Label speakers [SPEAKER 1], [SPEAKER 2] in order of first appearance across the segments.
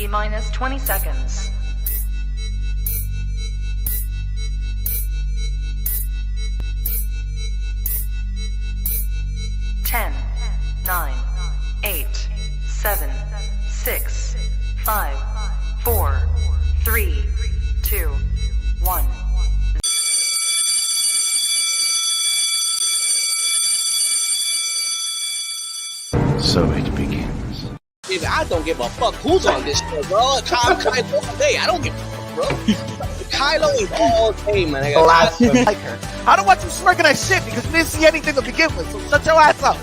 [SPEAKER 1] T-minus 20 seconds. 10, 9, 8, 7, 6, 5, 4, 3, 2, 1.
[SPEAKER 2] So it begins.
[SPEAKER 3] I don't give a fuck who's on this show, bro. I'm Kylo all day. I don't give a fuck, bro. Kylo is all day, man. I
[SPEAKER 4] like her. I don't want you smirking at shit because you didn't see anything to begin with. So shut your ass up.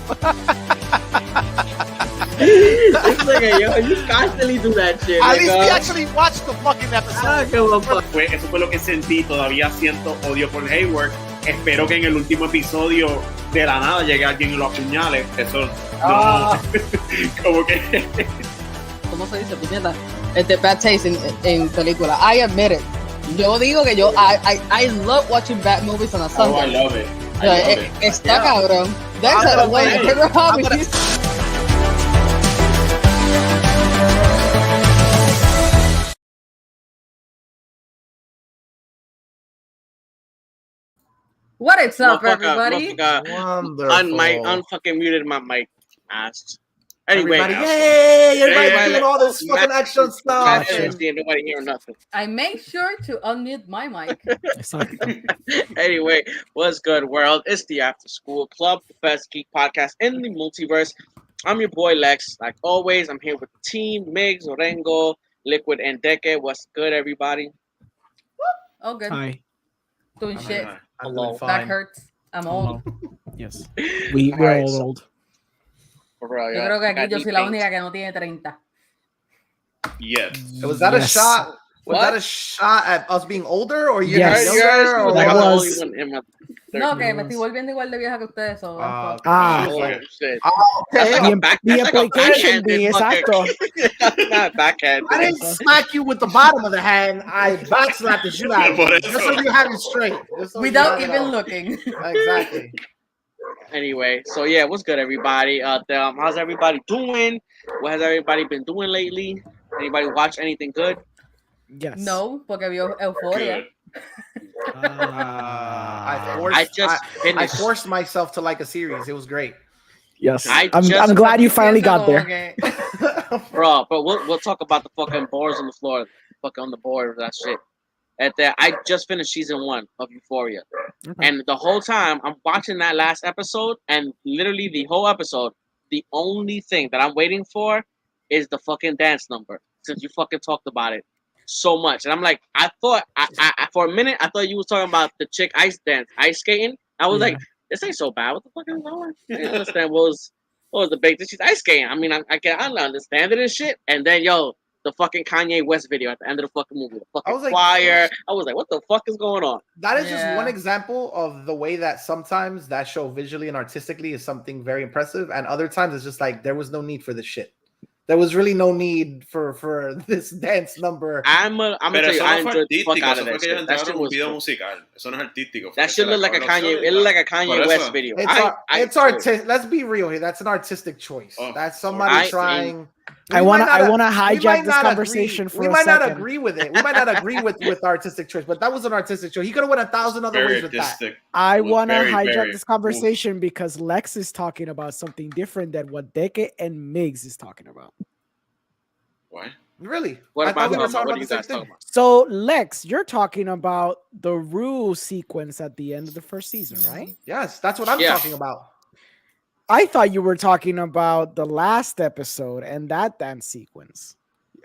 [SPEAKER 5] This nigga, yo, you constantly do that shit.
[SPEAKER 4] At least we actually watched the fucking episode.
[SPEAKER 5] I don't give a fuck.
[SPEAKER 6] Eso fue lo que sentí. Todavía siento odio por Hayward. Espero que en el último episodio de la nada llegue alguien y lo apuñale. Eso no. Como que.
[SPEAKER 7] ¿Cómo se dice? Puñeta. Bad taste en película. I admit it. Yo digo que I love watching bad movies on a Sunday.
[SPEAKER 6] Oh, I love it.
[SPEAKER 7] Está cabrón. That's a way to pick up hobbies.
[SPEAKER 8] What is up, everybody?
[SPEAKER 3] Unfucking muted my mic. Asked. Anyway,
[SPEAKER 4] Everybody doing all this fucking action stuff.
[SPEAKER 3] Nobody hearing nothing.
[SPEAKER 8] I made sure to unmute my mic.
[SPEAKER 3] Anyway, what's good, world? It's the After School Club, the best geek podcast in the multiverse. I'm your boy Lex. Like always, I'm here with the team: MIGS, ORENGO, Liquid, and DEKE. What's good, everybody?
[SPEAKER 8] Oh, good.
[SPEAKER 9] Hi.
[SPEAKER 8] Doing shit.
[SPEAKER 3] Hello.
[SPEAKER 8] Back hurts. I'm old.
[SPEAKER 9] Yes. We're all old.
[SPEAKER 3] For real,
[SPEAKER 8] Yo creo que aquí yo soy la única que no tiene 30.
[SPEAKER 6] Yes.
[SPEAKER 4] Was that a shot? Was that a shot at us being older, or you
[SPEAKER 9] Yes.
[SPEAKER 4] younger? Or
[SPEAKER 3] like
[SPEAKER 9] I
[SPEAKER 3] I'm the
[SPEAKER 9] was.
[SPEAKER 3] only one in my
[SPEAKER 8] No, que me estoy volviendo igual de vieja que ustedes. So
[SPEAKER 3] Oh, shit.
[SPEAKER 4] Okay.
[SPEAKER 9] The implication being exacto.
[SPEAKER 3] Not backhand.
[SPEAKER 4] I didn't smack you with the bottom of the hand. I back slapped the shit out of you. Just so you have it straight.
[SPEAKER 8] Without even looking.
[SPEAKER 4] Exactly.
[SPEAKER 3] Anyway, so yeah, what's good, everybody? How's everybody doing? What has everybody been doing lately? Anybody watch anything good?
[SPEAKER 9] Yes.
[SPEAKER 8] No, porque vio Euphoria.
[SPEAKER 4] I forced myself to like a series. It was great.
[SPEAKER 9] Yes. I'm glad you finally got there.
[SPEAKER 3] Bro, but we'll talk about the fucking boards on the floor, fucking on the board, that shit. I just finished season 1 of Euphoria, and the whole time I'm watching that last episode, and literally the whole episode, the only thing that I'm waiting for is the fucking dance number. Since you fucking talked about it so much, and I'm like, I thought for a minute I thought you was talking about the chick ice skating. I was like, this ain't so bad. What the fuck is going on? I didn't understand what was the big thing. She's ice skating. I mean, I can understand it and shit. And then the fucking Kanye West video at the end of the fucking movie. The fucking choir. I was like, what the fuck is going on?
[SPEAKER 4] That is just one example of the way that sometimes that show visually and artistically is something very impressive, and other times it's just like there was no need for this shit. There was really no need for this dance number.
[SPEAKER 3] I'm gonna tell you, I enjoyed the fuck out of that shit. That shit was That shit looked like a Kanye. It looked like a Kanye West video.
[SPEAKER 4] It's artistic. Let's be real here. That's an artistic choice. That's somebody trying.
[SPEAKER 9] I want to hijack this conversation for a second.
[SPEAKER 4] We might not agree with it. We might not agree with artistic choice, but that was an artistic choice. He could have went 1,000 other ways with that.
[SPEAKER 9] I want to hijack this conversation because Lex is talking about something different than what DEKE and MIGS is talking about.
[SPEAKER 6] What?
[SPEAKER 4] Really?
[SPEAKER 3] What
[SPEAKER 4] I thought we were
[SPEAKER 3] about
[SPEAKER 4] talking
[SPEAKER 3] you
[SPEAKER 4] about the
[SPEAKER 3] guys
[SPEAKER 4] same
[SPEAKER 3] talking
[SPEAKER 4] thing.
[SPEAKER 3] about?
[SPEAKER 9] So Lex, you're talking about the rule sequence at the end of the first season, right?
[SPEAKER 4] Yes, that's what I'm talking about.
[SPEAKER 9] I thought you were talking about the last episode and that dance sequence.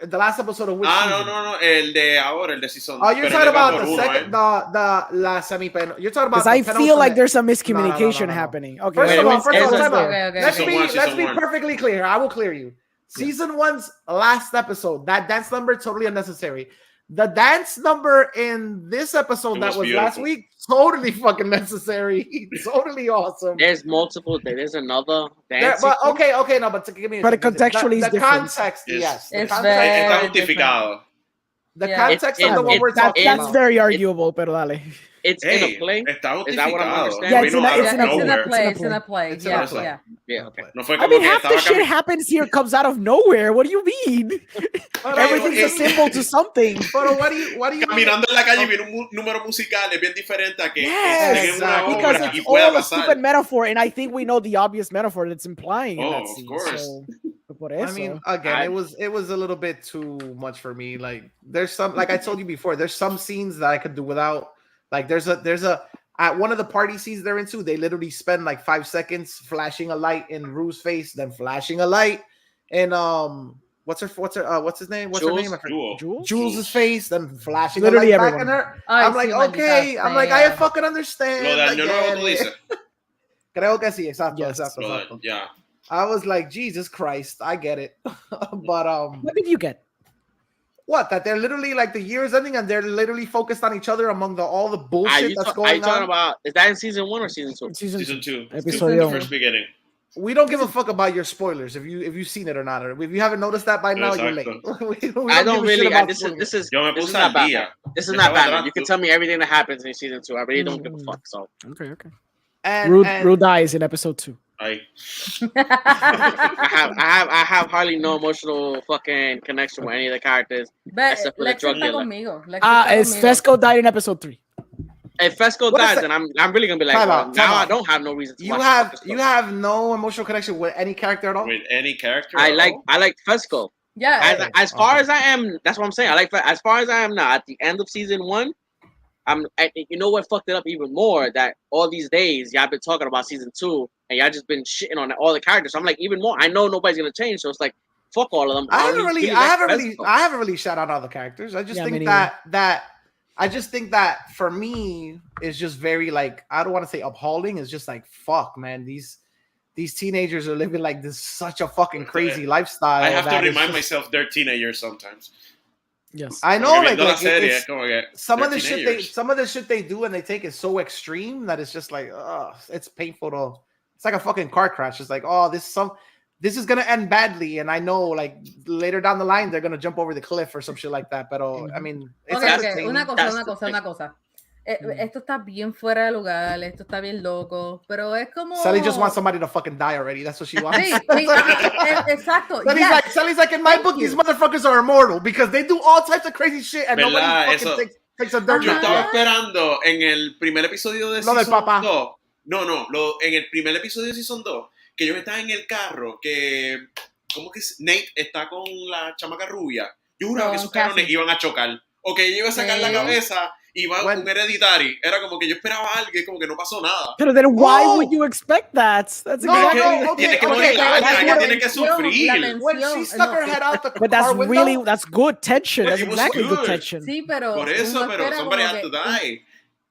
[SPEAKER 4] The last episode of which season?
[SPEAKER 6] No. El de ahora, el de season.
[SPEAKER 4] Oh, you're talking about the second, the semipenal. You're talking about
[SPEAKER 9] because I feel like there's some miscommunication happening. Okay,
[SPEAKER 4] first of all, time out.
[SPEAKER 8] Okay.
[SPEAKER 4] Let's be perfectly clear. I will clear you. Season 1's last episode, that dance number totally unnecessary. The dance number in this episode that was last week, totally fucking necessary. Totally awesome.
[SPEAKER 3] There's multiple. There's another dance.
[SPEAKER 4] But okay, no, but give me.
[SPEAKER 9] But contextually,
[SPEAKER 4] the context, yes.
[SPEAKER 8] It's
[SPEAKER 6] Está justificado.
[SPEAKER 4] The context of the one we're talking about.
[SPEAKER 9] That's very arguable, pero dale.
[SPEAKER 3] it's in a play.
[SPEAKER 6] Está
[SPEAKER 3] Is that what I'm
[SPEAKER 6] justificado.
[SPEAKER 3] understanding?
[SPEAKER 9] Yeah,
[SPEAKER 6] We
[SPEAKER 9] it's
[SPEAKER 6] know
[SPEAKER 9] in a-
[SPEAKER 6] out
[SPEAKER 9] it's
[SPEAKER 6] of
[SPEAKER 9] in a
[SPEAKER 8] It's in
[SPEAKER 6] nowhere.
[SPEAKER 8] a play.
[SPEAKER 9] It's
[SPEAKER 8] It's in a play.
[SPEAKER 4] It's in a
[SPEAKER 8] Yeah,
[SPEAKER 4] play.
[SPEAKER 8] yeah.
[SPEAKER 3] Yeah.
[SPEAKER 4] Okay.
[SPEAKER 6] No fue
[SPEAKER 9] I
[SPEAKER 6] como
[SPEAKER 9] mean,
[SPEAKER 6] que
[SPEAKER 9] half the
[SPEAKER 6] estaba
[SPEAKER 9] shit happens here comes out of nowhere. What do you mean? Everything's a symbol to something.
[SPEAKER 4] But what do you
[SPEAKER 6] caminando en la calle y viene un número musical es bien diferente a que
[SPEAKER 9] Yes,
[SPEAKER 6] estén en una
[SPEAKER 4] exactly.
[SPEAKER 9] because
[SPEAKER 6] obra
[SPEAKER 9] it's
[SPEAKER 6] y pueda
[SPEAKER 9] all a
[SPEAKER 6] pasar.
[SPEAKER 9] stupid metaphor, and I think we know the obvious metaphor that's implying in
[SPEAKER 6] Oh,
[SPEAKER 9] that
[SPEAKER 6] of
[SPEAKER 9] scene.
[SPEAKER 6] course.
[SPEAKER 9] So, por
[SPEAKER 4] I
[SPEAKER 9] eso.
[SPEAKER 4] mean, again, it was a little bit too much for me. Like, there's some, like I told you before, there's some scenes that I could do without. Like, there's a at one of the party scenes they're into, they literally spend like 5 seconds flashing a light in Rue's face, then flashing a light in what's his name? What's her name? I forget. Jules' face, then flashing
[SPEAKER 9] Literally
[SPEAKER 4] a light back in
[SPEAKER 9] everyone.
[SPEAKER 4] her.
[SPEAKER 8] Ay,
[SPEAKER 4] I'm like,
[SPEAKER 8] sí,
[SPEAKER 4] okay.
[SPEAKER 8] maldita
[SPEAKER 4] I'm like,
[SPEAKER 8] sea.
[SPEAKER 4] I fucking understand.
[SPEAKER 6] Lo de
[SPEAKER 4] I
[SPEAKER 6] año nuevo
[SPEAKER 4] get
[SPEAKER 6] tú
[SPEAKER 4] it.
[SPEAKER 6] dices.
[SPEAKER 4] Creo que sí, exacto,
[SPEAKER 9] Yes.
[SPEAKER 4] exacto,
[SPEAKER 6] Lo de-
[SPEAKER 4] exacto.
[SPEAKER 6] ya.
[SPEAKER 4] I was like, Jesus Christ, I get it. But
[SPEAKER 9] What did you get?
[SPEAKER 4] what? That they're literally like the year is ending and they're literally focused on each other among all the
[SPEAKER 3] Are
[SPEAKER 4] bullshit
[SPEAKER 3] you,
[SPEAKER 4] that's
[SPEAKER 3] are you
[SPEAKER 4] going
[SPEAKER 3] talking
[SPEAKER 4] on.
[SPEAKER 3] about? Is that in season 1 or season 2?
[SPEAKER 6] Season 2.
[SPEAKER 9] Episodio
[SPEAKER 6] The first beginning.
[SPEAKER 4] We don't give a fuck about your spoilers if you've seen it or not. If you haven't noticed that by now, you're late. we
[SPEAKER 3] I don't
[SPEAKER 4] give a shit
[SPEAKER 3] really.
[SPEAKER 4] about
[SPEAKER 3] This
[SPEAKER 4] spoilers.
[SPEAKER 3] is
[SPEAKER 6] Yo me
[SPEAKER 3] this is
[SPEAKER 6] puse
[SPEAKER 3] not
[SPEAKER 6] al día.
[SPEAKER 3] Batman. This is
[SPEAKER 6] Yo
[SPEAKER 3] not
[SPEAKER 6] estaba
[SPEAKER 3] Batman.
[SPEAKER 6] atrás.
[SPEAKER 3] You can tell me everything that happens in season 2. I really don't give a fuck. So
[SPEAKER 9] Okay.
[SPEAKER 4] And,
[SPEAKER 9] Rue dies in episode 2.
[SPEAKER 6] Ahí.
[SPEAKER 3] I have hardly no emotional fucking connection with any of the characters
[SPEAKER 8] But
[SPEAKER 3] except for the
[SPEAKER 8] Lex
[SPEAKER 3] drug
[SPEAKER 8] está
[SPEAKER 3] dealer.
[SPEAKER 8] conmigo. Lex está
[SPEAKER 9] It's
[SPEAKER 8] conmigo.
[SPEAKER 9] Fesco died in episode 3.
[SPEAKER 3] If Fesco
[SPEAKER 4] What is
[SPEAKER 3] dies,
[SPEAKER 4] that?
[SPEAKER 3] then I'm really gonna be like,
[SPEAKER 4] Time
[SPEAKER 3] well,
[SPEAKER 4] out,
[SPEAKER 3] now
[SPEAKER 4] time
[SPEAKER 3] I
[SPEAKER 4] out.
[SPEAKER 3] don't have no reason to
[SPEAKER 4] you
[SPEAKER 3] watch
[SPEAKER 4] have
[SPEAKER 3] this
[SPEAKER 4] you
[SPEAKER 3] stuff.
[SPEAKER 4] have no emotional connection with any character at all.
[SPEAKER 6] With any character.
[SPEAKER 3] I
[SPEAKER 6] at
[SPEAKER 3] like
[SPEAKER 6] all?
[SPEAKER 3] Fesco.
[SPEAKER 8] Yeah.
[SPEAKER 3] As far as I am, that's what I'm saying. As far as I am now. At the end of season 1, you know what fucked it up even more? That all these days y'all been talking about season 2, and y'all just been shitting on all the characters. So I'm like, even more. I know nobody's gonna change, so it's like, fuck all of them.
[SPEAKER 4] I haven't really
[SPEAKER 3] like
[SPEAKER 4] shout out all the characters. I just
[SPEAKER 9] Yeah, me
[SPEAKER 4] think
[SPEAKER 9] neither.
[SPEAKER 4] that for me is just very like, I don't want to say appalling. It's just like, fuck, man. These teenagers are living like this such a fucking crazy lifestyle.
[SPEAKER 6] I have to
[SPEAKER 4] that it's
[SPEAKER 6] remind
[SPEAKER 4] just-
[SPEAKER 6] myself they're teenagers sometimes.
[SPEAKER 9] Yes.
[SPEAKER 4] I know,
[SPEAKER 6] Porque
[SPEAKER 4] like,
[SPEAKER 6] viendo la
[SPEAKER 4] like
[SPEAKER 6] serie,
[SPEAKER 4] it's-
[SPEAKER 6] es como que
[SPEAKER 4] some of
[SPEAKER 6] they're
[SPEAKER 4] the shit they do and they take is so extreme that it's just like, it's painful to. It's like a fucking car crash. It's like, oh, this is gonna end badly, and I know, like, later down the line they're gonna jump over the cliff or some shit like that. But I mean, it's
[SPEAKER 8] Okay,
[SPEAKER 4] entertaining.
[SPEAKER 8] una cosa. Esto está bien fuera de lugar, esto está bien loco, pero es como...
[SPEAKER 4] Sally just wants somebody to fucking die already. That's what she wants.
[SPEAKER 8] Sí, exacto.
[SPEAKER 4] Sally's like, in my book, these motherfuckers are immortal because they do all types of crazy shit and nobody
[SPEAKER 6] ¿Verdad?
[SPEAKER 4] fucking takes a dirt
[SPEAKER 6] Yo
[SPEAKER 4] nap.
[SPEAKER 6] estaba esperando en el primer episodio de
[SPEAKER 4] Lo del
[SPEAKER 6] Season
[SPEAKER 4] papá.
[SPEAKER 6] 2. En el primer episodio de Season 2, que ellos estaban en el carro, que ¿cómo que Nate está con la chamaca rubia? Yo juraba que esos cabrones iban a chocar. O que ella iba a sacar la cabeza y iba un hereditary. Era como que yo esperaba algo y como que no pasó nada.
[SPEAKER 9] Pero then why would you expect that? That's exactly
[SPEAKER 6] tiene que morir alguien, tiene que sufrir.
[SPEAKER 4] When she stuck her head out the
[SPEAKER 9] But that's
[SPEAKER 4] car window,
[SPEAKER 9] really, that's good tension.
[SPEAKER 6] But
[SPEAKER 9] That's
[SPEAKER 6] it was
[SPEAKER 9] exactly good
[SPEAKER 6] good.
[SPEAKER 9] tension.
[SPEAKER 8] Sí, pero...
[SPEAKER 6] Por eso,
[SPEAKER 8] uno
[SPEAKER 6] pero
[SPEAKER 8] espera
[SPEAKER 6] somebody
[SPEAKER 8] como
[SPEAKER 6] had to
[SPEAKER 8] que-
[SPEAKER 6] die.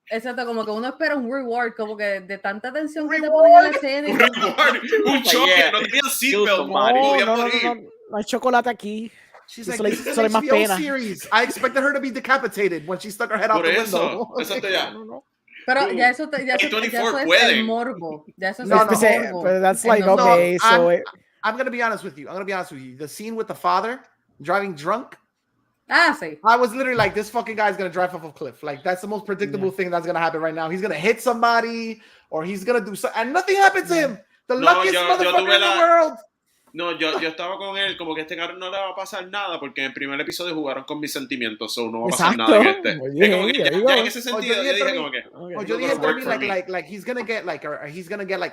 [SPEAKER 8] Exacto, como que uno espera un reward, como que de tanta tensión que te ponen en la escena.
[SPEAKER 6] Un reward, un choque,
[SPEAKER 3] Yeah.
[SPEAKER 6] no tenían
[SPEAKER 3] Kill
[SPEAKER 6] seatbelt,
[SPEAKER 3] somebody.
[SPEAKER 6] podían
[SPEAKER 9] No,
[SPEAKER 6] morir.
[SPEAKER 9] no hay chocolate aquí.
[SPEAKER 4] she's
[SPEAKER 9] Eso
[SPEAKER 4] like,
[SPEAKER 9] le-
[SPEAKER 4] this is
[SPEAKER 9] eso le
[SPEAKER 4] an
[SPEAKER 9] más
[SPEAKER 4] HBO
[SPEAKER 9] pena.
[SPEAKER 4] series. I expected her to be decapitated when she stuck her head out
[SPEAKER 6] Por
[SPEAKER 4] the
[SPEAKER 6] eso,
[SPEAKER 4] window.
[SPEAKER 6] eso te ya.
[SPEAKER 8] Pero
[SPEAKER 6] Dude,
[SPEAKER 8] ya eso es el
[SPEAKER 6] pueden.
[SPEAKER 8] morbo. Ya eso es
[SPEAKER 4] No,
[SPEAKER 8] el
[SPEAKER 4] no.
[SPEAKER 8] morbo.
[SPEAKER 9] But that's like,
[SPEAKER 8] Entonces,
[SPEAKER 9] okay, so...
[SPEAKER 4] I'm gonna be honest with you. The scene with the father driving drunk.
[SPEAKER 8] sí.
[SPEAKER 4] I was literally like, this fucking guy's gonna drive off a cliff. Like, that's the most predictable thing that's gonna happen right now. He's gonna hit somebody or he's gonna do something, and nothing happens to him. The luckiest
[SPEAKER 6] yo
[SPEAKER 4] motherfucker
[SPEAKER 6] tuve
[SPEAKER 4] in the world.
[SPEAKER 6] No, yo estaba con él, como que a este cabrón no le va a pasar nada, porque en el primer episodio jugaron con mis sentimientos, so no va a pasar
[SPEAKER 9] Exacto.
[SPEAKER 6] nada en este.
[SPEAKER 9] Muy
[SPEAKER 6] Es
[SPEAKER 9] bien,
[SPEAKER 6] como que
[SPEAKER 9] there you
[SPEAKER 6] ya
[SPEAKER 9] go.
[SPEAKER 6] en ese sentido, yo dije como que...
[SPEAKER 4] Yo dije
[SPEAKER 6] work for me.
[SPEAKER 4] like he's gonna get like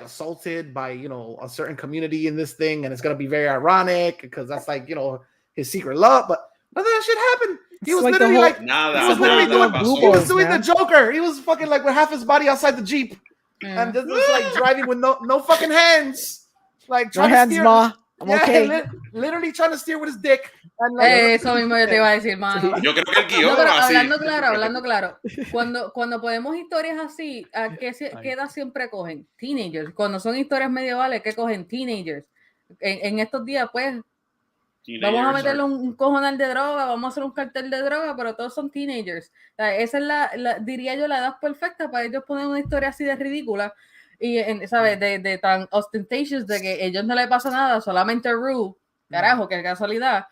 [SPEAKER 4] assaulted by, you know, a certain community in this thing, and it's gonna be very ironic because that's like, you know, his secret love, but none of that shit happened. He
[SPEAKER 9] It's
[SPEAKER 4] was
[SPEAKER 9] like the
[SPEAKER 4] literally
[SPEAKER 9] whole-
[SPEAKER 4] like,
[SPEAKER 6] Nada,
[SPEAKER 4] he was literally
[SPEAKER 6] nada
[SPEAKER 4] doing,
[SPEAKER 6] pasó.
[SPEAKER 4] he was doing
[SPEAKER 9] man.
[SPEAKER 4] the Joker. He was fucking like with half his body outside the Jeep, and just was like driving with no fucking hands, like
[SPEAKER 9] No
[SPEAKER 4] trying to
[SPEAKER 9] hands,
[SPEAKER 4] steer.
[SPEAKER 9] ma. I'm okay.
[SPEAKER 4] Literally trying to steer with his dick. And like,
[SPEAKER 8] Eso mismo yo te iba a decir, mano.
[SPEAKER 6] Yo creo que el guión
[SPEAKER 8] No, pero
[SPEAKER 6] va así.
[SPEAKER 8] hablando claro. Cuando podemos historias así, ¿qué edad siempre cogen? Teenagers. Cuando son historias medievales, ¿qué cogen? Teenagers. En estos días, pues, vamos a meterle un cojonal de droga, vamos a hacer un cartel de droga, pero todos son teenagers. O sea, esa es diría yo, la edad perfecta para ellos poner una historia así de ridícula y, ¿sabes? De tan ostentatious de que a ellos no le pasa nada, solamente Rue, carajo, qué casualidad.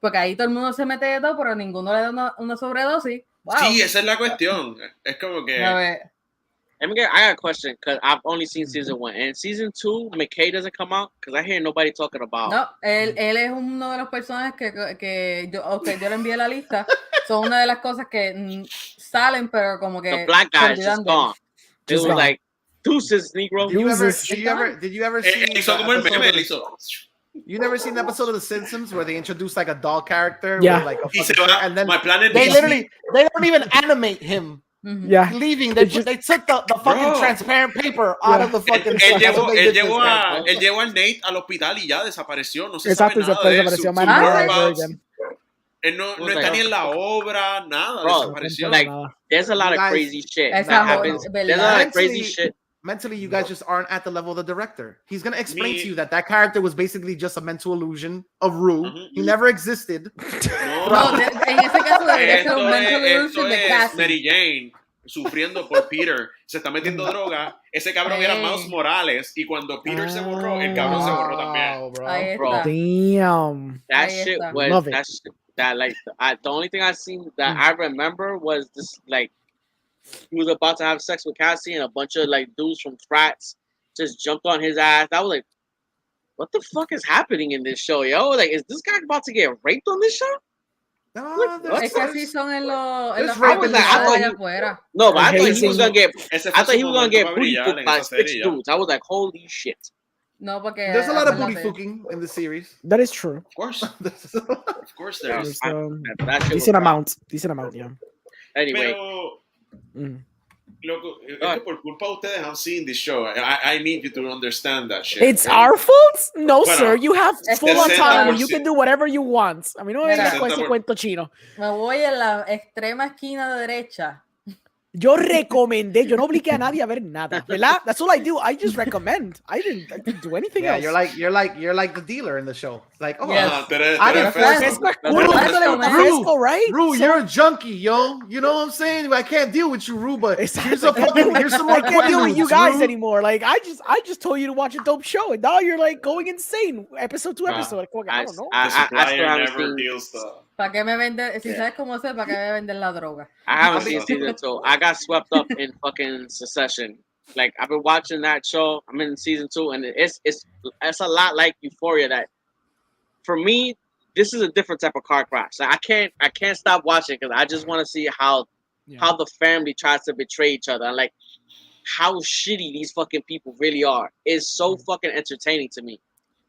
[SPEAKER 8] Porque ahí todo el mundo se mete de todo, pero ninguno le da una sobredosis. Wow.
[SPEAKER 6] Sí, esa es la cuestión. Es como que...
[SPEAKER 8] A ver.
[SPEAKER 3] I got a question because I've only seen season 1. And season 2, McKay doesn't come out because I hear nobody talking about.
[SPEAKER 8] No, él es uno de los personajes que yo le envié la lista. Son una de las cosas que salen, pero como que
[SPEAKER 3] the black guy is just gone. It was like deuces, Negro.
[SPEAKER 4] Did you ever see?
[SPEAKER 6] Hizo como el meme, hizo.
[SPEAKER 4] You never seen the episode of The Simpsons where they introduce like a doll character?
[SPEAKER 9] Yeah.
[SPEAKER 4] With, like,
[SPEAKER 6] And then my planet
[SPEAKER 4] they don't even animate him.
[SPEAKER 9] Yeah.
[SPEAKER 4] Leaving. They took the fucking transparent paper out of the fucking.
[SPEAKER 6] Él llevó al Nate al hospital y ya desapareció. No se sabe nada de eso. Él no está ni en la obra, nada. Desapareció.
[SPEAKER 3] Like, there's a lot of crazy shit that happens. There's a lot of crazy shit.
[SPEAKER 4] Mentally, you guys just aren't at the level of the director. He's gonna explain to you that character was basically just a mental illusion of Rue. He never existed.
[SPEAKER 8] No, en ese caso debería ser un mental illusion de Cassie.
[SPEAKER 6] Mary Jane sufriendo por Peter, se está metiendo droga. Ese cabrón era Miles Morales y cuando Peter se borró, el cabrón se borró también.
[SPEAKER 8] Bro.
[SPEAKER 9] Damn.
[SPEAKER 3] That shit was the only thing I seen that I remember was this, like, he was about to have sex with Cassie and a bunch of like dudes from frats just jumped on his ass. I was like, what the fuck is happening in this show, yo? Like, is this guy about to get raped on this show?
[SPEAKER 4] No,
[SPEAKER 8] es que así son en los
[SPEAKER 3] afuera. No, but I thought he was gonna get booty fucked by 6 dudes. I was like, holy shit.
[SPEAKER 8] No, porque
[SPEAKER 4] there's a lot of booty fucking in the series.
[SPEAKER 9] That is true.
[SPEAKER 6] Of course. Of course there is.
[SPEAKER 9] Decent amount, yeah.
[SPEAKER 3] Anyway.
[SPEAKER 6] Pero, loco, es que por culpa de ustedes, I'm seeing this show. I need you to understand that shit.
[SPEAKER 9] It's our fault? No, sir. You have full autonomy. You can do whatever you want. A mí no me vengas con ese cuento chino.
[SPEAKER 8] Me voy en la extrema esquina derecha.
[SPEAKER 9] Yo recomendé, yo no obligué a nadie a ver nada, ¿verdad? That's all I do. I just recommend. I didn't do anything else.
[SPEAKER 4] You're like the dealer in the show. Like, oh,
[SPEAKER 8] yes.
[SPEAKER 9] Right?
[SPEAKER 4] Rue, you're a junkie, yo. You know what I'm saying? I can't deal with you, Rue, but here's some more.
[SPEAKER 9] I can't deal with you guys anymore. Like, I just told you to watch a dope show, and now you're like going insane, episode to episode. I don't know.
[SPEAKER 6] I never deals stuff.
[SPEAKER 8] ¿Para qué me venden? Si sabes cómo sé, ¿para qué me venden la droga?
[SPEAKER 3] I haven't seen season 2. I got swept up in fucking Succession. Like, I've been watching that show. I'm in season 2, and it's a lot like Euphoria. That for me, this is a different type of car crash. Like, I can't stop watching because I just want to see how the family tries to betray each other, and like how shitty these fucking people really are. Is so fucking entertaining to me.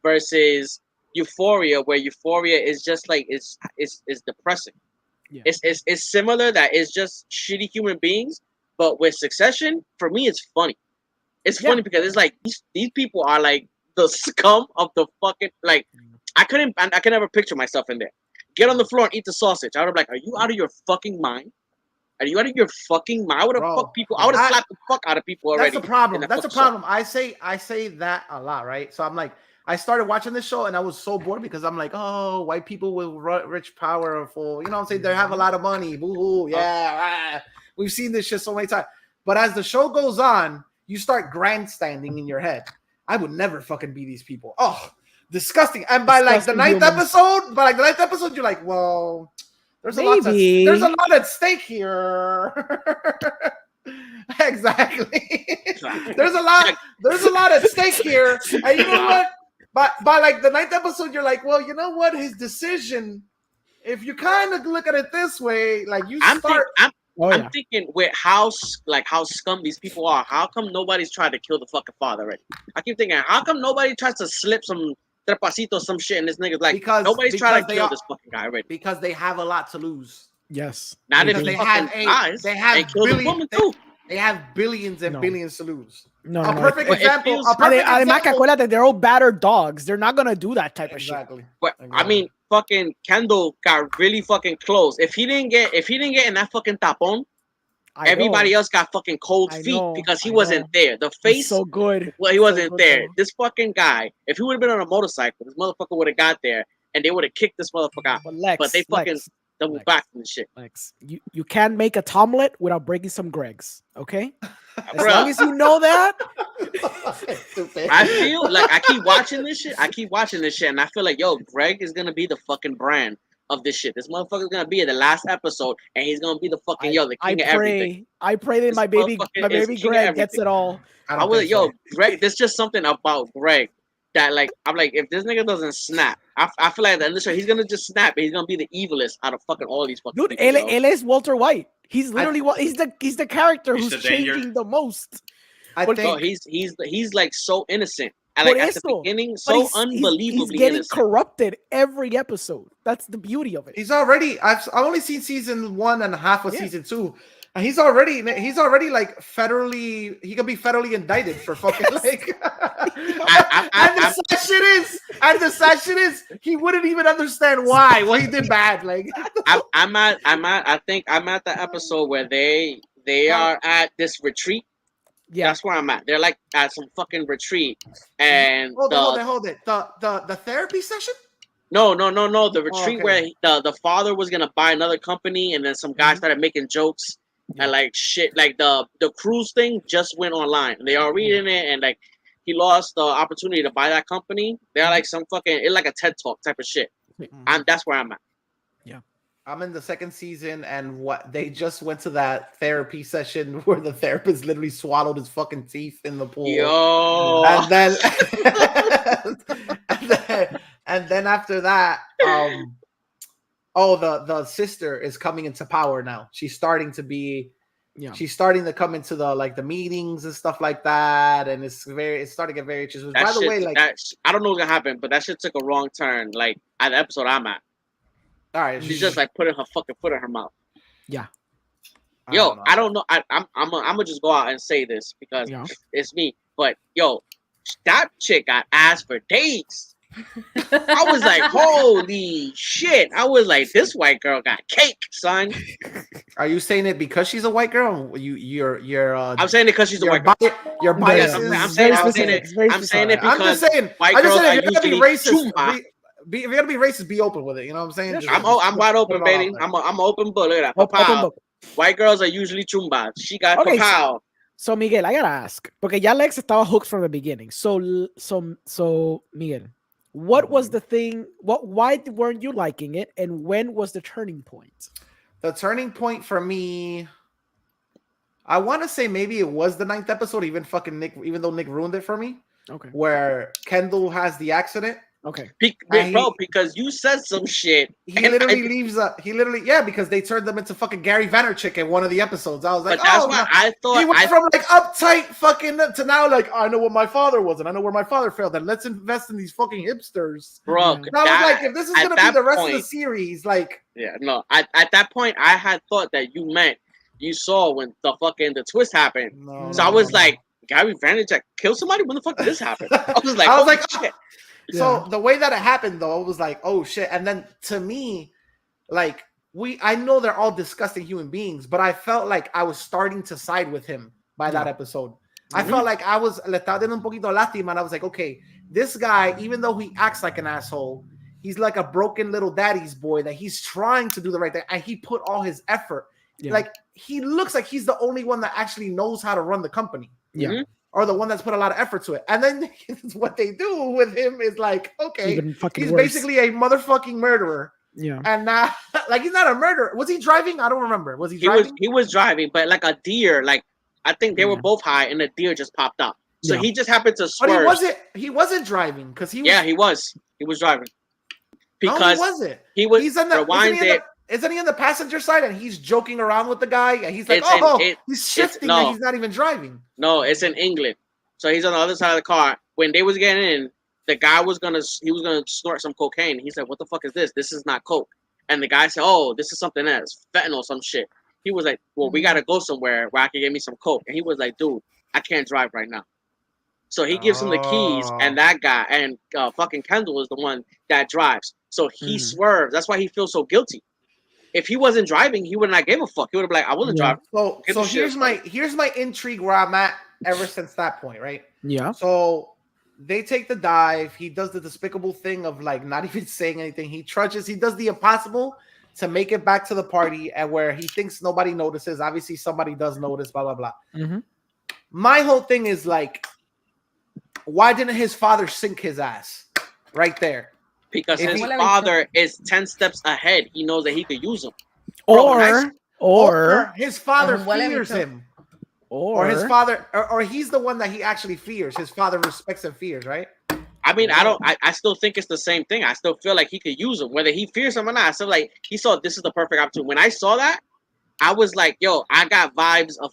[SPEAKER 3] Versus Euphoria, where Euphoria is just like it's depressing. Yeah. It's similar that it's just shitty human beings, but with Succession, for me, it's funny. It's funny because it's like these people are like the scum of the fucking like. I can never picture myself in there. Get on the floor and eat the sausage. I would have like, are you out of your fucking mind? Are you out of your fucking mind? I would have fucked people. I would have slapped the fuck out of people already.
[SPEAKER 4] That's the problem. That's the problem. I say that a lot, right? So I'm like, I started watching this show and I was so bored because I'm like, oh, white people with rich, powerful, you know what I'm saying? They have a lot of money. Boo-hoo, yeah. We've seen this shit so many times. But as the show goes on, you start grandstanding in your head. I would never fucking be these people. Oh, disgusting. And by like the ninth episode, you're like, well, there's a lot at stake here. Exactly. There's a lot at stake here. And you know what? By like the ninth episode, you're like, well, you know what? His decision, if you kind of look at it this way, like you I'm
[SPEAKER 3] thinking with how scum these people are. How come nobody's tried to kill the fucking father already? I keep thinking, how come nobody tries to slip some trepacito, some shit, and this nigga's like, nobody's trying to kill this fucking guy already.
[SPEAKER 4] Because they have a lot to lose.
[SPEAKER 9] Yes.
[SPEAKER 3] Not if they have billions.
[SPEAKER 4] They have billions and billions to lose.
[SPEAKER 9] No,
[SPEAKER 4] perfect example.
[SPEAKER 9] Además que acuérdate, they're all battered dogs. They're not gonna do that type of shit.
[SPEAKER 3] But, I mean, fucking Kendall got really fucking close. If he didn't get in that fucking tapón, everybody else got fucking cold feet because he wasn't there. The face
[SPEAKER 9] so good.
[SPEAKER 3] Well, he wasn't there. This fucking guy, if he would have been on a motorcycle, this motherfucker would have got there and they would have kicked this motherfucker out. But they fucking double back and shit.
[SPEAKER 9] Lex, you can't make a tomlet without breaking some Gregs, okay? As long as you know that.
[SPEAKER 3] I feel like I keep watching this shit, and I feel like, yo, Greg is gonna be the fucking brand of this shit. This motherfucker's gonna be in the last episode, and he's gonna be the fucking the king of everything.
[SPEAKER 9] I pray that
[SPEAKER 3] This
[SPEAKER 9] my baby
[SPEAKER 3] motherfucker is king of
[SPEAKER 9] Greg gets
[SPEAKER 3] everything.
[SPEAKER 9] it all.
[SPEAKER 3] I was like, yo, Greg, there's just something about Greg that, like, I'm like, if this nigga doesn't snap, I feel like at the end of the show, he's gonna just snap, and he's gonna be the evilest out of fucking all these fucking
[SPEAKER 9] Dude,
[SPEAKER 3] people.
[SPEAKER 9] él es Walter White. He's literally he's the character who's changing the most.
[SPEAKER 4] I think
[SPEAKER 3] he's like so innocent. And like at the beginning, so unbelievably
[SPEAKER 9] he's getting
[SPEAKER 3] innocent.
[SPEAKER 9] corrupted every episode. That's the beauty of it.
[SPEAKER 4] He's already. I've only seen season 1 and half of season 2. And he's already like federally. He can be federally indicted for fucking like. And the sad shit is, he wouldn't even understand why. Well, he did bad. Like
[SPEAKER 3] I think I'm at the episode where they are at this retreat. Yeah, that's where I'm at. They're like at some fucking retreat, and
[SPEAKER 4] hold it. The therapy session?
[SPEAKER 3] No. The retreat where the father was gonna buy another company, and then some guy started making jokes and like shit. Like the cruise thing just went online, and they are reading it, and like he lost the opportunity to buy that company. They're like some fucking it's like a TED Talk type of shit. That's where I'm at. Yeah.
[SPEAKER 4] I'm in the second season, and what they just went to that therapy session where the therapist literally swallowed his fucking teeth in the pool.
[SPEAKER 3] Yo,
[SPEAKER 4] and then after that, the sister is coming into power now. She's starting to come into the meetings and stuff like that, and it's starting to get very interesting. By the way, like
[SPEAKER 3] I don't know what's gonna happen, but that shit took a wrong turn. Like at the episode I'm at.
[SPEAKER 4] All right,
[SPEAKER 3] she's just like putting her fucking foot in her mouth.
[SPEAKER 9] Yeah.
[SPEAKER 3] Yo, I don't know. I'm gonna just go out and say this because it's me. But yo, that chick got ass for days. I was like, holy shit! I was like, this white girl got cake, son.
[SPEAKER 4] Are you saying it because she's a white girl? You're.
[SPEAKER 3] I'm saying it because she's a white girl.
[SPEAKER 4] Your bias.
[SPEAKER 3] I'm saying it because
[SPEAKER 4] I'm just saying.
[SPEAKER 3] White girls are
[SPEAKER 4] if you're gonna be racist,
[SPEAKER 3] if
[SPEAKER 4] you're gonna be racist, be open with it. You know what I'm saying?
[SPEAKER 3] I'm wide open, baby. I'm an open book. Look at that. Open book. White girls are usually chumbas. She got pow.
[SPEAKER 9] So Miguel, I gotta ask, porque ya Lex estaba hooked from the beginning. So Miguel, what was the thing? Why weren't you liking it, and when was the turning point?
[SPEAKER 4] The turning point for me, I want to say maybe it was the 9th episode. Even though Nick ruined it for me.
[SPEAKER 9] Okay.
[SPEAKER 4] Where Kendall has the accident.
[SPEAKER 9] Okay,
[SPEAKER 3] because you said some shit.
[SPEAKER 4] He literally leaves. Because they turned them into fucking Gary Vaynerchuk in one of the episodes. I was like,
[SPEAKER 3] that's why I thought
[SPEAKER 4] he went from like uptight fucking to now like I know what my father was and I know where my father failed and let's invest in these fucking hipsters,
[SPEAKER 3] bro.
[SPEAKER 4] And I was like, if this is gonna be the rest of the series, like,
[SPEAKER 3] at that point, I had thought that you saw when the twist happened. I was like, Gary Vaynerchuk killed somebody. When the fuck did this happen? I was like, shit.
[SPEAKER 4] So the way that it happened, though, it was like, oh shit. And then to me, like I know they're all disgusting human beings, but I felt like I was starting to side with him by that episode. I felt like I was le estaba dando un poquito lástima, and I was like, okay, this guy, even though he acts like an asshole, he's like a broken little daddy's boy that he's trying to do the right thing, and he put all his effort. Yeah. Like he looks like he's the only one that actually knows how to run the company.
[SPEAKER 9] Yeah.
[SPEAKER 4] Or the one that's put a lot of effort to it. And then what they do with him is like, okay, he's
[SPEAKER 9] worse.
[SPEAKER 4] Basically a motherfucking murderer.
[SPEAKER 9] Yeah.
[SPEAKER 4] And like he's not a murderer. Was he driving? I don't remember. Was he driving?
[SPEAKER 3] He was driving, but like a deer, like I think they were both high and the deer just popped up. So he just happened to swerve.
[SPEAKER 4] But he wasn't driving because he was.
[SPEAKER 3] Yeah, he was. He was driving. Because
[SPEAKER 4] no, he wasn't.
[SPEAKER 3] He's in the
[SPEAKER 4] Isn't he on the passenger side and he's joking around with the guy? And he's like, he's shifting and he's not even driving.
[SPEAKER 3] No, it's in England. So he's on the other side of the car. When they was getting in, the guy was gonna snort some cocaine. He's like, what the fuck is this? This is not coke. And the guy said, oh, this is something else, fentanyl, some shit. He was like, well, we gotta go somewhere where I can get me some coke. And he was like, dude, I can't drive right now. So he gives him the keys, and that guy and fucking Kendall is the one that drives. So he swerves. That's why he feels so guilty. If he wasn't driving, he would not give a fuck. He would have been like, I wasn't driving.
[SPEAKER 4] So here's my intrigue where I'm at ever since that point, right?
[SPEAKER 9] Yeah.
[SPEAKER 4] So they take the dive. He does the despicable thing of like not even saying anything. He trudges. He does the impossible to make it back to the party, and where he thinks nobody notices. Obviously, somebody does notice. Blah blah blah.
[SPEAKER 9] Mm-hmm.
[SPEAKER 4] My whole thing is like, why didn't his father sink his ass right there?
[SPEAKER 3] Because
[SPEAKER 4] If
[SPEAKER 3] his
[SPEAKER 4] he-
[SPEAKER 3] father is 10 steps ahead. He knows that he could use him.
[SPEAKER 4] Or his father
[SPEAKER 8] Es un huele
[SPEAKER 4] fears
[SPEAKER 8] bicho.
[SPEAKER 4] him. Or his father, or he's the one that he actually fears. His father respects and fears, right?
[SPEAKER 3] I mean, I still think it's the same thing. I still feel like he could use him, whether he fears him or not. I still like he saw this is the perfect opportunity. When I saw that, I was like, yo, I got vibes of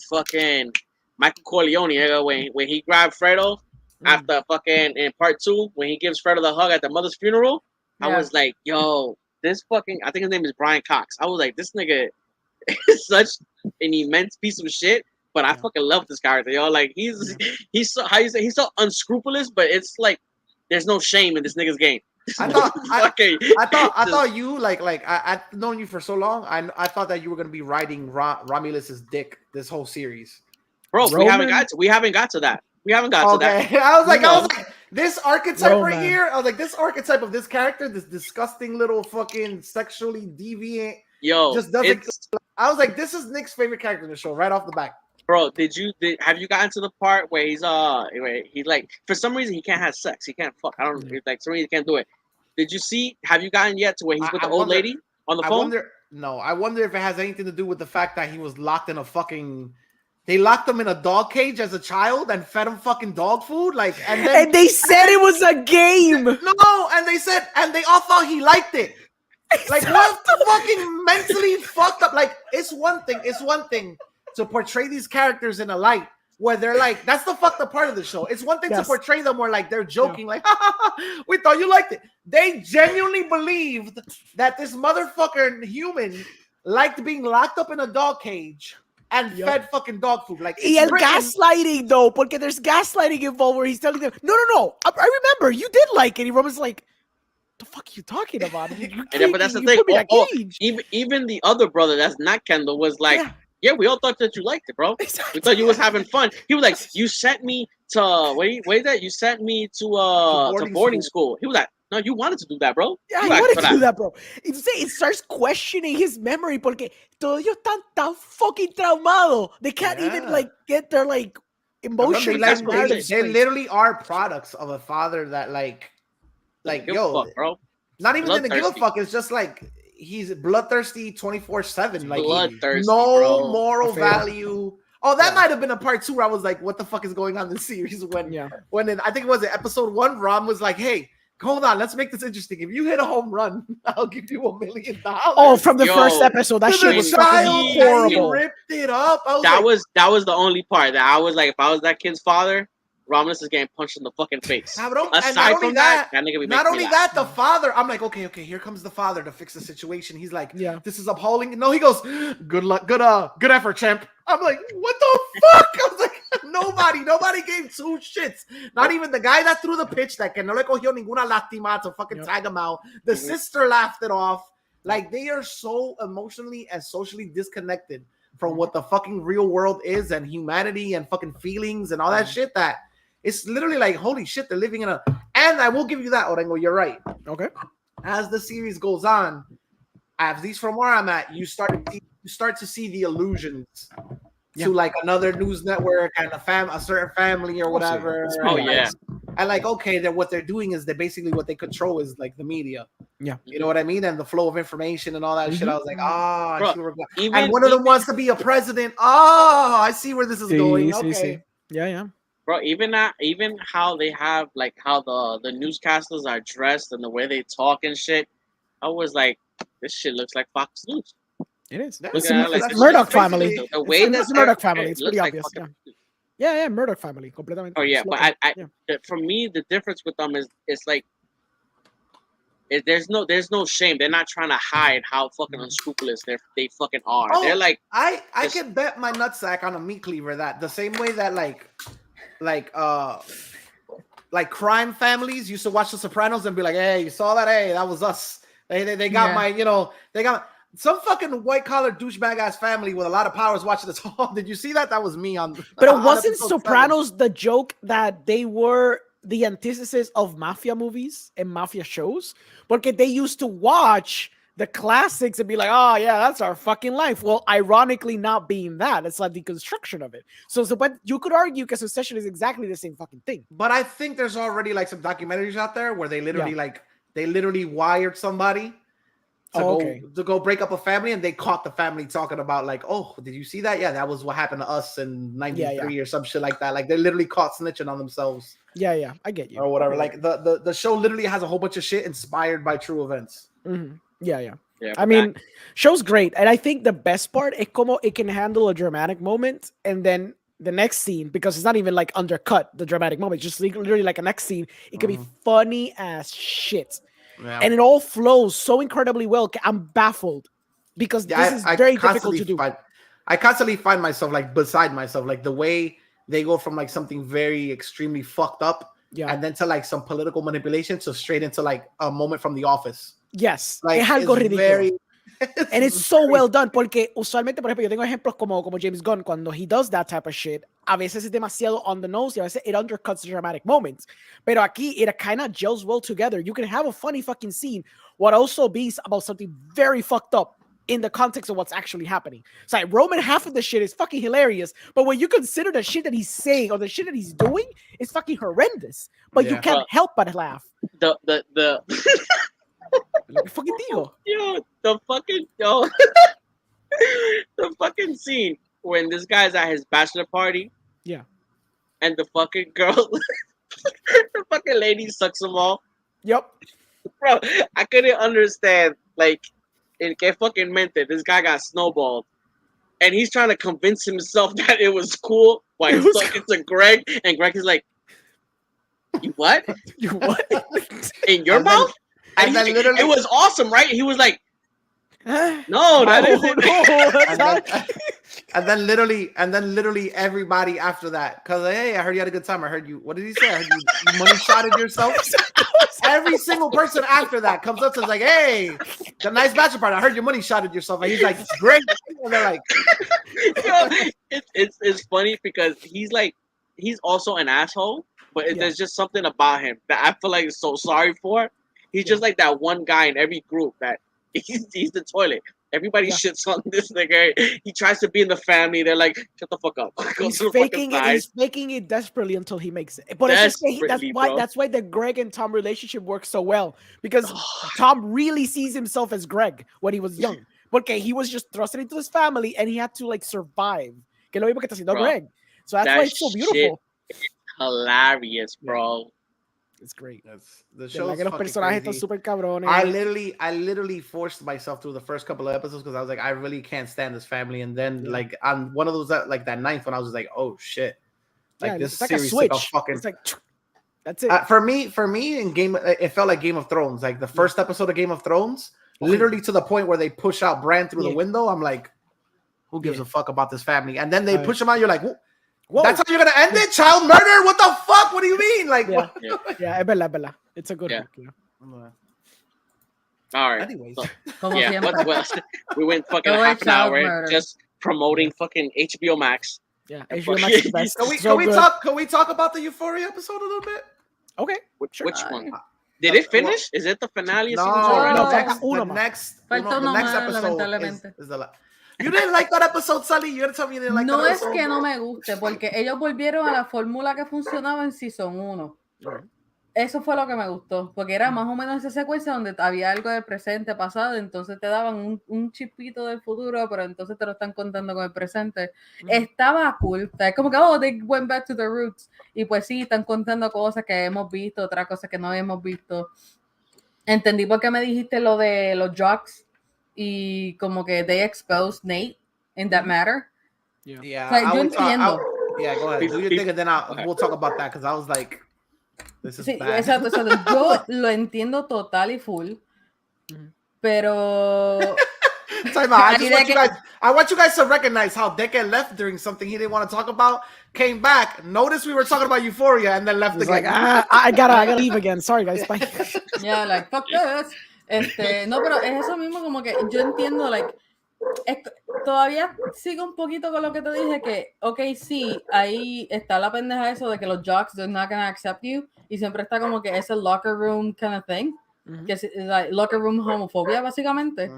[SPEAKER 3] fucking Michael Corleone when he grabbed Fredo after fucking in part 2 when he gives Fredo the hug at the mother's funeral. I
[SPEAKER 8] Yeah.
[SPEAKER 3] was like, yo, this fucking I think his name is Brian Cox. I was like, this nigga is such an immense piece of shit. But I fucking love this character, yo. Like he's so how you say he's so unscrupulous, but it's like there's no shame in this nigga's game.
[SPEAKER 4] I thought I
[SPEAKER 3] Just-
[SPEAKER 4] thought you like I've known you for so long. I thought that you were gonna be riding Romulus's dick this whole series.
[SPEAKER 3] Bro, we haven't got to that. We haven't got to that.
[SPEAKER 4] Okay, I was like,
[SPEAKER 3] No.
[SPEAKER 4] this archetype right
[SPEAKER 9] Roman.
[SPEAKER 4] here. I was like, this archetype of this character, this disgusting little fucking sexually deviant,
[SPEAKER 3] Yo,
[SPEAKER 4] just doesn't.
[SPEAKER 3] it's
[SPEAKER 4] I was like, this is Nick's favorite character in the show right off the back.
[SPEAKER 3] bro. Have you gotten to the part where where he like for some reason he can't have sex. He can't fuck. I don't like some reason he can't do it. Did you see? Have you gotten yet to where he's with
[SPEAKER 4] I
[SPEAKER 3] the old
[SPEAKER 4] wonder-
[SPEAKER 3] lady on the
[SPEAKER 4] I
[SPEAKER 3] phone?
[SPEAKER 4] wonder if it has anything to do with the fact that he was locked in a fucking. They locked him in a dog cage as a child and fed him fucking dog food, like, and then
[SPEAKER 9] And they said it was a game.
[SPEAKER 4] no, and they said, and they all thought he liked it. Like, what the fucking mentally fucked up? Like, it's one thing to portray these characters in a light where they're like, that's the fucked up part of the show. It's one thing to
[SPEAKER 9] Yes.
[SPEAKER 4] portray them where like they're joking, like, we thought you liked it. They genuinely believed that this motherfucker human liked being locked up in a dog cage and fed fucking dog food. Like,
[SPEAKER 9] Y
[SPEAKER 4] it's
[SPEAKER 9] el
[SPEAKER 4] written-
[SPEAKER 9] gaslighting though, porque there's gaslighting involved where he's telling them, no, I remember you did like it. And Roman's like, the fuck are you talking about?
[SPEAKER 3] Yeah, but that's the
[SPEAKER 9] You
[SPEAKER 3] thing.
[SPEAKER 9] put me in a cage.
[SPEAKER 3] Even the other brother that's not Kendall was like, yeah, we all thought that you liked it, bro. We thought you was having fun. He was like, you sent me to wait that you sent me to boarding school. He was like, no, you wanted to do that, bro.
[SPEAKER 9] Yeah,
[SPEAKER 3] You
[SPEAKER 9] I
[SPEAKER 3] asked
[SPEAKER 9] wanted
[SPEAKER 3] for
[SPEAKER 9] to do that, bro. It starts questioning his memory porque todos ellos están tan fucking traumados. They can't even like get their like emotions.
[SPEAKER 4] They literally are products of a father that like
[SPEAKER 3] Give a
[SPEAKER 4] yo,
[SPEAKER 3] fuck, bro.
[SPEAKER 4] not even gonna give a
[SPEAKER 3] Bloodthirsty.
[SPEAKER 4] fuck. It's just like he's bloodthirsty 24/7. Like
[SPEAKER 3] Bloodthirsty,
[SPEAKER 4] no
[SPEAKER 3] bro.
[SPEAKER 4] moral
[SPEAKER 9] I feel that.
[SPEAKER 4] value. Oh, that might have been a part 2 where I was like, what the fuck is going on in this series? When I think it was episode 1, Rom was like, hey, hold on, let's make this interesting. If you hit a home run, I'll give you $1 million.
[SPEAKER 9] Oh, from the first episode, that shit was fucking
[SPEAKER 4] He
[SPEAKER 9] horrible.
[SPEAKER 4] ripped it up. I was
[SPEAKER 3] That
[SPEAKER 4] like,
[SPEAKER 3] was the only part that I was like, if I was that kid's father, Romulus is getting punched in the fucking face.
[SPEAKER 4] Cabrón, and
[SPEAKER 3] Aside
[SPEAKER 4] not only
[SPEAKER 3] from that nigga be
[SPEAKER 4] not
[SPEAKER 3] making
[SPEAKER 4] only
[SPEAKER 3] me
[SPEAKER 4] that, the father, I'm like, okay, here comes the father to fix the situation. He's like, this is appalling. No, he goes, good luck, good effort, champ. I'm like, what the fuck? I was like, nobody gave 2 shits. Not even the guy that threw the pitch that que no le cogió ninguna lástima to fucking tag him out. The sister laughed it off. Like, they are so emotionally and socially disconnected from what the fucking real world is and humanity and fucking feelings and all that shit that it's literally like, holy shit, they're living in a... And I will give you that, Orengo, you're right.
[SPEAKER 9] Okay.
[SPEAKER 4] As the series goes on, at least from where I'm at, you start to see the allusions to like another news network and a certain family or whatever.
[SPEAKER 3] Oh, yeah.
[SPEAKER 4] And like, okay, what they're doing is basically what they control is like the media.
[SPEAKER 9] Yeah.
[SPEAKER 4] You know what I mean? And the flow of information and all that shit. I was like, I
[SPEAKER 3] Bro,
[SPEAKER 4] see where we're going.
[SPEAKER 3] even-
[SPEAKER 4] And one of them wants to be a president. Oh, I see where this is going. Okay.
[SPEAKER 9] Yeah.
[SPEAKER 3] Bro, even how they have like how the newscasters are dressed and the way they talk and shit, I was like, this shit looks like Fox News.
[SPEAKER 9] It is.
[SPEAKER 3] Look
[SPEAKER 9] It's
[SPEAKER 3] at it,
[SPEAKER 9] the
[SPEAKER 3] like,
[SPEAKER 9] Murdoch
[SPEAKER 3] it's
[SPEAKER 9] family.
[SPEAKER 3] basically the way
[SPEAKER 9] It's the Murdoch family. It's
[SPEAKER 3] it looks
[SPEAKER 9] pretty
[SPEAKER 3] like
[SPEAKER 9] obvious.
[SPEAKER 3] fucking-
[SPEAKER 9] Yeah, Murdoch family. Completamente.
[SPEAKER 3] Oh yeah,
[SPEAKER 9] It's
[SPEAKER 3] but
[SPEAKER 9] local.
[SPEAKER 3] for me the difference with them is it's like there's no shame. They're not trying to hide how fucking unscrupulous they fucking are.
[SPEAKER 4] Oh,
[SPEAKER 3] They're like
[SPEAKER 4] I can bet my nutsack on a meat cleaver that the same way that like crime families used to watch The Sopranos and be like, hey, you saw that? Hey, that was us. They got my, they got some fucking white collar douchebag ass family with a lot of powers watching this. Oh, did you see that? That was me on.
[SPEAKER 9] But it
[SPEAKER 4] on
[SPEAKER 9] wasn't
[SPEAKER 4] episode
[SPEAKER 9] Sopranos the joke that they were the antithesis of mafia movies and mafia shows? Porque they used to watch the classics and be like, oh yeah, that's our fucking life. Well, ironically not being that. It's like the construction of it. So but you could argue que Succession is exactly the same fucking thing.
[SPEAKER 4] But I think there's already like some documentaries out there where they literally wired somebody to go break up a family, and they caught the family talking about like, oh, did you see that? Yeah, that was what happened to us in 93 or some shit like that. Like they literally caught snitching on themselves.
[SPEAKER 9] Yeah, I get you.
[SPEAKER 4] Or whatever. Like the show literally has a whole bunch of shit inspired by true events.
[SPEAKER 9] Mm-hmm. Yeah. I mean, show's great, and I think the best part is como it can handle a dramatic moment, and then the next scene, because it's not even like undercut the dramatic moment, just literally like a next scene, it can be funny as shit, and it all flows so incredibly well. I'm baffled because this is very difficult to do.
[SPEAKER 4] I constantly find myself like beside myself, like the way they go from like something very extremely fucked up, and then to like some political manipulation, so straight into like a moment from The Office.
[SPEAKER 9] Yes,
[SPEAKER 4] like,
[SPEAKER 9] es algo ridículo. And it's so well done, porque usualmente, por ejemplo, yo tengo ejemplos como James Gunn, cuando he does that type of shit, a veces es demasiado on the nose, y a veces it undercuts the dramatic moments. Pero aquí, it kind of gels well together. You can have a funny fucking scene, what also be about something very fucked up in the context of what's actually happening. It's like Roman, half of the shit is fucking hilarious, but when you consider the shit that he's saying or the shit that he's doing, it's fucking horrendous. But you can't help but laugh.
[SPEAKER 3] The
[SPEAKER 9] fucking deal.
[SPEAKER 3] The fucking scene when this guy's at his bachelor party.
[SPEAKER 9] Yeah.
[SPEAKER 3] And the fucking girl, the fucking lady sucks them all.
[SPEAKER 9] Yep.
[SPEAKER 3] Bro, I couldn't understand, like, in que fucking mente, this guy got snowballed. And he's trying to convince himself that it was cool while he's talking to Greg. And Greg is like, you what?
[SPEAKER 9] You what?
[SPEAKER 3] In your mouth? And then literally, it was awesome, right? He was like, "No, that isn't."
[SPEAKER 4] And then literally everybody after that, because hey, I heard you had a good time. I heard you. What did he say? I heard you money shotted yourself. Every single person after that comes up to us like, "Hey, the nice bachelor party. I heard your money shotted yourself." And he's like, "Great." And they're like,
[SPEAKER 3] "It's funny because he's also an asshole, but there's just something about him that I feel like is so sorry for." He's just like that one guy in every group that he's the toilet. Everybody shits on this nigga. He tries to be in the family. They're like, shut the fuck up.
[SPEAKER 9] He's faking it. He's faking it desperately until he makes it. But it's just, that's why the Greg and Tom relationship works so well. Because Tom really sees himself as Greg when he was young. Porque he was just thrusted into his family and he had to like survive. Que lo mismo que está haciendo Greg. So that's why it's so beautiful.
[SPEAKER 3] It's hilarious, bro.
[SPEAKER 9] It's great.
[SPEAKER 4] The show.
[SPEAKER 9] I
[SPEAKER 4] literally forced myself through the first couple of episodes because I was like, I really can't stand this family. And then like on one of those like that ninth one, I was just like, oh shit, like this
[SPEAKER 9] like
[SPEAKER 4] series
[SPEAKER 9] a switch.
[SPEAKER 4] Like a fucking.
[SPEAKER 9] It's like that's it.
[SPEAKER 4] For me, in it felt like Game of Thrones. Like the first episode of Game of Thrones, literally to the point where they push out Bran through the window. I'm like, who gives a fuck about this family? And then they push him out. You're like, whoa, that's how you're gonna end it? Child murder? What the fuck? What do you mean? Like,
[SPEAKER 9] es verdad. It's a good book.
[SPEAKER 3] All right.
[SPEAKER 4] Anyways,
[SPEAKER 3] we went fucking half an hour just promoting fucking HBO Max.
[SPEAKER 9] Yeah, HBO Max is the best.
[SPEAKER 4] Can we talk about the Euphoria episode a little bit?
[SPEAKER 9] Okay.
[SPEAKER 3] Which one? Did it finish? Is it the finale?
[SPEAKER 4] No, the next episode is the last. You didn't like that episode, Sally? You're gonna tell me you didn't like that episode?
[SPEAKER 8] No es que no me guste, porque ellos volvieron a la fórmula que funcionaba en Season 1. Eso fue lo que me gustó, porque era más o menos esa secuencia donde había algo del presente, pasado, entonces te daban un chipito del futuro, pero entonces te lo están contando con el presente. Estaba cool, es como que, they went back to the roots, y pues sí, están contando cosas que hemos visto, otras cosas que no hemos visto. Entendí por qué me dijiste lo de los jocks, y como que they exposed Nate in that matter.
[SPEAKER 4] Yeah,
[SPEAKER 8] o sea, yo entiendo.
[SPEAKER 4] Go ahead. Do your thing and then we'll talk about that, because I was like, this is bad.
[SPEAKER 8] Exacto. Yo lo entiendo total y full, pero
[SPEAKER 4] I want you guys to recognize how DEKE left during something he didn't want to talk about, came back, noticed we were talking about Euphoria, and then left again.
[SPEAKER 9] Like, I gotta leave again. Sorry, guys. Bye.
[SPEAKER 8] Yeah, like, fuck this. No, pero es eso mismo, como que yo entiendo, like, todavía sigo un poquito con lo que te dije, que, ok, sí, ahí está la pendeja eso de que los jocks, they're not gonna accept you, y siempre está como que ese locker room kind of thing, que es like, locker room homofobia, básicamente.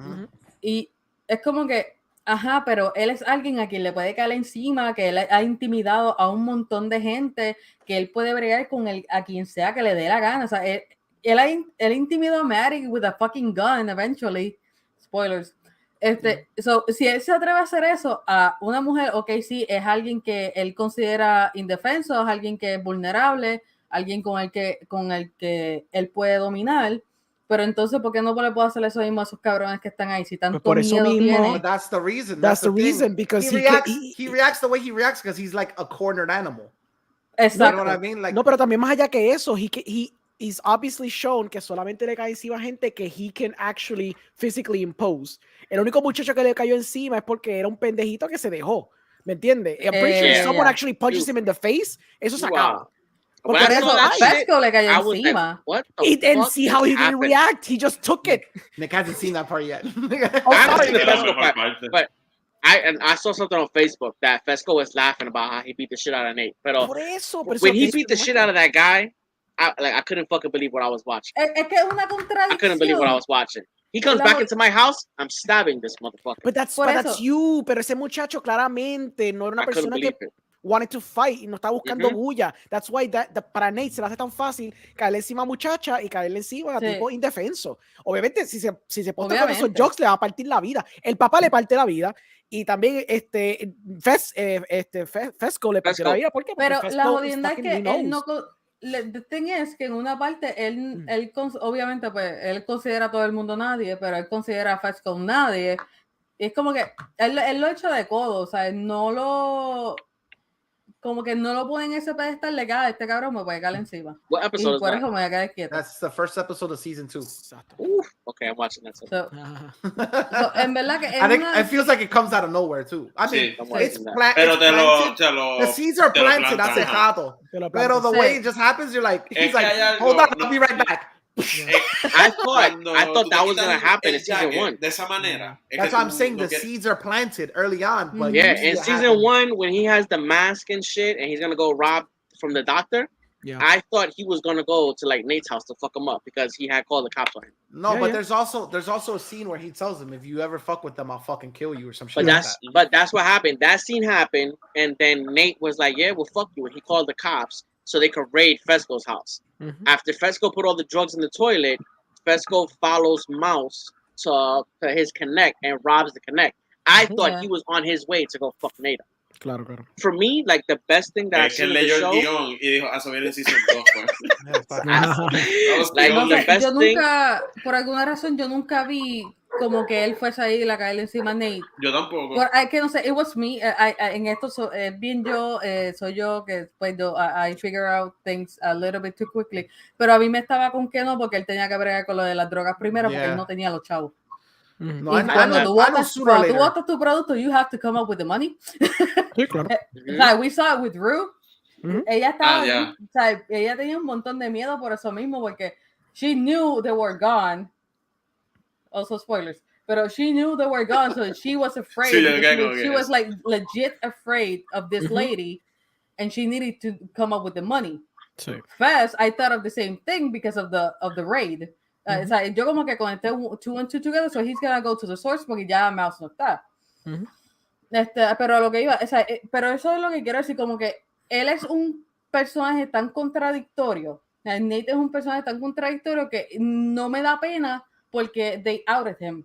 [SPEAKER 8] Y es como que, ajá, pero él es alguien a quien le puede caer encima, que él ha intimidado a un montón de gente, que él puede bregar con a quien sea que le dé la gana. O sea, él intimidó a Maddie with a fucking gun eventually. Spoilers. Si él se atreve a hacer eso a una mujer, ok, sí, es alguien que él considera indefenso, es alguien que es vulnerable, alguien con el que él puede dominar, pero entonces, ¿por qué no le puedo hacer eso mismo a esos cabrones que están ahí? Si tanto
[SPEAKER 9] por eso
[SPEAKER 8] miedo
[SPEAKER 9] mismo,
[SPEAKER 8] tiene.
[SPEAKER 4] But that's the reason.
[SPEAKER 9] That's the
[SPEAKER 4] thing.
[SPEAKER 9] reason, because
[SPEAKER 4] he reacts the way he reacts because he's like a cornered animal.
[SPEAKER 8] Exacto.
[SPEAKER 4] You know what I mean? Like,
[SPEAKER 9] no, pero también más allá que eso, he's obviously shown que solamente le cae encima gente que he can actually physically impose. El único muchacho que le cayó encima es porque era un pendejito que se dejó. ¿Me entiendes? I'm pretty sure if someone actually punches him in the face, eso se acaba.
[SPEAKER 3] When I saw that shit,
[SPEAKER 8] Fesco le cayó
[SPEAKER 3] I was
[SPEAKER 8] encima.
[SPEAKER 3] like, what the
[SPEAKER 9] He didn't
[SPEAKER 3] fuck
[SPEAKER 9] see how he didn't react. He just took it.
[SPEAKER 4] Nick hasn't seen that part yet.
[SPEAKER 3] I haven't seen the Fesco part, but I saw something on Facebook that Fesco was laughing about how he beat the shit out of Nate. Pero
[SPEAKER 9] Por eso
[SPEAKER 3] when he beat the shit out of that guy, I couldn't fucking believe what I was watching.
[SPEAKER 8] Es que es una contradicción.
[SPEAKER 3] I couldn't believe what I was watching. He comes back into my house, I'm stabbing this motherfucker.
[SPEAKER 9] But that's you. Pero ese muchacho claramente no era una persona que wanted to fight y no estaba buscando bulla. That's why para Nate se le hace tan fácil caerle encima a muchacha y caerle encima a tipo indefenso. Obviamente, si se posta con esos jokes, le va a partir la vida. El papá le parte la vida. Y también Fesco le partió la vida. ¿Por qué? Porque
[SPEAKER 8] pero
[SPEAKER 9] Fesco
[SPEAKER 8] la jodienda es que
[SPEAKER 9] él
[SPEAKER 8] no... The thing es que en una parte él obviamente pues él considera a todo el mundo nadie, pero él considera a Fesco un nadie. Y es como que él lo echa de codo, o sea, como que no lo pone en ese pedestal de que este cabrón me puede caer encima. Y por eso me voy a quedar quieto.
[SPEAKER 4] That's the first episode of season 2.
[SPEAKER 3] Okay, I'm watching that.
[SPEAKER 8] So, en verdad que
[SPEAKER 4] I think it feels like it comes out of nowhere too. I mean, it's planted. The seeds are planted hace rato. Pero the way it just happens, you're like, he's like, hold on, I'll be right back.
[SPEAKER 3] I thought that was gonna happen in season 1.
[SPEAKER 6] De esa manera.
[SPEAKER 4] That's why I'm saying the seeds are planted early on. But
[SPEAKER 3] yeah, in season 1, when he has the mask and shit, and he's gonna go rob from the doctor, I thought he was gonna go to like Nate's house to fuck him up because he had called the cops on him.
[SPEAKER 4] No, but there's also a scene where he tells him, if you ever fuck with them, I'll fucking kill you or some shit.
[SPEAKER 3] But that's what happened. That scene happened, and then Nate was like, "Yeah, well, fuck you," and he called the cops so they could raid Fesco's house. After Fesco put all the drugs in the toilet, Fesco follows Mouse to his connect and robs the connect. I thought he was on his way to go fuck Nate.
[SPEAKER 9] Claro.
[SPEAKER 3] For me, like the best thing that I've seen in the show.
[SPEAKER 6] Y dijo, eso viene en season 2.
[SPEAKER 8] Yo nunca, por alguna razón, yo nunca vi como que él fuese ahí y la caerle encima a Nate.
[SPEAKER 6] Yo tampoco.
[SPEAKER 8] Que no sé, it was me. En esto bien soy yo que después I figure out things a little bit too quickly. Pero a mí me estaba con que no, porque él tenía que bregar con lo de las drogas primero, porque él no tenía los chavos.
[SPEAKER 4] No,
[SPEAKER 8] cuando tú votas tu producto, you have to come up with the money.
[SPEAKER 9] Sí, claro.
[SPEAKER 8] We saw it with Rue. Ella estaba, ella tenía un montón de miedo por eso mismo, porque she knew they were gone. Also spoilers. But she knew they were gone, so she was afraid. She was like legit afraid of this lady, and she needed to come up with the money.
[SPEAKER 9] Sí.
[SPEAKER 8] First, I thought of the same thing because of the raid. O sea, yo como que conecté 2 and 2 together, so he's gonna go to the source porque ya Mouse no está. Pero lo que iba, pero eso es lo que quiero decir, como que él es un personaje tan contradictorio. Nate es un personaje tan contradictorio que no me da pena porque they outed him.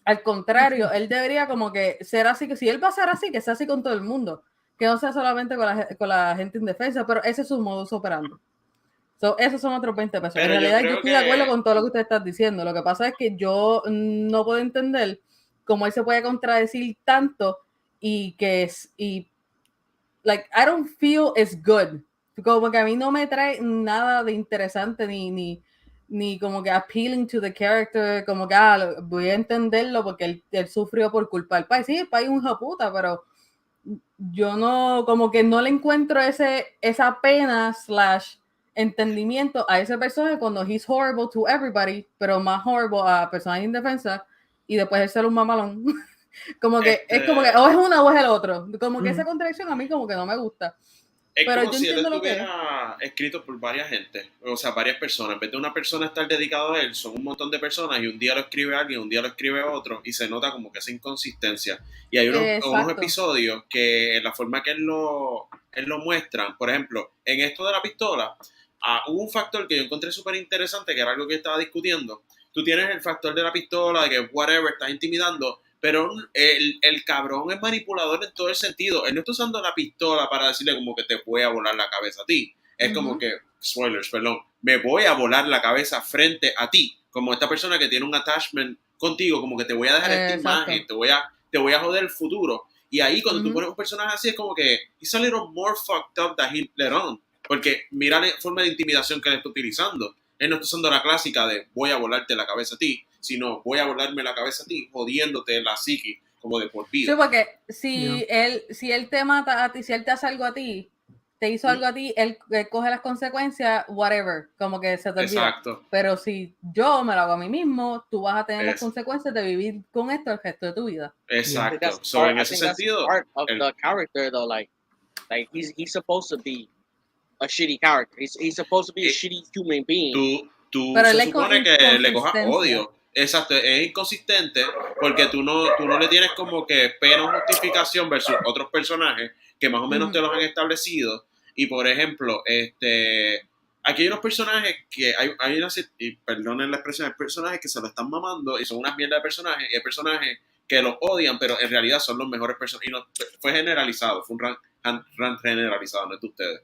[SPEAKER 8] Al contrario, él debería como que ser así, que si él va a ser así, que sea así con todo el mundo, que no sea solamente con la gente indefensa, pero ese es su modus operandi. Esos son otros 20 pesos.
[SPEAKER 6] Pero
[SPEAKER 8] en realidad yo estoy de acuerdo con todo lo que usted está diciendo. Lo que pasa es que yo no puedo entender cómo él se puede contradecir tanto y like, I don't feel it's good. Como que a mí no me trae nada de interesante ni como que appealing to the character, como que voy a entenderlo porque él sufrió por culpa del país. Sí, el país es un hijo puta, pero yo no, como que no le encuentro esa pena / entendimiento a ese personaje cuando he's horrible to everybody, pero más horrible a personas indefensas, y después de ser un mamalón. Como que es como que o es uno o es el otro. Como que esa contradicción a mí como que no me gusta.
[SPEAKER 6] Es
[SPEAKER 8] Pero
[SPEAKER 6] como
[SPEAKER 8] yo
[SPEAKER 6] si él
[SPEAKER 8] entiendo lo que
[SPEAKER 6] estuviera escrito por varias gente, o sea, varias personas. En vez de una persona estar dedicado a él, son un montón de personas y un día lo escribe alguien, un día lo escribe otro y se nota como que esa inconsistencia. Y hay unos
[SPEAKER 8] Exacto.
[SPEAKER 6] episodios que en la forma que él lo muestra, por ejemplo, en esto de la pistola, hubo un factor que yo encontré súper interesante, que era algo que estaba discutiendo. Tú tienes el factor de la pistola, de que whatever, estás intimidando, pero el cabrón es manipulador en todo el sentido. Él no está usando la pistola para decirle como que te voy a volar la cabeza a ti. Es como que, spoilers, perdón, me voy a volar la cabeza frente a ti. Como esta persona que tiene un attachment contigo, como que te voy a dejar esta imagen, te voy a joder el futuro. Y ahí cuando tú pones un personaje así es como que he's a little more fucked up than he let on. Porque mira la forma de intimidación que él está utilizando. Él no está usando la clásica de voy a volarte la cabeza a ti, sino voy a volarme la cabeza a ti, jodiéndote la psiqui como de por vida.
[SPEAKER 8] Sí, porque si él te mata a ti, si él te hace algo a ti, te hizo algo a ti, él coge las consecuencias, whatever, como que se te olvida.
[SPEAKER 6] Exacto.
[SPEAKER 8] Pero si yo me lo hago a mí mismo, tú vas a tener las consecuencias de vivir con esto el resto de tu vida.
[SPEAKER 6] Exacto. So, en ese sentido,
[SPEAKER 3] part of the character though, like he's supposed to be a shitty character. He's supposed to be a shitty human being.
[SPEAKER 6] Tú
[SPEAKER 8] Pero
[SPEAKER 6] se supone que le cojas odio. Exacto, es inconsistente porque tú no le tienes como que pena o justificación versus otros personajes que más o menos te los han establecido. Y por ejemplo, aquí hay unos personajes que hay unas, y perdonen la expresión, hay personajes que se lo están mamando y son unas mierdas de personajes, y hay personajes que los odian, pero en realidad son los mejores personajes. Y no, fue generalizado, fue un rant generalizado, no es de ustedes.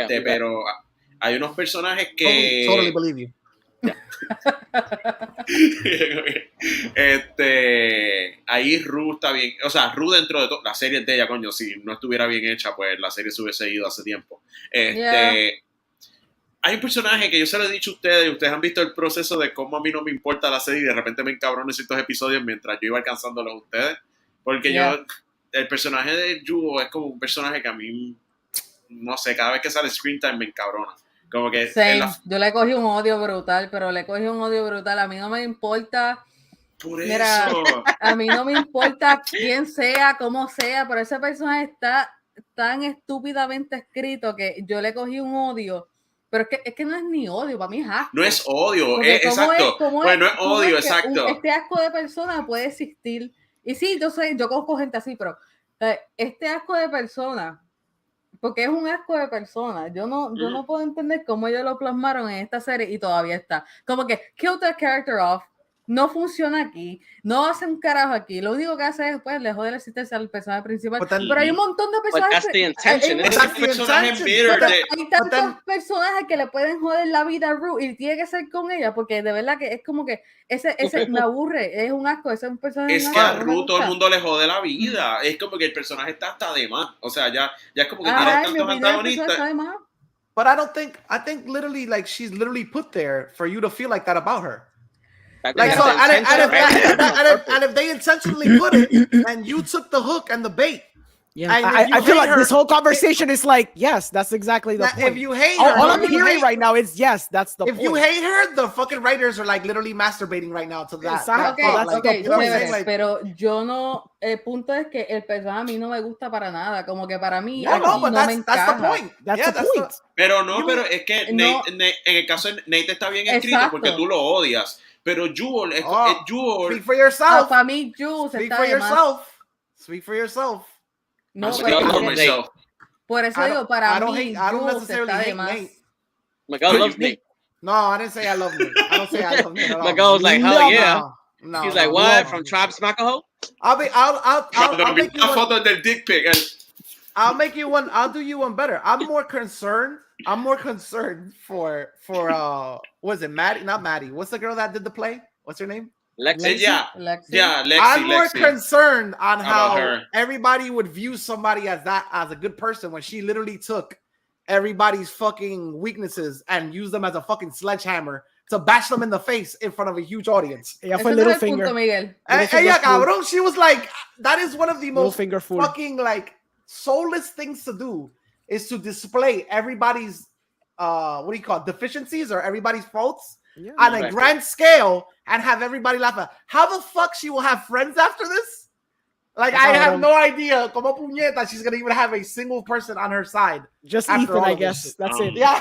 [SPEAKER 6] Pero hay unos personajes que...
[SPEAKER 4] Totally believe you.
[SPEAKER 6] Ahí Ru está bien, o sea, Ru dentro de la serie de ella, coño, si no estuviera bien hecha, pues la serie se hubiese ido hace tiempo. Hay un personaje que yo se lo he dicho a ustedes, y ustedes han visto el proceso de cómo a mí no me importa la serie y de repente me encabrono en ciertos episodios mientras yo iba alcanzándolos a ustedes, porque el personaje de Yugo es como un personaje que a mí, no sé, cada vez que sale screen time me encabrona. Como que
[SPEAKER 8] yo le cogí un odio brutal, a mí no me importa. Mira, a mí no me importa quién sea, cómo sea, pero ese personaje está tan estúpidamente escrito que yo le cogí un odio. Pero es que no es ni odio, para mí es asco.
[SPEAKER 6] No es odio, exacto. Pues no es odio, exacto.
[SPEAKER 8] Este asco de persona puede existir. Y sí, yo conozco gente así, pero este asco de persona, porque es un asco de persona. Yo no puedo entender cómo ellos lo plasmaron en esta serie y todavía está. Como que kill the character off. No funciona aquí, no hace un carajo aquí. Lo único que hace es pues le jode la existencia al personaje principal. Pero hay un montón de personajes. Hay tantos personajes que le pueden joder la vida a Ru y tiene que ser con ella, porque de verdad que es como que ese me aburre, es un asco, ese es un personaje.
[SPEAKER 6] Es que a Ru todo el mundo le jode la vida. Es como que el personaje está hasta de más. O sea, ya es como que tiene tantos antagonistas.
[SPEAKER 4] But I think literally like she's literally put there for you to feel like that about her. Like so, and if they intentionally put it, and you took the hook and the bait,
[SPEAKER 9] I feel like this whole conversation is like, yes, that's exactly the point.
[SPEAKER 4] If you hate her,
[SPEAKER 9] all I'm hearing right now is yes, that's the point.
[SPEAKER 4] If you hate her, the fucking writers are like literally masturbating right now to that.
[SPEAKER 8] Pero yo no, el punto es que el personaje a mí no me gusta para nada, como que para mí
[SPEAKER 4] no me encaja. That's the point.
[SPEAKER 9] That's the point.
[SPEAKER 6] Pero es que en el caso de Nate está bien escrito porque tú lo odias. Pero Jewel es Jewel.
[SPEAKER 4] Speak for yourself.
[SPEAKER 8] Para mí, Jewel
[SPEAKER 4] Speak for yourself. Speak for yourself.
[SPEAKER 8] No,
[SPEAKER 3] por
[SPEAKER 8] eso digo, para mí,
[SPEAKER 4] I don't necessarily hate Nate.
[SPEAKER 3] Miguel loves Nate.
[SPEAKER 4] No, I didn't say I love Nate. I don't say I love Nate at all.
[SPEAKER 3] Miguel was like, hell yeah. No, he's like, what? From Tribe Smackaho?
[SPEAKER 4] I'll make you one.
[SPEAKER 6] Foto del dick pic.
[SPEAKER 4] I'll make you one. I'll do you one better. I'm more concerned for what is it, Maddie? Not Maddie. What's the girl that did the play? What's her name?
[SPEAKER 3] Lexi.
[SPEAKER 6] Lexi.
[SPEAKER 4] I'm more concerned on how everybody would view somebody as a good person when she literally took everybody's fucking weaknesses and used them as a fucking sledgehammer to bash them in the face in front of a huge audience.
[SPEAKER 9] Ella fue little finger.
[SPEAKER 4] Ella, cabrón, she was like, that is one of the most fucking like soulless things to do, is to display everybody's what do you call it, deficiencies or everybody's faults on a grand scale and have everybody laugh at. How the fuck she will have friends after this? Like, I have no idea. Como puñeta, she's gonna even have a single person on her side.
[SPEAKER 9] Just Ethan, I guess. That's it.
[SPEAKER 4] Yeah.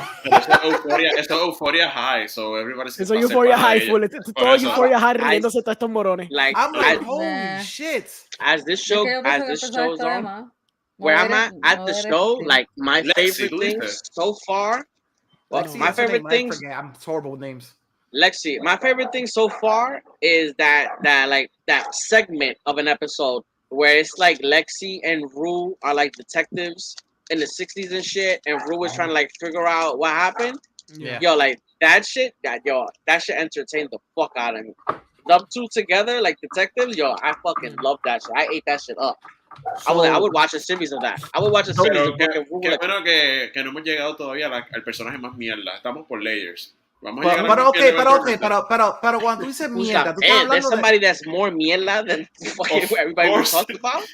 [SPEAKER 6] Eso Euphoria high, so everybody's.
[SPEAKER 9] Eso Euphoria high full. Todo Euphoria high riéndose todos estos morones.
[SPEAKER 3] Like,
[SPEAKER 4] I'm like, holy shit.
[SPEAKER 3] As this shows on, where I'm at the show, like my favorite things so far. Well,
[SPEAKER 4] Lexi,
[SPEAKER 3] my favorite things.
[SPEAKER 4] I'm horrible with names.
[SPEAKER 3] Lexi, my favorite thing so far is that segment of an episode where it's like Lexi and Rue are like detectives in the 60s and shit, and Rue is trying to like figure out what happened.
[SPEAKER 4] Yeah.
[SPEAKER 3] Yo, like that shit entertained the fuck out of me. Them two together, like detectives, yo, I fucking love that shit. I ate that shit up. I would watch a series of that. I would watch a series of fucking Rue.
[SPEAKER 6] Qué bueno que no hemos llegado todavía al personaje más mierda. Estamos por layers.
[SPEAKER 4] Pero cuando tú dices mierda, tú estás hablando
[SPEAKER 3] there's somebody that's more mierda than everybody we talked about.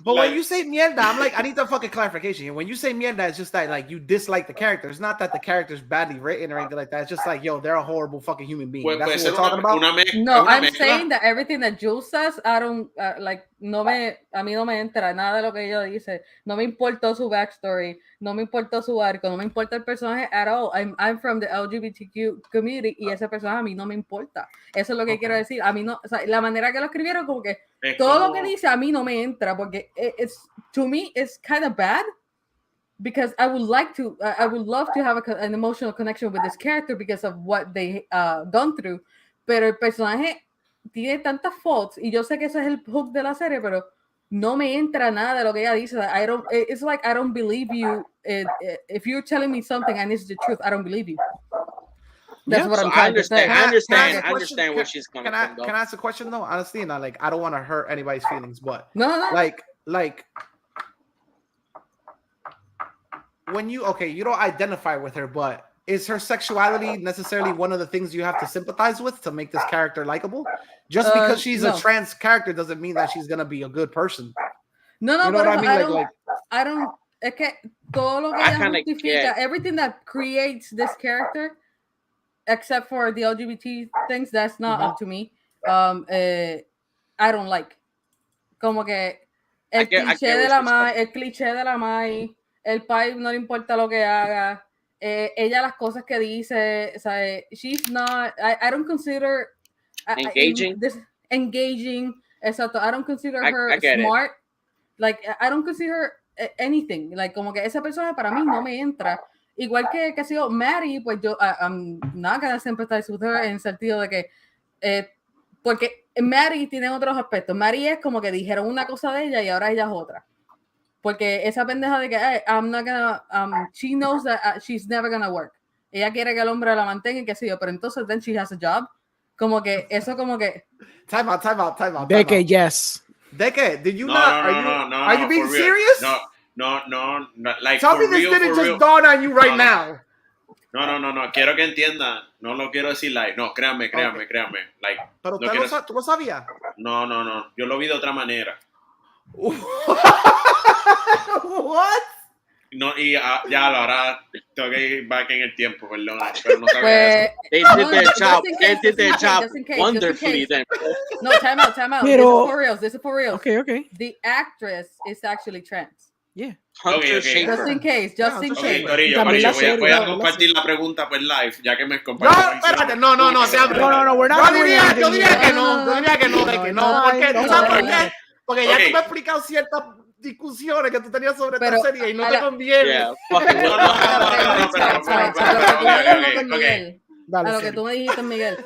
[SPEAKER 4] But when you say mierda, I'm like, I need a fucking clarification here. When you say mierda, it's just that like you dislike the character. It's not that the character's badly written or anything like that. It's just like, yo, they're a horrible fucking human being. That's what we're talking about.
[SPEAKER 8] No, I'm saying that everything that Jules says, I don't like. A mí no me entra nada de lo que ella dice. No me importó su backstory. No me importó su arco. No me importa el personaje at all. I'm from the LGBTQ community y ese personaje a mí no me importa. Eso es lo que quiero decir. A mí no, o sea, la manera que lo escribieron como que todo lo que dice a mí no me entra porque to me it's kind of bad because I would love to have an emotional connection with this character because of what they gone through, pero el personaje tiene tantas faults y yo sé que ese es el hook de la serie, pero no me entra nada de lo que ella dice. It's like I don't believe you. If you're telling me something and it's the truth, I don't believe you. That's what I'm trying to say.
[SPEAKER 3] I understand where she's coming from.
[SPEAKER 4] Can I ask a question though? Honestly, not like I don't want to hurt anybody's feelings, but
[SPEAKER 8] no.
[SPEAKER 4] Like when you don't identify with her, but is her sexuality necessarily one of the things you have to sympathize with to make this character likable? Just because she's a trans character doesn't mean that she's gonna be a good person.
[SPEAKER 8] No,
[SPEAKER 4] you know what I mean?
[SPEAKER 8] I don't. Es que todo lo que ella justifica, everything that creates this character, except for the LGBT things, that's not up to me. I don't like. Como que el cliché de la Mai, el pai no le importa lo que haga. Ella las cosas que dice, o sea, she's not. I don't consider engaging. Exacto. I don't consider her smart. Like I don't consider her anything. Like como que esa persona para mí no me entra. Igual que ha sido Mary, pues yo I'm not gonna sympathize with her en el sentido de que porque Mary tiene otros aspectos. Mary es como que dijeron una cosa de ella y ahora ella es otra. Porque esa pendeja de que I'm not gonna she knows that she's never gonna work. Ella quiere que el hombre la mantenga y que sí, pero entonces then she has a job. Como que eso como que
[SPEAKER 4] time out.
[SPEAKER 9] DEKE, yes.
[SPEAKER 4] DEKE, did you are you being serious?
[SPEAKER 6] No. Like,
[SPEAKER 4] tell me this didn't just dawn on you right now.
[SPEAKER 6] No. Quiero que entiendan. No lo quiero decir like. No, créanme. Like,
[SPEAKER 4] pero tú lo sabías.
[SPEAKER 6] No. Yo lo vi de otra manera.
[SPEAKER 4] What?
[SPEAKER 6] No, y ya ahora tengo que ir back en el tiempo, perdona, pero no sabía eso.
[SPEAKER 3] They did their job wonderfully then.
[SPEAKER 8] No, time out.
[SPEAKER 9] Pero,
[SPEAKER 8] this is for real.
[SPEAKER 9] Okay.
[SPEAKER 8] The actress is actually trans.
[SPEAKER 9] Yeah.
[SPEAKER 3] Okay.
[SPEAKER 8] Just in case.
[SPEAKER 6] Corillo, voy a compartir la pregunta por live, ya que me comparto.
[SPEAKER 4] No, espérate, no, yo diría que no, porque ¿tú sabes por qué? Porque ya tú me has explicado ciertas discusiones que tú tenías sobre esta serie y no te conviene.
[SPEAKER 8] A lo que tú me dijiste, Miguel.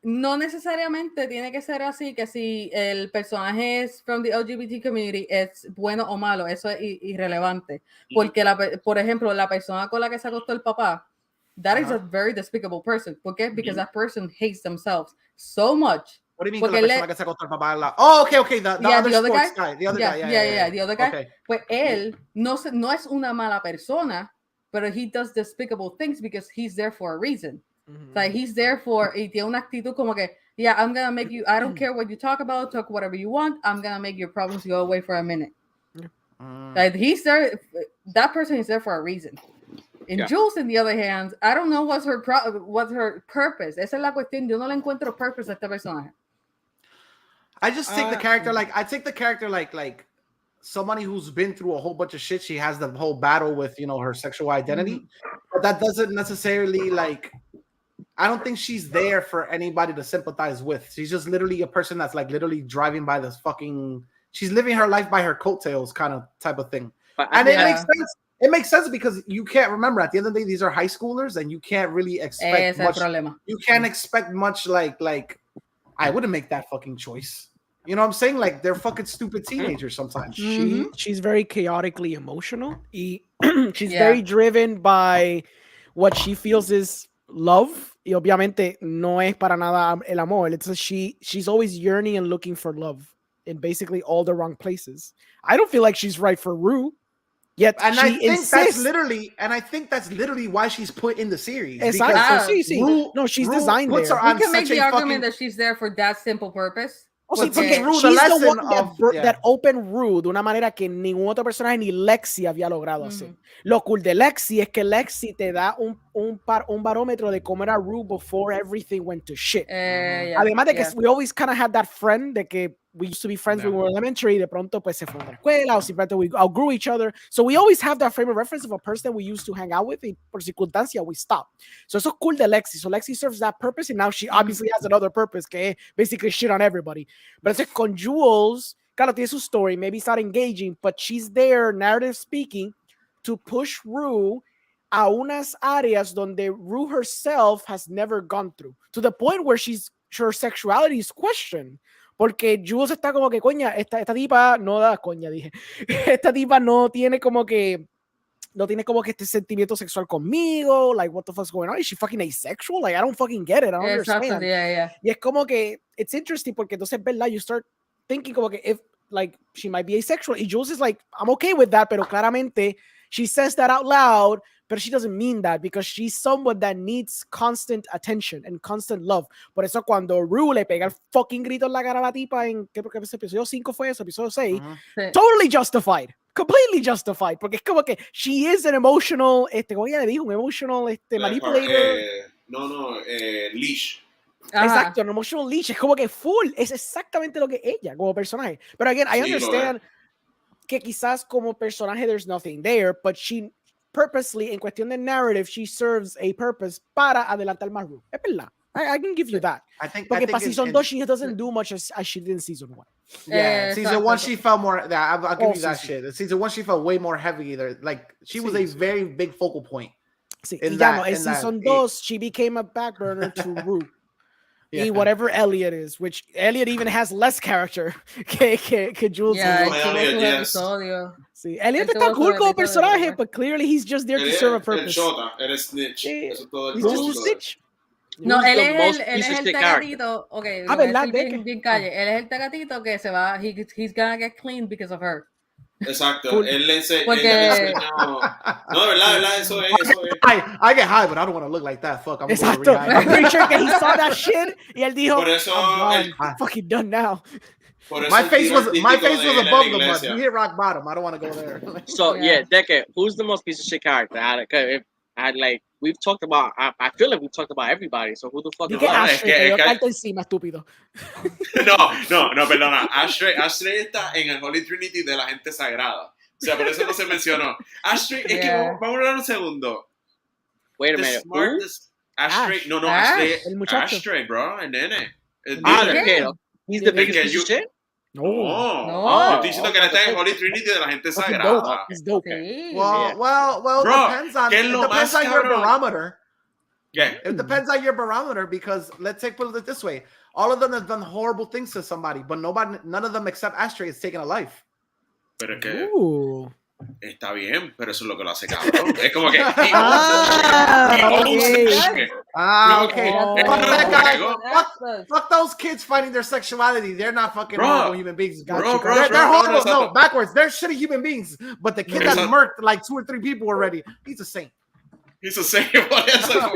[SPEAKER 8] No necesariamente tiene que ser así, que si el personaje es from the LGBT community es bueno o malo, eso es irrelevante. Porque, por ejemplo, la persona con la que se acostó el papá, that is a very despicable person. ¿Por qué? Because that person hates themselves so much.
[SPEAKER 4] What do you mean con la persona que se acostó el papá? Oh, okay. The other guy. The other guy.
[SPEAKER 8] The other guy.
[SPEAKER 4] Okay.
[SPEAKER 8] Pues él no es una mala persona, pero he does despicable things because he's there for a reason. Like he's there for, y tiene una actitud como que, yeah, I'm gonna make you, I don't care what you talk whatever you want, I'm gonna make your problems go away for a minute. Like he's there, that person is there for a reason. And Jules, on the other hand, I don't know what's her purpose. Esa es la cuestión, yo no le encuentro purpose a esta persona.
[SPEAKER 4] I just take the character like somebody who's been through a whole bunch of shit. She has the whole battle with, you know, her sexual identity, but that doesn't necessarily like. I don't think she's there for anybody to sympathize with. She's just literally a person that's like literally driving by this fucking. She's living her life by her coattails, kind of type of thing, and it makes sense. It makes sense because you can't remember at the end of the day these are high schoolers, and you can't really expect much. You can't expect much like I wouldn't make that fucking choice. You know what I'm saying? Like they're fucking stupid teenagers sometimes.
[SPEAKER 9] She's very chaotically emotional. She's very driven by what she feels is love. Y obviamente no es para nada el amor. It's she's always yearning and looking for love in basically all the wrong places. I don't feel like she's right for Rue. Yet
[SPEAKER 4] and
[SPEAKER 9] I
[SPEAKER 4] think that's literally why she's put in the series.
[SPEAKER 9] Exactly. She's designed there.
[SPEAKER 8] We can make the argument that she's there for that simple purpose.
[SPEAKER 9] Sí, porque she's the one that opened Rue de una manera que ningún otro personaje ni Lexi había logrado hacer. Lo cool de Lexi es que Lexi te da un barómetro de cómo era Rue before everything went to shit. Además de que we always kind of had that friend de que we used to be friends when we were elementary, de pronto pues se fue a la escuela o simplemente we outgrew each other. So we always have that frame of reference of a person we used to hang out with y por circunstancia we stop. So eso es cool de Lexi. So Lexi serves that purpose and now she obviously has another purpose que es basically shit on everybody. But it's con Jules, claro, tiene su story, maybe it's not engaging, but she's there, narrative speaking, to push Rue a unas áreas donde Rue herself has never gone through. To the point where her sexuality is questioned. Porque Jules está como que, coña, esta tipa no da coña, dije. Esta tipa no tiene como que este sentimiento sexual conmigo. Like, what the fuck's going on? Is she fucking asexual? Like, I don't fucking get it. I don't understand. Y es como que, it's interesting porque entonces, ¿verdad? You start thinking como que if, like, she might be asexual. Y Jules is like, I'm okay with that, pero claramente, she says that out loud, but she doesn't mean that because she's someone that needs constant attention and constant love. Por eso cuando Rue le pega el fucking grito en la cara a la tipa en, ¿qué porque episodio 5 fue eso? Episodio 6. Totally justified. Completely justified. Porque es como que she is an emotional, como ella le dijo, un emotional manipulator.
[SPEAKER 6] Leash.
[SPEAKER 9] Exacto, an emotional leash. Es como que full. Es exactamente lo que ella como personaje. Pero again, I understand que quizás como personaje there's nothing there, but she purposely, en cuestión de narrative, she serves a purpose para adelantar más Rue. Es verdad. I can give you that. Porque para season 2 she doesn't do much as she did in season 1.
[SPEAKER 4] Yeah, season 1 she felt more. I'll give you that shit. Season 1 she felt way more heavy. Either like she was a very big focal point.
[SPEAKER 9] Sí, y ya no. En season 2 she became a back burner to Rue. Y whatever Elliot is, which Elliot even has less character que Jules. Sí, Elliot está cool como personaje, but clearly he's just there to serve a purpose.
[SPEAKER 6] Eres snitch. Eso todo
[SPEAKER 9] he's just a snitch.
[SPEAKER 8] No, él es el tegatito. Okay,
[SPEAKER 9] ¿verdad?
[SPEAKER 8] Bien calle. Él es el tegatito que se va. He's gonna get clean because of her.
[SPEAKER 6] Exacto.
[SPEAKER 8] Cool.
[SPEAKER 6] Él le enseñó. No, de verdad, eso es.
[SPEAKER 4] I get high, but I don't want to look like that. Fuck, I'm
[SPEAKER 9] Exacto. I'm pretty sure que he saw that shit y él dijo,
[SPEAKER 6] por eso,
[SPEAKER 9] I'm fucking done now.
[SPEAKER 4] My face was above the mud. You hit rock bottom. I don't want to go there.
[SPEAKER 3] So yeah, DEKE, who's the most piece of shit character? We've talked about. I feel like we've talked about everybody. So who the fuck is
[SPEAKER 9] Ashtray? Yo canto encima, estúpido.
[SPEAKER 6] No, perdona. Ashtray está en el Holy Trinity de la gente sagrada. O sea, por eso no se mencionó. Ashtray, es que vamos a hablar un segundo.
[SPEAKER 3] Wait a minute.
[SPEAKER 6] Ashtray, Ashtray, bro, el nene.
[SPEAKER 3] He's the biggest piece of shit?
[SPEAKER 6] No. Estoy diciendo que él está en Holy Trinity de la gente sagrada.
[SPEAKER 9] He's dope.
[SPEAKER 4] Well,
[SPEAKER 6] bro,
[SPEAKER 4] depends on your barometer.
[SPEAKER 6] Yeah.
[SPEAKER 4] It depends on your barometer because put it this way. All of them have done horrible things to somebody, but none of them except Ashtray has taken a life.
[SPEAKER 6] Pero es que está bien, pero eso es lo que lo hace cabrón. Es como que
[SPEAKER 4] okay. Fuck those kids finding their sexuality. They're not fucking horrible human beings. They're horrible. No, backwards. They're shitty human beings. But the kid that murked like 2 or 3 people already, he's a saint.
[SPEAKER 6] He's a saint. Por eso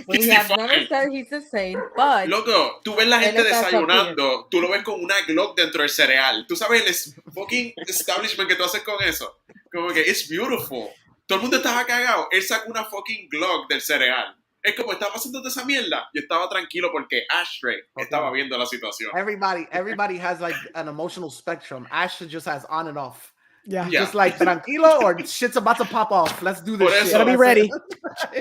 [SPEAKER 8] we have never said he's a saint, but
[SPEAKER 6] loco, tú ves la gente desayunando, tú lo ves con una Glock dentro del cereal. Tú sabes el fucking establishment que tú haces con eso. Como que it's beautiful. Todo el mundo estaba cagado. Él sacó una fucking Glock del cereal. Es como estaba pasando toda esa mierda. Yo estaba tranquilo porque Ashtray estaba viendo la situación.
[SPEAKER 4] Everybody has like an emotional spectrum. Ash just has on and off.
[SPEAKER 9] Yeah.
[SPEAKER 4] Just like tranquilo or shit's about to pop off. Let's do this
[SPEAKER 6] Por
[SPEAKER 4] shit.
[SPEAKER 6] eso.
[SPEAKER 9] Gotta be ready.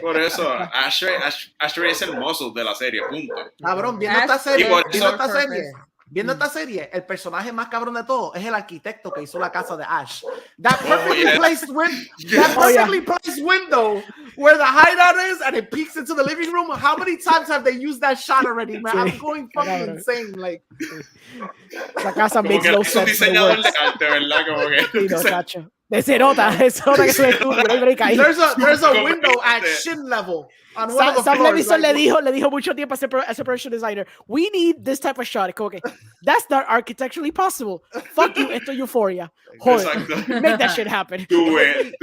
[SPEAKER 6] Por eso, Ashtray es el muscle de la serie, punto.
[SPEAKER 4] Cabrón, viendo
[SPEAKER 8] Ash
[SPEAKER 4] esta serie,
[SPEAKER 6] y por
[SPEAKER 4] viendo
[SPEAKER 6] eso-
[SPEAKER 4] esta serie, viendo esta serie, el personaje más cabrón de todo es el arquitecto que hizo la casa de Ash. That perfectly
[SPEAKER 6] yeah.
[SPEAKER 4] placed placed window where the hideout is and it peeks into the living room. How many times have they used that shot already, man? I'm going fucking insane. Like,
[SPEAKER 9] La casa
[SPEAKER 6] Como
[SPEAKER 9] makes
[SPEAKER 6] que
[SPEAKER 9] no
[SPEAKER 6] es un
[SPEAKER 9] sense. but it
[SPEAKER 6] diseñador de
[SPEAKER 9] works.
[SPEAKER 6] arte, ¿verdad? Como que...
[SPEAKER 9] Sí, no, chacho. Se nota que es un estudio. No hay break ahí.
[SPEAKER 4] there's a window at shin level on one of the
[SPEAKER 9] Sam
[SPEAKER 4] floors.
[SPEAKER 9] Levinson
[SPEAKER 4] like,
[SPEAKER 9] le dijo mucho tiempo as a production designer, we need this type of shot. Es como que, that's not architecturally possible. Fuck you, esto es Euphoria. Joder,
[SPEAKER 6] Exacto.
[SPEAKER 9] make that shit happen.
[SPEAKER 6] Do it.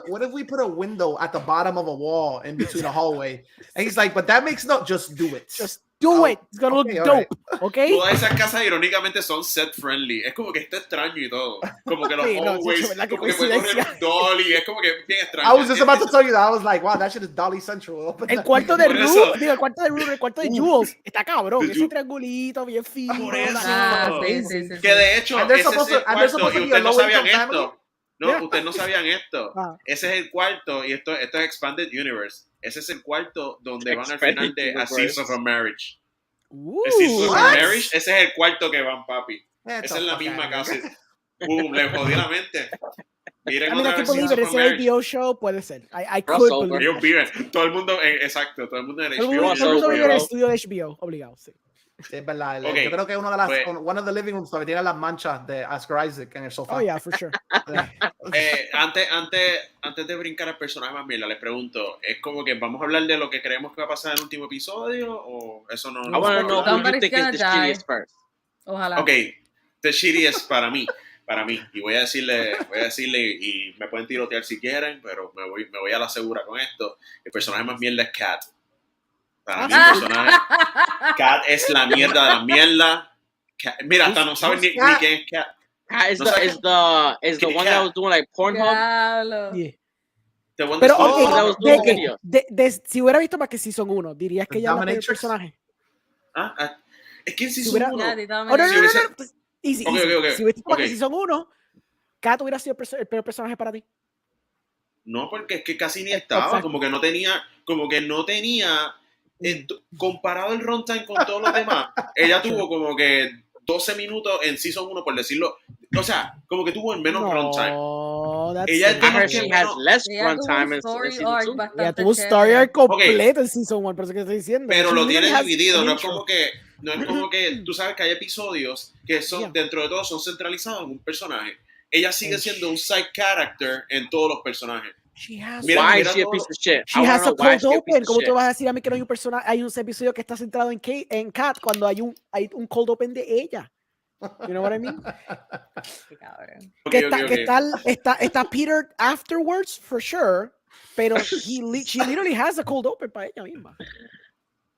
[SPEAKER 4] What if we put a window at the bottom of a wall in between a hallway? And he's like, but that makes just do it.
[SPEAKER 9] Just do it. It's gonna
[SPEAKER 4] okay,
[SPEAKER 9] look
[SPEAKER 4] all
[SPEAKER 9] dope. Okay?
[SPEAKER 6] Todas esas casas irónicamente son set friendly. Es como que está extraño y todo. Como que los
[SPEAKER 9] Sí, no,
[SPEAKER 6] hallways,
[SPEAKER 9] chacho, ¿verdad? Qué
[SPEAKER 6] como que puede correr
[SPEAKER 9] coincidencia.
[SPEAKER 6] un dolly. Es como que bien extraño.
[SPEAKER 4] I was just about to tell you that. I was like, wow, that shit is Dolly Central.
[SPEAKER 9] El cuarto de
[SPEAKER 6] Por eso.
[SPEAKER 9] Rue, digo, el cuarto de Rue, el cuarto de Jules, está cabrón. Ese triangulito bien fino.
[SPEAKER 6] Por eso.
[SPEAKER 8] Sí.
[SPEAKER 6] Que de hecho,
[SPEAKER 4] And they're
[SPEAKER 6] ese es
[SPEAKER 4] supposed
[SPEAKER 6] el
[SPEAKER 4] to- and they're
[SPEAKER 6] cuarto
[SPEAKER 4] supposed
[SPEAKER 6] y
[SPEAKER 4] to be
[SPEAKER 6] ustedes
[SPEAKER 4] a
[SPEAKER 6] no sabían
[SPEAKER 4] low-income
[SPEAKER 6] esto. No,
[SPEAKER 9] Yeah.
[SPEAKER 6] ustedes no sabían esto.
[SPEAKER 9] Ah.
[SPEAKER 6] Ese es el cuarto y esto es Expanded Universe. Ese es el cuarto donde van al
[SPEAKER 3] Expanded
[SPEAKER 6] final de A
[SPEAKER 3] Universe.
[SPEAKER 6] Season of a Marriage.
[SPEAKER 9] Ooh,
[SPEAKER 6] A Season of a
[SPEAKER 4] what?
[SPEAKER 6] Marriage, ese es el cuarto que van, papi.
[SPEAKER 4] Get
[SPEAKER 6] Esa
[SPEAKER 4] the
[SPEAKER 6] es la
[SPEAKER 4] fuck
[SPEAKER 6] misma
[SPEAKER 4] outta here.
[SPEAKER 6] casa. Boom, le jodí la mente. Miren
[SPEAKER 9] I mean, I
[SPEAKER 6] otra
[SPEAKER 9] can
[SPEAKER 6] vez
[SPEAKER 9] believe it.
[SPEAKER 6] Season
[SPEAKER 9] It's
[SPEAKER 6] of
[SPEAKER 9] an
[SPEAKER 6] a Marriage.
[SPEAKER 9] HBO show. Puede ser. I could
[SPEAKER 3] Crossover.
[SPEAKER 9] believe
[SPEAKER 6] Ellos
[SPEAKER 9] it.
[SPEAKER 6] viven, todo el mundo, exacto, todo el mundo en el
[SPEAKER 9] Todo el
[SPEAKER 6] HBO.
[SPEAKER 9] mundo
[SPEAKER 3] Crossover,
[SPEAKER 9] vive en el
[SPEAKER 3] bro.
[SPEAKER 9] estudio de HBO, obligado, sí.
[SPEAKER 4] Sí, es verdad.
[SPEAKER 6] Ok,
[SPEAKER 4] Yo creo que una de las,
[SPEAKER 6] pues-
[SPEAKER 4] one of the living rooms todavía tiene las manchas de Oscar Isaac en el sofá.
[SPEAKER 9] Oh, yeah, for sure.
[SPEAKER 6] Antes de brincar al personaje más mierda, les pregunto, ¿es como que vamos a hablar de lo que creemos que va a pasar en el último episodio o eso no?
[SPEAKER 3] I want to know who you
[SPEAKER 8] Somebody's
[SPEAKER 3] think is
[SPEAKER 8] gonna
[SPEAKER 3] the
[SPEAKER 8] die.
[SPEAKER 3] shittiest first.
[SPEAKER 8] Ojalá.
[SPEAKER 6] Ok, The Shittiest para mí. Y voy a decirle, y me pueden tirotear si quieren, pero me voy a la segura con esto. El personaje más mierda es Kat. Para mí el personaje, Kat es la mierda de la mierda. Mira, hasta no saben ni quién es Kat.
[SPEAKER 3] Is
[SPEAKER 6] No
[SPEAKER 3] the
[SPEAKER 6] sé.
[SPEAKER 3] is the
[SPEAKER 6] Kitty
[SPEAKER 3] one
[SPEAKER 6] Cat.
[SPEAKER 3] that was doing like Pornhub?
[SPEAKER 8] Diablo.
[SPEAKER 9] Yeah.
[SPEAKER 6] The one
[SPEAKER 9] Pero,
[SPEAKER 6] that's-
[SPEAKER 3] that was
[SPEAKER 9] ok,
[SPEAKER 3] doing
[SPEAKER 9] de
[SPEAKER 3] video.
[SPEAKER 9] si hubiera visto más que Season 1, ¿dirías que ella es la peor
[SPEAKER 4] Dominatrix.
[SPEAKER 9] personaje?
[SPEAKER 6] Es que en
[SPEAKER 9] Si
[SPEAKER 6] Season
[SPEAKER 9] hubiera-
[SPEAKER 6] 1.
[SPEAKER 8] Ya, di, dame.
[SPEAKER 9] Oh, no,
[SPEAKER 6] Si
[SPEAKER 9] no, no,
[SPEAKER 6] hubiese-
[SPEAKER 9] no. Easy,
[SPEAKER 6] Ok,
[SPEAKER 9] easy.
[SPEAKER 6] ok, ok.
[SPEAKER 9] Si hubiera visto más que
[SPEAKER 6] Ok.
[SPEAKER 9] Season 1, Kat hubiera sido el peor personaje para ti.
[SPEAKER 6] No, porque es que casi ni estaba,
[SPEAKER 9] Exacto.
[SPEAKER 6] como que no tenía, comparado el runtime con todos los demás, ella tuvo como que 12 minutos en Season 1, por decirlo, o sea, como que tuvo el menos runtime.
[SPEAKER 9] No, that's
[SPEAKER 6] Ella
[SPEAKER 9] it.
[SPEAKER 3] I
[SPEAKER 6] tiene
[SPEAKER 3] heard
[SPEAKER 6] que
[SPEAKER 3] she has
[SPEAKER 6] menos-
[SPEAKER 3] less
[SPEAKER 8] Ella tuvo un
[SPEAKER 3] runtime in
[SPEAKER 8] story
[SPEAKER 3] season
[SPEAKER 8] arc
[SPEAKER 3] 2.
[SPEAKER 8] bastante
[SPEAKER 9] Ya tuvo
[SPEAKER 8] chévere.
[SPEAKER 9] story arc completo en Season 1, por eso que estoy diciendo.
[SPEAKER 6] Pero
[SPEAKER 9] She
[SPEAKER 6] lo
[SPEAKER 9] literally
[SPEAKER 6] tiene
[SPEAKER 9] has
[SPEAKER 6] dividido,
[SPEAKER 9] an
[SPEAKER 6] no es
[SPEAKER 9] intro.
[SPEAKER 6] como que, tú sabes que hay episodios que son,
[SPEAKER 9] Yeah.
[SPEAKER 6] dentro de todo, son centralizados en un personaje. Ella sigue
[SPEAKER 9] And
[SPEAKER 6] siendo un side character en todos los personajes.
[SPEAKER 9] She has,
[SPEAKER 6] Mira,
[SPEAKER 3] Why
[SPEAKER 6] mira
[SPEAKER 3] is she a
[SPEAKER 6] todo-
[SPEAKER 3] piece of shit?
[SPEAKER 9] she
[SPEAKER 3] I want
[SPEAKER 9] has
[SPEAKER 3] to
[SPEAKER 9] a
[SPEAKER 3] know why
[SPEAKER 9] cold
[SPEAKER 3] she a piece
[SPEAKER 9] open.
[SPEAKER 3] of
[SPEAKER 9] ¿Cómo
[SPEAKER 3] shit.
[SPEAKER 9] tú vas a decir a mí que no hay un personaje? Hay un episodio que está centrado en Kat cuando hay un cold open de ella. You know what I mean?
[SPEAKER 8] Qué cabrón.
[SPEAKER 6] Ok,
[SPEAKER 9] Que
[SPEAKER 6] ok,
[SPEAKER 9] está Peter afterwards, for sure, pero she literally has a cold open para ella misma.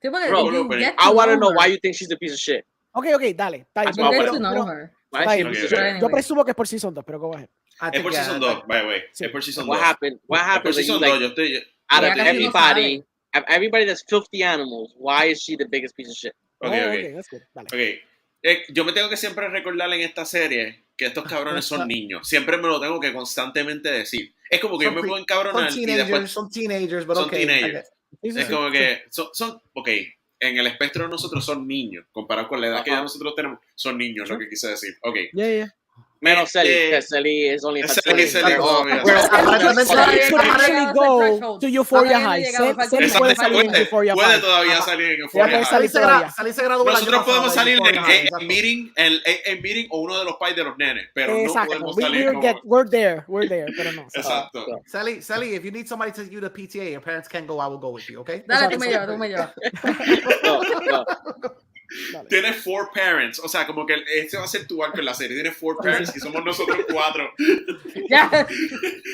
[SPEAKER 8] Sí, porque
[SPEAKER 3] Bro,
[SPEAKER 8] you
[SPEAKER 6] pero
[SPEAKER 8] get
[SPEAKER 3] I
[SPEAKER 8] to
[SPEAKER 3] want to know
[SPEAKER 8] her.
[SPEAKER 3] why you think she's a piece of shit.
[SPEAKER 9] Ok, dale. Está bien.
[SPEAKER 3] That's
[SPEAKER 8] You
[SPEAKER 3] my
[SPEAKER 8] get
[SPEAKER 3] question.
[SPEAKER 8] to know
[SPEAKER 9] Pero-
[SPEAKER 8] her.
[SPEAKER 3] Why
[SPEAKER 9] Está
[SPEAKER 3] is she a
[SPEAKER 9] bien.
[SPEAKER 3] piece of
[SPEAKER 6] Ok,
[SPEAKER 3] shit?
[SPEAKER 8] ok.
[SPEAKER 9] Yo presumo que es por Season 2, pero go ahead.
[SPEAKER 4] I
[SPEAKER 6] Es
[SPEAKER 4] think,
[SPEAKER 6] por
[SPEAKER 4] yeah,
[SPEAKER 6] Season
[SPEAKER 4] that-
[SPEAKER 6] 2, by the way.
[SPEAKER 9] Sí.
[SPEAKER 6] Es por Season
[SPEAKER 3] What
[SPEAKER 6] 2.
[SPEAKER 3] happened? What
[SPEAKER 6] Es por
[SPEAKER 3] happened that you
[SPEAKER 6] Season
[SPEAKER 3] like
[SPEAKER 6] 2, yo estoy...
[SPEAKER 3] out
[SPEAKER 8] Ya
[SPEAKER 3] of
[SPEAKER 8] casi no
[SPEAKER 3] everybody,
[SPEAKER 8] sabe.
[SPEAKER 3] everybody that's filthy animals? Why is she the biggest piece of shit?
[SPEAKER 6] Ok,
[SPEAKER 9] Oh,
[SPEAKER 6] ok.
[SPEAKER 9] okay, that's good. Dale.
[SPEAKER 6] Ok. Yo me tengo que siempre recordar en esta serie que estos cabrones son niños. Siempre me lo tengo que constantemente decir. Es como que yo me puedo encabronar y después
[SPEAKER 4] son teenagers, but
[SPEAKER 6] son
[SPEAKER 4] okay.
[SPEAKER 6] teenagers.
[SPEAKER 9] Sí, sí,
[SPEAKER 6] Es
[SPEAKER 9] sí.
[SPEAKER 6] como que son, ok, en el espectro de nosotros son niños, comparado con la edad que ya nosotros tenemos, son niños, lo que quise decir. Ok.
[SPEAKER 9] Yeah.
[SPEAKER 3] Menos CELY,
[SPEAKER 6] Eh,
[SPEAKER 3] because CELY is only in her
[SPEAKER 6] CELY,
[SPEAKER 3] 20s.
[SPEAKER 6] CELY, obvio.
[SPEAKER 3] We're-
[SPEAKER 4] Aparentemente-
[SPEAKER 8] Todavía
[SPEAKER 9] Could
[SPEAKER 8] no
[SPEAKER 9] actually
[SPEAKER 8] llegamos al
[SPEAKER 9] go
[SPEAKER 8] threshold.
[SPEAKER 9] to Euphoria
[SPEAKER 8] Todavía no
[SPEAKER 9] High.
[SPEAKER 8] llegamos, falta
[SPEAKER 9] Cel
[SPEAKER 8] un
[SPEAKER 9] puede
[SPEAKER 8] poco,
[SPEAKER 9] salir en
[SPEAKER 8] falta un
[SPEAKER 9] Euphoria
[SPEAKER 6] Puede
[SPEAKER 9] High.
[SPEAKER 6] todavía
[SPEAKER 4] Ajá.
[SPEAKER 6] salir en
[SPEAKER 9] Ya
[SPEAKER 6] Euphoria
[SPEAKER 9] puede
[SPEAKER 6] High.
[SPEAKER 9] salir todavía.
[SPEAKER 4] Salí se graduó el año
[SPEAKER 6] Nosotros podemos
[SPEAKER 4] pasado de
[SPEAKER 6] salir
[SPEAKER 4] Euphoria High,
[SPEAKER 6] en
[SPEAKER 4] exacto.
[SPEAKER 6] meeting, en meeting o uno de los pais de los nenes, pero no
[SPEAKER 9] Exacto.
[SPEAKER 6] podemos salir
[SPEAKER 9] We're there, pero no.
[SPEAKER 6] Exacto.
[SPEAKER 4] Sally, if you need somebody to take you to PTA, your parents can't go, I will go with you, okay?
[SPEAKER 8] Dale, tú me llevas.
[SPEAKER 3] No, no.
[SPEAKER 6] Tienes 4 parents, o sea, como que ese va a ser tu arco en la serie. Tienes 4 parents y somos nosotros 4.
[SPEAKER 8] Ya.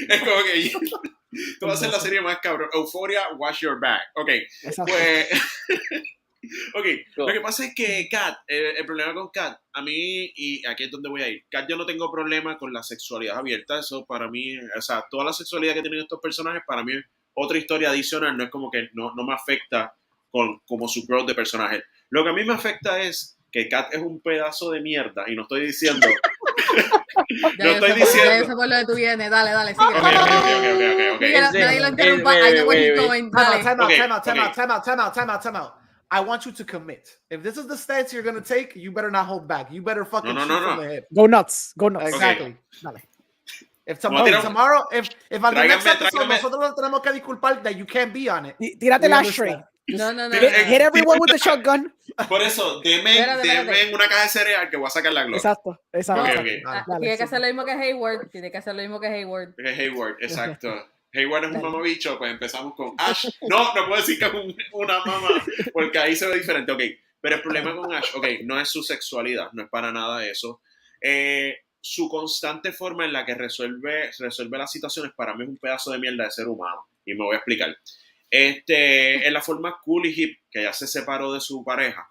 [SPEAKER 6] Es como que tú vas a ser la serie más cabrón. Euphoria, wash your back. Ok,
[SPEAKER 9] Exacto.
[SPEAKER 6] pues. Ok, lo que pasa es que Kat, el problema con Kat, a mí, y aquí es donde voy a ir. Kat, yo no tengo problema con la sexualidad abierta. Eso para mí, o sea, toda la sexualidad que tienen estos personajes, para mí otra historia adicional, no es como que no me afecta como su growth de personaje. Lo que a mí me afecta es que Kat es un pedazo de mierda y no estoy diciendo...
[SPEAKER 8] Ya yo sé por lo que tú vienes. Dale, sigue.
[SPEAKER 6] Okay.
[SPEAKER 8] Nadie lo interrumpa. I know where he's going.
[SPEAKER 4] Time out. I want you to commit. If this is the stance you're going to take, you better not hold back. You better fucking shoot from the hip.
[SPEAKER 9] Go nuts.
[SPEAKER 4] Exactly.
[SPEAKER 9] Dale.
[SPEAKER 4] If tomorrow, if on the next episode nosotros tenemos que disculpar that you can't be on it.
[SPEAKER 9] Tírate la ashtray.
[SPEAKER 8] No.
[SPEAKER 9] Hit everyone with the shotgun.
[SPEAKER 6] Por eso, deme una caja de cereal que voy a sacar la gloria.
[SPEAKER 9] Exacto.
[SPEAKER 6] Okay.
[SPEAKER 8] Tiene que hacer lo mismo que Hayward.
[SPEAKER 6] Hayward, exacto. Hayward es un mamabicho, pues empezamos con Ash. No puedo decir que es una mamá, porque ahí se ve diferente. Ok, pero el problema con Ash, no es su sexualidad, no es para nada eso. Su constante forma en la que resuelve las situaciones para mí es un pedazo de mierda de ser humano. Y me voy a explicar. En la forma cool y hip, que ya se separó de su pareja.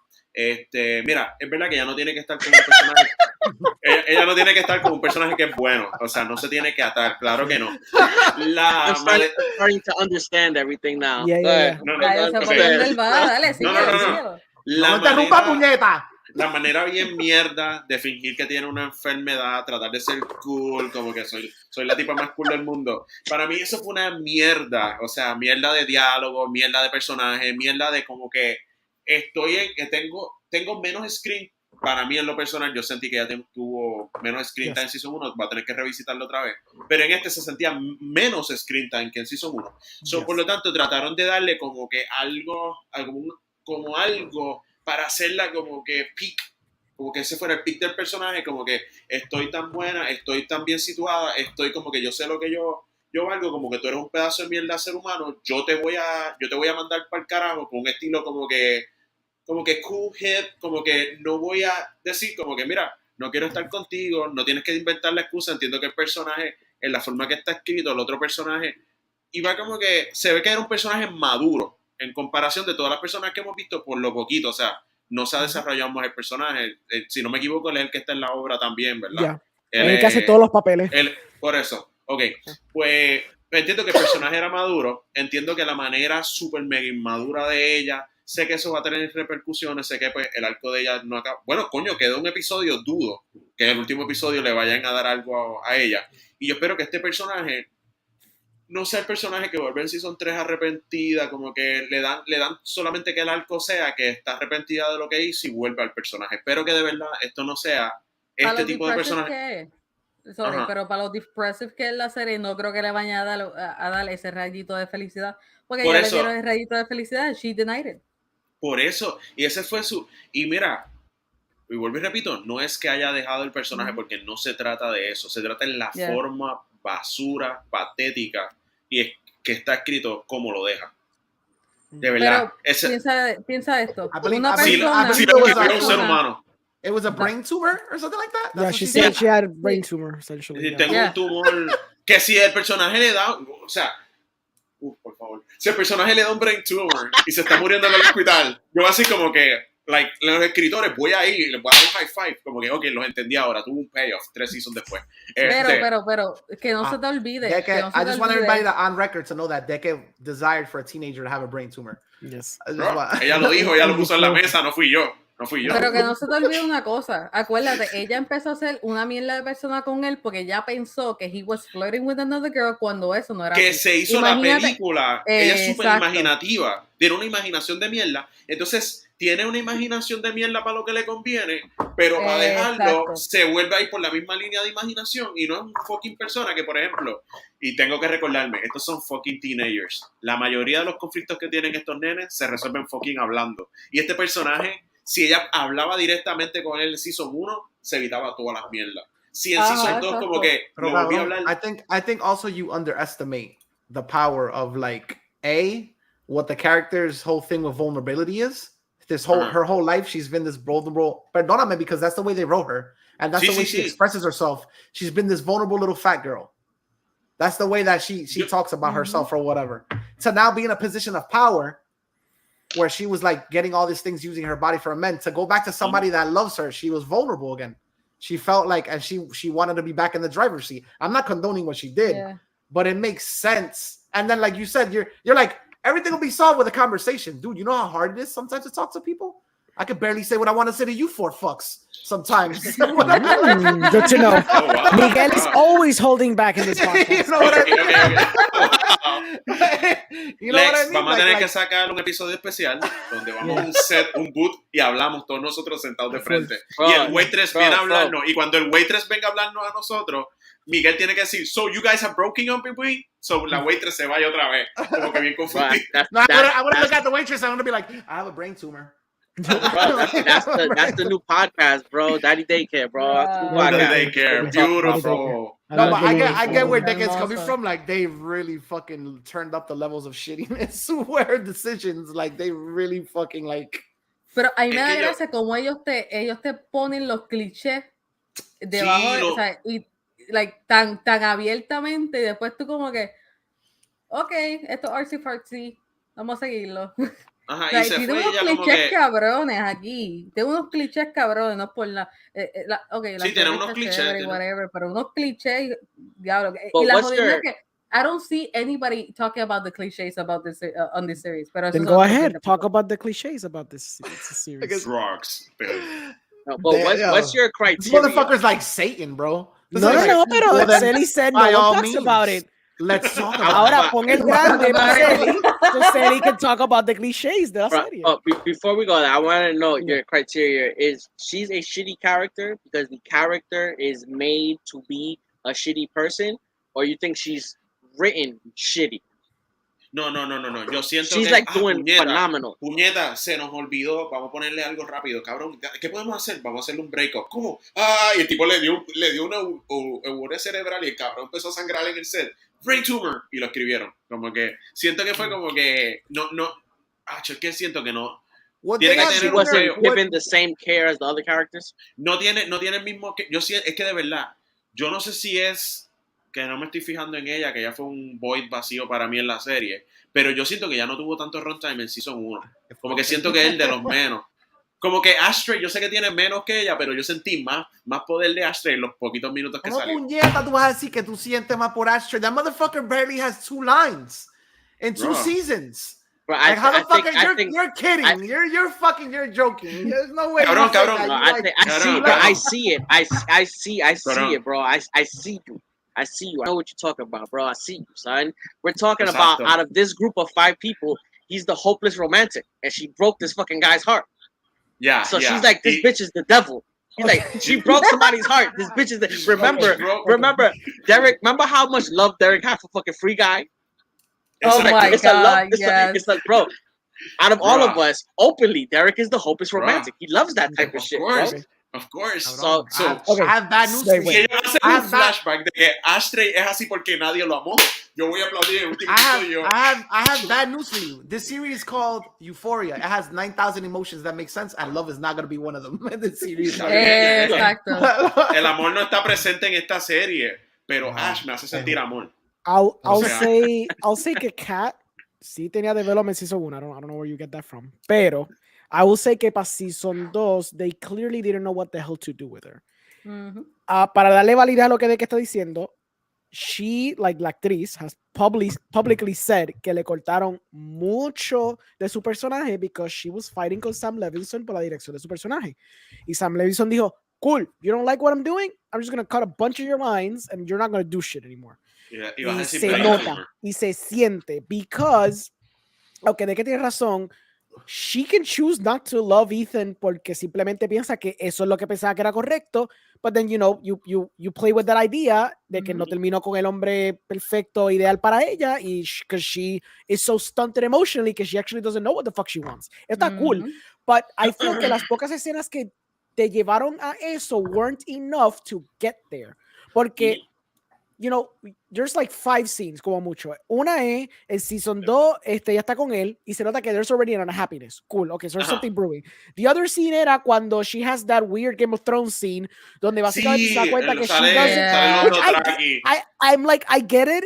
[SPEAKER 6] Mira, es verdad que ella no tiene que estar con un personaje. Ella no tiene que estar con un personaje que es bueno. O sea, no se tiene que atar, claro que no.
[SPEAKER 3] I'm starting to understand everything now.
[SPEAKER 6] La manera bien mierda de fingir que tiene una enfermedad, tratar de ser cool, como que soy la tipa más cool del mundo. Para mí eso fue una mierda. O sea, mierda de diálogo, mierda de personaje, mierda de como que tengo menos screen. Para mí en lo personal yo sentí que ya tuvo menos screen time en Season 1, va a tener que revisitarlo otra vez, pero en se sentía menos screen time que en Season 1. Por lo tanto trataron de darle como que algo para hacerla como que peak, como que ese fuera el peak del personaje, como que estoy tan buena, estoy tan bien situada, estoy como que yo sé lo que yo valgo, como que tú eres un pedazo de mierda ser humano, yo te voy a mandar para el carajo con un estilo como que cool head, como que no voy a decir como que mira, no quiero estar contigo, no tienes que inventar la excusa, entiendo que el personaje, en la forma que está escrito, el otro personaje, iba como que, se ve que era un personaje maduro, en comparación de todas las personas que hemos visto por lo poquito, o sea, no se ha desarrollado más el personaje, si no me equivoco, él es el que está en la obra también, ¿verdad?
[SPEAKER 9] Él es el que hace todos los papeles.
[SPEAKER 6] Por eso, pues entiendo que el personaje era maduro, entiendo que la manera súper mega inmadura de ella, sé que eso va a tener repercusiones, sé que pues el arco de ella no acaba. Bueno, coño, quedó un episodio, dudo que en el último episodio le vayan a dar algo a ella. Y yo espero que este personaje no sea el personaje que vuelve en Season 3 arrepentida, como que le dan solamente que el arco sea que está arrepentida de lo que hizo y vuelve al personaje. Espero que de verdad esto no sea este tipo de personaje.
[SPEAKER 8] Pero para los depressive que es la serie, no creo que le vayan a dar ese rayito de felicidad, porque ya le dieron el rayito de felicidad, she denied it.
[SPEAKER 6] Por eso, y ese fue y mira, y vuelvo y repito, no es que haya dejado el personaje porque no se trata de eso, se trata en la forma basura, patética, y es que está escrito como lo deja. De verdad.
[SPEAKER 8] Pero piensa esto.
[SPEAKER 6] Una persona, un ser humano.
[SPEAKER 4] It was a brain tumor or something like that?
[SPEAKER 9] Yeah, she said she had a brain tumor, essentially.
[SPEAKER 6] Tengo un tumor que si el personaje le da, o sea, por favor, si el personaje le da un brain tumor y se está muriendo en el hospital, yo así como que, los escritores, voy a ir y les voy a dar un high five, como que, ok, los entendí ahora, tuvo un payoff 3 seasons después.
[SPEAKER 8] Pero, que no se te olvide.
[SPEAKER 4] DEKE, I just want everybody on record to know that DEKE desired for a teenager to have a brain tumor.
[SPEAKER 9] Yes.
[SPEAKER 6] Ella lo dijo, ella lo puso en la mesa, no fui yo.
[SPEAKER 8] Pero que no se te olvide una cosa. Acuérdate, ella empezó a hacer una mierda de persona con él porque ella pensó que he was flirting with another girl cuando eso no era
[SPEAKER 6] que
[SPEAKER 8] así.
[SPEAKER 6] Se hizo la película. Ella es súper imaginativa. Tiene una imaginación de mierda. Entonces, tiene una imaginación de mierda para lo que le conviene, pero para dejarlo, se vuelve a ir por la misma línea de imaginación y no es un fucking persona que, por ejemplo, y tengo que recordarme, estos son fucking teenagers. La mayoría de los conflictos que tienen estos nenes se resuelven fucking hablando. Y este personaje, si ella hablaba directamente con él en Season 1, se evitaba todas las mierdas. Si en Season 2 como que no volví a hablar...
[SPEAKER 4] I think also you underestimate the power of what the character's whole thing with vulnerability is. Her whole life she's been this vulnerable, perdóname, because that's the way they wrote her and that's the way she expresses herself. She's been this vulnerable little fat girl. That's the way that she talks about herself or whatever. To now be in a position of power where she was like getting all these things using her body for men, to go back to somebody that loves her, she was vulnerable again. She felt like, and she wanted to be back in the driver's seat. I'm not condoning what she did, but it makes sense and then like you said, you're like everything will be solved with a conversation, dude. You know how hard it is sometimes to talk to people. I could barely say what I want to say to you for fucks sometimes.
[SPEAKER 9] Good to know.
[SPEAKER 6] Oh, wow.
[SPEAKER 9] Miguel is always holding back in this podcast.
[SPEAKER 4] You know what I mean? You know what I
[SPEAKER 6] Lex,
[SPEAKER 4] mean?
[SPEAKER 6] vamos a tener que sacar un episodio especial donde vamos a un set, un booth y hablamos todos nosotros sentados de frente.
[SPEAKER 3] Bro,
[SPEAKER 6] y el waitress
[SPEAKER 3] bro,
[SPEAKER 6] viene a hablarnos. Y cuando el waitress venga a hablarnos a nosotros, Miguel tiene que decir, so you guys have broken up between? So la waitress se vaya otra vez. Como que bien confundida.
[SPEAKER 4] No, I would have looked at the waitress and I'm gonna be like, I have a brain tumor.
[SPEAKER 3] Bro, that's the new podcast, bro. Daddy Daycare, bro. That's the new
[SPEAKER 6] Daddy
[SPEAKER 3] podcast.
[SPEAKER 6] Daycare, beautiful.
[SPEAKER 4] No, but I get where Deke's coming from. Like they really fucking turned up the levels of shittiness where decisions, like they really fucking like.
[SPEAKER 8] Pero a mí me da gracia como ellos te ponen los clichés debajo, o sea, y like tan abiertamente, y después tú como que, okay, esto es artsy fartsy, vamos a seguirlo.
[SPEAKER 6] Ajá,
[SPEAKER 8] O sea,
[SPEAKER 6] y se
[SPEAKER 8] tengo
[SPEAKER 6] fue
[SPEAKER 8] unos
[SPEAKER 6] ya como
[SPEAKER 8] clichés
[SPEAKER 6] que...
[SPEAKER 8] cabrones aquí. Tengo unos clichés cabrones, no por la. Okay,
[SPEAKER 6] Sí, tiene unos clichés.
[SPEAKER 8] Whatever, pero unos clichés, diablo.
[SPEAKER 3] But
[SPEAKER 8] Y la
[SPEAKER 3] what's
[SPEAKER 8] jodida
[SPEAKER 3] your-
[SPEAKER 8] es que I don't see anybody talking about the clichés about this on this series. Pero
[SPEAKER 9] Then
[SPEAKER 8] eso
[SPEAKER 9] go
[SPEAKER 8] es otro
[SPEAKER 9] ahead,
[SPEAKER 8] tema.
[SPEAKER 9] talk about the cliches about this series.
[SPEAKER 6] Drugs.
[SPEAKER 3] No, but what's your
[SPEAKER 4] This
[SPEAKER 3] criteria?
[SPEAKER 4] motherfucker's like Satan, bro. This
[SPEAKER 9] No,
[SPEAKER 4] is
[SPEAKER 9] no,
[SPEAKER 4] like,
[SPEAKER 9] no, pero
[SPEAKER 4] well, then,
[SPEAKER 9] Cely said no
[SPEAKER 4] by
[SPEAKER 9] one
[SPEAKER 4] all
[SPEAKER 9] talks
[SPEAKER 4] means,
[SPEAKER 9] about it.
[SPEAKER 4] Let's talk about
[SPEAKER 9] Ahora
[SPEAKER 4] it.
[SPEAKER 9] pon el grande para Cely, so Cely can talk about the cliches de la serie.
[SPEAKER 3] Before we go there, I want to know your criteria. Is she's a shitty character because the character is made to be a shitty person, or you think she's written shitty?
[SPEAKER 6] No. Yo siento
[SPEAKER 3] She's
[SPEAKER 6] que
[SPEAKER 3] like doing phenomenal.
[SPEAKER 6] Puñeta, se nos olvidó. Vamos a ponerle algo rápido, cabrón. ¿Qué podemos hacer? Vamos a hacerle un break-up. ¿Cómo? Y el tipo le dio una euforia cerebral y el cabrón empezó a sangrar en el set. Brain tumor. Y lo escribieron. Como que siento que fue como que es que siento que no.
[SPEAKER 4] What
[SPEAKER 6] Tiene
[SPEAKER 4] they
[SPEAKER 6] que
[SPEAKER 4] have
[SPEAKER 3] She
[SPEAKER 6] tener
[SPEAKER 4] to do-
[SPEAKER 3] wasn't
[SPEAKER 4] what-
[SPEAKER 3] given the same care as the other characters.
[SPEAKER 6] No tiene el mismo que es que de verdad yo no sé si es que no me estoy fijando en ella, que ella fue un void vacío para mí en la serie, pero yo siento que ya no tuvo tanto runtime en Season 1, como que siento que es el de los menos, como que Ashtray, yo sé que tiene menos que ella, pero yo sentí más poder de Ashtray en los poquitos minutos que
[SPEAKER 4] ¿Cómo
[SPEAKER 6] salió.
[SPEAKER 4] puñeta tú vas a decir que tú sientes más por Ashtray? That motherfucker barely has 2 lines in 2
[SPEAKER 6] Bro.
[SPEAKER 4] seasons.
[SPEAKER 3] But
[SPEAKER 4] Like, how the
[SPEAKER 3] I
[SPEAKER 4] fuck
[SPEAKER 3] think,
[SPEAKER 4] you're kidding. You're joking. There's no way.
[SPEAKER 6] Cabrón,
[SPEAKER 4] you say
[SPEAKER 6] cabrón.
[SPEAKER 4] that.
[SPEAKER 3] No,
[SPEAKER 4] You
[SPEAKER 3] I
[SPEAKER 4] like-
[SPEAKER 3] see it, bro. I see it. I see it, bro. I see you. I see you. I know what you're talking about, bro. I see you, son. We're talking about
[SPEAKER 6] Exacto.
[SPEAKER 3] out of this group of 5 people, he's the hopeless romantic, and she broke this fucking guy's heart.
[SPEAKER 6] Yeah,
[SPEAKER 3] So
[SPEAKER 6] yeah.
[SPEAKER 3] she's like, this bitch is the devil. He's like, she broke somebody's heart. This bitch is the. Remember, Derek. Remember how much love Derek had for fucking Free Guy?
[SPEAKER 8] Oh
[SPEAKER 3] It's like,
[SPEAKER 8] my
[SPEAKER 3] it's a love.
[SPEAKER 8] God,
[SPEAKER 3] It's
[SPEAKER 8] yes.
[SPEAKER 3] like, bro. Out of all of
[SPEAKER 6] Bruh.
[SPEAKER 3] us, openly, Derek is the hopeless
[SPEAKER 6] Bruh.
[SPEAKER 3] romantic. He loves that type of shit, bro.
[SPEAKER 6] Of course.
[SPEAKER 3] So,
[SPEAKER 4] I have bad news for
[SPEAKER 6] Si
[SPEAKER 4] you.
[SPEAKER 6] ellos hacen un flashback de que Ashtray es así porque nadie lo amó, yo voy a aplaudir el último episodio.
[SPEAKER 4] I have bad news for you. This series is called Euphoria. It has 9,000 emotions that make sense, and love is not going to be one of them. This series.
[SPEAKER 8] Exacto.
[SPEAKER 6] El amor no está presente en esta serie, pero Ash me hace sentir amor.
[SPEAKER 9] I'll
[SPEAKER 6] sea-
[SPEAKER 9] say que Kat sí tenía development season 1. I don't know where you get that from. Pero I will say que para season 2 they clearly didn't know what the hell to do with her.
[SPEAKER 8] Mhm.
[SPEAKER 9] Para darle validez a lo que de que está diciendo, she, like la actriz, has publicly said que le cortaron mucho de su personaje because she was fighting con Sam Levinson por la dirección de su personaje. Y Sam Levinson dijo, cool, you don't like what I'm doing? I'm just going to cut a bunch of your lines and you're not going to do shit anymore.
[SPEAKER 6] Y vas a
[SPEAKER 9] Y
[SPEAKER 6] decir
[SPEAKER 9] se
[SPEAKER 6] brain
[SPEAKER 9] nota
[SPEAKER 6] tumor.
[SPEAKER 9] y se siente because, aunque de que tiene razón, she can choose not to love Ethan porque simplemente piensa que eso es lo que pensaba que era correcto, but then you know you play with that idea de que no terminó con el hombre perfecto ideal para ella y because she is so stunted emotionally que she actually doesn't know what the fuck she wants. Está cool, but I feel que las pocas escenas que te llevaron a eso weren't enough to get there porque you know, there's like 5 scenes como mucho. Una es en season 2, ya está con él y se nota que there's already an unhappiness. Cool, okay, so there's something brewing. The other scene era cuando she has that weird Game of Thrones scene donde básicamente se da cuenta que she doesn't. I'm like, I get it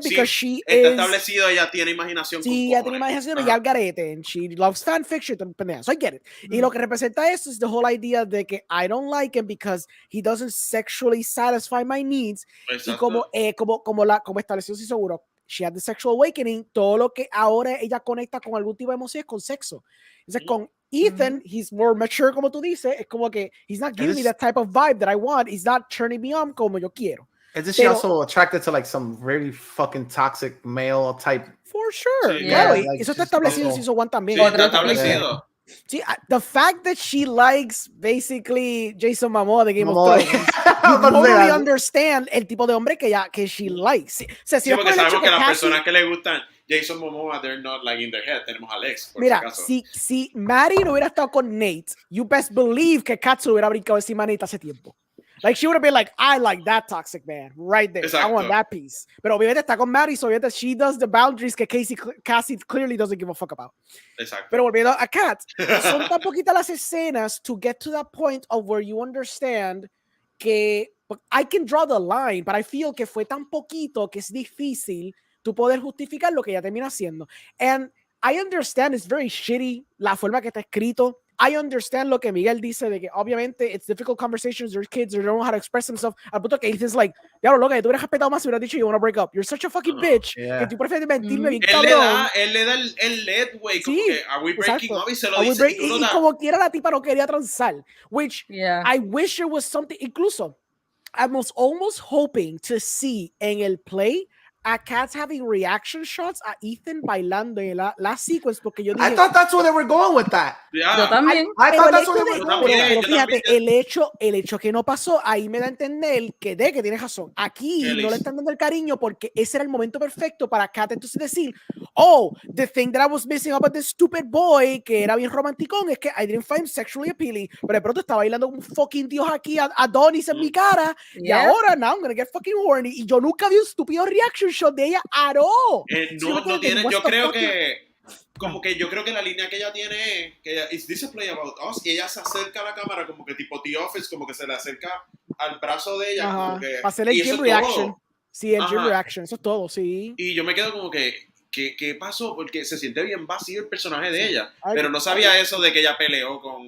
[SPEAKER 9] because she
[SPEAKER 6] está
[SPEAKER 9] is.
[SPEAKER 6] establecido, ella tiene imaginación.
[SPEAKER 9] Sí, ella tiene imaginación y al garete, and she loves fan fiction, so I get it. Y lo que representa eso es the whole idea de que I don't like him because he doesn't sexually satisfy my needs.
[SPEAKER 6] Exacto.
[SPEAKER 9] Y como estableció sí seguro, she had the sexual awakening, todo lo que ahora ella conecta con algún tipo de emoción es con sexo. Entonces, con Ethan, he's more mature, como tú dices, es como que he's not giving me that type of vibe that I want, he's not turning me on como yo quiero.
[SPEAKER 4] Isn't she also attracted to like some very fucking toxic male type?
[SPEAKER 9] For sure.
[SPEAKER 6] Sí,
[SPEAKER 9] claro,
[SPEAKER 4] like,
[SPEAKER 9] eso está establecido en Season 1 también.
[SPEAKER 6] Sí, está establecido.
[SPEAKER 9] See, the fact that she likes basically Jason Momoa de Game of
[SPEAKER 4] Momoa.
[SPEAKER 9] Thrones, you totally understand el tipo de hombre que she likes. O sea,
[SPEAKER 6] Sí, porque sabemos que las personas que le gustan Jason Momoa, they're not like in their head. Tenemos a Alex, por
[SPEAKER 9] mira,
[SPEAKER 6] si
[SPEAKER 9] si Maddie no hubiera estado con Nate, you best believe que Katsu hubiera brincado encima de Nate hace tiempo. Like, she would have been like, I like that toxic man right there.
[SPEAKER 6] Exacto.
[SPEAKER 9] I want that piece. Pero obviamente está con Maddie, so obviamente she does the boundaries que Cassie clearly doesn't give a fuck about.
[SPEAKER 6] Exacto.
[SPEAKER 9] Pero volviendo a Kat, son tan poquitas las escenas to get to that point of where you understand que I can draw the line, but I feel que fue tan poquito que es difícil tu poder justificar lo que ella termina haciendo. And I understand it's very shitty la forma que está escrito. I understand lo que Miguel dice de que obviamente it's difficult conversations, there's kids, they don't know how to express themselves. Al punto que Ethan's like, diablo, loca, tú hubieras respetado más si hubieras dicho you want to break up. You're such a fucking bitch que tú prefieres mentirme bien cabrón.
[SPEAKER 6] Él le da el lead, güey, como que are we breaking up y se lo dice.
[SPEAKER 9] Y como quiera la tipa no quería transar, which I wish there was something, incluso I was almost hoping to see en el play a Kat's having reaction shots a Ethan bailando en la sequence porque yo dije,
[SPEAKER 4] I thought that's where they were going with that.
[SPEAKER 8] Yeah. Yo también.
[SPEAKER 4] I thought that's where they were going.
[SPEAKER 9] Pero fíjate, el hecho que no pasó, ahí me da a entender que DEKE tiene razón. Aquí no le están dando el cariño porque ese era el momento perfecto para Kat entonces decir, oh, the thing that I was missing about this stupid boy, que era bien romanticón, es que I didn't find sexually appealing, pero de pronto está bailando un fucking dios aquí a Adonis en mi cara, y ahora now I'm gonna get fucking horny, y yo nunca vi un estúpido reaction shot de ella at all.
[SPEAKER 6] No tiene, yo creo que como que yo creo que la línea que ella tiene es que ella, is this a play about us? Y ella se acerca a la cámara como que tipo The Office, como que se le acerca al brazo de ella. Como que,
[SPEAKER 9] para hacer el gym reaction. Sí, el gym reaction, eso es todo, sí.
[SPEAKER 6] Y yo me quedo como que ¿qué pasó? Porque se siente bien vacío el personaje de ella. Pero no sabía eso de que ella peleó con...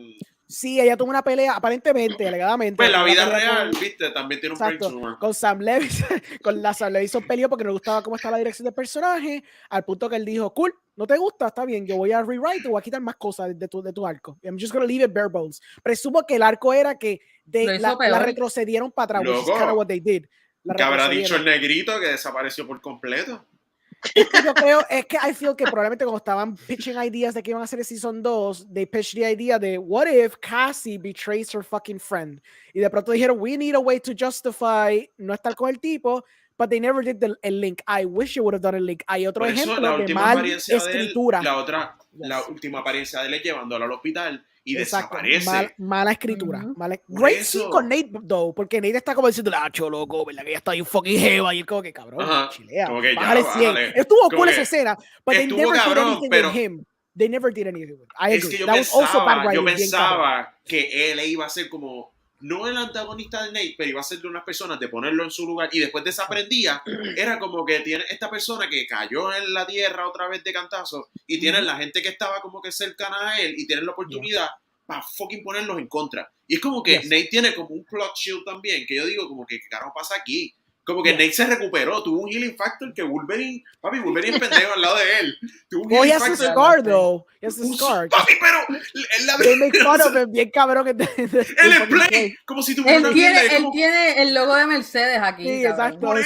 [SPEAKER 9] Sí, ella tuvo una pelea, aparentemente, alegadamente.
[SPEAKER 6] Pues la vida real, viste, también tiene un brainstorm.
[SPEAKER 9] Con Sam Levinson, con la Sam Levinson peleó porque no le gustaba cómo estaba la dirección del personaje, al punto que él dijo, cool, no te gusta, está bien, yo voy a rewrite, voy a quitar más cosas de tu arco. I'm just gonna leave it bare bones. Presumo que el arco era que la retrocedieron para atrás, which is kind of what they did.
[SPEAKER 6] ¿Qué habrá dicho el negrito que desapareció por completo?
[SPEAKER 9] Yo creo, es que I feel que probablemente cuando estaban pitching ideas de que iban a hacer el Season 2, they pitched the idea de what if Cassie betrays her fucking friend. Y de pronto dijeron, we need a way to justify no estar con el tipo, but they never did el link. I wish you would have done el link. Hay otro ejemplo de mal escritura.
[SPEAKER 6] La última apariencia de él es llevándola al hospital y desaparece.
[SPEAKER 9] Mala escritura. Great scene con Nate, though, porque Nate está como diciendo, loco, ¿verdad? Que ya está ahí un fucking jeva, y él como que, cabrón, chilea, bájale 100. Estuvo cool esa escena, but they never did anything with him. They never did anything with him. I agree.
[SPEAKER 6] Es que yo pensaba que él iba a ser como, no el antagonista de Nate, pero iba a ser de unas personas, de ponerlo en su lugar, y después desaprendía, era como que tiene esta persona que cayó en la tierra otra vez de cantazo, y tienen la gente que estaba como que cercana a él, y tienen la oportunidad para fucking ponerlos en contra. Y es como que Nate tiene como un plot shield también, que yo digo como que, ¿qué carajo pasa aquí? Como que Nate se recuperó, tuvo un healing factor que Wolverine es pendejo al lado de él. Tuvo un
[SPEAKER 9] healing factor. Scar, though. He has a scar.
[SPEAKER 6] Papi, pero
[SPEAKER 9] they make fun of him, bien cabrón.
[SPEAKER 6] Él es play, como si tuviera una vida.
[SPEAKER 8] Él tiene el logo de Mercedes aquí.
[SPEAKER 9] Sí, exacto.
[SPEAKER 6] Por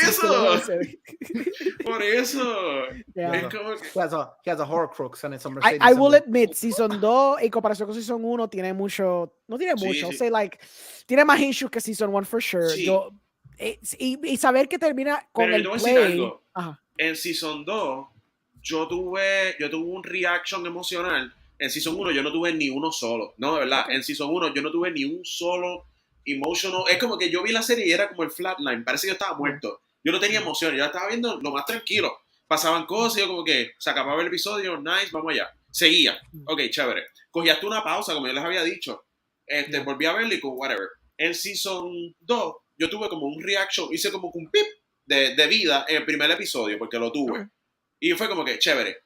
[SPEAKER 6] eso.
[SPEAKER 9] Yeah.
[SPEAKER 6] Es como que...
[SPEAKER 4] He has a horror crux and it's a Mercedes.
[SPEAKER 9] I will admit, Season 2, en comparación con Season 1, tiene mucho, no tiene mucho,
[SPEAKER 6] sí.
[SPEAKER 9] Say like, tiene más issues que Season 1 for sure.
[SPEAKER 6] Sí.
[SPEAKER 9] Y saber que termina con
[SPEAKER 6] pero
[SPEAKER 9] el
[SPEAKER 6] yo te voy a decir
[SPEAKER 9] play.
[SPEAKER 6] algo. En Season 2, yo tuve un reaction emocional. En Season 1 yo no tuve ni uno solo. No, de verdad. En Season 1 yo no tuve ni un solo emotional. Es como que yo vi la serie y era como el flatline. Parece que yo estaba muerto. Yo no tenía emoción. Yo estaba viendo lo más tranquilo. Pasaban cosas y yo como que se acababa el episodio. Nice, vamos allá. Seguía. Ok, chévere. Cogías una pausa, como yo les había dicho. Volví a verlo y con whatever. En Season 2 yo tuve como un reaction, hice como un pip de vida en el primer episodio, porque lo tuve. Y fue como que, chévere.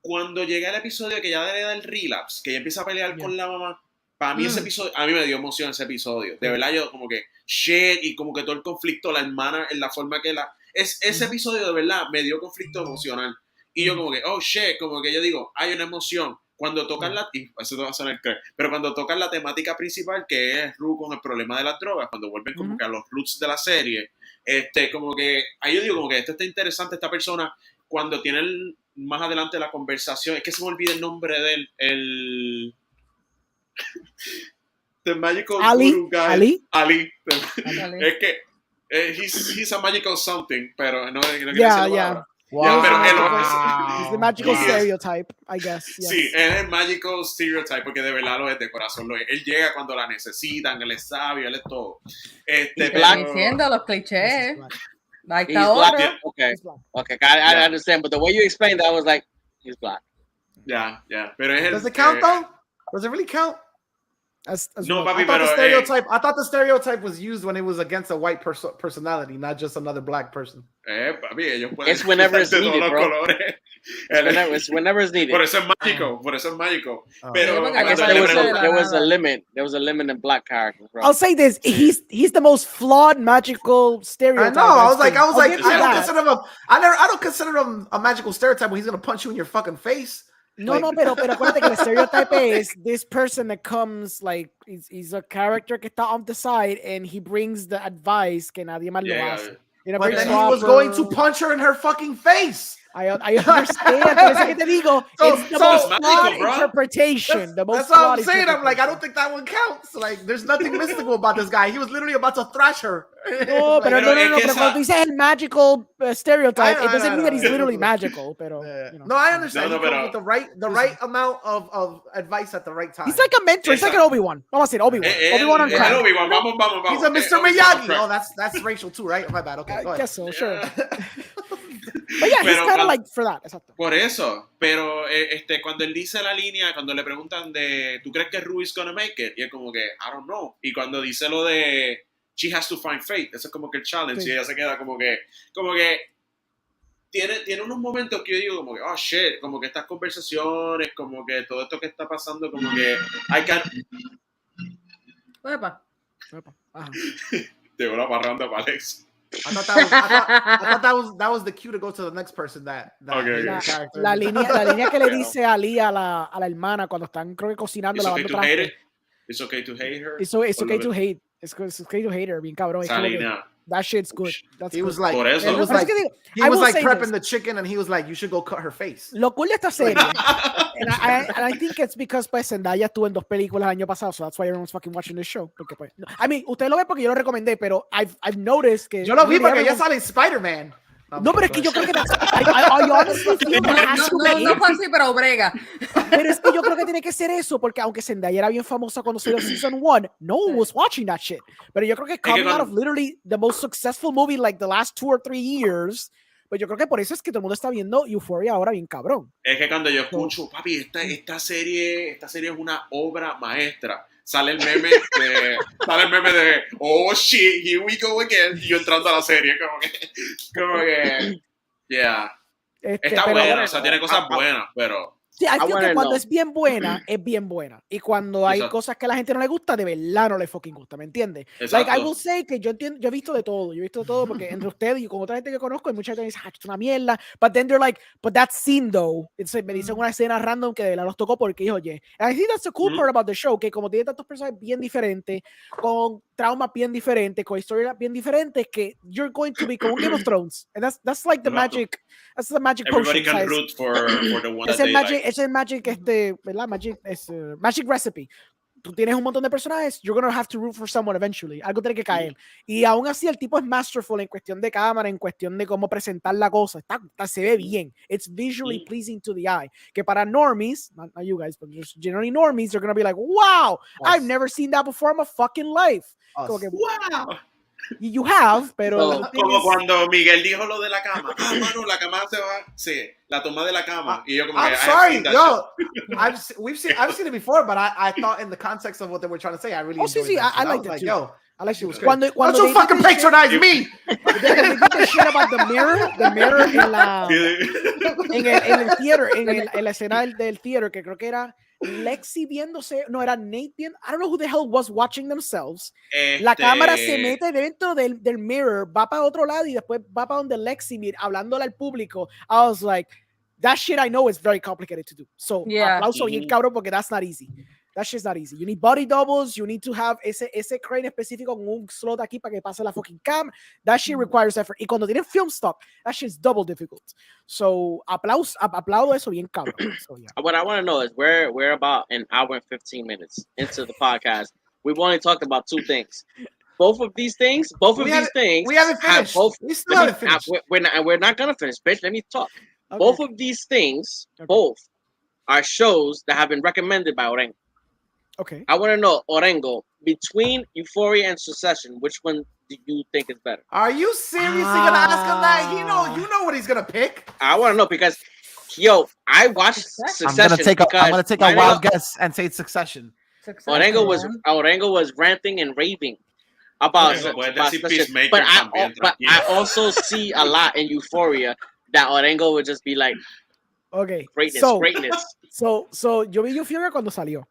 [SPEAKER 6] Cuando llegué al episodio que ya le da el relapse, que ella empieza a pelear con la mamá, para mí ese episodio, a mí me dio emoción ese episodio. De verdad, yo como que, shit, y como que todo el conflicto, la hermana, en la forma que ese episodio de verdad me dio conflicto emocional. Y yo como que, oh shit, como que yo digo, hay una emoción. Cuando tocan y eso te va a sonar crack, pero cuando tocan la temática principal, que es Ru con el problema de las drogas, cuando vuelven como que a los roots de la serie, como que, ahí yo digo como que esto está interesante, esta persona, cuando tienen más adelante la conversación, es que se me olvida el nombre de él, el... The Magical Guru Guy. Ali. Es que he's a magical something, pero no quiero decir la palabra.
[SPEAKER 9] Wow.
[SPEAKER 6] Pero
[SPEAKER 9] It's the magical stereotype, I guess. Yes.
[SPEAKER 6] Sí, él es el magical stereotype porque de verdad lo es, de corazón lo es. Él llega cuando la necesitan, él es sabio, él es todo.
[SPEAKER 8] Pero diciendo los clichés. Like
[SPEAKER 3] he's black. Okay, I understand, but the way you explained that, I was like, he's black.
[SPEAKER 6] Yeah. Pero es
[SPEAKER 4] Does it count though? Does it really count?
[SPEAKER 6] No, papi,
[SPEAKER 4] I thought the stereotype was used when it was against a white personality, not just another black person.
[SPEAKER 6] Papi, ellos pueden
[SPEAKER 3] it's whenever it's needed, bro. It's whenever it's needed.
[SPEAKER 6] Por eso es mágico. Pero
[SPEAKER 3] I guess there was a limit. There was a limit in black characters, bro.
[SPEAKER 9] I'll say this: he's the most flawed magical stereotype.
[SPEAKER 4] I know. I was like, I don't consider him a magical stereotype when he's gonna punch you in your fucking face.
[SPEAKER 9] No, pero acuérdate que el stereotype is this person that comes like he's a character que está on the side and he brings the advice que nadie más lo hace.
[SPEAKER 4] But then he was going to punch her in her fucking face.
[SPEAKER 9] I understand. Por eso que te digo, it's the most flawed interpretation. That's
[SPEAKER 4] what I'm saying. I'm like, I don't think that one counts. Like, there's nothing mystical about this guy. He was literally about to thrash her.
[SPEAKER 9] No, pero cuando tú dices el magical stereotype, it doesn't mean that he's literally magical. Pero,
[SPEAKER 4] No, I understand. With the right amount of advice at the right time.
[SPEAKER 9] He's like a mentor. He's like an Obi-Wan. Vamos a decir Obi-Wan. Obi-Wan on crack.
[SPEAKER 6] Vamos.
[SPEAKER 4] He's a Mr. Miyagi. Oh, that's racial too, right? My bad. Okay, go ahead.
[SPEAKER 9] I guess so, sure. But yeah, he's kind of like for that. Exacto.
[SPEAKER 6] Por eso, pero cuando él dice la línea, cuando le preguntan de, ¿tú crees que Ruby's gonna make it? Y es como que, I don't know. Y cuando dice lo de, she has to find faith, eso es como que el challenge, sí. Y ella se queda como que tiene unos momentos que yo digo como que, oh shit, como que estas conversaciones, como que todo esto que está pasando, como que, I can...
[SPEAKER 8] Epa.
[SPEAKER 6] Llegó la parranda para Alex.
[SPEAKER 4] I thought that was the cue to go to the next person that
[SPEAKER 6] okay.
[SPEAKER 9] La línea que le dice a Ali a la hermana cuando están creo que cocinando lavando trastes.
[SPEAKER 6] It's okay to hate her.
[SPEAKER 9] It's okay to hate. It's okay to hate her, bien cabrón. That shit's good.
[SPEAKER 4] He was like prepping the chicken and he was like, you should go cut her face.
[SPEAKER 9] Lo cool de esta serie, and I think it's because pues Zendaya estuvo en 2 películas el año pasado, so that's why everyone's fucking watching this show. Porque pues, I mean, ustedes lo ven porque yo lo recomendé, pero I've noticed que
[SPEAKER 4] yo lo vi porque ya sale Spider-Man.
[SPEAKER 9] No, pero es que yo creo que I honestly feel
[SPEAKER 8] no fue así, pero brega.
[SPEAKER 9] Pero es que yo creo que tiene que ser eso, porque aunque Zendaya era bien famosa cuando salió Season 1, no one was watching that shit. Pero yo creo que coming out of literally the most successful movie like the last 2 or 3 years, pues yo creo que por eso es que todo el mundo está viendo Euphoria ahora bien cabrón.
[SPEAKER 6] Es que cuando yo escucho, papi, esta serie es una obra maestra. Sale el meme de oh shit, here we go again. Y yo entrando a la serie, como que yeah. Está buena, o sea, tiene cosas buenas, pero
[SPEAKER 9] sí, I feel que cuando es bien buena, es bien buena. Y cuando hay cosas que a la gente no le gusta, de verdad no le fucking gusta, ¿me entiendes? Like, I will say que yo he visto de todo. Yo he visto de todo porque entre ustedes y con otra gente que conozco, hay mucha gente que dice, es una mierda. But then they're like, but that scene though. Me dicen una escena random que de verdad los tocó porque, oye, and I think that's the cool part about the show, que como tiene tantos personajes bien diferentes, con traumas bien diferentes, con historias bien diferentes, que you're going to be como Game of Thrones. And that's like the magic. That's the magic
[SPEAKER 6] everybody
[SPEAKER 9] potion.
[SPEAKER 6] Everybody can root for the one that they
[SPEAKER 9] magic,
[SPEAKER 6] like.
[SPEAKER 9] Es el magic, ¿verdad? Magic recipe. Tú tienes un montón de personajes, you're gonna have to root for someone eventually. Algo tiene que caer. Y aún así el tipo es masterful en cuestión de cámara, en cuestión de cómo presentar la cosa. Se ve bien. It's visually pleasing to the eye. Que para normies, not you guys, but just generally normies, they're gonna be like, wow, I've never seen that before in my fucking life. Como que, wow. You have, pero
[SPEAKER 6] como cuando Miguel dijo lo de la cama. Mano, la cama se va. Sí, la toma de la cama. Y yo como
[SPEAKER 4] I'm sorry, yo. I've seen it before, but I thought in the context of what they were trying to say, I really enjoyed it.
[SPEAKER 9] I liked it too.
[SPEAKER 4] Yo,
[SPEAKER 9] I like it was
[SPEAKER 4] great. Don't you fucking patronize me.
[SPEAKER 9] They did the shit about the mirror en el theater, en la escena del theater, que creo que era Lexi viéndose, no, era Nate viendo, I don't know who the hell was watching themselves. La cámara se mete dentro del mirror, va para otro lado y después va para donde Lexi hablándole al público. I was like, that shit I know is very complicated to do. So, aplauso bien cabrón porque that's not easy. That shit's not easy. You need body doubles. You need to have ese crane específico con un slot aquí para que pase la fucking cam. That shit requires effort. Y cuando tienen film stock, that shit's double difficult. So, aplaudo eso bien cabrón. So, yeah.
[SPEAKER 3] What I want to know is we're about an hour and 15 minutes into the podcast. We've only talked about two things. Both of these things. We haven't
[SPEAKER 4] finished. We still haven't finished.
[SPEAKER 3] We're not gonna finish, bitch. Let me talk. Okay. Both of these things, both are shows that have been recommended by Orengo.
[SPEAKER 9] Okay.
[SPEAKER 3] I want to know, Orengo, between Euphoria and Succession, which one do you think is better?
[SPEAKER 4] Are you seriously gonna ask him that? You know what he's gonna pick.
[SPEAKER 3] I want to know because, I watched Succession.
[SPEAKER 4] I'm gonna take a wild guess and say it's Succession.
[SPEAKER 3] Orengo was ranting and raving about Succession, but I also see a lot in Euphoria that Orengo would just be like,
[SPEAKER 9] okay,
[SPEAKER 3] greatness.
[SPEAKER 9] So yo vi Euphoria cuando salió.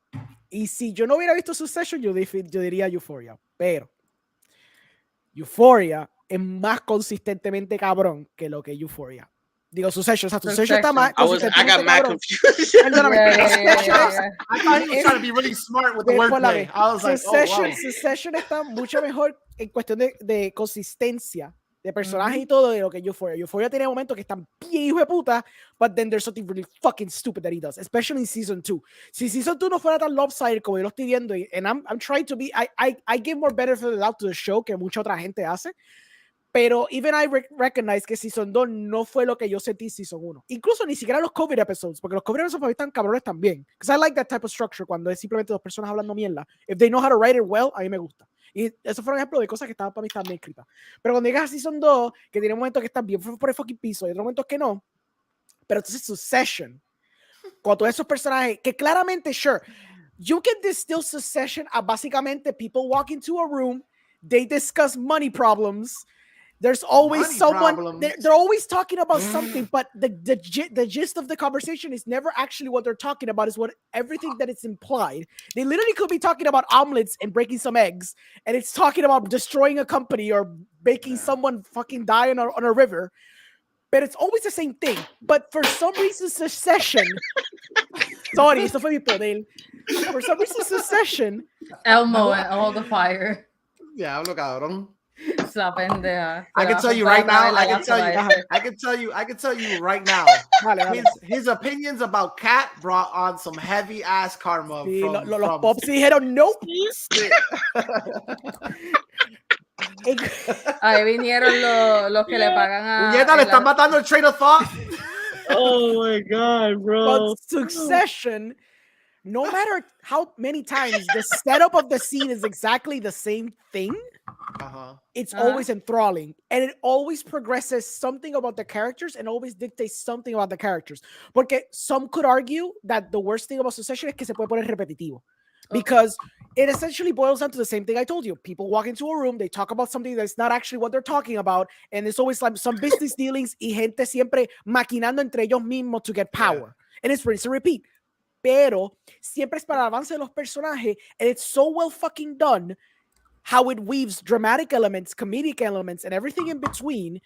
[SPEAKER 9] Y si yo no hubiera visto Succession, yo diría Euphoria. Pero Euphoria es más consistentemente cabrón que lo que Euphoria. Digo, Succession. O sea, Succession está más
[SPEAKER 3] I got mad confused.
[SPEAKER 4] I thought he was trying to be really smart with the wordplay. I was like,
[SPEAKER 9] Succession está mucho mejor en cuestión de consistencia de personaje y todo de lo que Euphoria. Euphoria tiene momentos que están bien hijo de puta, but then there's something really fucking stupid that he does, especially in season 2. Si season 2 no fuera tan lopsided como yo lo estoy viendo, and I'm trying to be, I give more benefit of the doubt to the show que mucha otra gente hace, pero even I recognize que season 2 no fue lo que yo sentí season 1. Incluso ni siquiera los COVID episodes, porque los COVID episodes para mí están cabrones también. Because I like that type of structure, cuando es simplemente dos personas hablando mierda. If they know how to write it well, a mí me gusta. Y eso fue un ejemplo de cosas que estaban para mí están bien escritas. Pero cuando llegas a Season 2, que tiene momentos que están bien por el fucking piso y otros momentos que no, pero entonces Succession, con todos esos personajes que claramente, sure, you can distill Succession a básicamente people walk into a room, they discuss money problems, there's always they're always talking about something, but the gist of the conversation is never actually what they're talking about, is what everything that it's implied. They literally could be talking about omelets and breaking some eggs, and it's talking about destroying a company or making someone fucking die on a river, but it's always the same thing. But for some reason, Succession sorry, esto fue mi poder. For some reason, Succession
[SPEAKER 8] Elmo and all the fire.
[SPEAKER 4] Yeah, hablo cabrón.
[SPEAKER 8] Esa pendeja.
[SPEAKER 4] I can tell you right now. I can tell you right now. His opinions about Kat brought on some heavy ass karma.
[SPEAKER 9] Sí, los pops dijeron nope.
[SPEAKER 8] Ahí vinieron los que le pagan a.
[SPEAKER 4] Puñeta, le están matando el train of thought.
[SPEAKER 3] Oh my god, bro.
[SPEAKER 9] But Succession, no matter how many times the setup of the scene is exactly the same thing, it's always enthralling, and it always progresses something about the characters and always dictates something about the characters. Porque some could argue that the worst thing about Succession es que se puede poner repetitivo. Because it essentially boils down to the same thing I told you. People walk into a room, they talk about something that's not actually what they're talking about, and it's always like some business dealings y gente siempre maquinando entre ellos mismos to get power. And it's rinse and repeat. Pero siempre es para el avance de los personajes, and it's so well fucking done how it weaves dramatic elements, comedic elements, and everything in between,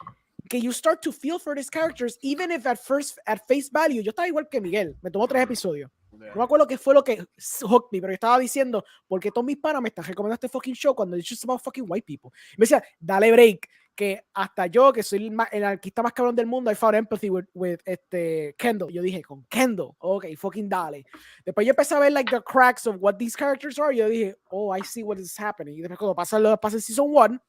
[SPEAKER 9] que you start to feel for these characters, even if at face value, yo estaba igual que Miguel, me tomó 3 episodios. No me acuerdo qué fue lo que hooked me, pero yo estaba diciendo, porque todos mis panas me están recomendando este fucking show cuando it's just about fucking white people. Y me decía, dale break, que hasta yo, que soy el artista más cabrón del mundo, I found empathy with Kendall. Yo dije, con Kendall, ok, fucking dale. Después yo empecé a ver like the cracks of what these characters are, yo dije, oh, I see what is happening. Y después cuando pasa season 1,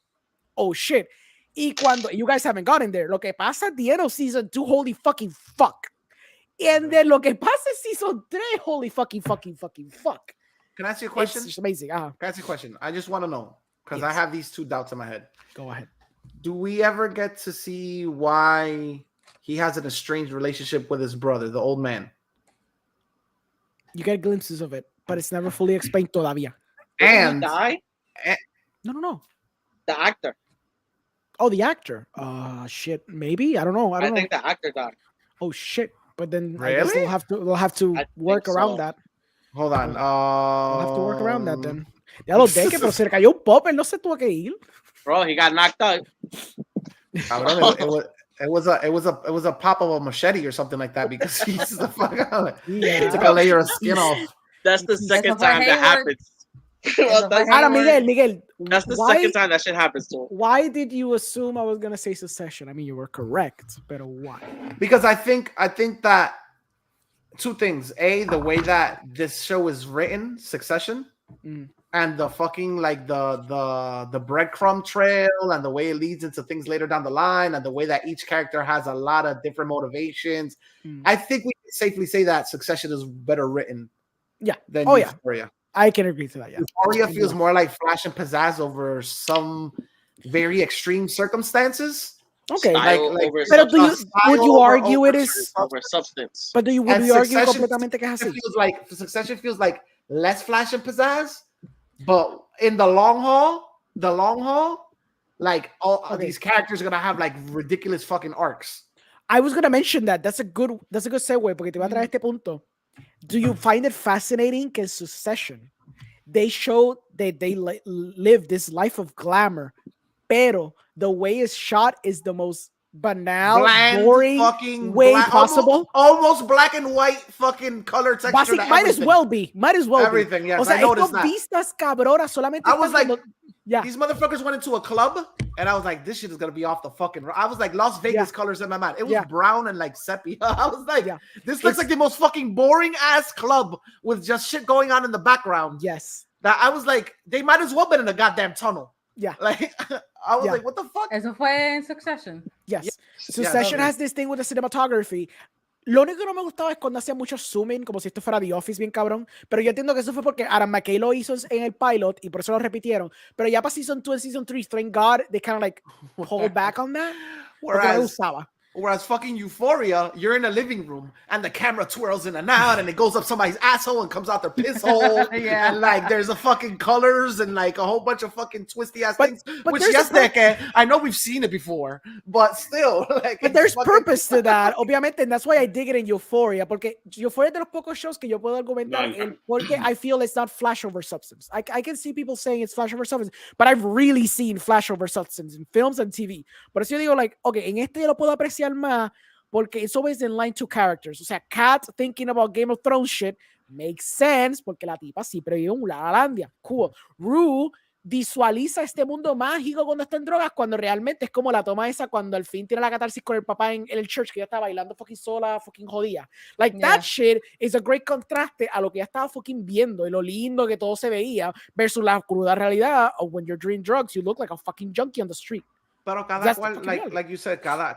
[SPEAKER 9] oh shit. Y cuando, you guys haven't gotten there, lo que pasa at the end of season 2, holy fucking fuck. And then lo que pasa en season 3, holy fuck.
[SPEAKER 4] Can I ask you a question?
[SPEAKER 9] It's just amazing.
[SPEAKER 4] Can I ask you a question? I just want to know, because I have these 2 doubts in my head.
[SPEAKER 9] Go ahead.
[SPEAKER 4] Do we ever get to see why he has an estranged relationship with his brother, the old man?
[SPEAKER 9] You get glimpses of it, but it's never fully explained todavía.
[SPEAKER 3] And did he die?
[SPEAKER 9] No.
[SPEAKER 3] The actor.
[SPEAKER 9] Oh, the actor. Shit. Maybe. I don't know.
[SPEAKER 3] I think the actor died.
[SPEAKER 9] Oh shit. But then
[SPEAKER 4] really?
[SPEAKER 9] I guess they'll have to work around that.
[SPEAKER 4] Hold on.
[SPEAKER 9] We'll have to work around that then. Ya lo DEKE, pero se le cayó un pop, él no se tuvo que ir.
[SPEAKER 3] Bro, he got knocked out.
[SPEAKER 4] Cabrón, it was a pop of a machete or something like that because he's the fuck out. He took a layer of skin off.
[SPEAKER 3] That's the second time that happens.
[SPEAKER 9] Ahora, Miguel,
[SPEAKER 3] that's the second time that shit happens to him.
[SPEAKER 9] Why did you assume I was gonna say Succession? I mean, you were correct, but why?
[SPEAKER 4] Because I think that two things: A, the way that this show is written, Succession, and the fucking like the breadcrumb trail and the way it leads into things later down the line, and the way that each character has a lot of different motivations. I think we can safely say that Succession is better written.
[SPEAKER 9] Yeah.
[SPEAKER 4] Than Euphoria.
[SPEAKER 9] I can agree to that. Yeah.
[SPEAKER 4] Euphoria feels more like flash and pizzazz over some very extreme circumstances.
[SPEAKER 9] Okay.
[SPEAKER 3] Pero
[SPEAKER 9] would you argue it is
[SPEAKER 3] over substance?
[SPEAKER 9] But would you argue completamente que es así?
[SPEAKER 4] Succession feels like less flash and pizzazz, but in the long haul, like these characters are gonna have like ridiculous fucking arcs.
[SPEAKER 9] I was gonna mention that. That's a good segue porque te voy a traer este punto. Do you find it fascinating que in Succession they show that they live this life of glamour, pero the way it's shot is the most banal,
[SPEAKER 4] bland,
[SPEAKER 9] boring
[SPEAKER 4] fucking
[SPEAKER 9] way possible.
[SPEAKER 4] Almost black and white fucking color texture.
[SPEAKER 9] Might as well be.
[SPEAKER 4] Everything, yes.
[SPEAKER 9] O sea,
[SPEAKER 4] I noticed that.
[SPEAKER 9] Vistas cabronas solamente.
[SPEAKER 4] I was like, these motherfuckers went into a club, and I was like, this shit is gonna be off the fucking. I was like, Las Vegas colors in my mind. It was brown and like sepia. I was like, this looks like the most fucking boring ass club with just shit going on in the background.
[SPEAKER 9] Yes.
[SPEAKER 4] That I was like, they might as well been in a goddamn tunnel.
[SPEAKER 9] Yeah.
[SPEAKER 4] Like I was like, what the fuck?
[SPEAKER 8] Eso fue en Succession.
[SPEAKER 9] Yes. Succession has this thing with the cinematography. Lo único que no me gustaba es cuando hacía mucho zooming, como si esto fuera The Office, bien cabrón. Pero yo entiendo que eso fue porque Adam McKay lo hizo en el pilot y por eso lo repitieron. Pero ya para Season 2 and Season 3, thank God, they kind of like pulled back on that.
[SPEAKER 4] Whereas fucking Euphoria, you're in a living room and the camera twirls in and out and it goes up somebody's asshole and comes out their piss hole. And like there's a fucking colors and like a whole bunch of fucking twisty ass things. Which yes, DEKE, I know we've seen it before, but still. Like,
[SPEAKER 9] but there's purpose to that, obviamente, and that's why I dig it in Euphoria, porque Euphoria es de los pocos shows que yo puedo argumentar porque I feel it's not flash over substance. I can see people saying it's flash over substance, but I've really seen flash over substance in films and TV. Por eso yo digo, like, okay, en este yo lo puedo apreciar más porque it's always in line to characters. O sea, Kat thinking about Game of Thrones shit makes sense porque la tipa sí previve un Lalandia. Cool. Rue visualiza este mundo mágico cuando está en drogas, cuando realmente es como la toma esa cuando al fin tiene la catarsis con el papá en el church que ya está bailando fucking sola, fucking jodida. Like that shit is a great contraste a lo que ya estaba fucking viendo y lo lindo que todo se veía versus la cruda realidad of when you're doing drugs, you look like a fucking junkie on the street.
[SPEAKER 4] Pero cada cual, like you said, cada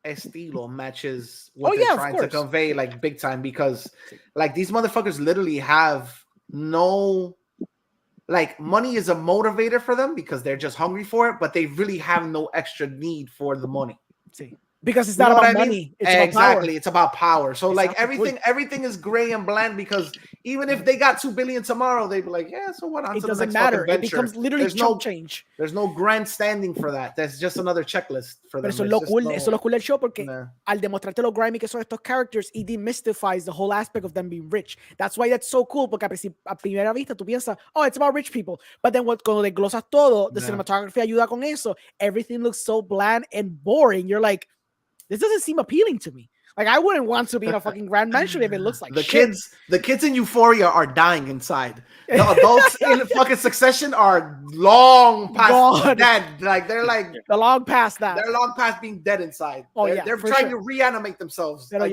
[SPEAKER 4] estilo matches what they're trying to convey, like big time, because like these motherfuckers literally have no, like money is a motivator for them because they're just hungry for it, but they really have no extra need for the money.
[SPEAKER 9] Sí. Because it's not about money. It's about power.
[SPEAKER 4] It's about power. So like everything is gray and bland because even if they got $2 billion tomorrow, they'd be like, yeah, so what?
[SPEAKER 9] It doesn't matter. It becomes literally chump change.
[SPEAKER 4] There's no grandstanding for that. That's just another checklist for them.
[SPEAKER 9] Pero eso es lo cool del show porque al demostrarte lo grimy que son estos characters, it demystifies the whole aspect of them being rich. That's why that's so cool porque a primera vista tú piensas, oh, it's about rich people. But then cuando desglosas todo, the cinematography ayuda con eso. Everything looks so bland and boring. You're like, this doesn't seem appealing to me. Like I wouldn't want to be in a fucking grand mansion if it looks like shit.
[SPEAKER 4] The kids in Euphoria are dying inside. The adults in fucking Succession are long past dead. Like they're like
[SPEAKER 9] long past that.
[SPEAKER 4] They're long past being dead inside.
[SPEAKER 9] Oh
[SPEAKER 4] they're trying to reanimate themselves.
[SPEAKER 9] To
[SPEAKER 4] die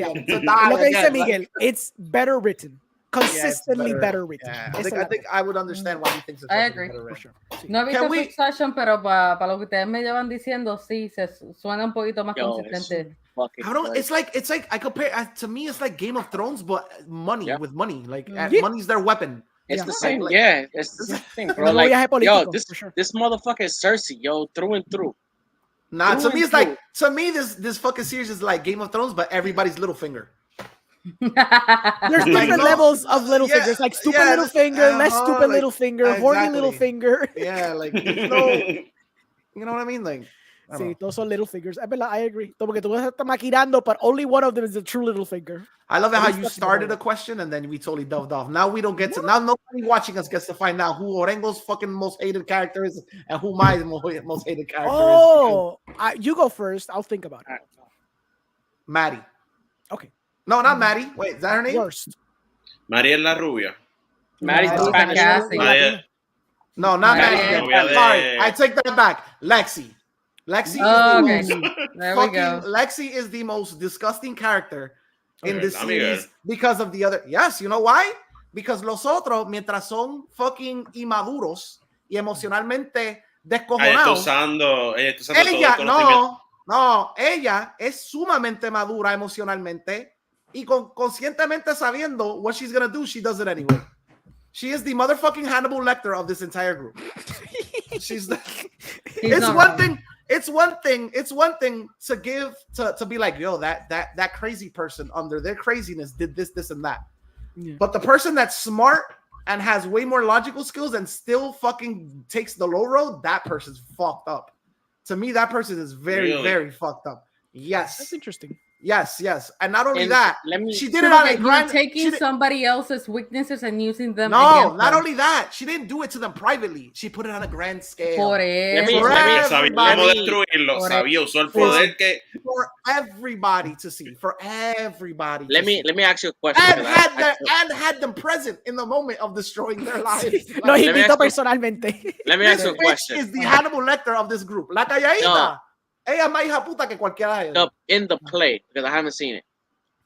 [SPEAKER 9] Lo que dice
[SPEAKER 4] again.
[SPEAKER 9] Miguel, it's better written. Consistently better written.
[SPEAKER 4] Yeah. I think I would understand why he thinks it's
[SPEAKER 8] I agree.
[SPEAKER 4] better written.
[SPEAKER 8] No he visto Succession, pero para lo que ustedes me llevan diciendo, sí, se suena un poquito más consistente.
[SPEAKER 4] I don't. It's like I compare. To me, it's like Game of Thrones, but money with money. Like money's their weapon.
[SPEAKER 3] It's the same. It's the same thing, bro. Like, yo, this motherfucker is Cersei, yo, through and through.
[SPEAKER 4] Nah, to me, it's like this fucking series is like Game of Thrones, but everybody's little finger.
[SPEAKER 9] There's different levels of little fingers, like stupid little finger, less stupid little finger, horny little finger.
[SPEAKER 4] Yeah, like you know what I mean, like.
[SPEAKER 9] Sí, todos son little figures. Es verdad, I agree. Porque tú estás maquinando, but only one of them is a true little figure.
[SPEAKER 4] I love it how you started a question and then we totally doved off. Now we don't get to. Now nobody watching us gets to find out who Orengo's fucking most hated character is and who my most hated character is.
[SPEAKER 9] You go first. I'll think about it.
[SPEAKER 4] Maddie.
[SPEAKER 9] Okay.
[SPEAKER 4] No, not Maddie. Wait, is that her name?
[SPEAKER 9] Worst.
[SPEAKER 6] María es la rubia.
[SPEAKER 3] Maddie's the Spanish.
[SPEAKER 6] María-
[SPEAKER 4] No, not
[SPEAKER 3] Maddie.
[SPEAKER 4] Maddie. Sorry, I take that back. Lexi. Lexi is the most
[SPEAKER 8] there we go.
[SPEAKER 4] Lexi is the most disgusting character in
[SPEAKER 6] Okay,
[SPEAKER 4] this series because of the other. Yes, you know why? Because los otros, mientras son fucking inmaduros y emocionalmente descojonados, ella no, ella es sumamente madura emocionalmente y conscientemente sabiendo what she's gonna do, she does it anyway. She is the motherfucking Hannibal Lecter of this entire group. She's the, it's one thing to give to be like, yo, that crazy person under their craziness did this and that. Yeah. But the person that's smart and has way more logical skills and still fucking takes the low road, that person's fucked up. To me, that person is very fucked up. Yes.
[SPEAKER 9] That's interesting.
[SPEAKER 4] Yes. And not only that, she did it on a grand...
[SPEAKER 8] taking somebody else's weaknesses and using them.
[SPEAKER 4] No, not only that. She didn't do it to them privately. She put it on a grand scale.
[SPEAKER 8] For
[SPEAKER 4] everybody to see. For everybody.
[SPEAKER 3] Let me ask you a question.
[SPEAKER 4] And had them present in the moment of destroying their lives.
[SPEAKER 9] No, he invitó personalmente.
[SPEAKER 3] Let me ask you a question.
[SPEAKER 4] Is the Hannibal Lecter of this group. La calladita. No. Ella más hija puta que cualquiera de ellos.
[SPEAKER 3] In the play, because I haven't seen it.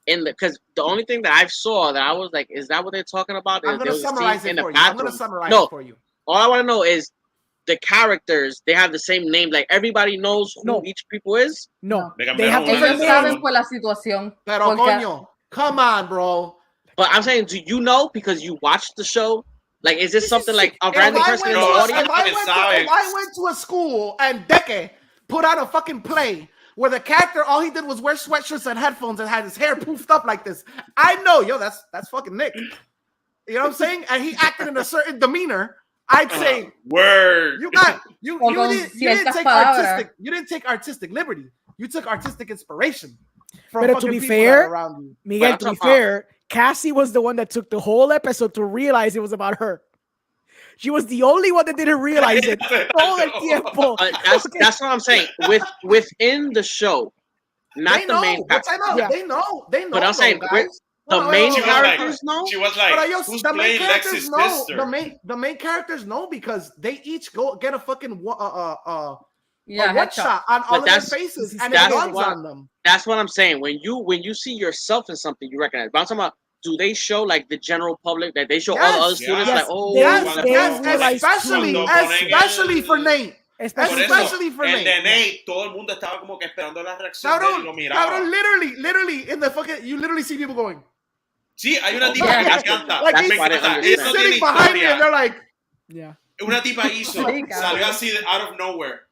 [SPEAKER 3] Because the only thing that I saw that I was like, is that what they're talking about?
[SPEAKER 4] I'm going to summarize it for you. I'm going to summarize it for you.
[SPEAKER 3] All I want to know is the characters, they have the same name. Like everybody knows who each people is?
[SPEAKER 9] No.
[SPEAKER 8] They have ellos saben por la situación.
[SPEAKER 4] Pero coño, come on, bro.
[SPEAKER 3] But I'm saying, do you know because you watched the show? Like, is this something like a random person in the audience?
[SPEAKER 4] If I went to a school and DEKE put out a fucking play where the character, all he did was wear sweatshirts and headphones and had his hair poofed up like this, I know, yo, that's fucking Nick. You know what I'm saying? And he acted in a certain demeanor. I'd say,
[SPEAKER 6] word.
[SPEAKER 4] You didn't take artistic liberty. You took artistic inspiration.
[SPEAKER 9] But to be fair, Miguel, to be fair, Cassie was the one that took the whole episode to realize it was about her. She was the only one that didn't realize it all the tiempo.
[SPEAKER 3] That's what I'm saying. Within the show, not the main character.
[SPEAKER 4] They know.
[SPEAKER 3] But I'm saying the main characters know.
[SPEAKER 6] She was like, who's playing Lexi's sister?
[SPEAKER 4] The main characters know because they each go get a fucking headshot on all of their faces and it runs on them.
[SPEAKER 3] That's what I'm saying. When you see yourself in something, you recognize. But I'm talking about, do they show like the general public that they show all the other students like,
[SPEAKER 4] especially for Nate. Especially for Nate.
[SPEAKER 6] El de Nate, todo el mundo estaba como que esperando la reacción de él y lo miraba.
[SPEAKER 4] Cabrón, literally in the fucking, you literally see people going.
[SPEAKER 6] Sí, hay una tipa que canta.
[SPEAKER 4] Like he's sitting behind me and they're like,
[SPEAKER 6] Una tipa hizo, salió así out of nowhere.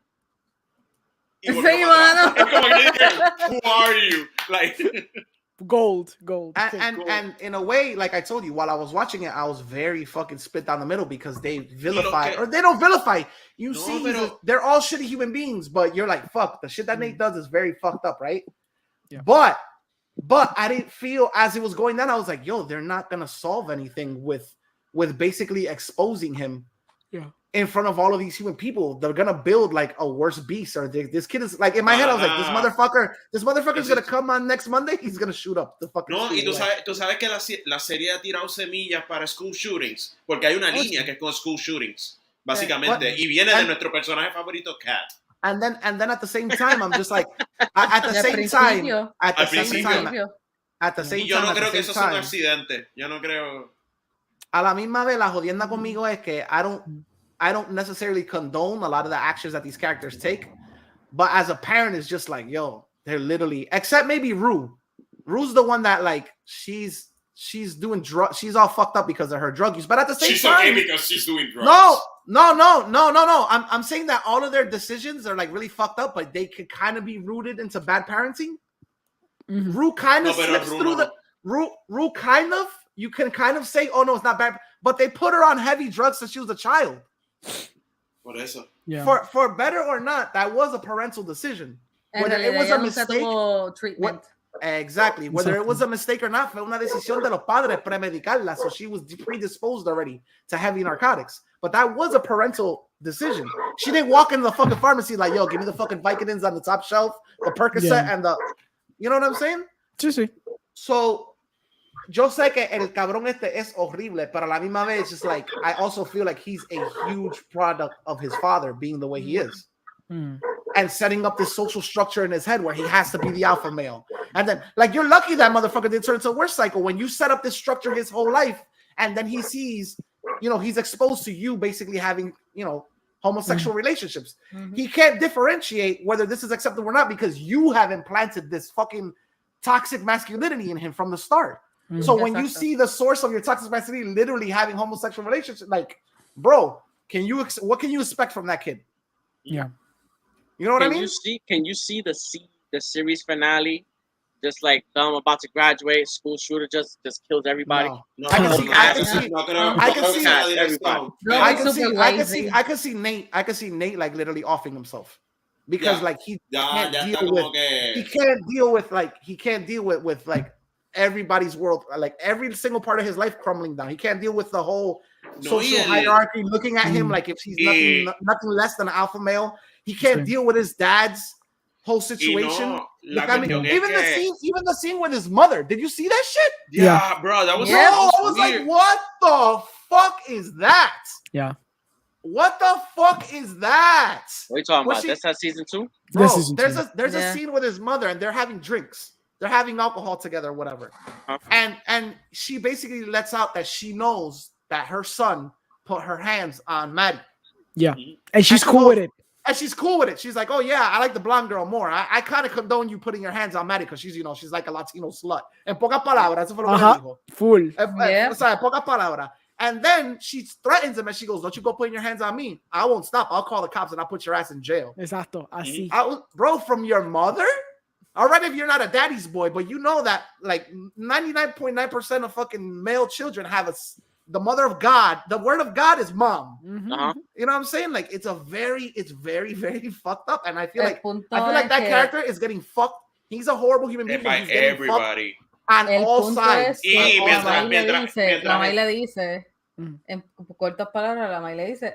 [SPEAKER 8] Sí, mano.
[SPEAKER 6] Who are you? Like
[SPEAKER 9] gold.
[SPEAKER 4] And in a way, like I told you, while I was watching it, I was very fucking split down the middle because they vilify, or they don't vilify. They're all shitty human beings, but you're like, fuck, the shit that Nate does is very fucked up, right? Yeah. But I didn't feel as it was going down, I was like, yo, they're not gonna solve anything with basically exposing him in front of all of these human people. They're gonna build like a worse beast, or this kid is like, in my head, I was like, this motherfucker's gonna come on next Monday, he's gonna shoot up the fucking
[SPEAKER 6] No,
[SPEAKER 4] school,
[SPEAKER 6] y tú sabes que la serie ha tirado semillas para school shootings, porque hay una línea que es con school shootings, básicamente, y viene de nuestro personaje favorito, Cat.
[SPEAKER 4] And then at the same time, I'm just like, at the same time,
[SPEAKER 6] yo no creo que eso sea un accidente. Yo no creo.
[SPEAKER 4] A la misma vez, la jodienda conmigo es que I don't necessarily condone a lot of the actions that these characters take, but as a parent, it's just like, yo, they're literally, except maybe Rue. Rue's the one that like she's doing drugs. She's all fucked up because of her drug use, but at the same time,
[SPEAKER 6] she's okay because she's doing drugs.
[SPEAKER 4] No. I'm saying that all of their decisions are like really fucked up, but they could kind of be rooted into bad parenting. Mm-hmm. Rue kind of slips through the Rue kind of, you can kind of say, oh no, it's not bad, but they put her on heavy drugs since she was a child.
[SPEAKER 6] Por eso.
[SPEAKER 9] Yeah.
[SPEAKER 4] For better or not, that was a parental decision.
[SPEAKER 8] En
[SPEAKER 4] Whether it
[SPEAKER 8] realidad
[SPEAKER 4] was
[SPEAKER 8] ella
[SPEAKER 4] a
[SPEAKER 8] nunca
[SPEAKER 4] mistake,
[SPEAKER 8] tuvo treatment.
[SPEAKER 4] exactly. Whether it
[SPEAKER 9] Exactly.
[SPEAKER 4] was a mistake or not, fue una decisión de los padres premedicarla, so she was predisposed already to heavy narcotics. But that was a parental decision. She didn't walk into the fucking pharmacy like, yo, give me the fucking Vicodins on the top shelf, the Percocet, and the, you know what I'm saying?
[SPEAKER 9] Sí, sí.
[SPEAKER 4] So, yo sé que el cabrón este es horrible, pero a la misma vez, just like, I also feel like he's a huge product of his father being the way he is. And setting up this social structure in his head where he has to be the alpha male. And then, like, you're lucky that motherfucker didn't turn into a worse cycle when you set up this structure his whole life, and then he sees, you know, he's exposed to you basically having, you know, homosexual relationships. He can't differentiate whether this is acceptable or not because you have implanted this fucking toxic masculinity in him from the start. So when you see the source of your toxic masculinity literally having homosexual relationships, like, bro, what can you expect from that kid?
[SPEAKER 9] Yeah.
[SPEAKER 4] You know what I mean?
[SPEAKER 3] Can you see the series finale? Just like I'm about to graduate, school shooter just kills everybody.
[SPEAKER 6] No,
[SPEAKER 4] I can see
[SPEAKER 8] I
[SPEAKER 4] can see Nate like literally offing himself because like he can't deal with like everybody's world, like every single part of his life crumbling down. He can't deal with the whole social hierarchy looking at him like if he's nothing less than an alpha male. He can't deal with his dad's whole situation. Like, I mean, even the scene with his mother. Did you see that shit?
[SPEAKER 6] Yeah, bro, that was
[SPEAKER 4] I was
[SPEAKER 6] weird.
[SPEAKER 4] like, what the fuck is that?
[SPEAKER 9] Yeah.
[SPEAKER 4] What the fuck is that?
[SPEAKER 3] What are you talking about? That's that season 2?
[SPEAKER 4] Bro, there's a scene with his mother and they're having drinks. They're having alcohol together or whatever. And she basically lets out that she knows that her son put her hands on Maddie.
[SPEAKER 9] Yeah. And she's cool with it.
[SPEAKER 4] And she's cool with it. She's like, oh yeah, I like the blonde girl more. I kind of condone you putting your hands on Maddie because she's, you know, she's like a Latino slut. En pocas palabras, eso fue lo que dijo.
[SPEAKER 9] Full.
[SPEAKER 4] O sea, en pocas palabras. And then she threatens him and she goes, don't you go putting your hands on me. I won't stop. I'll call the cops and I'll put your ass in jail.
[SPEAKER 9] Exacto. Así.
[SPEAKER 4] Bro, from your mother? All right, if you're not a daddy's boy, but you know that like 99.9% of fucking male children have the mother of God. The word of God is mom. You know what I'm saying? Like it's very, very fucked up. And I feel like that character is getting fucked. He's a horrible human being.
[SPEAKER 6] By
[SPEAKER 4] he's getting
[SPEAKER 6] everybody.
[SPEAKER 4] On all sides.
[SPEAKER 8] La May le dice, en cortas palabras, la May le dice,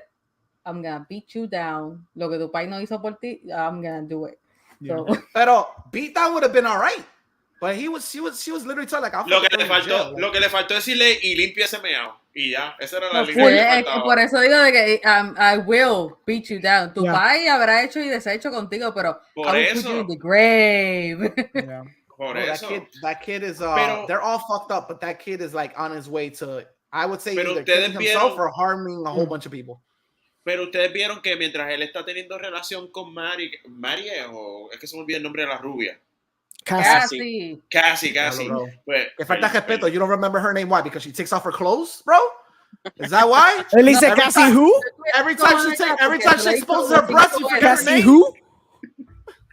[SPEAKER 8] I'm gonna beat you down. Lo que tu pai no hizo por ti, I'm gonna do it. So.
[SPEAKER 4] Pero beat down would have been all right. But she was literally telling like,
[SPEAKER 6] lo que le faltó decirle y limpia ese meao. Y ya, esa era la línea.
[SPEAKER 8] Por eso digo de que I will beat you down. Tu pai habrá hecho y deshecho contigo, pero I will put you in the grave.
[SPEAKER 6] Por eso.
[SPEAKER 4] That kid is they're all fucked up, but that kid is like on his way to, I would say, either killing himself or harming a whole bunch of people.
[SPEAKER 6] Pero ustedes vieron que mientras él está teniendo relación con Mari o es que se me olvida el nombre de la rubia. Casi.
[SPEAKER 4] Pues, que falta respeto. You don't remember her name. Why? Because she takes off her clothes, bro? Is that why?
[SPEAKER 9] Él dice casi who?
[SPEAKER 4] Every time she exposes her breasts, you forget her name.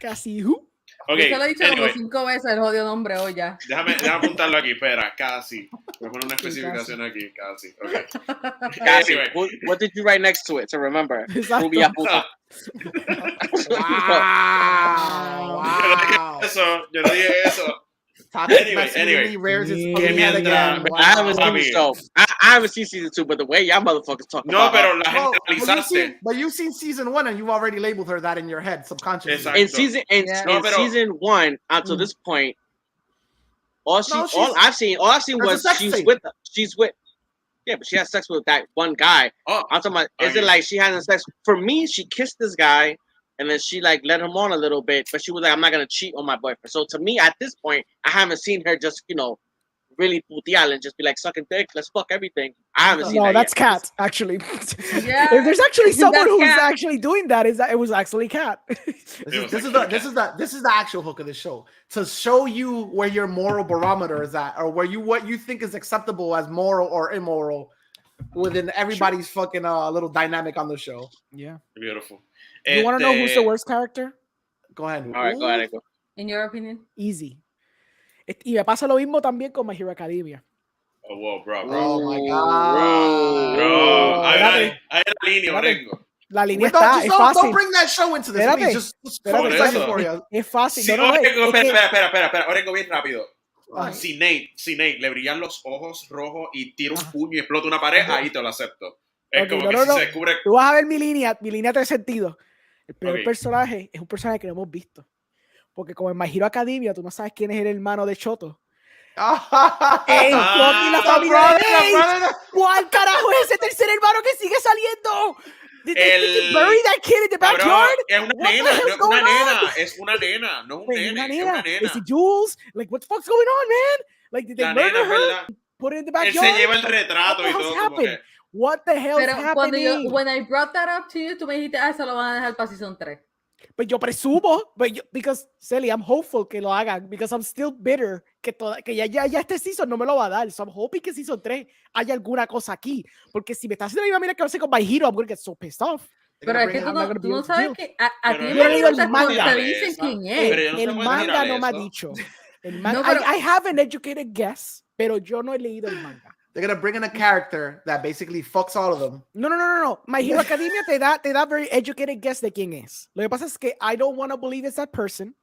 [SPEAKER 9] Casi who?
[SPEAKER 6] Okay,
[SPEAKER 8] yo se lo he dicho como 5 veces el jodido nombre hoy ya.
[SPEAKER 6] Déjame apuntarlo aquí, espera, casi. Voy a poner una especificación aquí, casi. Okay.
[SPEAKER 3] Casi. What did you write next to it to remember? Rubia puta.
[SPEAKER 4] Wow.
[SPEAKER 6] Yo no dije eso. Anyway.
[SPEAKER 3] I haven't seen season 2, but the way y'all motherfuckers talk about
[SPEAKER 6] pero la gente analizaste.
[SPEAKER 4] But you've seen season 1 and you've already labeled her that in your head subconsciously.
[SPEAKER 3] In season 1 until this point, all I've seen was she's with. Yeah, but she has sex with that one guy. I'm talking about, is it like she having sex? For me, she kissed this guy, and then she like let him on a little bit, but she was like, I'm not gonna cheat on my boyfriend. So to me, at this point, I haven't seen her just, you know, really putear and just be like sucking dick, let's fuck everything. I haven't seen that.
[SPEAKER 9] No, that's
[SPEAKER 3] yet.
[SPEAKER 9] Kat, actually.
[SPEAKER 8] Yeah.
[SPEAKER 9] If there's actually someone who's actually doing that, it was actually Kat.
[SPEAKER 4] This is the actual hook of the show, to show you where your moral barometer is at, or what you think is acceptable as moral or immoral within everybody's fucking little dynamic on the show.
[SPEAKER 9] Yeah,
[SPEAKER 6] beautiful.
[SPEAKER 9] You want to know who's the worst character?
[SPEAKER 4] Go ahead.
[SPEAKER 3] All right, go ahead.
[SPEAKER 8] In your opinion?
[SPEAKER 9] Easy. Y me pasa lo mismo también con My Hero Academia.
[SPEAKER 6] Oh, wow, bro.
[SPEAKER 4] Oh my God.
[SPEAKER 6] Bro. Hay una línea, Orengo.
[SPEAKER 9] La línea
[SPEAKER 4] Don't,
[SPEAKER 9] está,
[SPEAKER 4] just
[SPEAKER 9] es
[SPEAKER 4] don't
[SPEAKER 9] fácil.
[SPEAKER 4] bring that show into this.
[SPEAKER 9] Espérate,
[SPEAKER 4] Please, just
[SPEAKER 9] espérate,
[SPEAKER 4] focus
[SPEAKER 6] espérate.
[SPEAKER 4] on Euphoria.
[SPEAKER 9] Es fácil.
[SPEAKER 6] Sí,
[SPEAKER 9] No, no, no,
[SPEAKER 6] Orengo,
[SPEAKER 9] es que-
[SPEAKER 6] espera. Orengo, bien rápido.
[SPEAKER 9] Ajá.
[SPEAKER 6] Si Nate le brillan los ojos rojos y tira un puño y explota una pared, ahí te lo acepto. Es
[SPEAKER 9] Ok,
[SPEAKER 6] como
[SPEAKER 9] no,
[SPEAKER 6] que
[SPEAKER 9] no,
[SPEAKER 6] si
[SPEAKER 9] no.
[SPEAKER 6] se descubre...
[SPEAKER 9] Tú vas a ver mi línea tiene sentido. El primer
[SPEAKER 6] Ok.
[SPEAKER 9] personaje es un personaje que no hemos visto. Porque como en My Hero Academia, tú no sabes quién es el hermano de Choto. ¡Ey! Fucking la familia de Ace. ¿Cuál carajo es ese tercer hermano que sigue saliendo? Did they freaking bury that kid in the
[SPEAKER 6] Cabrón,
[SPEAKER 9] backyard?
[SPEAKER 6] es una
[SPEAKER 9] What the
[SPEAKER 6] nena,
[SPEAKER 9] hell's
[SPEAKER 6] no es
[SPEAKER 9] going
[SPEAKER 6] una nena,
[SPEAKER 9] on?
[SPEAKER 6] es una nena, no es un
[SPEAKER 9] Wait,
[SPEAKER 6] nene,
[SPEAKER 9] una
[SPEAKER 6] es
[SPEAKER 9] nena.
[SPEAKER 6] una nena.
[SPEAKER 9] Is it Jules? Like, what the fuck's going on, man? Like, did they
[SPEAKER 6] La
[SPEAKER 9] murder
[SPEAKER 6] nena, es
[SPEAKER 9] her?
[SPEAKER 6] verdad.
[SPEAKER 9] Put it in the
[SPEAKER 6] Él
[SPEAKER 9] backyard?
[SPEAKER 6] se lleva el
[SPEAKER 9] Like,
[SPEAKER 6] retrato
[SPEAKER 9] what
[SPEAKER 6] y
[SPEAKER 9] the
[SPEAKER 6] todo
[SPEAKER 9] hell's
[SPEAKER 6] como
[SPEAKER 9] happened?
[SPEAKER 6] que...
[SPEAKER 9] What the hell's
[SPEAKER 8] Pero cuando
[SPEAKER 9] happening?
[SPEAKER 8] when I brought that up to you, tú me dijiste, se lo van a dejar para Season 3.
[SPEAKER 9] Pues yo presumo, because Cely, I'm hopeful que lo hagan, because I'm still bitter que ya este season no me lo va a dar. So I'm hoping que season 3 haya alguna cosa aquí. Porque si me está haciendo la misma mira que hace con My Hero, I'm gonna get so pissed off.
[SPEAKER 8] Pero es que tú no sabes que a ti
[SPEAKER 6] Pero
[SPEAKER 8] me
[SPEAKER 6] yo no
[SPEAKER 9] leído el
[SPEAKER 8] gusta
[SPEAKER 9] manga.
[SPEAKER 8] cuando te dicen quién es.
[SPEAKER 6] Pero yo no sé
[SPEAKER 9] El
[SPEAKER 6] cómo es
[SPEAKER 9] manga
[SPEAKER 6] viral
[SPEAKER 9] no me ha
[SPEAKER 6] eso.
[SPEAKER 9] dicho. El manga,
[SPEAKER 8] No, pero-
[SPEAKER 9] I have an educated guess, pero yo no he leído el manga.
[SPEAKER 4] They're gonna bring in a character that basically fucks all of them.
[SPEAKER 9] No. My Hero Academia te da very educated guess de quién es. Lo que pasa es que I don't want to believe it's that person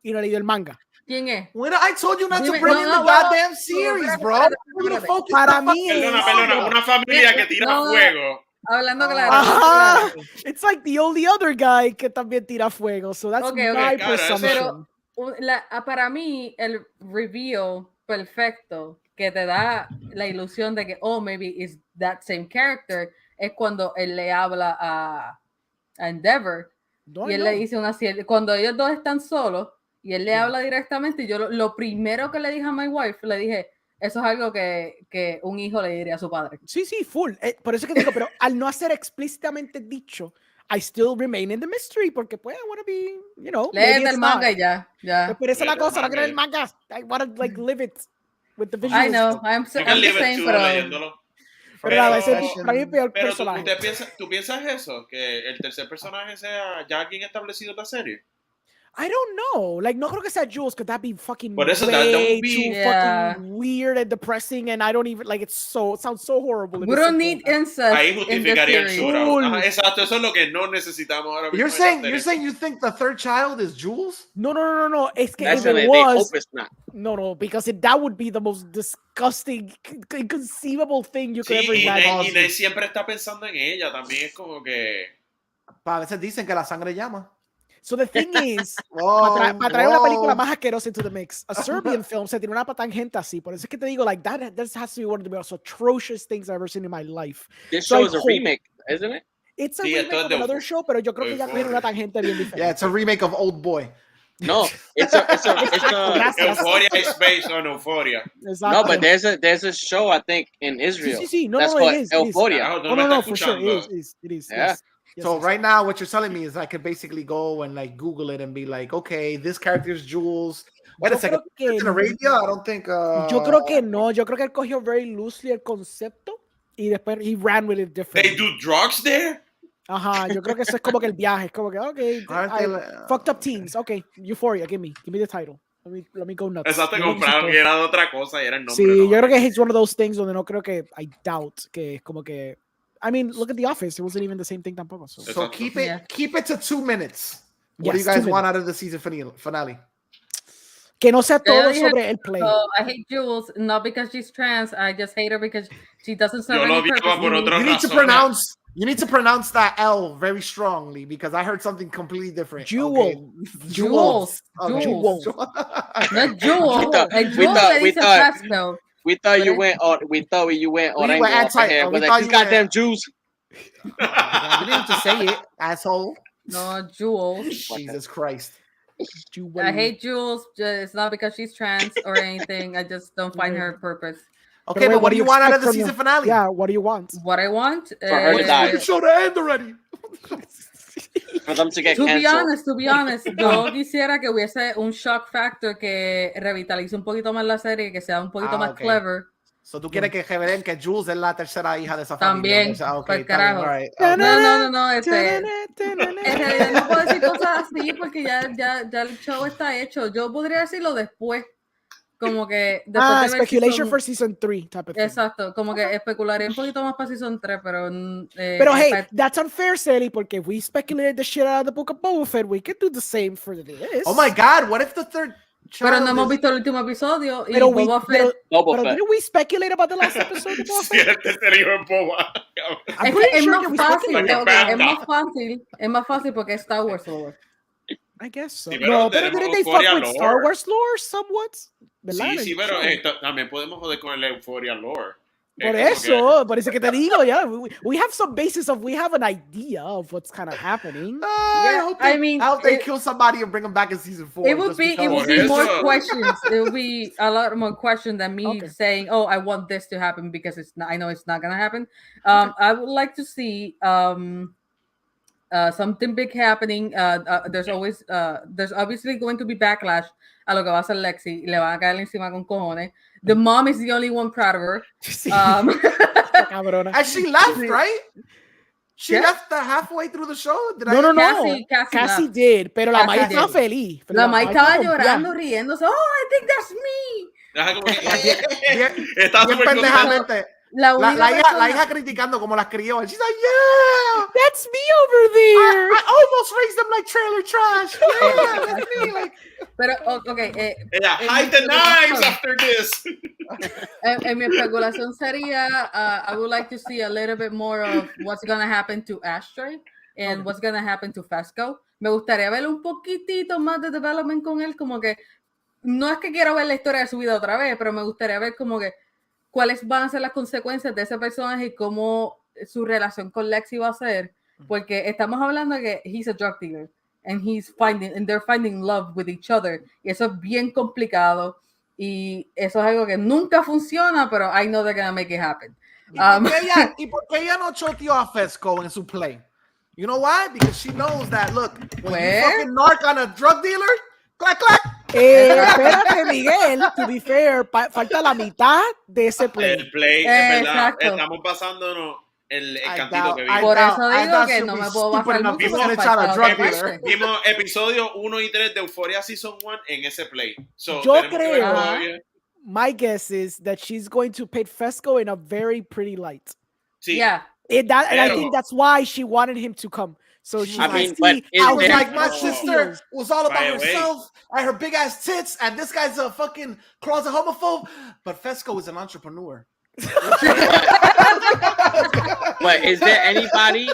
[SPEAKER 9] y no he leído el manga.
[SPEAKER 8] ¿Quién es?
[SPEAKER 4] When I told you not to
[SPEAKER 8] Dime-
[SPEAKER 4] bring
[SPEAKER 8] no,
[SPEAKER 4] in
[SPEAKER 8] no,
[SPEAKER 4] the
[SPEAKER 8] no,
[SPEAKER 4] goddamn
[SPEAKER 8] no,
[SPEAKER 4] series,
[SPEAKER 8] espérate,
[SPEAKER 4] bro.
[SPEAKER 8] espérate,
[SPEAKER 4] We're gonna
[SPEAKER 8] espérate.
[SPEAKER 4] focus
[SPEAKER 9] Para
[SPEAKER 4] the
[SPEAKER 9] mí
[SPEAKER 4] fuck-
[SPEAKER 9] es-
[SPEAKER 6] Perdona, una familia que tira
[SPEAKER 8] No,
[SPEAKER 6] fuego.
[SPEAKER 8] Hablando claro.
[SPEAKER 9] Ajá. It's like the only other guy que también tira fuego. So that's
[SPEAKER 8] Okay,
[SPEAKER 9] my
[SPEAKER 6] okay. Cara, eso-
[SPEAKER 9] presumption.
[SPEAKER 8] Pero para mí, el reveal perfecto que te da la ilusión de que, oh, maybe it's that same character, es cuando él le habla a Endeavor
[SPEAKER 9] No,
[SPEAKER 8] y él
[SPEAKER 9] no.
[SPEAKER 8] le dice cuando ellos dos están solos y él le habla directamente, y yo lo primero que le dije a my wife, le dije, eso es algo que un hijo le diría a su padre.
[SPEAKER 9] Sí, full. Por eso que digo, pero al no hacer explícitamente dicho, I still remain in the mystery, porque pues I want to be, you know, maybe
[SPEAKER 8] Léete
[SPEAKER 9] it's
[SPEAKER 8] el manga
[SPEAKER 9] not.
[SPEAKER 8] y ya.
[SPEAKER 9] Pero esa es la
[SPEAKER 6] Léete el
[SPEAKER 9] cosa, no quiero el
[SPEAKER 6] manga.
[SPEAKER 9] manga. I want to like live it with the visuals.
[SPEAKER 8] I know, I'm
[SPEAKER 6] You
[SPEAKER 8] the
[SPEAKER 6] can live
[SPEAKER 8] same,
[SPEAKER 6] it too,
[SPEAKER 8] pero
[SPEAKER 6] leyéndolo.
[SPEAKER 9] Pero nada, ese
[SPEAKER 6] Pero-
[SPEAKER 9] para mí es el peor
[SPEAKER 6] Pero
[SPEAKER 9] personaje.
[SPEAKER 6] ¿tú piensas eso? Que el tercer personaje sea ya alguien establecido en la serie.
[SPEAKER 9] I don't know. Like, no creo que sea Jules, because that'd be fucking
[SPEAKER 6] Por eso,
[SPEAKER 9] way
[SPEAKER 6] that would be-
[SPEAKER 9] too
[SPEAKER 8] Yeah.
[SPEAKER 9] fucking weird and depressing, and I don't even, like, it sounds so horrible.
[SPEAKER 8] we don't need incest
[SPEAKER 6] Ahí
[SPEAKER 8] in the
[SPEAKER 6] justificaría el
[SPEAKER 8] series.
[SPEAKER 6] shootout.
[SPEAKER 9] Cool.
[SPEAKER 6] Ajá, exacto, eso es lo que no necesitamos ahora mismo.
[SPEAKER 4] You're
[SPEAKER 6] en esta
[SPEAKER 4] saying
[SPEAKER 6] serie.
[SPEAKER 4] you think the third child is Jules?
[SPEAKER 9] No. Es que if
[SPEAKER 3] Actually,
[SPEAKER 9] it
[SPEAKER 3] they
[SPEAKER 9] was,
[SPEAKER 3] hope it's not.
[SPEAKER 9] no, because that would be the most disgusting, inconceivable thing you could
[SPEAKER 6] Sí,
[SPEAKER 9] ever
[SPEAKER 6] y
[SPEAKER 9] imagine.
[SPEAKER 6] Nate siempre está pensando en ella. También es como que...
[SPEAKER 4] A veces dicen que la sangre llama.
[SPEAKER 9] So the thing is,
[SPEAKER 4] Oh,
[SPEAKER 9] para traer una película
[SPEAKER 4] oh.
[SPEAKER 9] más asquerosa into the mix, a Serbian film se tiene una tangente así. Por eso es que te digo, like, that has to be one of the most atrocious things I've ever seen in my life.
[SPEAKER 3] This
[SPEAKER 9] So
[SPEAKER 3] show
[SPEAKER 9] I
[SPEAKER 3] is a
[SPEAKER 9] hope-
[SPEAKER 3] remake, isn't it?
[SPEAKER 9] It's a
[SPEAKER 6] Sí,
[SPEAKER 9] remake
[SPEAKER 6] esto es
[SPEAKER 9] of
[SPEAKER 6] de
[SPEAKER 9] another show, pero yo creo que ya
[SPEAKER 6] Euphoria.
[SPEAKER 9] tiene una tangente bien diferente.
[SPEAKER 4] Yeah, it's a remake of Old Boy.
[SPEAKER 3] No, it's a
[SPEAKER 9] Gracias.
[SPEAKER 6] Euphoria is based on Euphoria.
[SPEAKER 9] Exacto.
[SPEAKER 3] no, but there's a show I think in Israel.
[SPEAKER 9] Sí. No,
[SPEAKER 3] that's
[SPEAKER 9] it
[SPEAKER 3] called
[SPEAKER 9] is.
[SPEAKER 3] Euphoria.
[SPEAKER 6] Carajo, tú
[SPEAKER 9] Oh,
[SPEAKER 6] me
[SPEAKER 9] no,
[SPEAKER 6] estás
[SPEAKER 9] for sure.
[SPEAKER 6] escuchando.
[SPEAKER 9] It is.
[SPEAKER 3] Yeah.
[SPEAKER 9] Yes,
[SPEAKER 4] So
[SPEAKER 9] yes.
[SPEAKER 4] right now, what you're telling me is I could basically go and like Google it and be like, okay, this character is Jules. Wait a
[SPEAKER 9] Yo
[SPEAKER 4] second,
[SPEAKER 9] creo que
[SPEAKER 4] it's in Arabia? I don't think.
[SPEAKER 9] Yo creo que no. Yo creo que él cogió very loosely el concepto y después he ran with it
[SPEAKER 6] They
[SPEAKER 9] differently.
[SPEAKER 6] do drugs there?
[SPEAKER 9] Ajá, yo creo que eso es como que el viaje. Es como que, okay,
[SPEAKER 4] Aren't they
[SPEAKER 9] fucked up teens. Okay, Euphoria, give me the title. Let me go nuts.
[SPEAKER 6] Exacto,
[SPEAKER 9] Yo creo que
[SPEAKER 6] compraron
[SPEAKER 9] sí,
[SPEAKER 6] y era de otra cosa y era el nombre.
[SPEAKER 9] sí,
[SPEAKER 6] ¿no?
[SPEAKER 9] yo creo que it's one of those things donde no creo que, I doubt que es como que, I mean, look at The Office. It wasn't even the same thing tampoco. So.
[SPEAKER 4] So keep it
[SPEAKER 8] Yeah.
[SPEAKER 4] keep it to 2 minutes. What do you
[SPEAKER 9] Yes,
[SPEAKER 4] guys
[SPEAKER 9] 2
[SPEAKER 4] want out of the season finale?
[SPEAKER 9] Que no sea
[SPEAKER 8] Ya yo
[SPEAKER 9] todo
[SPEAKER 8] dije,
[SPEAKER 9] sobre el play.
[SPEAKER 8] I hate Jules, not because she's trans. I just hate her because she doesn't serve
[SPEAKER 6] Yo lo
[SPEAKER 8] any
[SPEAKER 6] odiaba
[SPEAKER 8] purpose.
[SPEAKER 6] por otra
[SPEAKER 4] You need to
[SPEAKER 6] razón.
[SPEAKER 4] You need to pronounce that L very strongly because I heard something completely different.
[SPEAKER 9] Jewel.
[SPEAKER 4] Okay.
[SPEAKER 8] Jules.
[SPEAKER 4] Okay.
[SPEAKER 8] Jules.
[SPEAKER 9] Jewel.
[SPEAKER 8] Not Jules.
[SPEAKER 3] We thought-
[SPEAKER 8] And
[SPEAKER 3] we
[SPEAKER 8] Jules
[SPEAKER 3] thought-
[SPEAKER 8] le
[SPEAKER 3] we
[SPEAKER 8] dice
[SPEAKER 3] thought-
[SPEAKER 8] fast spell.
[SPEAKER 3] We thought you
[SPEAKER 8] What?
[SPEAKER 3] went or we thought you went
[SPEAKER 4] We
[SPEAKER 3] Orengo
[SPEAKER 4] were
[SPEAKER 3] up
[SPEAKER 4] anti-
[SPEAKER 3] ahead.
[SPEAKER 4] we
[SPEAKER 3] We're like,
[SPEAKER 4] thought
[SPEAKER 3] you
[SPEAKER 4] you
[SPEAKER 3] goddamn
[SPEAKER 4] were-
[SPEAKER 3] Jews.
[SPEAKER 4] You need to say it, asshole.
[SPEAKER 8] No, Jules.
[SPEAKER 4] Jesus Christ.
[SPEAKER 9] Jewel.
[SPEAKER 8] I hate Jules. It's not because she's trans or anything. I just don't find her purpose.
[SPEAKER 4] Okay,
[SPEAKER 9] wait,
[SPEAKER 4] but what do you want out of
[SPEAKER 9] expect
[SPEAKER 4] the
[SPEAKER 9] from
[SPEAKER 4] season finale?
[SPEAKER 9] Yeah, what do you want?
[SPEAKER 8] What I want
[SPEAKER 3] her to die.
[SPEAKER 4] You show the end already.
[SPEAKER 3] For them to get
[SPEAKER 8] To be
[SPEAKER 3] canceled.
[SPEAKER 8] honest, yo quisiera que hubiese un shock factor que revitalice un poquito más la serie, que sea un poquito más
[SPEAKER 4] ok.
[SPEAKER 8] clever.
[SPEAKER 4] So tú quieres que revelen que Jules es la tercera hija de esa familia.
[SPEAKER 8] También,
[SPEAKER 4] O sea, ok,
[SPEAKER 8] pa'l
[SPEAKER 4] está bien,
[SPEAKER 8] carajo.
[SPEAKER 4] all right.
[SPEAKER 8] No, en realidad no puedo decir cosas así porque ya el show está hecho. Yo podría decirlo después, como que después de ver
[SPEAKER 9] speculation for season 3 type of thing.
[SPEAKER 8] Exacto, como que especularía un poquito más para season 3, pero
[SPEAKER 9] Pero hey, that's unfair, Sally, porque if we speculated the shit out of the book of Boba Fett, we could do the same for this.
[SPEAKER 4] Oh my God, what if the third
[SPEAKER 8] pero no hemos visto el último episodio y
[SPEAKER 9] pero
[SPEAKER 8] Boba Fett.
[SPEAKER 3] Boba Fett.
[SPEAKER 9] Didn't we speculate about the last episode of Boba
[SPEAKER 6] Sí,
[SPEAKER 9] Fett?
[SPEAKER 6] el tercer hijo de Boba.
[SPEAKER 9] I'm
[SPEAKER 8] Es
[SPEAKER 9] pretty
[SPEAKER 8] que es
[SPEAKER 9] sure
[SPEAKER 8] más
[SPEAKER 9] that we
[SPEAKER 8] fácil,
[SPEAKER 9] speculated.
[SPEAKER 8] es más fácil porque es Star Wars lore.
[SPEAKER 9] I guess so.
[SPEAKER 6] Sí,
[SPEAKER 9] No,
[SPEAKER 6] pero
[SPEAKER 9] pero didn't they fuck
[SPEAKER 6] Euphoria
[SPEAKER 9] with Star
[SPEAKER 6] lore.
[SPEAKER 9] Wars lore somewhat? ¿Verdad?
[SPEAKER 6] Sí,
[SPEAKER 9] En el
[SPEAKER 6] pero
[SPEAKER 9] show.
[SPEAKER 6] también podemos joder con el Euphoria lore.
[SPEAKER 9] Por
[SPEAKER 6] Es
[SPEAKER 9] eso, por eso que te digo, yeah, we have some basis of, we have an idea of what's kind of happening.
[SPEAKER 4] I hope they kill somebody and bring them back in season 4.
[SPEAKER 8] It would be more questions. It would be a lot more questions than me saying, "Oh, I want this to happen," because I know it's not gonna happen. I would like to see something big happening. There's obviously going to be backlash a lo que va a hacer Lexi. Le van a caer encima con cojones. The mom is the only one proud of her.
[SPEAKER 4] And she left, right? She left halfway through the show.
[SPEAKER 9] No.
[SPEAKER 8] Cassie
[SPEAKER 9] did, pero la Mai
[SPEAKER 8] Cassie
[SPEAKER 9] estaba
[SPEAKER 8] did.
[SPEAKER 9] feliz.
[SPEAKER 8] La Mai estaba llorando, riéndose. Oh, I think that's me.
[SPEAKER 6] Bien
[SPEAKER 4] pendejamente.
[SPEAKER 8] La
[SPEAKER 4] hija criticando como las crió. And she's like, yeah,
[SPEAKER 9] that's me over there.
[SPEAKER 4] I almost raised them like trailer trash. Yeah, that's me. Like,
[SPEAKER 8] pero, okay.
[SPEAKER 6] Hide the knives after this.
[SPEAKER 8] En mi especulación sería, I would like to see a little bit more of what's going to happen to Ashtray and what's going to happen to Fesco. Me gustaría ver un poquitito más de development con él, como que no es que quiero ver la historia de su vida otra vez, pero me gustaría ver como que cuáles van a ser las consecuencias de ese personaje y cómo su relación con Lexi va a ser, porque estamos hablando de que he's a drug dealer and they're finding love with each other, y eso es bien complicado y eso es algo que nunca funciona, pero I know they're gonna make it happen.
[SPEAKER 4] ¿Y por qué ella no choteó a Fesco en su play? You know why? Because she knows that, look, when you fucking narc on a drug dealer, clack, clack.
[SPEAKER 9] Espérate, Miguel, to be fair, falta la mitad de ese play.
[SPEAKER 6] El play, es verdad, estamos basándonos el cantito que vimos.
[SPEAKER 8] Por eso digo que no me puedo basar mucho.
[SPEAKER 6] Vimos episodios 1 y 3 de Euphoria Season 1 en ese play. So,
[SPEAKER 9] yo creo, my guess is that she's going to paint Fesco in a very pretty light.
[SPEAKER 6] Sí.
[SPEAKER 8] Yeah.
[SPEAKER 9] And I think that's why she wanted him to come. So she
[SPEAKER 4] I was like, my sister was all about herself and her big ass tits, and this guy's a fucking closet homophobe. But Fesco is an entrepreneur.
[SPEAKER 3] But is there anybody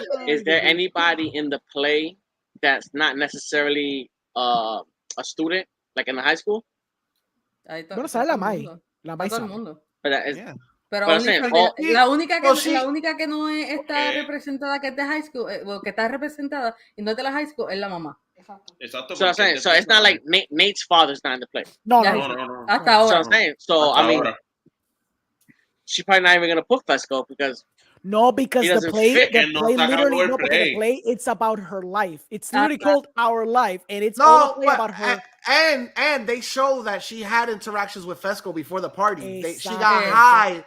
[SPEAKER 3] in the play that's not necessarily a student, like in the high school?
[SPEAKER 9] Bueno, sabe la Mai. La Mai
[SPEAKER 8] todo el
[SPEAKER 9] sabe.
[SPEAKER 8] mundo.
[SPEAKER 3] Pero
[SPEAKER 8] la única que no está representada, que es de high school, que está representada y no es de la high school, es la mamá.
[SPEAKER 6] Exacto.
[SPEAKER 3] So I'm saying, so it's not like Nate's father's not in the play.
[SPEAKER 9] No.
[SPEAKER 8] Hasta ahora.
[SPEAKER 3] So I'm saying, I mean, she's probably not even gonna put Fesco because
[SPEAKER 9] the play literally the play it's about her life. It's literally called Our Life, and it's all about her.
[SPEAKER 4] And they show that she had interactions with Fesco before the party. She got high.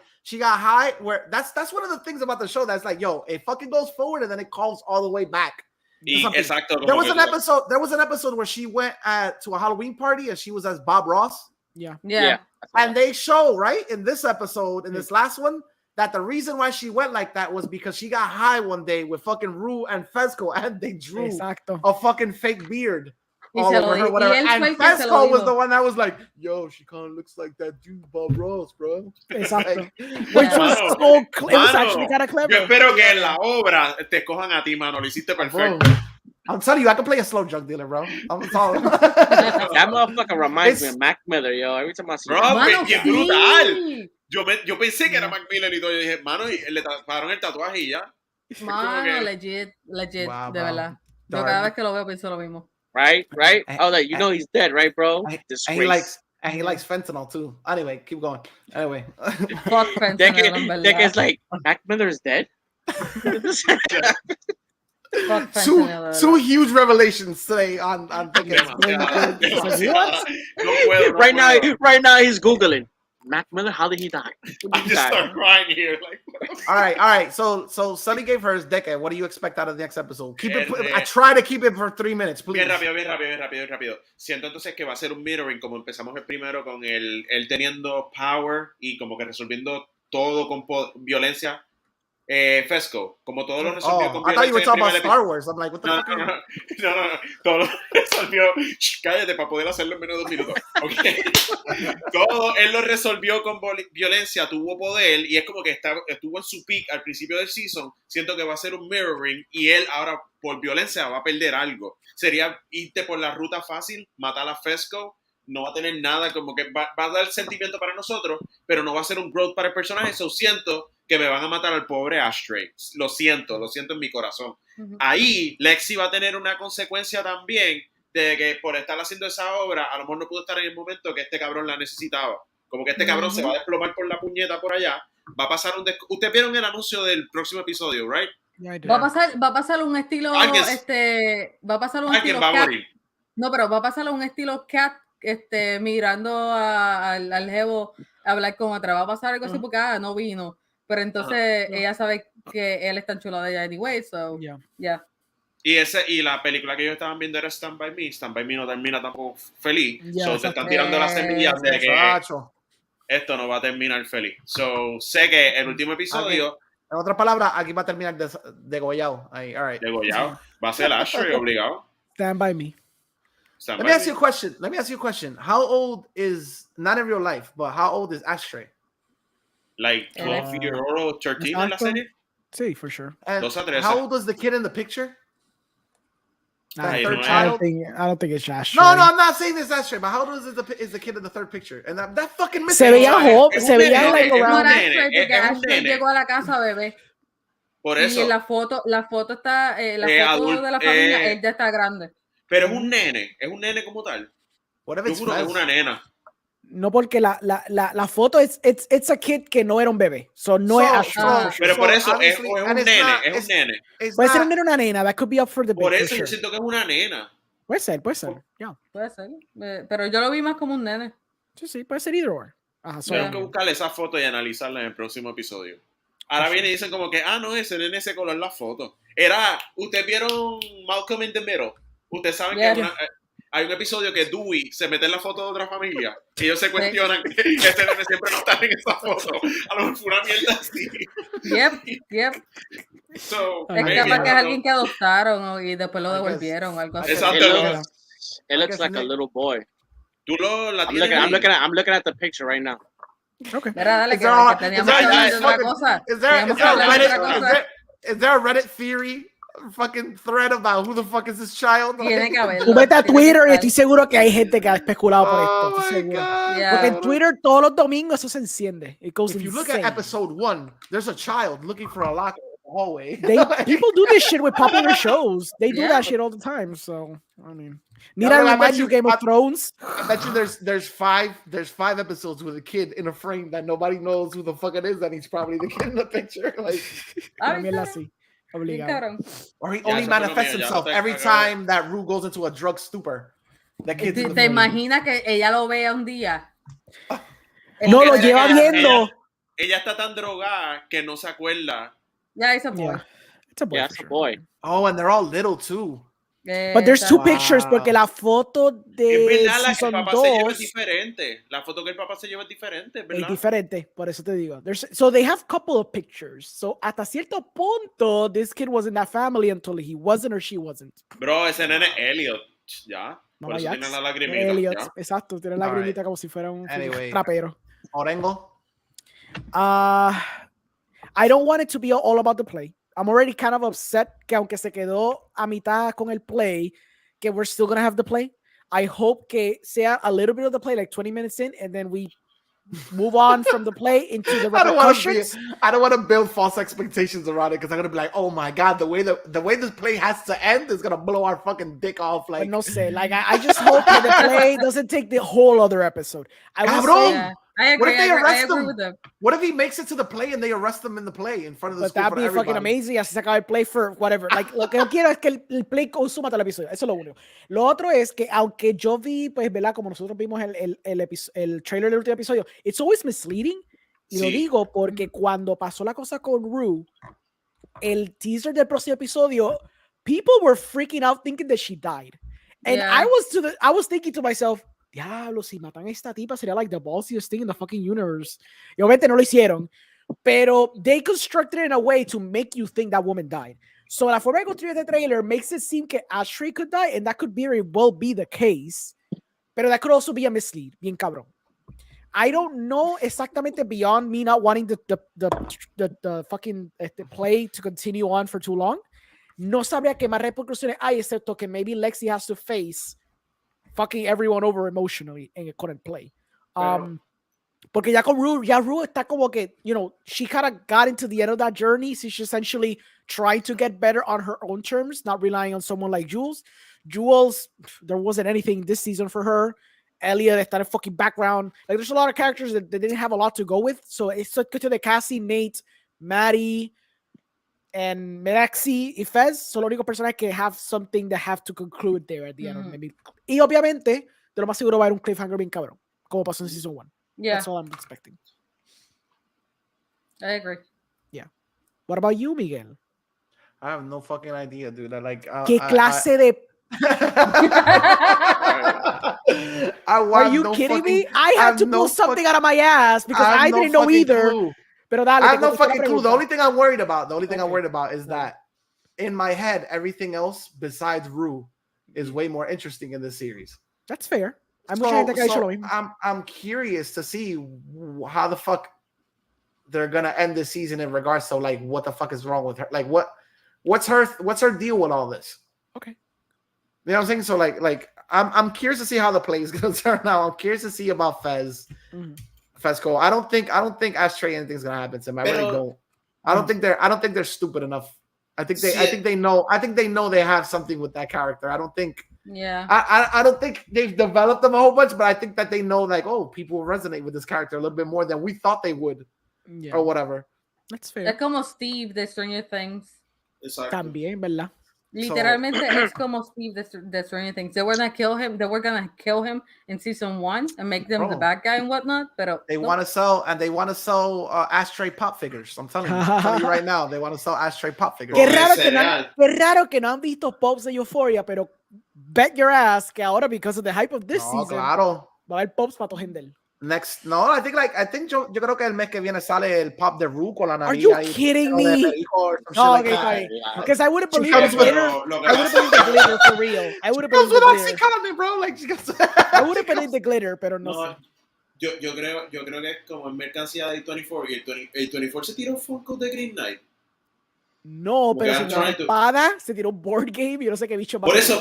[SPEAKER 4] Where that's one of the things about the show that's like, yo, it fucking goes forward and then it calls all the way back.
[SPEAKER 6] Exacto.
[SPEAKER 4] There was an episode where she went to a Halloween party and she was as Bob Ross.
[SPEAKER 8] Yeah.
[SPEAKER 4] And they show right in this episode, in this last one, that the reason why she went like that was because she got high one day with fucking Rue and Fesco, and they drew a fucking fake beard all over her, whatever. And Fesco was the one that was like, yo, she kind of looks like that dude Bob Ross, bro.
[SPEAKER 9] Exacto. Which was so clever. It was actually kind of clever.
[SPEAKER 6] Yo espero que en la obra te cojan a ti, mano. Lo hiciste perfecto.
[SPEAKER 4] Bro, I'm telling you, I can play a slow drug dealer, bro. I'm telling you.
[SPEAKER 3] That motherfucker reminds me of Mac Miller, yo. Every time I see him.
[SPEAKER 6] Bro, es brutal. Yo pensé que era Mac Miller y todo. Yo dije, mano, y le taparon el tatuaje y ya.
[SPEAKER 8] Mano, legit,
[SPEAKER 4] wow,
[SPEAKER 8] de verdad. Yo cada vez que lo veo pienso lo mismo.
[SPEAKER 3] Right? Oh, that you know he's dead, right, bro?
[SPEAKER 4] And he likes fentanyl too. Anyway, keep going. Anyway,
[SPEAKER 8] fuck fentanyl.
[SPEAKER 3] Deke's like, Mac Miller is dead.
[SPEAKER 4] Two huge revelations today on Deke.
[SPEAKER 3] Right now he's Googling Mac Miller, how did he die?
[SPEAKER 6] I just start crying here. Like,
[SPEAKER 4] all right. So Sully gave her his DEKE. What do you expect out of the next episode? Keep it. I try to keep it for 3 minutes, please.
[SPEAKER 6] Bien rápido. Siento entonces que va a ser un mirroring, como empezamos el primero con él teniendo power y como que resolviendo todo con violencia. Fesco, como todo lo resolvió con
[SPEAKER 4] I thought you were talking about Star Wars. I'm like, what the fuck?
[SPEAKER 6] No. Todo lo resolvió. Cállate para poder hacerlo en menos de 2 minutos. Okay. Todo él lo resolvió con violencia, tuvo poder y es como que estuvo en su peak al principio del season. Siento que va a ser un mirroring y él ahora por violencia va a perder algo. Sería irte por la ruta fácil, matar a Fesco. No va a tener nada, como que va a dar sentimiento para nosotros, pero no va a ser un growth para el personaje. So siento que me van a matar al pobre Ashtray. Lo siento en mi corazón. Ahí Lexi va a tener una consecuencia también de que por estar haciendo esa obra, a lo mejor no pudo estar en el momento que este cabrón la necesitaba. Como que este cabrón se va a desplomar por la puñeta por allá. Va a pasar Ustedes vieron el anuncio del próximo episodio, ¿right?
[SPEAKER 8] Va a pasar un estilo... va a pasar un estilo
[SPEAKER 6] va a
[SPEAKER 8] Cat.
[SPEAKER 6] morir.
[SPEAKER 8] No, pero va a pasar un estilo Cat, mirando al jevo a hablar con otra. Va a pasar algo así porque no vino. Pero entonces ella sabe que él está enchulado de ella anyway, so yeah.
[SPEAKER 6] Y la película que ellos estaban viendo era Stand By Me. Stand By Me no termina tampoco feliz. So te están tirando las semillas de que esto no va a terminar feliz. So sé que el último episodio...
[SPEAKER 4] En otras palabras, aquí va a terminar degollado. Ahí, all right.
[SPEAKER 6] Degollado. Va a ser Ashley obligado.
[SPEAKER 9] Stand By Me.
[SPEAKER 4] Let me ask you a question. How old is, not in real life, but how old is Ashtray?
[SPEAKER 6] Like 12 years old, 13 en la serie?
[SPEAKER 9] Sí, for sure.
[SPEAKER 4] And
[SPEAKER 6] 12 a 13.
[SPEAKER 4] how old is the kid in the picture?
[SPEAKER 9] I
[SPEAKER 4] child?
[SPEAKER 9] don't think it's Ashtray.
[SPEAKER 4] No, I'm not saying this Ashtray, but how old is the kid in the third picture? And that fucking missing.
[SPEAKER 9] Se veía joven, se veía like around.
[SPEAKER 8] Ashtray llegó a la casa bebé.
[SPEAKER 6] Por eso.
[SPEAKER 8] Y en la foto está, la foto de la familia, él ya está grande.
[SPEAKER 6] Pero es un nene como tal. Yo juro que es una nena.
[SPEAKER 9] No, porque la foto it's a kid que no era un bebé. So no es Ashtray.
[SPEAKER 6] Pero por eso es un nene.
[SPEAKER 9] Puede ser un nene o una nena. That could be up for debate.
[SPEAKER 6] Por eso yo siento que es una nena.
[SPEAKER 9] Puede ser. Yeah.
[SPEAKER 8] Puede ser. Pero yo lo vi más como un nene.
[SPEAKER 9] Sí, puede ser either or.
[SPEAKER 6] Tengo que buscarle esa foto y analizarla en el próximo episodio. Ahora viene y dicen como que, no, ese nene se coló en la foto. ¿Ustedes vieron Malcolm in the Middle? Ustedes saben que hay un episodio que Dewey se mete en la foto de otra familia y ellos se cuestionan que ese nene siempre no está en esa foto. A lo mejor fue una mierda así.
[SPEAKER 8] Yep.
[SPEAKER 6] So,
[SPEAKER 8] es capaz que es alguien que adoptaron y después lo devolvieron o algo así.
[SPEAKER 6] Exacto.
[SPEAKER 3] It looks like a little boy.
[SPEAKER 6] I'm
[SPEAKER 3] looking at the picture right now.
[SPEAKER 9] Okay.
[SPEAKER 8] Mira, dale, que teníamos que hablar de otra cosa.
[SPEAKER 4] Is there a Reddit theory fucking thread about who the fuck is this child?
[SPEAKER 8] Tiene que haberlo.
[SPEAKER 9] Tú vete a Twitter y estoy seguro que hay gente que ha especulado por esto. Estoy seguro. Porque en Twitter todos los domingos eso se enciende. It goes
[SPEAKER 4] If you look at episode 1, there's a child looking for a locker in the hallway.
[SPEAKER 9] People do this shit with popular shows. They do that shit all the time. So, I mean, need I remind you Game of Thrones?
[SPEAKER 4] I bet you there's five episodes with a kid in a frame that nobody knows who the fuck it is, and he's probably the kid in the picture. Like, or he only manifests himself every time that Rue goes into a drug stupor.
[SPEAKER 8] ¿Te imaginas que ella lo vea un día?
[SPEAKER 9] No, lo lleva viendo.
[SPEAKER 6] Ella está tan drogada que no se acuerda.
[SPEAKER 8] Yeah, it's a boy.
[SPEAKER 9] Yeah. It's a boy.
[SPEAKER 3] Yeah, it's a boy.
[SPEAKER 4] Oh, and they're all little too.
[SPEAKER 9] But there's two pictures porque la foto de
[SPEAKER 6] Season 2 es diferente. La foto que el papá se lleva es diferente, ¿verdad?
[SPEAKER 9] Es diferente, por eso te digo. So they have a couple of pictures. So hasta cierto punto, this kid was in that family until he wasn't or she wasn't.
[SPEAKER 6] Bro, ese nene Elliot, ya. Por eso tiene la lagrimita.
[SPEAKER 9] Elliot, exacto, tiene la lagrimita como si fuera un trapero.
[SPEAKER 4] Orengo.
[SPEAKER 9] I don't want it to be all about the play. I'm already kind of upset que aunque se quedó a mitad con el play, que we're still going to have the play. I hope que sea a little bit of the play, like 20 minutes in, and then we move on from the play into the repercussions.
[SPEAKER 4] I don't want to build false expectations around it because I'm going to be like, oh my God, the way this play has to end is going to blow our fucking dick off. Like,
[SPEAKER 9] no sé, like I just hope that the play doesn't take the whole other episode.
[SPEAKER 8] I agree.
[SPEAKER 4] What if they
[SPEAKER 8] I
[SPEAKER 4] arrest
[SPEAKER 8] agree
[SPEAKER 4] him?
[SPEAKER 8] with them.
[SPEAKER 4] What if he makes it to the play and they arrest him in the play in front of the
[SPEAKER 9] But
[SPEAKER 4] school
[SPEAKER 9] that'd
[SPEAKER 4] for
[SPEAKER 9] be fucking
[SPEAKER 4] everybody?
[SPEAKER 9] amazing. Así se acaba el play for whatever. Like, lo que yo quiero es que el play consuma todo el episodio. Eso es lo único. Lo otro es que, aunque yo vi, pues, ¿verdad? Como nosotros vimos el trailer del último episodio, it's always misleading. Y lo digo porque cuando pasó la cosa con Rue, el teaser del próximo episodio, people were freaking out thinking that she died. And I was thinking to myself, diablo, si matan a esta tipa sería like the bossiest thing in the fucking universe. Y obviamente no lo hicieron, pero they constructed it in a way to make you think that woman died. So la forma de construir este trailer makes it seem que Ashtray could die, and that could very well be the case, pero that could also be a mislead, bien cabrón. I don't know exactamente beyond me not wanting the fucking play to continue on for too long. No sabría qué más repercusiones hay, excepto que maybe Lexi has to face fucking everyone over emotionally en el current play. Porque ya con Rue está como que, you know, she kind of got into the end of that journey. So she's essentially trying to get better on her own terms, not relying on someone like Jules. Jules, there wasn't anything this season for her. Elliot está en fucking background. Like, there's a lot of characters that didn't have a lot to go with. So it's a cuestión de Cassie, Nate, Maddie, and Meraxi y Fez son los únicos personajes que have something that have to conclude there at the end. Maybe. Y obviamente, de lo más seguro va a haber un cliffhanger bien cabrón, como pasó en Season 1.
[SPEAKER 8] Yeah.
[SPEAKER 9] That's all I'm expecting.
[SPEAKER 8] I agree.
[SPEAKER 9] Yeah. What about you, Miguel?
[SPEAKER 4] I have no fucking idea, dude.
[SPEAKER 9] ¿Qué clase de... Are you kidding me? I had to pull something out of my ass because I didn't know either.
[SPEAKER 4] Clue.
[SPEAKER 9] Pero dale,
[SPEAKER 4] I have no fucking clue. The only thing I'm worried about, is that in my head, everything else besides Rue is way more interesting in this series.
[SPEAKER 9] That's fair. I'm
[SPEAKER 4] curious to see how the fuck they're gonna end this season in regards to like what the fuck is wrong with her. Like what's her deal with all this?
[SPEAKER 9] Okay.
[SPEAKER 4] You know what I'm saying? So like I'm curious to see how the play is gonna turn out. I'm curious to see about Fez. Fesco. I don't think Ashtray anything's gonna happen to him. I really don't. I don't think they're stupid enough. I think they know they have something with that character. I don't think I don't think they've developed them a whole bunch, but I think that they know like, oh, people resonate with this character a little bit more than we thought they would. Or whatever.
[SPEAKER 9] That's fair.
[SPEAKER 8] Es como Steve de Stranger Things.
[SPEAKER 6] Exacto.
[SPEAKER 9] También, ¿verdad?
[SPEAKER 8] Literalmente es como Steve de Stranger Things. They were gonna kill him in season 1 and make them the bad guy and whatnot. Pero
[SPEAKER 4] they want to sell Ashtray pop figures. I'm telling you right now, they want to sell Ashtray pop figures.
[SPEAKER 9] Qué raro que no han visto pops de Euphoria, pero bet your ass que ahora because of the hype of this season,
[SPEAKER 4] claro,
[SPEAKER 9] va a haber pops para tu gente.
[SPEAKER 4] Next, no, I think yo creo que el mes que viene sale el pop de Rue con la nariz.
[SPEAKER 9] Are you kidding me? No, okay, because I wouldn't believe the glitter. I wouldn't believe the glitter for real. I wouldn't believe the glitter.
[SPEAKER 4] Bro. Like,
[SPEAKER 9] I wouldn't believe the glitter, pero no sé.
[SPEAKER 6] Yo creo que es como en mercancía de 24 y el 24 se tiró un Funko de Green Knight.
[SPEAKER 9] No, pero si una espada se tiró un board game y no sé qué bicho más.
[SPEAKER 6] Por eso,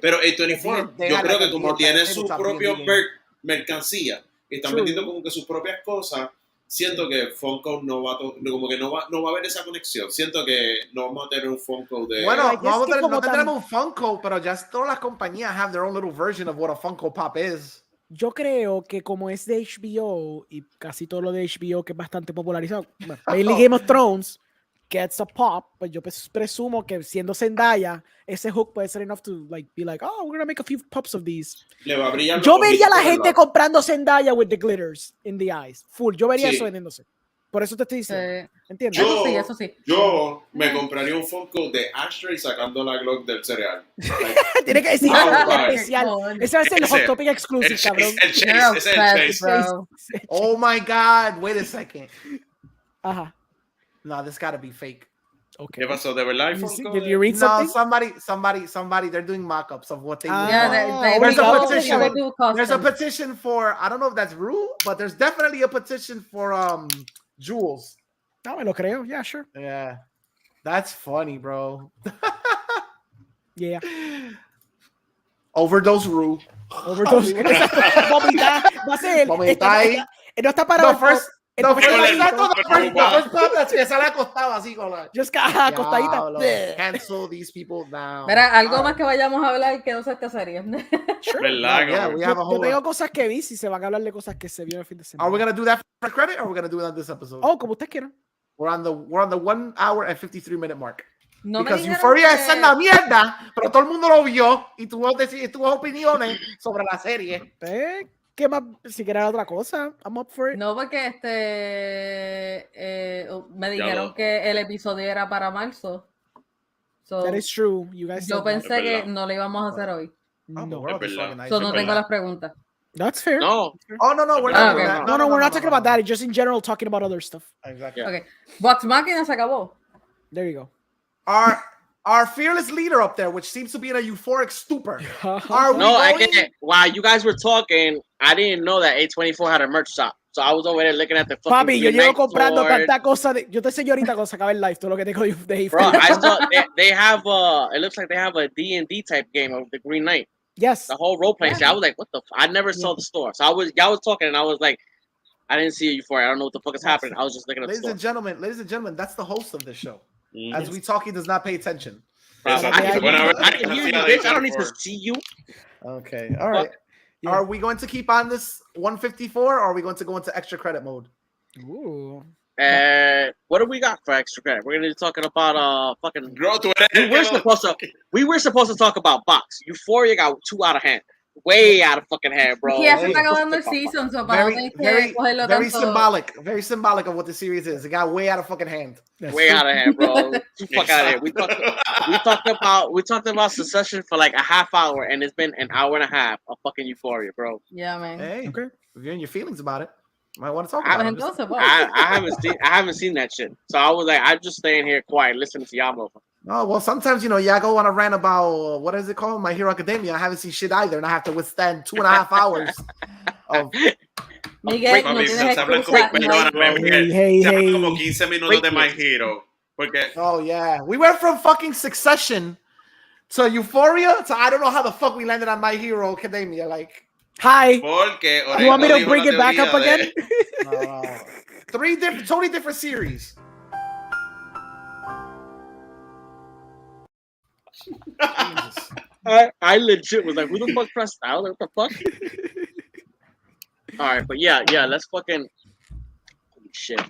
[SPEAKER 6] pero el 24, yo creo que como tiene su propio mercancía, están vendiendo como que sus propias cosas, siento que Funko no va a haber esa conexión. Siento que no vamos a tener un Funko de...
[SPEAKER 4] Bueno, no tenemos un Funko, pero ya todas las compañías have their own little version of what a Funko Pop is.
[SPEAKER 9] Yo creo que como es de HBO y casi todo lo de HBO que es bastante popularizado, mainly Game of Thrones gets a pop, pues yo presumo que siendo Zendaya, ese hook puede ser enough to like be like, oh, we're gonna make a few pops of these. Yo vería a la gente comprando Zendaya with the glitters in the eyes. Full. Yo vería eso vendiéndose. Por eso te estoy diciendo. ¿Entiendes?
[SPEAKER 8] Eso sí.
[SPEAKER 6] Yo me compraría un Funko de Ashtray sacando la Glock del cereal.
[SPEAKER 9] Tiene que decir algo especial. Ese va a ser el Hot Topic exclusive, cabrón.
[SPEAKER 6] Ese es el Chase.
[SPEAKER 4] Oh my God. Wait a second.
[SPEAKER 9] Ajá.
[SPEAKER 4] No, this gotta be fake.
[SPEAKER 6] Okay. ¿Qué pasó? ¿De verdad hay Funko?
[SPEAKER 9] Did you read something?
[SPEAKER 4] No, somebody, they're doing mock-ups of what they want.
[SPEAKER 8] Yeah,
[SPEAKER 4] there's a petition for, I don't know if that's Rue, but there's definitely a petition for Jules.
[SPEAKER 9] No, me lo creo. Yeah, sure.
[SPEAKER 4] Yeah. That's funny, bro.
[SPEAKER 9] Yeah.
[SPEAKER 4] Overdose Rue.
[SPEAKER 9] Vomitar. Va a ser. No está para
[SPEAKER 4] No, fue
[SPEAKER 9] Entonces,
[SPEAKER 4] exacto. The first pop que sale acostado así con la...
[SPEAKER 9] just acostadita.
[SPEAKER 4] Cancel these people now.
[SPEAKER 8] Mira, algo más que vayamos a hablar que no sea esta serie.
[SPEAKER 9] Sure.
[SPEAKER 6] ¿Verdad?
[SPEAKER 4] Yeah, we have a
[SPEAKER 9] Yo
[SPEAKER 4] whole...
[SPEAKER 9] tengo cosas que vi, si se van a hablar de cosas que se vio el fin de semana.
[SPEAKER 4] Are we gonna do that for credit or are we gonna do it on this episode?
[SPEAKER 9] Oh, como ustedes quieran.
[SPEAKER 4] We're on the 1 hour and 53-minute mark.
[SPEAKER 8] No me
[SPEAKER 4] Because
[SPEAKER 8] dijeron
[SPEAKER 4] Euphoria
[SPEAKER 8] que-
[SPEAKER 4] es una mierda, pero todo el mundo lo vio y tuvo opiniones sobre la serie.
[SPEAKER 9] ¿Qué más? Si quieren otra cosa, I'm up for it.
[SPEAKER 8] No, porque me dijeron que el episodio era para marzo. So,
[SPEAKER 9] That is true. You guys
[SPEAKER 8] yo
[SPEAKER 9] said that.
[SPEAKER 8] pensé que no lo íbamos a hacer hoy.
[SPEAKER 9] No.
[SPEAKER 4] we're all
[SPEAKER 6] Es verdad.
[SPEAKER 4] disorganized.
[SPEAKER 8] So, no tengo las preguntas.
[SPEAKER 9] That's fair.
[SPEAKER 3] No.
[SPEAKER 4] Oh, no, we're
[SPEAKER 3] Ah,
[SPEAKER 4] not doing
[SPEAKER 3] okay.
[SPEAKER 4] that.
[SPEAKER 9] No, we're not talking about that. Just in general, talking about other stuff.
[SPEAKER 4] Exactly.
[SPEAKER 8] Okay. Vox Machina se acabó.
[SPEAKER 9] There you go.
[SPEAKER 4] Our fearless leader up there, which seems to be in a euphoric stupor. Are we
[SPEAKER 3] No, I
[SPEAKER 4] going?
[SPEAKER 3] can't. While you guys were talking, I didn't know that A24 had a merch shop. So I was over there looking at the fucking
[SPEAKER 9] Papi, yo
[SPEAKER 3] Green
[SPEAKER 9] llevo
[SPEAKER 3] Knight
[SPEAKER 9] comprando
[SPEAKER 3] sword.
[SPEAKER 9] tanta cosa. Yo te enseño ahorita cuando se acabe el live todo lo que tengo de
[SPEAKER 3] Bro, I saw they have it looks like they have a D&D type game of the Green Knight.
[SPEAKER 9] Yes.
[SPEAKER 3] The whole role playing shit. I was like, what the I never saw the store. So y'all was talking and I was like, I didn't see you before. I don't know what the fuck is happening. I was just looking at the
[SPEAKER 4] Ladies
[SPEAKER 3] store.
[SPEAKER 4] and gentlemen, that's the host of this show.
[SPEAKER 6] Mm.
[SPEAKER 4] As we talk, he does not pay attention.
[SPEAKER 6] Exacto. Bueno,
[SPEAKER 3] I can hear you, bitch. I don't need to see you.
[SPEAKER 4] Okay, all right.
[SPEAKER 9] Yeah.
[SPEAKER 4] Are we going to keep on this 154 or are we going to go into extra credit mode?
[SPEAKER 9] Ooh.
[SPEAKER 3] What do we got for extra credit? We're gonna be talking about fucking.
[SPEAKER 6] Bro, tú eres el que
[SPEAKER 3] We were supposed to talk about Vox. Euphoria got too out of hand, way out of fucking hand, bro.
[SPEAKER 8] Y ya se está acabando el season, so para no tener que cogerlo
[SPEAKER 4] Very
[SPEAKER 8] tanto.
[SPEAKER 4] very symbolic of what the series is. It got way out of fucking hand.
[SPEAKER 3] Way out of hand, bro. Too fuck out of here. We talked about Succession for like a half hour, and it's been an hour and a half of fucking Euphoria, bro.
[SPEAKER 8] Yeah, man.
[SPEAKER 4] Hey,
[SPEAKER 9] Okay.
[SPEAKER 4] if you're in your feelings about it, you might want to talk
[SPEAKER 3] I-
[SPEAKER 4] about it.
[SPEAKER 8] Entonces, Vox.
[SPEAKER 3] I haven't seen that shit, so I was like, I'm just staying here quiet, listening to y'all motherfuckers.
[SPEAKER 4] Oh, well, sometimes, y'all go on a rant about, what is it called? My Hero Academia. I haven't seen shit either, and I have to withstand 2.5 hours of...
[SPEAKER 8] Miguel, no
[SPEAKER 6] Papi,
[SPEAKER 8] tienes
[SPEAKER 6] se hablan
[SPEAKER 8] excusa.
[SPEAKER 6] como, perdóname, Miguel,
[SPEAKER 9] Hey,
[SPEAKER 6] se hablan
[SPEAKER 9] hey.
[SPEAKER 6] como 15 minutos de My Hero. Porque
[SPEAKER 4] Oh, yeah. We went from fucking Succession to Euphoria to I don't know how the fuck we landed on My Hero Academia. Like,
[SPEAKER 9] Hi.
[SPEAKER 6] Porque
[SPEAKER 9] You want me
[SPEAKER 6] Orengo
[SPEAKER 9] to
[SPEAKER 6] dijo
[SPEAKER 9] bring
[SPEAKER 6] la
[SPEAKER 9] it back up
[SPEAKER 6] teoría
[SPEAKER 9] again?
[SPEAKER 4] totally different series. Jesus.
[SPEAKER 3] I legit was like, who the fuck pressed that? I was like, what the fuck? All right, but yeah, let's fucking holy shit.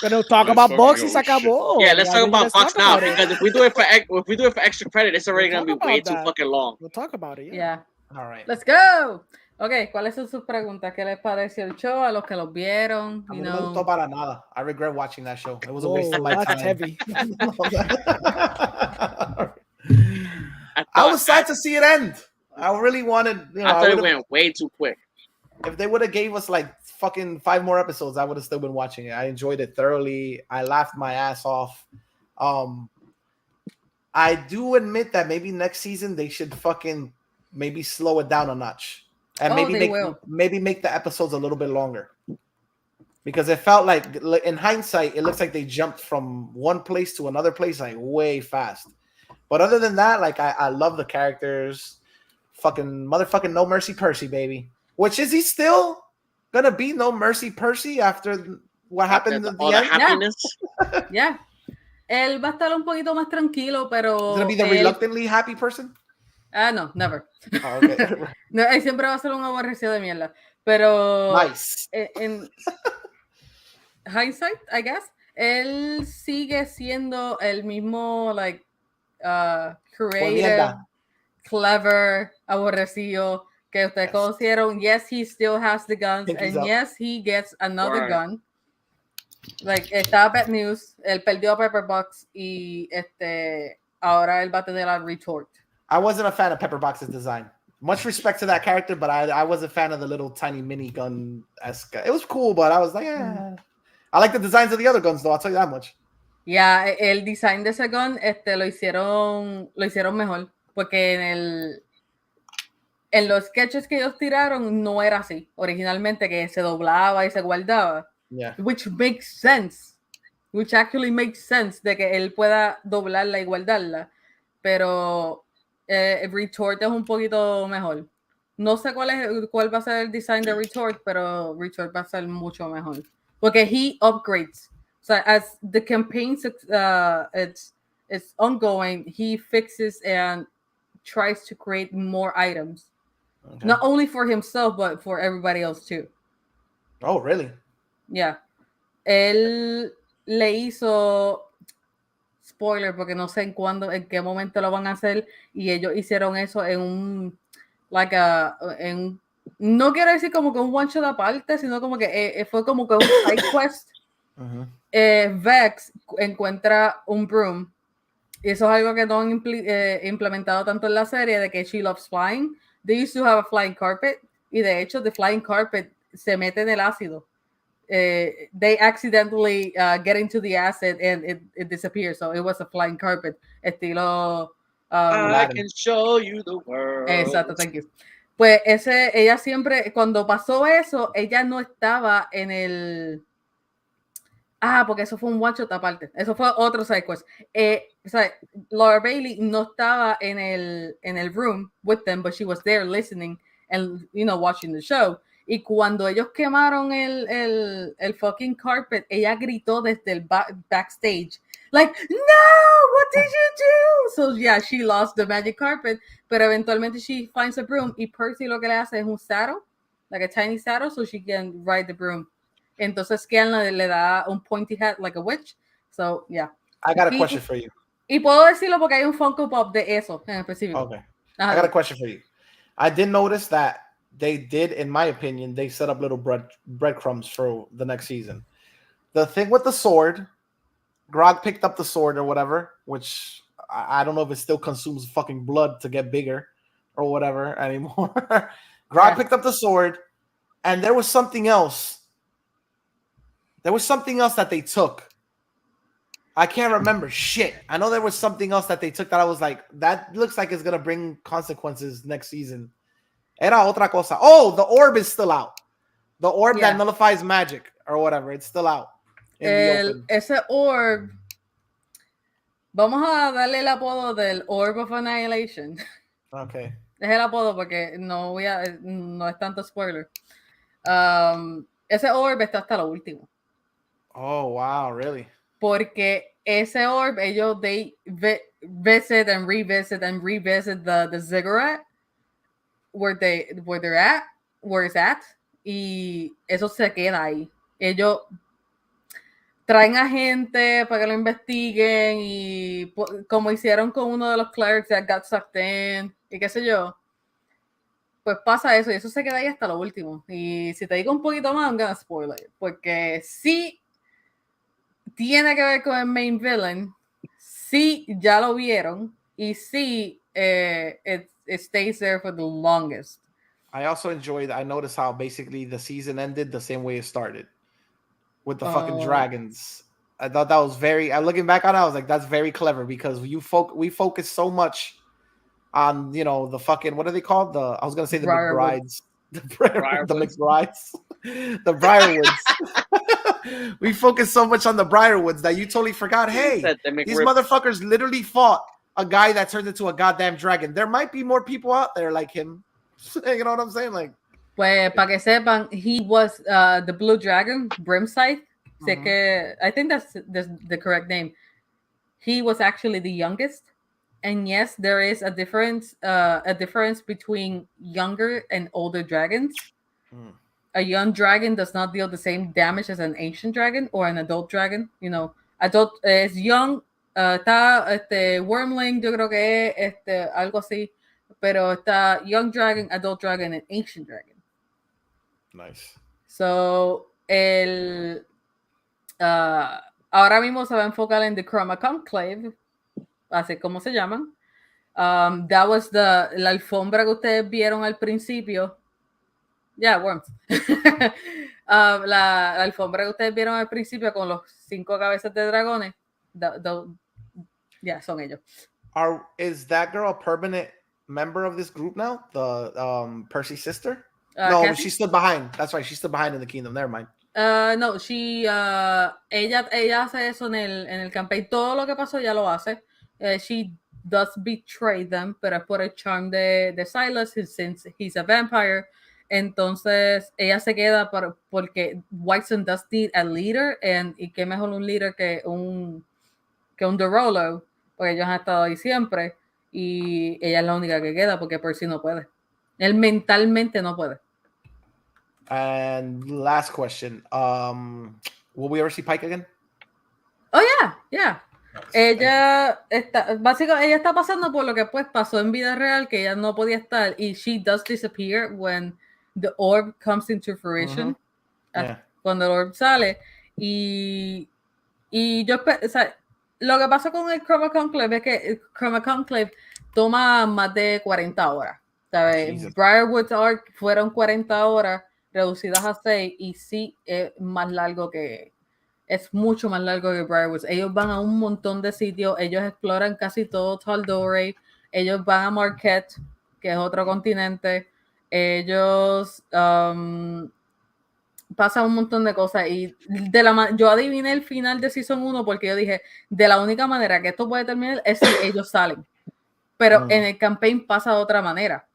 [SPEAKER 9] Pero talk
[SPEAKER 6] Let's
[SPEAKER 9] about
[SPEAKER 6] fucking
[SPEAKER 9] Vox y
[SPEAKER 6] go,
[SPEAKER 9] se acabó.
[SPEAKER 3] Yeah, let's talk about Fox now
[SPEAKER 9] about it.
[SPEAKER 3] because if we do it for extra credit, it's already
[SPEAKER 9] We'll
[SPEAKER 3] gonna be
[SPEAKER 9] talk
[SPEAKER 3] way
[SPEAKER 9] about
[SPEAKER 3] too
[SPEAKER 9] that.
[SPEAKER 3] fucking long.
[SPEAKER 9] We'll talk about it.
[SPEAKER 8] Yeah.
[SPEAKER 4] All right.
[SPEAKER 8] Let's go. Ok, ¿cuáles son sus preguntas? ¿Qué les pareció el show? A los que los vieron,
[SPEAKER 4] A
[SPEAKER 8] you
[SPEAKER 4] mí no me
[SPEAKER 8] know.
[SPEAKER 4] gustó para nada. I regret watching that show. It was a
[SPEAKER 9] Whoa,
[SPEAKER 4] waste of my
[SPEAKER 9] that's
[SPEAKER 4] time.
[SPEAKER 9] heavy.
[SPEAKER 4] I was sad to see it end. I really wanted,
[SPEAKER 3] I thought it
[SPEAKER 4] would've-
[SPEAKER 3] went way too quick.
[SPEAKER 4] if they would have gave us like fucking 5 more episodes, I would have still been watching it. I enjoyed it thoroughly. I laughed my ass off. I do admit that maybe next season they should fucking maybe slow it down a notch and
[SPEAKER 8] Oh, they will.
[SPEAKER 4] maybe make the episodes a little bit longer. Because it felt like, in hindsight, it looks like they jumped from one place to another place like way fast. But other than that, like I love the characters. Fucking motherfucking No Mercy Percy, baby. Which is he still gonna be No Mercy Percy after what happened at the
[SPEAKER 3] All the
[SPEAKER 4] end?
[SPEAKER 3] happiness.
[SPEAKER 8] Yeah. Él va a estar un poquito más tranquilo, pero.
[SPEAKER 4] Is gonna be the
[SPEAKER 8] él-
[SPEAKER 4] reluctantly happy person?
[SPEAKER 8] Ah, no, never.
[SPEAKER 4] Oh, okay.
[SPEAKER 8] No, él siempre va a ser un aborrecido de mierda. Pero.
[SPEAKER 4] Nice.
[SPEAKER 8] En hindsight, I guess, él sigue siendo el mismo, like, creative,
[SPEAKER 4] Mierda.
[SPEAKER 8] clever, aborrecido que ustedes conocieron. Yes, he still has the guns,
[SPEAKER 4] Pinkies
[SPEAKER 8] and
[SPEAKER 4] up.
[SPEAKER 8] yes, he gets another
[SPEAKER 3] Right.
[SPEAKER 8] gun. Like, está Bad News, él perdió a Pepper Box y ahora él va a tener a Retort.
[SPEAKER 4] I wasn't a fan of Pepper Box's design. Much respect to that character, but I was a fan of the little tiny mini gun esque. It was cool, but I was like, I like the designs of the other guns, though. I'll tell you that much.
[SPEAKER 8] Ya, el design de ese gun lo hicieron mejor, porque en los sketches que ellos tiraron no era así, originalmente, que se doblaba y se guardaba,
[SPEAKER 4] Yeah.
[SPEAKER 8] which actually makes sense de que él pueda doblarla y guardarla, pero Retort es un poquito mejor. No sé cuál va a ser el design de Retort, pero Retort va a ser mucho mejor. Porque he upgrades. So as the campaign it's ongoing, he fixes and tries to create more items. Okay. Not only for himself, but for everybody else too.
[SPEAKER 4] Oh, really?
[SPEAKER 8] Yeah. Él le hizo spoiler porque no sé en qué momento lo van a hacer, y ellos hicieron eso en un no quiero decir como que un one shot aparte, sino como que fue como que un side quest. Vex encuentra un broom, y eso es algo que no han implementado tanto en la serie, de que she loves flying. They used to have a flying carpet, y de hecho the flying carpet se mete en el ácido. They accidentally get into the acid and it disappears. So it was a flying carpet. Estilo.
[SPEAKER 3] I can show you the world.
[SPEAKER 8] Exacto, thank you. Pues ella siempre, cuando pasó eso, ella no estaba en el. Porque eso fue un one shot aparte. Eso fue otro side quest. O sea, Laura Bailey no estaba en el room with them, but she was there listening and, watching the show. Y cuando ellos quemaron el fucking carpet, ella gritó desde el backstage, like, no, what did you do? So yeah, she lost the magic carpet, pero eventualmente she finds a broom, y Percy lo que le hace es un saddle, like a tiny saddle, so she can ride the broom. Entonces Kiana le da un pointy hat like a witch. So yeah.
[SPEAKER 4] I got a question for you.
[SPEAKER 8] Y puedo decirlo porque hay un Funko Pop de eso en específico.
[SPEAKER 4] Okay. I got a question for you. I did notice that they did, in my opinion, they set up little breadcrumbs for the next season. The thing with the sword, Grog picked up the sword or whatever, which I don't know if it still consumes fucking blood to get bigger or whatever anymore. Grog picked up the sword, and there was something else. There was something else that they took. I can't remember shit. I know there was something else that they took that I was like, that looks like it's going to bring consequences next season. Era otra cosa. Oh, the orb is still out. The orb that nullifies magic or whatever. It's still out.
[SPEAKER 8] Ese orb, vamos a darle el apodo del Orb of Annihilation.
[SPEAKER 4] Okay.
[SPEAKER 8] Es el apodo porque no es tanto spoiler. Ese orb está hasta lo último.
[SPEAKER 4] Oh, wow, really?
[SPEAKER 8] Porque ese orb, ellos, they visit and revisit the ziggurat where it's at, y eso se queda ahí. Ellos traen a gente para que lo investiguen, y como hicieron con uno de los clerics that got sucked in, y qué sé yo, pues pasa eso, y eso se queda ahí hasta lo último. Y si te digo un poquito más, I'm gonna spoil it, porque sí tiene que ver con el main villain, sí ya lo vieron, y sí it stays there for the longest.
[SPEAKER 4] I also enjoyed, I noticed how basically the season ended the same way it started, with the fucking dragons. I thought that was very, looking back on it, I was like, that's very clever, because we focus so much on, the fucking, what are they called? I was going to say the McBrides. The McBrides. The Briarwoods. We focus so much on the Briarwoods that you totally forgot, hey, these motherfuckers literally fought a guy that turned into a goddamn dragon. There might be more people out there like him. You know what I'm saying? Like,
[SPEAKER 8] pues, para que sepan, he was the Blue Dragon, Brimside. I think that's the correct name. He was actually the youngest. And yes, there is a difference between younger and older dragons. A young dragon does not deal the same damage as an ancient dragon or an adult dragon. Adult es young, está Wormling, yo creo que es algo así, pero está young dragon, adult dragon, and ancient dragon.
[SPEAKER 4] Nice.
[SPEAKER 8] So ahora mismo se va a enfocar en The Chroma Conclave, así como se llaman. That was la alfombra que ustedes vieron al principio. Worms. La alfombra que ustedes vieron al principio con los 5 cabezas de dragones. Son ellos.
[SPEAKER 4] Is that girl a permanent member of this group now? The Percy's sister? No, Cassie? She stood behind. That's right. She stood behind in the kingdom. Never mind.
[SPEAKER 8] No, ella hace eso en el campaign. Todo lo que pasó ya lo hace. She does betray them, pero es por el charm de Silas, since he's a vampire. Entonces ella se queda porque Whitestone does need a leader, y qué mejor un líder que un Derolo, porque ellos han estado ahí siempre, y ella es la única que queda porque Percy no puede. Él mentalmente no puede.
[SPEAKER 4] And last question. Will we ever see Pike again?
[SPEAKER 8] Oh, yeah. Ella está pasando por lo que pues pasó en vida real, que ella no podía estar, y she does disappear when the orb comes into fruition.
[SPEAKER 4] Yeah.
[SPEAKER 8] Cuando el orb sale, y yo, o sea, lo que pasa con el Chroma Conclave es que el Chroma Conclave toma más de 40 horas. ¿Sabes? Briarwood's Arc fueron 40 horas reducidas a 6, y sí es más largo es mucho más largo que Briarwood. Ellos van a un montón de sitios, ellos exploran casi todo Tal'Dorei, ellos van a Marquette, que es otro continente, ellos pasan un montón de cosas, y yo adiviné el final de Season 1 porque yo dije, de la única manera que esto puede terminar es si ellos salen, pero en el campaign pasa de otra manera,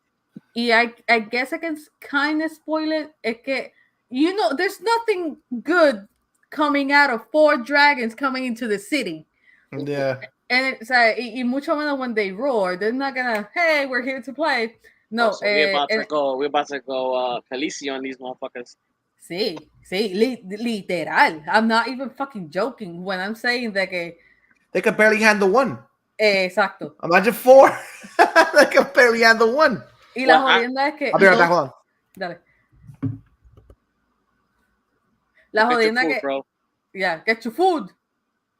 [SPEAKER 8] y I guess I can kind of spoil it, es que, you know, there's nothing good coming out of 4 dragons coming into the city.
[SPEAKER 4] Yeah.
[SPEAKER 8] And y mucho menos when they roar, they're not gonna, hey, we're here to play. No,
[SPEAKER 3] so we're about to go Khaleesi on these motherfuckers.
[SPEAKER 8] Sí, literal. I'm not even fucking joking when I'm saying that que
[SPEAKER 4] they could barely handle one.
[SPEAKER 8] Exacto.
[SPEAKER 4] Imagine 4. They could barely handle one.
[SPEAKER 8] Y la jodienda es que
[SPEAKER 4] I'll be right back, hold on.
[SPEAKER 8] Dale. La jodienda que
[SPEAKER 3] bro.
[SPEAKER 8] Yeah, get your food.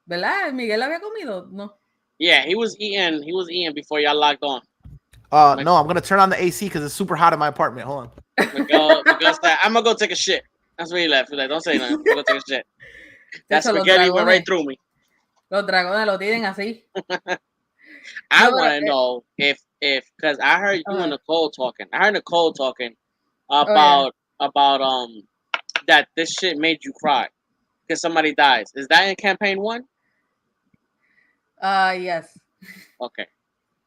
[SPEAKER 8] ¿Verdad? ¿Miguel había comido? No.
[SPEAKER 3] Yeah, he was eating before y'all logged on.
[SPEAKER 4] No, I'm gonna turn on the AC because it's super hot in my apartment. Hold on.
[SPEAKER 3] I'm gonna go take a shit. That's where he left. He's like, don't say nothing. I'm gonna go take a shit. That spaghetti went right through me.
[SPEAKER 8] Los dragones lo tienen así.
[SPEAKER 3] I want to know if because I heard you and Nicole talking. I heard Nicole talking about that this shit made you cry because somebody dies. Is that in campaign 1?
[SPEAKER 8] Yes.
[SPEAKER 3] Okay.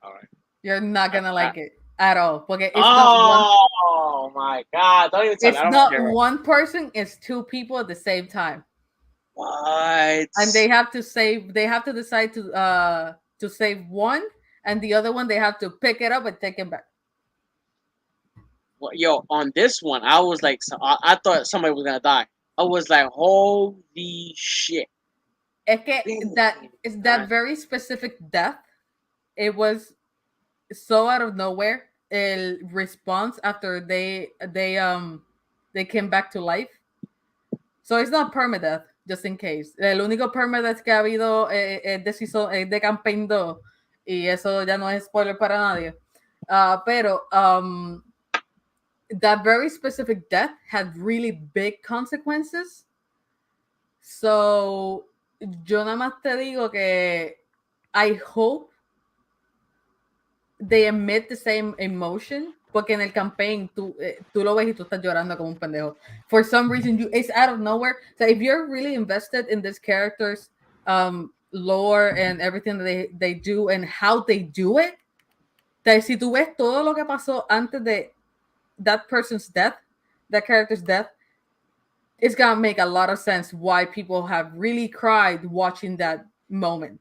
[SPEAKER 3] All right.
[SPEAKER 8] You're not gonna like it at all. Porque it's
[SPEAKER 3] not my God. Don't even tell me.
[SPEAKER 8] It's not one person, it's 2 people at the same time.
[SPEAKER 3] What?
[SPEAKER 8] And they have to decide to save one, and the other one they have to pick it up and take it back.
[SPEAKER 3] Well, yo, on this one, I was like, I thought somebody was gonna die. I was like, holy shit.
[SPEAKER 8] Es que that very specific death, it was so out of nowhere. El response after they came back to life. So it's not permadeath, just in case. El único permadeath que ha habido es de Campaign 2, y eso ya no es spoiler para nadie. Pero that very specific death had really big consequences. So yo nada más te digo que I hope they emit the same emotion, porque en el campaign tú lo ves y tú estás llorando como un pendejo. For some reason, it's out of nowhere. So if you're really invested in this character's lore and everything that they do and how they do it, that si tú ves todo lo que pasó antes de that person's death, that character's death, it's gonna make a lot of sense why people have really cried watching that moment,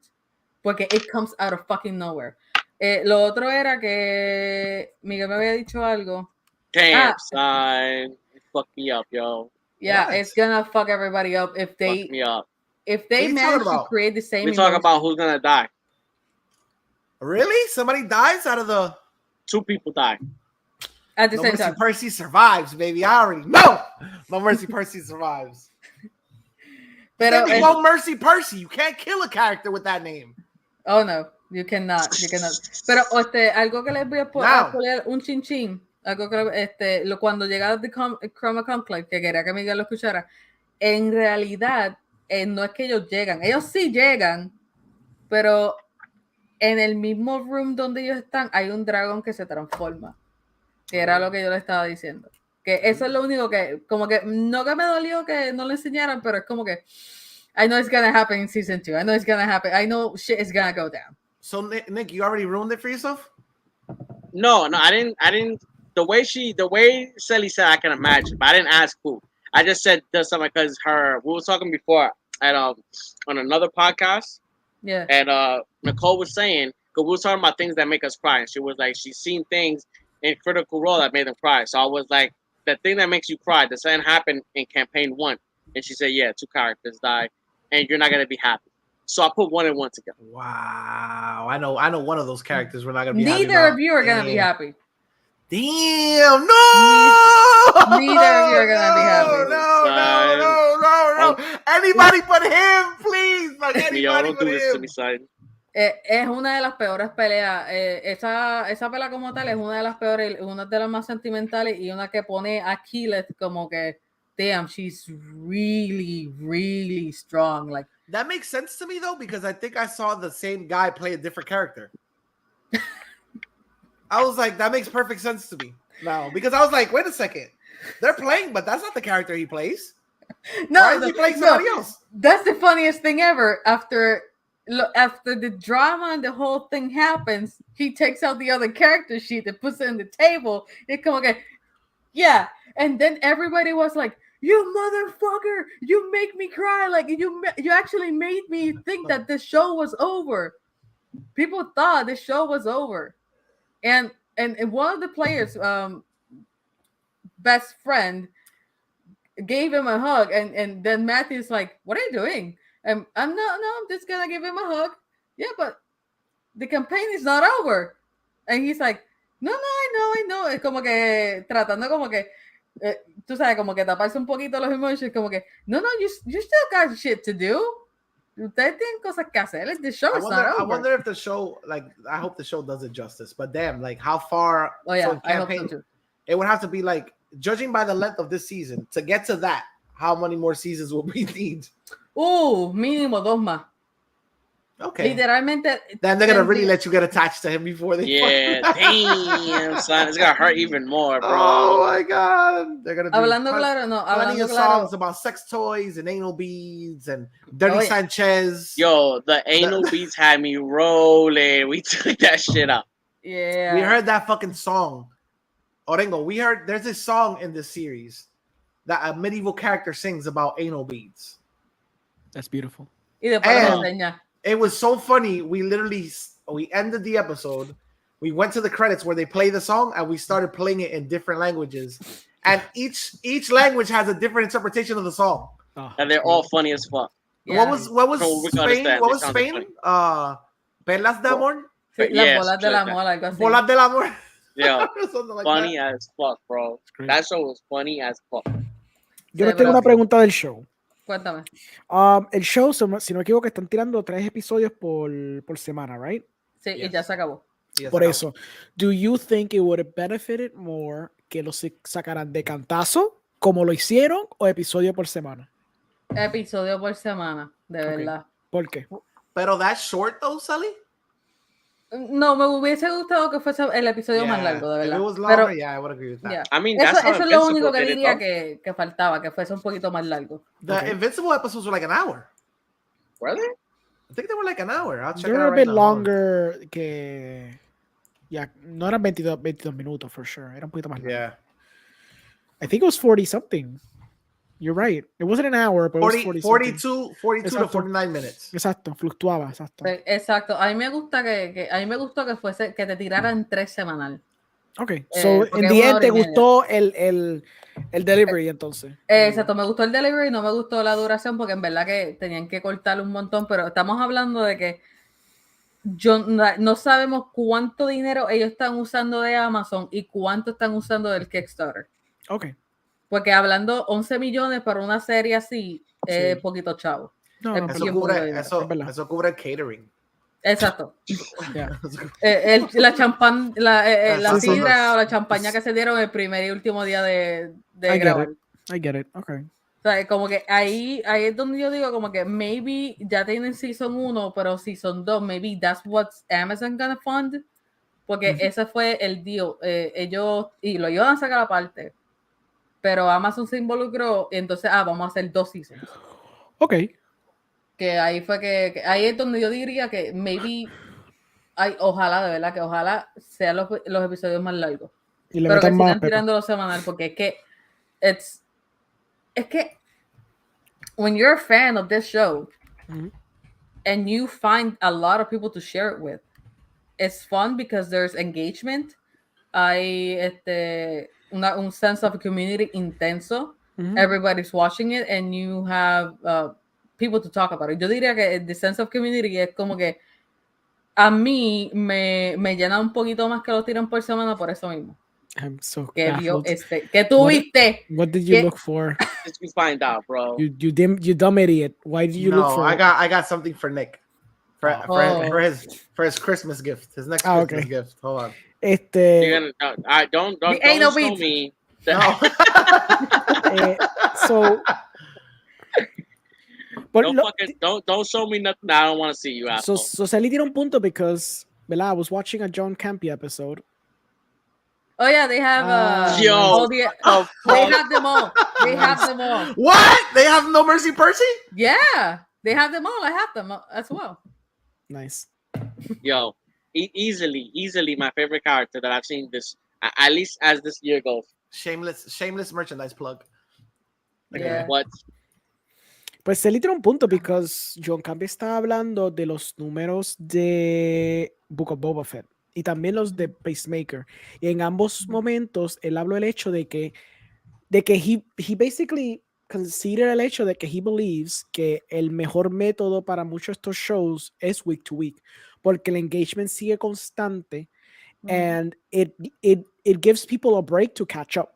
[SPEAKER 8] porque it comes out of fucking nowhere. Lo otro era que Miguel me había dicho algo.
[SPEAKER 3] Damn, son. Fuck me up, yo.
[SPEAKER 8] Yeah, what? It's gonna fuck everybody up if they
[SPEAKER 3] fuck me up.
[SPEAKER 8] If they manage to create the same.
[SPEAKER 3] We talk about who's gonna die.
[SPEAKER 4] Really? Somebody dies out of the
[SPEAKER 3] 2 people die.
[SPEAKER 8] At the same time.
[SPEAKER 4] Percy survives, baby. I already know. No Mercy Percy survives. Pero no Mercy Percy. You can't kill a character with that name.
[SPEAKER 8] Oh no, you cannot. Pero algo que les voy a poner un chinchín. Algo que cuando llegaba The Chroma Conclave, que quería que Miguel lo escuchara. En realidad, no es que ellos sí llegan, pero en el mismo room donde ellos están hay un dragón que se transforma. Que era lo que yo le estaba diciendo. Que eso es lo único que, como que, no que me dolió que no le enseñaran, pero es como que, I know it's gonna happen in season 2. I know it's gonna happen. I know shit is gonna go down.
[SPEAKER 4] So Nick, you already ruined it for yourself?
[SPEAKER 3] No, I didn't. The way CELY said, I can imagine, but I didn't ask who. I just said does something because we were talking before at on another podcast.
[SPEAKER 8] Yeah.
[SPEAKER 3] And Nicole was saying, because we were talking about things that make us cry, and she was like, she's seen things in Critical Role that made them cry. So I was like, the thing that makes you cry, does something happen in campaign 1? And she said, yeah, 2 characters die, and you're not gonna be happy. So I put 1 and 1 together.
[SPEAKER 4] Wow, I know one of those characters we're not gonna be happy
[SPEAKER 8] Neither
[SPEAKER 4] about.
[SPEAKER 8] of you are gonna be happy.
[SPEAKER 4] Damn, no!
[SPEAKER 8] Neither of you are gonna be happy.
[SPEAKER 4] No. Anybody but him, please. Like, anybody
[SPEAKER 3] Don't
[SPEAKER 4] but
[SPEAKER 3] do this to
[SPEAKER 4] him.
[SPEAKER 3] me, son.
[SPEAKER 8] Es una de las peores peleas. Esa pelea como tal es una de las peores, una de las más sentimentales y una que pone a Keyleth como que, damn, she's really, really strong. Like,
[SPEAKER 4] that makes sense to me though, because I think I saw the same guy play a different character. I was like, that makes perfect sense to me now, because I was like, wait a second, they're playing, but that's not the character he plays. Why is he playing somebody else?
[SPEAKER 8] That's the funniest thing ever. After the drama and the whole thing happens, he takes out the other character sheet and puts it on the table. It come okay, yeah, and then everybody was like, "You motherfucker! You make me cry! Like you actually made me think that the show was over." People thought the show was over, and one of the players' best friend gave him a hug, and then Matthew's like, "What are you doing?" And I'm just gonna give him a hug. Yeah, but the campaign is not over. And he's like, no, I know. Es como que tratando como que tú sabes, como que taparse un poquito los emotions, como que no, you still got shit to do. Ustedes tienen cosas que hacer. The show is not over.
[SPEAKER 4] I wonder if the show, like, I hope the show does it justice. But damn, like, how far?
[SPEAKER 8] Oh yeah,
[SPEAKER 4] campaign,
[SPEAKER 8] I hope so too.
[SPEAKER 4] It would have to be like, judging by the length of this season, to get to that, how many more seasons will we need?
[SPEAKER 8] Mínimo 2 más.
[SPEAKER 4] Okay.
[SPEAKER 8] Literalmente.
[SPEAKER 4] Then they're gonna really let you get attached to him before they.
[SPEAKER 3] Yeah, damn, son, it's gonna hurt even more, bro.
[SPEAKER 4] Oh my god, they're gonna.
[SPEAKER 8] Hablando claro,
[SPEAKER 4] songs about sex toys and anal beads and Dirty Sanchez.
[SPEAKER 3] Yo, the anal beads had me rolling. We took that shit up.
[SPEAKER 8] Yeah,
[SPEAKER 4] we heard that fucking song. Orengo, we heard there's this song in this series that a medieval character sings about anal beads.
[SPEAKER 9] That's beautiful.
[SPEAKER 4] And it was so funny. We ended the episode. We went to the credits where they play the song, and we started playing it in different languages. And each language has a different interpretation of the song.
[SPEAKER 3] And they're all funny as fuck.
[SPEAKER 4] Yeah. What was Spain? What was Spain? Perlas de amor.
[SPEAKER 8] Las bolas del amor, algo así.
[SPEAKER 4] Bolas del amor.
[SPEAKER 3] Yeah, funny as fuck, bro. That show was funny as fuck.
[SPEAKER 9] Yo les tengo una pregunta del show.
[SPEAKER 8] Cuéntame.
[SPEAKER 9] El show, si no me equivoco, están tirando 3 episodios por semana, right?
[SPEAKER 8] Sí, y ya se acabó.
[SPEAKER 9] Por eso, do you think it would have benefited more que los sacaran de cantazo, como lo hicieron, o episodio por semana?
[SPEAKER 8] Episodio por semana, de verdad.
[SPEAKER 9] ¿Por qué?
[SPEAKER 4] Pero that's short though, Sally?
[SPEAKER 8] No, me hubiese gustado que fuese el episodio más largo, de verdad.
[SPEAKER 4] If it was longer, I would agree with that.
[SPEAKER 8] Yeah.
[SPEAKER 3] I mean,
[SPEAKER 8] eso es lo único que diría que faltaba, que fuese un poquito más largo.
[SPEAKER 4] The Invincible episodes were like an hour.
[SPEAKER 3] Were they?
[SPEAKER 4] I think they were like an hour. I'll check
[SPEAKER 9] They
[SPEAKER 4] it
[SPEAKER 9] were
[SPEAKER 4] out
[SPEAKER 9] a
[SPEAKER 4] right
[SPEAKER 9] bit
[SPEAKER 4] now.
[SPEAKER 9] longer que... Yeah, no eran 22 minutos, for sure. Era un poquito más largo.
[SPEAKER 4] Yeah.
[SPEAKER 9] I think it was 40 something. You're right. It wasn't an hour, but
[SPEAKER 4] 40,
[SPEAKER 9] it was
[SPEAKER 4] 42
[SPEAKER 9] Exacto.
[SPEAKER 4] to 49 minutes.
[SPEAKER 9] Exacto, fluctuaba, exacto.
[SPEAKER 8] Exacto. A mí me gusta a mí me gustó que fuese que te tiraran 3 semanal.
[SPEAKER 9] Okay, so in the end te gustó el delivery entonces.
[SPEAKER 8] Exacto, me gustó el delivery, no me gustó la duración porque en verdad que tenían que cortar un montón, pero estamos hablando de que no sabemos cuánto dinero ellos están usando de Amazon y cuánto están usando del Kickstarter.
[SPEAKER 9] Okay.
[SPEAKER 8] Porque hablando 11 millones para una serie así, es poquito chavo.
[SPEAKER 9] No,
[SPEAKER 4] eso cubre el catering.
[SPEAKER 8] Exacto.
[SPEAKER 9] Yeah.
[SPEAKER 8] La champán, la sidra o la champaña que se dieron el primer y último día de grabar.
[SPEAKER 9] I get it. Okay.
[SPEAKER 8] O sea, como que ahí es donde yo digo como que maybe ya tienen Season 1, pero Season 2, maybe that's what Amazon gonna fund. Porque ese fue el deal. Ellos, y lo iban a sacar aparte. Pero Amazon se involucró y entonces, vamos a hacer 2 seasons.
[SPEAKER 9] Ok.
[SPEAKER 8] Que ahí fue ahí es donde yo diría que maybe Ay, ojalá, de verdad, que ojalá sean los episodios más largos.
[SPEAKER 9] Y le
[SPEAKER 8] Pero que
[SPEAKER 9] metan más
[SPEAKER 8] sigan
[SPEAKER 9] pepa.
[SPEAKER 8] tirándolo semanal, porque es que when you're a fan of this show and you find a lot of people to share it with, it's fun because there's engagement. Hay un sense of community intenso. Everybody's watching it and you have people to talk about it. Yo diría que the sense of community es como que a mí me llena un poquito más que lo tiran por semana por eso mismo.
[SPEAKER 9] I'm so
[SPEAKER 8] Que vio
[SPEAKER 9] baffled.
[SPEAKER 8] que tú viste.
[SPEAKER 9] What did you look for?
[SPEAKER 3] Did you find out, bro?
[SPEAKER 9] You dumb idiot. Why did you look for?
[SPEAKER 4] I got something for Nick. For his Christmas gift. His next Christmas gift. Hold on.
[SPEAKER 3] I don't show me.
[SPEAKER 4] No.
[SPEAKER 9] So
[SPEAKER 3] don't show me nothing. I don't want to see you, asshole.
[SPEAKER 9] So CELY tiene un punto because, ¿verdad? I was watching a John Campy episode.
[SPEAKER 8] Oh yeah, they have
[SPEAKER 3] they
[SPEAKER 8] have them all. They have them all.
[SPEAKER 4] What? They have No Mercy Percy?
[SPEAKER 8] Yeah, they have them all. I have them as well.
[SPEAKER 9] Nice.
[SPEAKER 3] Yo, easily my favorite character that I've seen this, at least as this year goes.
[SPEAKER 4] Shameless merchandise plug.
[SPEAKER 8] Yeah.
[SPEAKER 3] What?
[SPEAKER 9] Pues CELY tiene un punto because John Campy está hablando de los números de Book of Boba Fett y también los de Pacemaker. Y en ambos momentos él habló del hecho de que he basically consider el hecho de que he believes que el mejor método para muchos de estos shows es week to week, porque el engagement sigue constante and it gives people a break to catch up.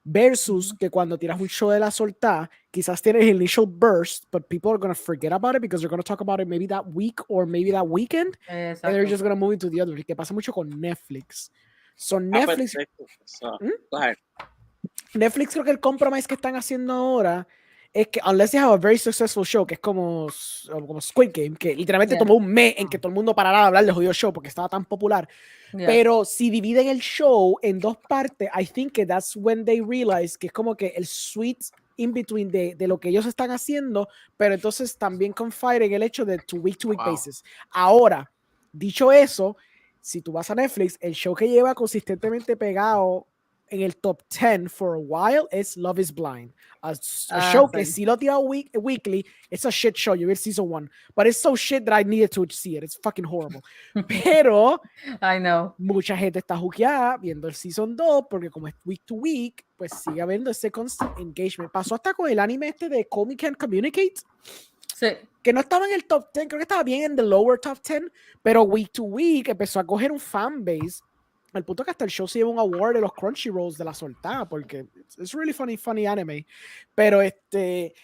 [SPEAKER 9] Versus que cuando tiras un show de la soltada, quizás tienes el initial burst, but people are going to forget about it because they're going to talk about it maybe that week or maybe that weekend. And they're just going to move into the other. Y que pasa mucho con Netflix. So Netflix...
[SPEAKER 3] Go ahead.
[SPEAKER 9] Netflix creo que el compromise que están haciendo ahora es que unless they have a very successful show, que es como Squid Game, que literalmente tomó un mes en que todo el mundo parara de hablar del jodido show porque estaba tan popular. Pero si dividen el show en dos partes, I think que that's when they realize que es como que el sweet in between de lo que ellos están haciendo, pero entonces también confide en el hecho de to week basis. Ahora, dicho eso, si tú vas a Netflix, el show que lleva consistentemente pegado en el top 10 for a while es Love is Blind. A show que si lo tira weekly, it's a shit show. You read season 1. But it's so shit that I needed to see it. It's fucking horrible. Pero
[SPEAKER 8] I know.
[SPEAKER 9] Mucha gente está juqueada viendo el season 2 porque como es week to week, pues sigue habiendo ese constant engagement. Pasó hasta con el anime este de Call Me Can't Communicate.
[SPEAKER 8] Sí.
[SPEAKER 9] Que no estaba en el top 10, creo que estaba bien en the lower top 10, pero week to week empezó a coger un fanbase al punto que hasta el show se lleva un award de los Crunchyrolls de la soltada, porque it's really funny anime. Pero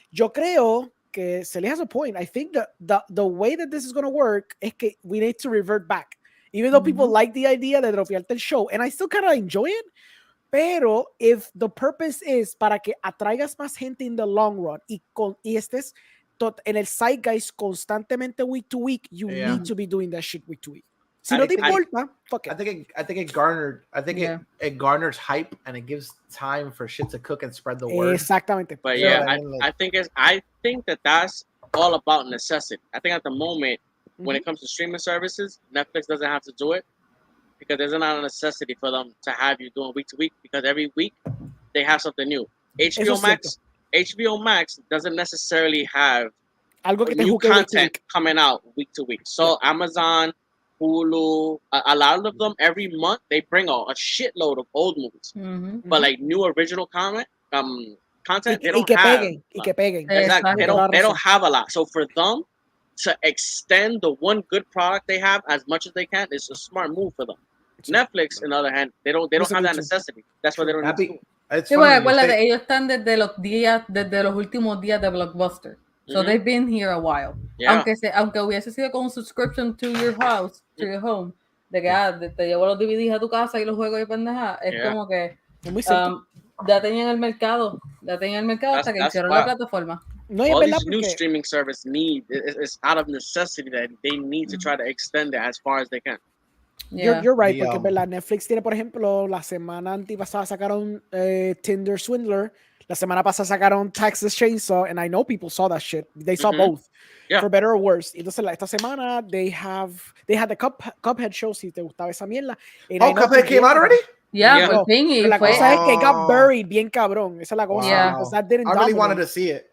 [SPEAKER 9] yo creo que CELY has a point. I think the way that this is going to work es que we need to revert back. Even though people like the idea de dropearte el show, and I still kind of enjoy it, pero if the purpose is para que atraigas más gente in the long run y estés en el zeitgeist constantemente week to week, you need to be doing that shit week to week. Si no te importa, fuck it.
[SPEAKER 4] I think it garnered. It garners hype and it gives time for shit to cook and spread the word.
[SPEAKER 9] Exactamente.
[SPEAKER 3] But I think that's all about necessity. I think at the moment, when it comes to streaming services, Netflix doesn't have to do it because there's not a necessity for them to have you doing week to week because every week they have something new. HBO Max doesn't necessarily have
[SPEAKER 9] algo que
[SPEAKER 3] new content coming out week to week. So Amazon, Hulu, a lot of them every month they bring a shitload of old movies, but like new original content they don't have. Exactly, they don't have a lot. So for them to extend the one good product they have as much as they can is a smart move for them. Netflix, on the other hand, they don't have that necessity. That's why they don't need to.
[SPEAKER 8] Sí, bueno, acuérdate, ellos están desde los últimos días de Blockbuster. So they've been here a while.
[SPEAKER 3] Yeah.
[SPEAKER 8] Aunque hubiese sido con un subscription to your house, to your home, de que te llevo los DVDs a tu casa y los juegos y pendeja, es como que ya tenían el mercado hasta que hicieron la plataforma.
[SPEAKER 9] No,
[SPEAKER 3] all these new streaming service it's out of necessity that they need to try to extend it as far as they can.
[SPEAKER 8] Yeah.
[SPEAKER 9] You're right, porque Netflix tiene, por ejemplo, la semana antipasada sacaron Tinder Swindler, La semana pasada sacaron Texas Chainsaw, and I know people saw that shit. They saw both,
[SPEAKER 3] Yeah.
[SPEAKER 9] for better or worse. Entonces, esta semana, they had the Cuphead show, si te gustaba esa mierda. And I know
[SPEAKER 4] Cuphead came out already?
[SPEAKER 8] Yeah,
[SPEAKER 3] Yeah.
[SPEAKER 8] por fin, y
[SPEAKER 9] la
[SPEAKER 8] fue...
[SPEAKER 9] cosa es que got buried bien cabrón. Esa es la cosa.
[SPEAKER 8] Yeah.
[SPEAKER 9] Because that didn't
[SPEAKER 4] I really
[SPEAKER 9] dominate.
[SPEAKER 4] wanted to see it.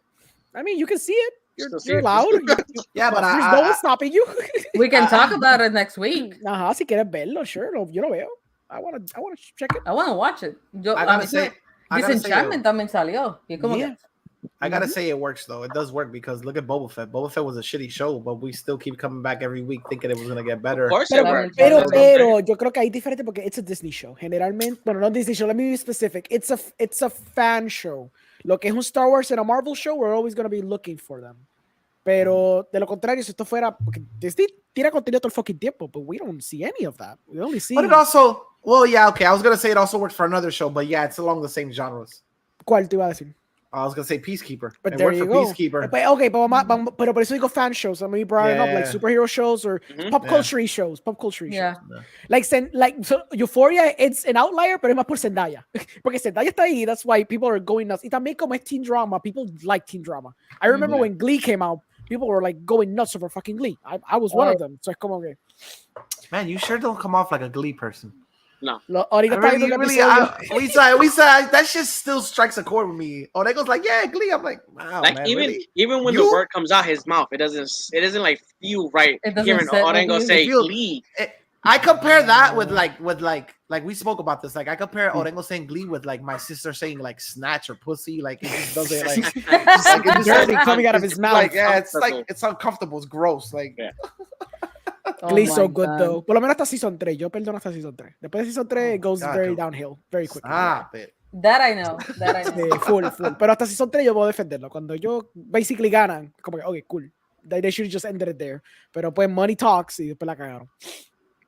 [SPEAKER 9] I mean, you can see it.
[SPEAKER 3] Still see
[SPEAKER 9] You're
[SPEAKER 3] it.
[SPEAKER 9] allowed.
[SPEAKER 4] Yeah, but
[SPEAKER 9] There's no one stopping you.
[SPEAKER 8] We can talk about it next week.
[SPEAKER 9] Ajá, si quieres verlo, sure. Yo lo veo. I wanna check it.
[SPEAKER 8] I want to watch it. Yo,
[SPEAKER 4] I
[SPEAKER 8] a
[SPEAKER 4] gotta
[SPEAKER 8] mí
[SPEAKER 4] say, I gotta say
[SPEAKER 8] Disenchantment también salió. Y es como
[SPEAKER 9] Yeah.
[SPEAKER 8] que...
[SPEAKER 4] I gotta say it works though. It does work because look at Boba Fett. Boba Fett was a shitty show, but we still keep coming back every week thinking it was gonna get better.
[SPEAKER 3] Of course it
[SPEAKER 9] Pero,
[SPEAKER 3] works.
[SPEAKER 9] pero yo creo que hay diferente porque it's a Disney show. Generalmente, bueno, no Disney show, let me be specific. It's a fan show. Lo que es un Star Wars and a Marvel show, we're always going to be looking for them. Pero de lo contrario, si esto fuera, porque Disney tira contenido todo el fucking tiempo, but we don't see any of that. We only see.
[SPEAKER 4] But it also, well, yeah, okay. I was gonna say it also works for another show, but yeah, it's along the same genres.
[SPEAKER 9] ¿Cuál te iba a decir?
[SPEAKER 4] I was gonna say Peacekeeper.
[SPEAKER 9] But
[SPEAKER 4] It
[SPEAKER 9] there
[SPEAKER 4] worked
[SPEAKER 9] you
[SPEAKER 4] for
[SPEAKER 9] go.
[SPEAKER 4] Peacekeeper.
[SPEAKER 9] But, okay, pero por eso digo fan shows. I mean, brought it up like
[SPEAKER 4] Yeah.
[SPEAKER 9] superhero shows or pop
[SPEAKER 4] Yeah.
[SPEAKER 9] culture shows. Pop culture
[SPEAKER 8] Yeah.
[SPEAKER 9] shows. Like so Euphoria, it's an outlier, pero es más por Zendaya. Porque Zendaya está ahí, that's why people are going nuts. Y también como es teen drama, people like teen drama. I remember when Glee came out, people were like going nuts over fucking Glee. I was one of them. So es como que...
[SPEAKER 4] Man, you sure don't come off like a Glee person.
[SPEAKER 3] No.
[SPEAKER 9] Ahorita está viendo el episodio.
[SPEAKER 4] we said that shit still strikes a chord with me. Orego's like, yeah, Glee. I'm like, wow,
[SPEAKER 3] Like
[SPEAKER 4] man,
[SPEAKER 3] even
[SPEAKER 4] really?
[SPEAKER 3] when the word comes out his mouth, it doesn't like feel right
[SPEAKER 8] It doesn't
[SPEAKER 3] hearing
[SPEAKER 8] sit with
[SPEAKER 3] Orengo
[SPEAKER 8] you.
[SPEAKER 3] say
[SPEAKER 4] It feels-
[SPEAKER 3] Glee.
[SPEAKER 4] I compare that with like we spoke about this. Like I compare Orengo saying Glee with like my sister saying like snatch or pussy. Like it just doesn't like, just, like it just
[SPEAKER 9] Dirty
[SPEAKER 4] doesn't-
[SPEAKER 9] coming out of his
[SPEAKER 4] it's
[SPEAKER 9] mouth.
[SPEAKER 4] Like yeah, it's like
[SPEAKER 3] Uncomfortable.
[SPEAKER 4] it's uncomfortable. It's gross. Like
[SPEAKER 3] Yeah.
[SPEAKER 8] Oh
[SPEAKER 9] Glee's
[SPEAKER 8] my
[SPEAKER 9] so good
[SPEAKER 8] God.
[SPEAKER 9] though. Por lo menos hasta season 3. Yo perdono hasta season 3. Después de season 3 it goes
[SPEAKER 4] God,
[SPEAKER 9] very
[SPEAKER 4] no.
[SPEAKER 9] downhill very quickly.
[SPEAKER 4] stop it.
[SPEAKER 8] That I know. That I know.
[SPEAKER 9] Full. Pero hasta season 3 yo puedo defenderlo. Cuando yo basically ganan, como que, okay, cool. They should just ended it there. Pero pues money talks y después la cagaron.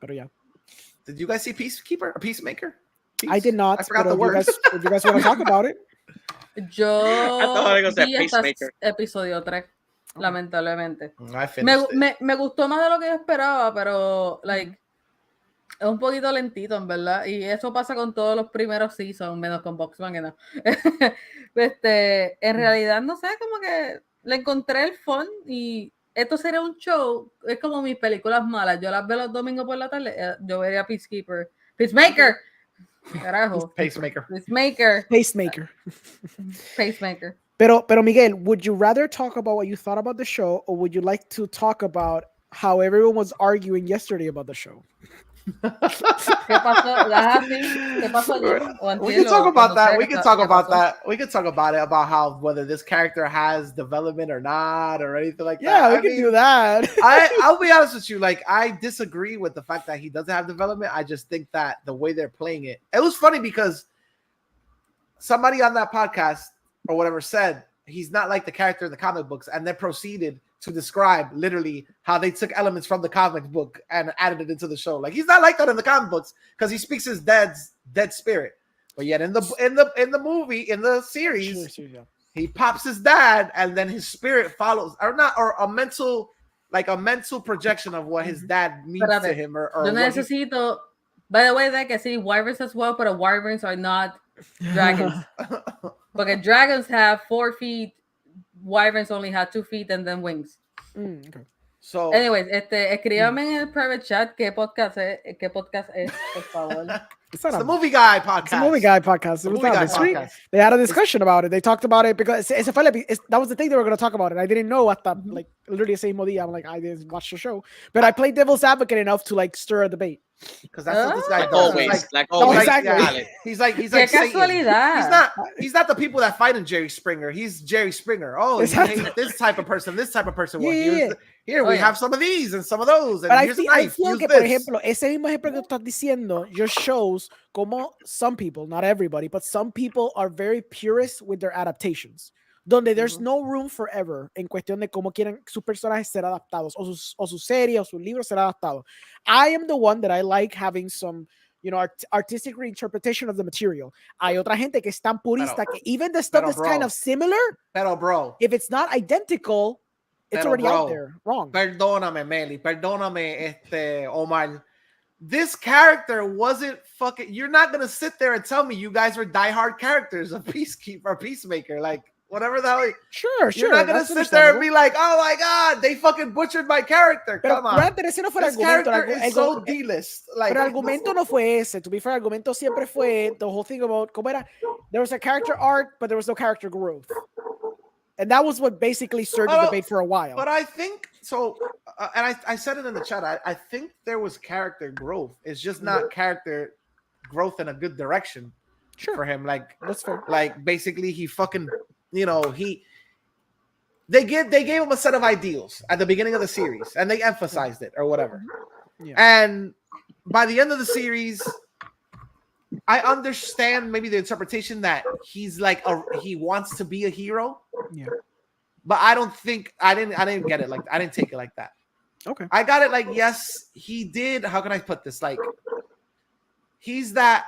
[SPEAKER 9] Pero ya.
[SPEAKER 4] Did you guys see Peacekeeper or Peacemaker? Peace?
[SPEAKER 9] I did not.
[SPEAKER 4] I forgot
[SPEAKER 9] pero
[SPEAKER 4] the word.
[SPEAKER 9] if you guys want to talk about it.
[SPEAKER 8] Yo
[SPEAKER 3] thought Orengo said
[SPEAKER 8] vi hasta
[SPEAKER 3] Peacemaker.
[SPEAKER 8] episodio 3, lamentablemente.
[SPEAKER 4] I finished it.
[SPEAKER 8] Me gustó más de lo que yo esperaba, pero like es un poquito lentito, en verdad. Y eso pasa con todos los primeros seasons, menos con Vox Machina. En realidad, no sé, como que le encontré el fun y esto sería un show, es como mis películas malas. Yo las veo los domingos por la tarde, yo vería Peacemaker. Carajo.
[SPEAKER 4] Pacemaker.
[SPEAKER 8] Pacemaker.
[SPEAKER 9] Pero Miguel, would you rather talk about what you thought about the show, or would you like to talk about how everyone was arguing yesterday about the show?
[SPEAKER 8] ¿Qué pasó? ¿Qué pasó ayer?
[SPEAKER 4] We can talk about that. We can talk about that. We can talk about it, about how whether this character has development or not, or anything like that.
[SPEAKER 9] Yeah, we can do that.
[SPEAKER 4] I'll be honest with you. Like, I disagree with the fact that he doesn't have development. I just think that the way they're playing it was funny because somebody on that podcast or whatever said he's not like the character in the comic books, and then proceeded to describe literally how they took elements from the comic book and added it into the show. Like, he's not like that in the comic books because he speaks his dead spirit. But yet in the movie, in the series, he pops his dad, and then his spirit follows, or a mental projection of what his dad means to him. Or
[SPEAKER 8] yo necesito, by the way, que sí, wyverns as well, but wyverns are not dragons. Because dragons have 4 feet, wyverns only have 2 feet and then wings.
[SPEAKER 9] Okay.
[SPEAKER 4] So,
[SPEAKER 8] anyways, escríbame en el private chat qué podcast es, por favor.
[SPEAKER 4] It's the Movie Guy podcast.
[SPEAKER 9] It's the Movie Guy podcast. It was out this week. They had a discussion about it. They talked about it because that was the thing they were going to talk about it. I didn't know hasta like literally the same day. I'm like, I didn't watch the show, but I played devil's advocate enough to like stir the debate.
[SPEAKER 4] Because that's what this guy does.
[SPEAKER 3] Always, like always.
[SPEAKER 9] Exactly.
[SPEAKER 4] He's like
[SPEAKER 8] Qué casualidad.
[SPEAKER 4] He's not the people that fight in Jerry Springer. He's Jerry Springer. Oh, you hate this type of person. This type of person. Well, here we have some of these and some of those. And
[SPEAKER 9] but
[SPEAKER 4] here's a knife.
[SPEAKER 9] I feel que,
[SPEAKER 4] this.
[SPEAKER 9] por ejemplo, ese mismo ejemplo que tú estás diciendo just shows como some people, not everybody, but some people are very purist with their adaptations. Donde there's no room for error en cuestión de cómo quieren sus personajes ser adaptados o sus series o sus libros ser adaptados. I am the one that I like having some, artistic reinterpretation of the material. Hay otra gente que es tan purista que even the stuff that's kind of similar, if it's not identical, it's already out there. Wrong.
[SPEAKER 4] Perdóname, Meli. Perdóname, Omar. this character wasn't fucking. You're not gonna sit there and tell me you guys were diehard characters of Peacekeeper or Peacemaker, like whatever the hell.
[SPEAKER 9] Sure.
[SPEAKER 4] You're not gonna sit there and be like, oh my god, they fucking butchered my character.
[SPEAKER 9] Pero
[SPEAKER 4] Come on.
[SPEAKER 9] ese no fue el
[SPEAKER 4] This
[SPEAKER 9] argumento.
[SPEAKER 4] character is so D-list. Like,
[SPEAKER 9] pero el argumento no fue ese. To be fair, el argumento siempre fue the whole thing about ¿cómo era? There was a character arc, but there was no character growth. And that was what basically stirred the debate for a while.
[SPEAKER 4] But I think so, and I said it in the chat. I think there was character growth. It's just not character growth in a good direction for him. Like
[SPEAKER 9] that's fair.
[SPEAKER 4] Like basically, he fucking, you know, they gave him a set of ideals at the beginning of the series, and they emphasized it or whatever. Yeah. And by the end of the series, I understand maybe the interpretation that he's like he wants to be a hero.
[SPEAKER 9] Yeah.
[SPEAKER 4] But I don't think I didn't get it like I didn't take it like that.
[SPEAKER 9] Okay.
[SPEAKER 4] I got it like yes, he did. How can I put this? Like he's that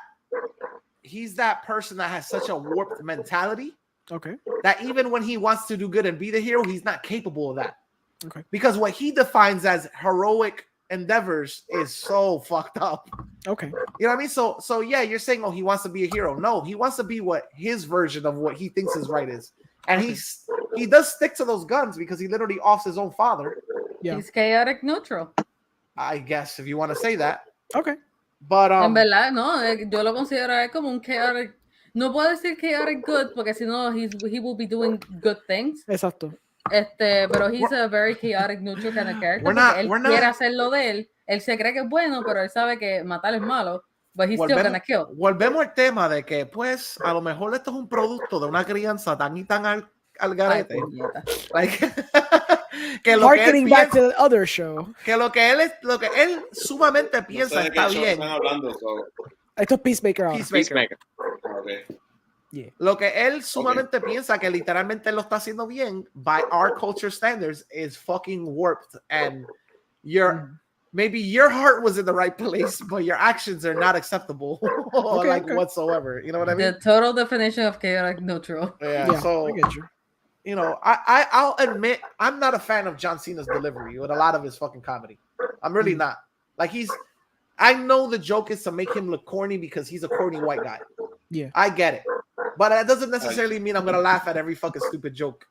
[SPEAKER 4] person that has such a warped mentality.
[SPEAKER 9] Okay.
[SPEAKER 4] That even when he wants to do good and be the hero, he's not capable of that.
[SPEAKER 9] Okay.
[SPEAKER 4] Because what he defines as heroic endeavors is so fucked up.
[SPEAKER 9] Okay.
[SPEAKER 4] You know what I mean? So yeah, you're saying, oh, he wants to be a hero. No, he wants to be what his version of what he thinks is right is. And he does stick to those guns because he literally offs his own father.
[SPEAKER 8] Yeah. He's chaotic neutral.
[SPEAKER 4] I guess if you want to say that.
[SPEAKER 9] Okay.
[SPEAKER 4] But
[SPEAKER 8] en verdad, no, yo lo considero a él como un chaotic. No puedo decir chaotic good porque si no he will be doing good things.
[SPEAKER 9] Exacto.
[SPEAKER 8] Pero he's a very chaotic neutral kind of character. Él quiere hacer lo de él se cree que es bueno, pero él sabe que matar es malo. But he's still gonna kill.
[SPEAKER 4] Volvemos al tema de que, pues, a lo mejor esto es un producto de una crianza tan y tan al garete. Like, que lo
[SPEAKER 9] Marketing
[SPEAKER 4] que
[SPEAKER 9] back to the other show.
[SPEAKER 4] Que lo que él sumamente piensa está bien.
[SPEAKER 9] Esto es Peacemaker.
[SPEAKER 3] Peacemaker.
[SPEAKER 6] Okay.
[SPEAKER 4] Yeah. Lo que él sumamente piensa que literalmente lo está haciendo bien by our culture standards is fucking warped, and maybe your heart was in the right place, but your actions are not acceptable whatsoever. You know what I mean?
[SPEAKER 8] The total definition of chaotic neutral.
[SPEAKER 4] Yeah, so
[SPEAKER 9] I get you.
[SPEAKER 4] You know, I'll admit I'm not a fan of John Cena's delivery with a lot of his fucking comedy. I'm really not. Like I know the joke is to make him look corny because he's a corny white guy.
[SPEAKER 9] Yeah,
[SPEAKER 4] I get it, but that doesn't necessarily mean I'm gonna laugh at every fucking stupid joke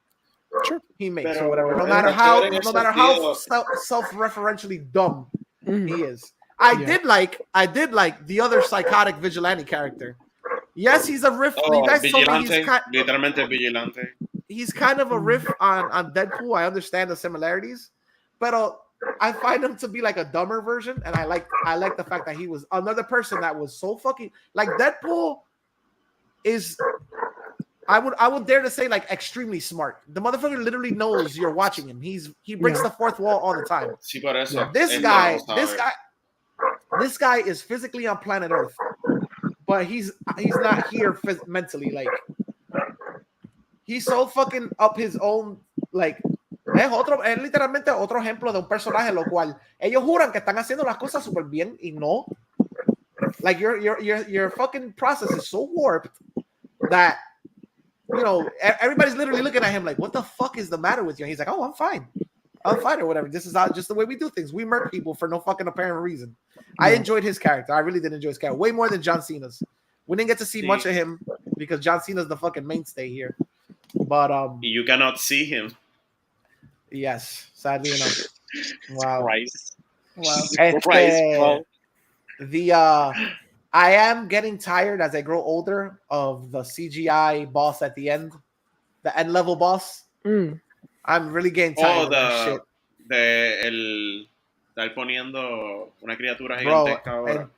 [SPEAKER 4] he makes or whatever. No matter how self-referentially dumb he is. I did like the other psychotic vigilante character. Yes, he's a riff. You guys told me
[SPEAKER 6] literalmente vigilante.
[SPEAKER 4] He's kind of a riff on Deadpool. I understand the similarities, but I find him to be like a dumber version, and I like the fact that he was another person that was so fucking like Deadpool is. I would dare to say like extremely smart. The motherfucker literally knows you're watching him. He breaks the fourth wall all the time.
[SPEAKER 6] Sí, por eso.
[SPEAKER 4] This guy is physically on planet Earth, but he's not here mentally. Like he's so fucking up his own. Like es literalmente otro ejemplo de un personaje lo cual ellos juran que están haciendo las cosas súper bien y no. Like your fucking process is so warped that. You know, everybody's literally looking at him like, what the fuck is the matter with you? And he's like, oh, I'm fine or whatever. This is just the way we do things. We murk people for no fucking apparent reason. I enjoyed his character. I really did enjoy his character. Way more than John Cena's. We didn't get to see much of him because John Cena's the fucking mainstay here. But
[SPEAKER 6] you cannot see him.
[SPEAKER 4] Yes, sadly enough. Wow.
[SPEAKER 3] Christ.
[SPEAKER 8] Wow.
[SPEAKER 3] Christ,
[SPEAKER 4] bro. I am getting tired as I grow older of the CGI boss at the end level boss. I'm really getting tired of that shit.
[SPEAKER 6] Estar poniendo una criatura gigantesca ahora.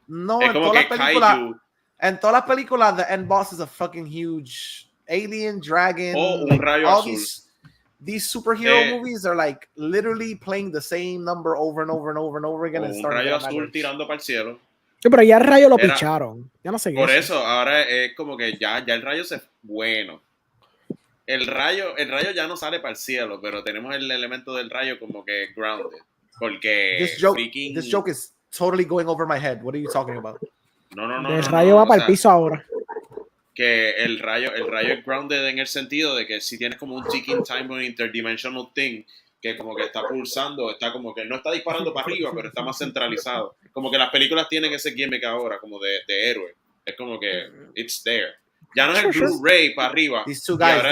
[SPEAKER 4] En todas las películas, the end boss is a fucking huge alien, dragon.
[SPEAKER 6] Un rayo
[SPEAKER 4] all
[SPEAKER 6] azul.
[SPEAKER 4] These superhero movies are like literally playing the same number over and over and over and over again.
[SPEAKER 6] Un rayo azul tirando para el cielo.
[SPEAKER 9] Pero ya el rayo lo picharon. Ya no sé qué.
[SPEAKER 6] Por eso, ahora es como que ya el rayo se... Bueno. El rayo ya no sale para el cielo, pero tenemos el elemento del rayo como que grounded. Porque...
[SPEAKER 4] This joke is totally going over my head. What are you talking about?
[SPEAKER 6] No.
[SPEAKER 9] El rayo va para el piso ahora.
[SPEAKER 6] Que el rayo es grounded en el sentido de que si tienes como un ticking time o un interdimensional thing, que como que está pulsando, está como que no está disparando para arriba, pero está más centralizado. Como que las películas tienen ese gimmick ahora, como de héroe. Es como que it's there. Ya no es el Blu-ray para arriba.
[SPEAKER 4] These two guys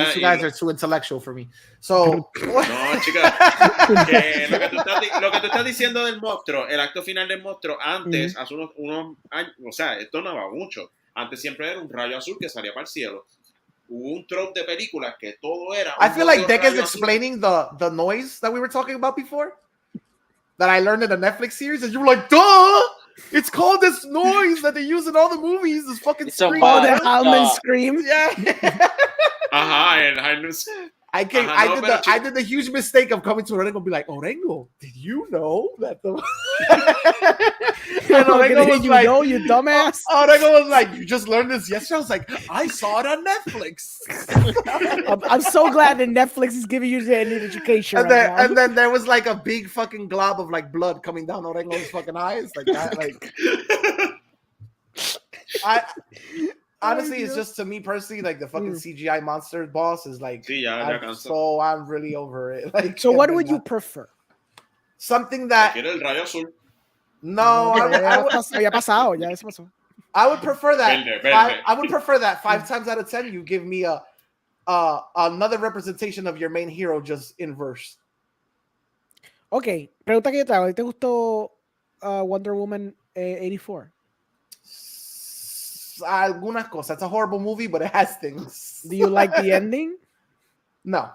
[SPEAKER 4] are too intellectual for me. So,
[SPEAKER 6] no, chicas, que lo que tú estás diciendo del monstruo, el acto final del monstruo, antes, hace unos años, o sea, esto no va mucho. Antes siempre era un rayo azul que salía para el cielo. Hubo un trope de películas que todo era.
[SPEAKER 4] I feel like Deke is explaining the noise that we were talking about before, that I learned in the Netflix series, and you were like, duh! It's called this noise that they use in all the movies. This fucking scream.
[SPEAKER 9] Oh, the Hellman scream.
[SPEAKER 4] Yeah.
[SPEAKER 6] And
[SPEAKER 4] I did the huge mistake of coming to Orengo and be like, Orengo, did you know that the and Orengo was like,
[SPEAKER 9] you dumbass.
[SPEAKER 4] Orengo was like, you just learned this yesterday. I was like, I saw it on Netflix.
[SPEAKER 9] I'm so glad that Netflix is giving you any education.
[SPEAKER 4] And then there was like a big fucking glob of like blood coming down Orengo's fucking eyes. Like that, like honestly, it's just to me personally, like the fucking CGI monster boss is like, I'm really over it. Like,
[SPEAKER 9] so what would you prefer?
[SPEAKER 4] Something that no, I would prefer that. I would prefer that 5 times out of 10 you give me another representation of your main hero just in verse.
[SPEAKER 9] Okay, pregunta que yo te hago. ¿Te gustó Wonder Woman 84?
[SPEAKER 4] Algunas cosas. It's a horrible movie, but it has things.
[SPEAKER 9] Do you like the ending?
[SPEAKER 4] No.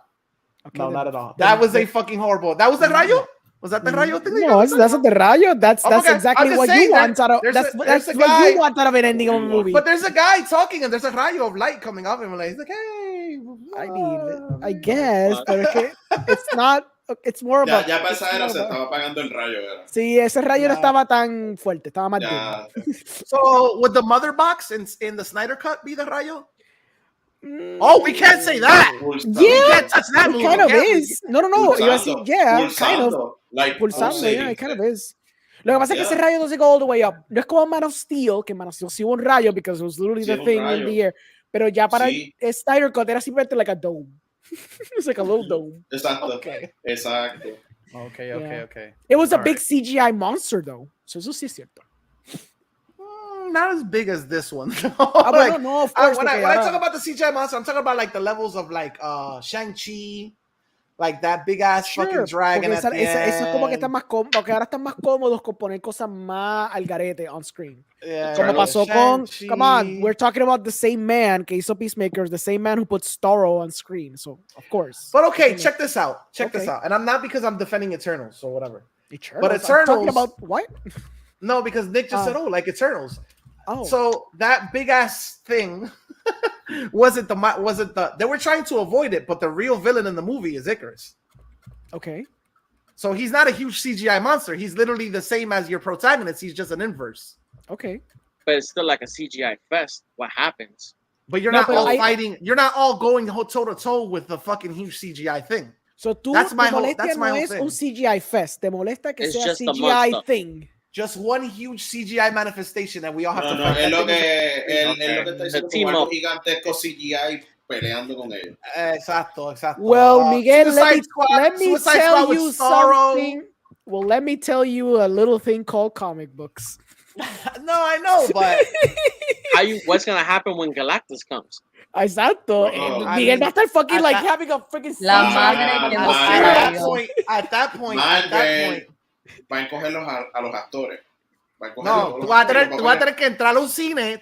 [SPEAKER 9] Okay,
[SPEAKER 4] no, not at all. That was a fucking horrible. That was the Rayo? Was that the Rayo thing?
[SPEAKER 9] No, that's not the Rayo. That's exactly what you want out of. That's what you want out of an ending of a movie.
[SPEAKER 4] But there's a guy talking, and there's a Rayo of light coming up, and he's like, "Hey."
[SPEAKER 9] I guess, but it's not. It's more of
[SPEAKER 6] ya para esa era se estaba apagando el rayo. Era.
[SPEAKER 9] Sí, ese rayo no estaba tan fuerte, estaba más débil.
[SPEAKER 4] So, would the mother box in the Snyder Cut be the Rayo? Oh, we can't say that.
[SPEAKER 9] Yeah,
[SPEAKER 4] we can't touch that movie.
[SPEAKER 9] It kind of is. No. Yeah, kind of.
[SPEAKER 6] Like,
[SPEAKER 9] pulsando, yeah, it kind of is. Lo que pasa es que ese rayo doesn't go all the way up. No es como Man of Steel, que Man of Steel sí hubo un rayo because it was literally the thing in the air. Pero ya para el Snyder Cut era simplemente like a dome. It's like a little dome.
[SPEAKER 6] Exacto.
[SPEAKER 4] Okay.
[SPEAKER 6] Exacto.
[SPEAKER 4] Okay.
[SPEAKER 9] It was a big CGI monster though. So eso sí es cierto.
[SPEAKER 4] Not as big as this one.
[SPEAKER 9] No, of course.
[SPEAKER 4] When I talk about the CGI monster, I'm talking about like the levels of like Shang-Chi, like that big ass fucking dragon. Eso
[SPEAKER 9] es como que están más cómodos, porque ahora están más cómodos con poner cosas más al garete on screen. Como pasó con, come on, we're talking about the same man que hizo Peacemakers, the same man who put Starro on screen. So of course.
[SPEAKER 4] But okay, check this out. This out. And I'm not because I'm defending Eternals or whatever.
[SPEAKER 9] But Eternals. Talking about what?
[SPEAKER 4] No, because Nick just said, like Eternals.
[SPEAKER 9] Oh.
[SPEAKER 4] So that big ass thing wasn't the they were trying to avoid it, but the real villain in the movie is Icarus.
[SPEAKER 9] Okay.
[SPEAKER 4] So he's not a huge CGI monster. He's literally the same as your protagonist. He's just an inverse.
[SPEAKER 9] Okay.
[SPEAKER 3] But it's still like a CGI fest. What happens?
[SPEAKER 4] But you're not all fighting. You're not all going toe to toe with the fucking huge CGI thing.
[SPEAKER 9] So tú
[SPEAKER 4] that's my
[SPEAKER 9] whole
[SPEAKER 4] no
[SPEAKER 9] es
[SPEAKER 4] thing.
[SPEAKER 9] Un CGI fest. Te molesta que
[SPEAKER 3] it's
[SPEAKER 9] sea
[SPEAKER 3] just
[SPEAKER 9] CGI thing.
[SPEAKER 4] Just one huge CGI manifestation that we all have to fight.
[SPEAKER 6] Es lo que está diciendo como algo gigantesco CGI peleando con ellos.
[SPEAKER 4] Exacto.
[SPEAKER 9] Well, Miguel, let me tell you
[SPEAKER 4] something.
[SPEAKER 9] Well, let me tell you a little thing called comic books.
[SPEAKER 4] No, I know, but
[SPEAKER 3] what's gonna happen when Galactus comes?
[SPEAKER 9] Exacto. Miguel va a estar fucking like having a freaking
[SPEAKER 4] at that point.
[SPEAKER 6] Va a coger a los actores.
[SPEAKER 4] No, tú vas a tener que entrar a un cine,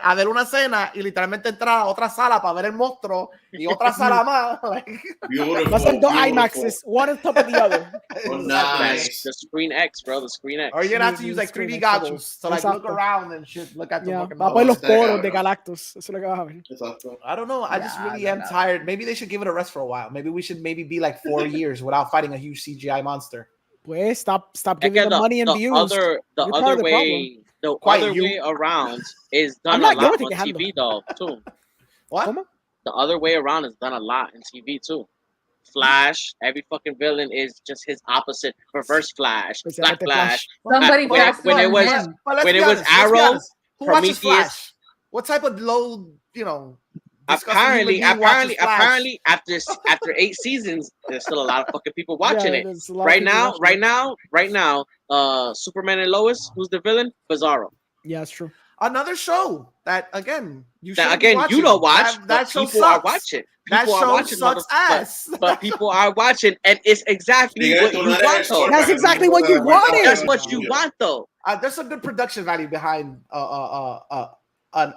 [SPEAKER 4] a ver una escena y literalmente entrar a otra sala para ver el monstruo y otra sala más.
[SPEAKER 9] Va a ser dos IMAXs, one on top of the other.
[SPEAKER 6] Nice.
[SPEAKER 3] The Screen X, bro, the Screen X.
[SPEAKER 4] Or you're gonna have to use like 3D goggles to like look around and shit, look at the fucking.
[SPEAKER 9] Va a poner los poros de Galactus. Eso es lo que vas a ver.
[SPEAKER 4] I don't know. I just really am tired. Maybe they should give it a rest for a while. Maybe we should be like 4 years without fighting a huge CGI monster.
[SPEAKER 9] Pues stop giving them money and views.
[SPEAKER 3] The other way around is done a lot on TV though too.
[SPEAKER 4] What?
[SPEAKER 9] ¿Cómo?
[SPEAKER 3] The other way around is done a lot in TV too. Flash, every fucking villain is just his opposite. Reverse Flash, Black Flash.
[SPEAKER 8] Somebody
[SPEAKER 3] when it was Arrow,
[SPEAKER 4] who watches Flash? What type of low,
[SPEAKER 3] apparently, after 8 seasons, there's still a lot of fucking people watching it. Right now, Superman and Lois, who's the villain? Bizarro.
[SPEAKER 9] Yeah, it's true.
[SPEAKER 4] Another show that again you
[SPEAKER 3] don't watch. That show people are watching.
[SPEAKER 4] That show sucks ass.
[SPEAKER 3] But people are watching, and it's exactly what you want. Though.
[SPEAKER 9] That's exactly what you wanted.
[SPEAKER 3] That's what you want, though.
[SPEAKER 4] There's a good production value behind what do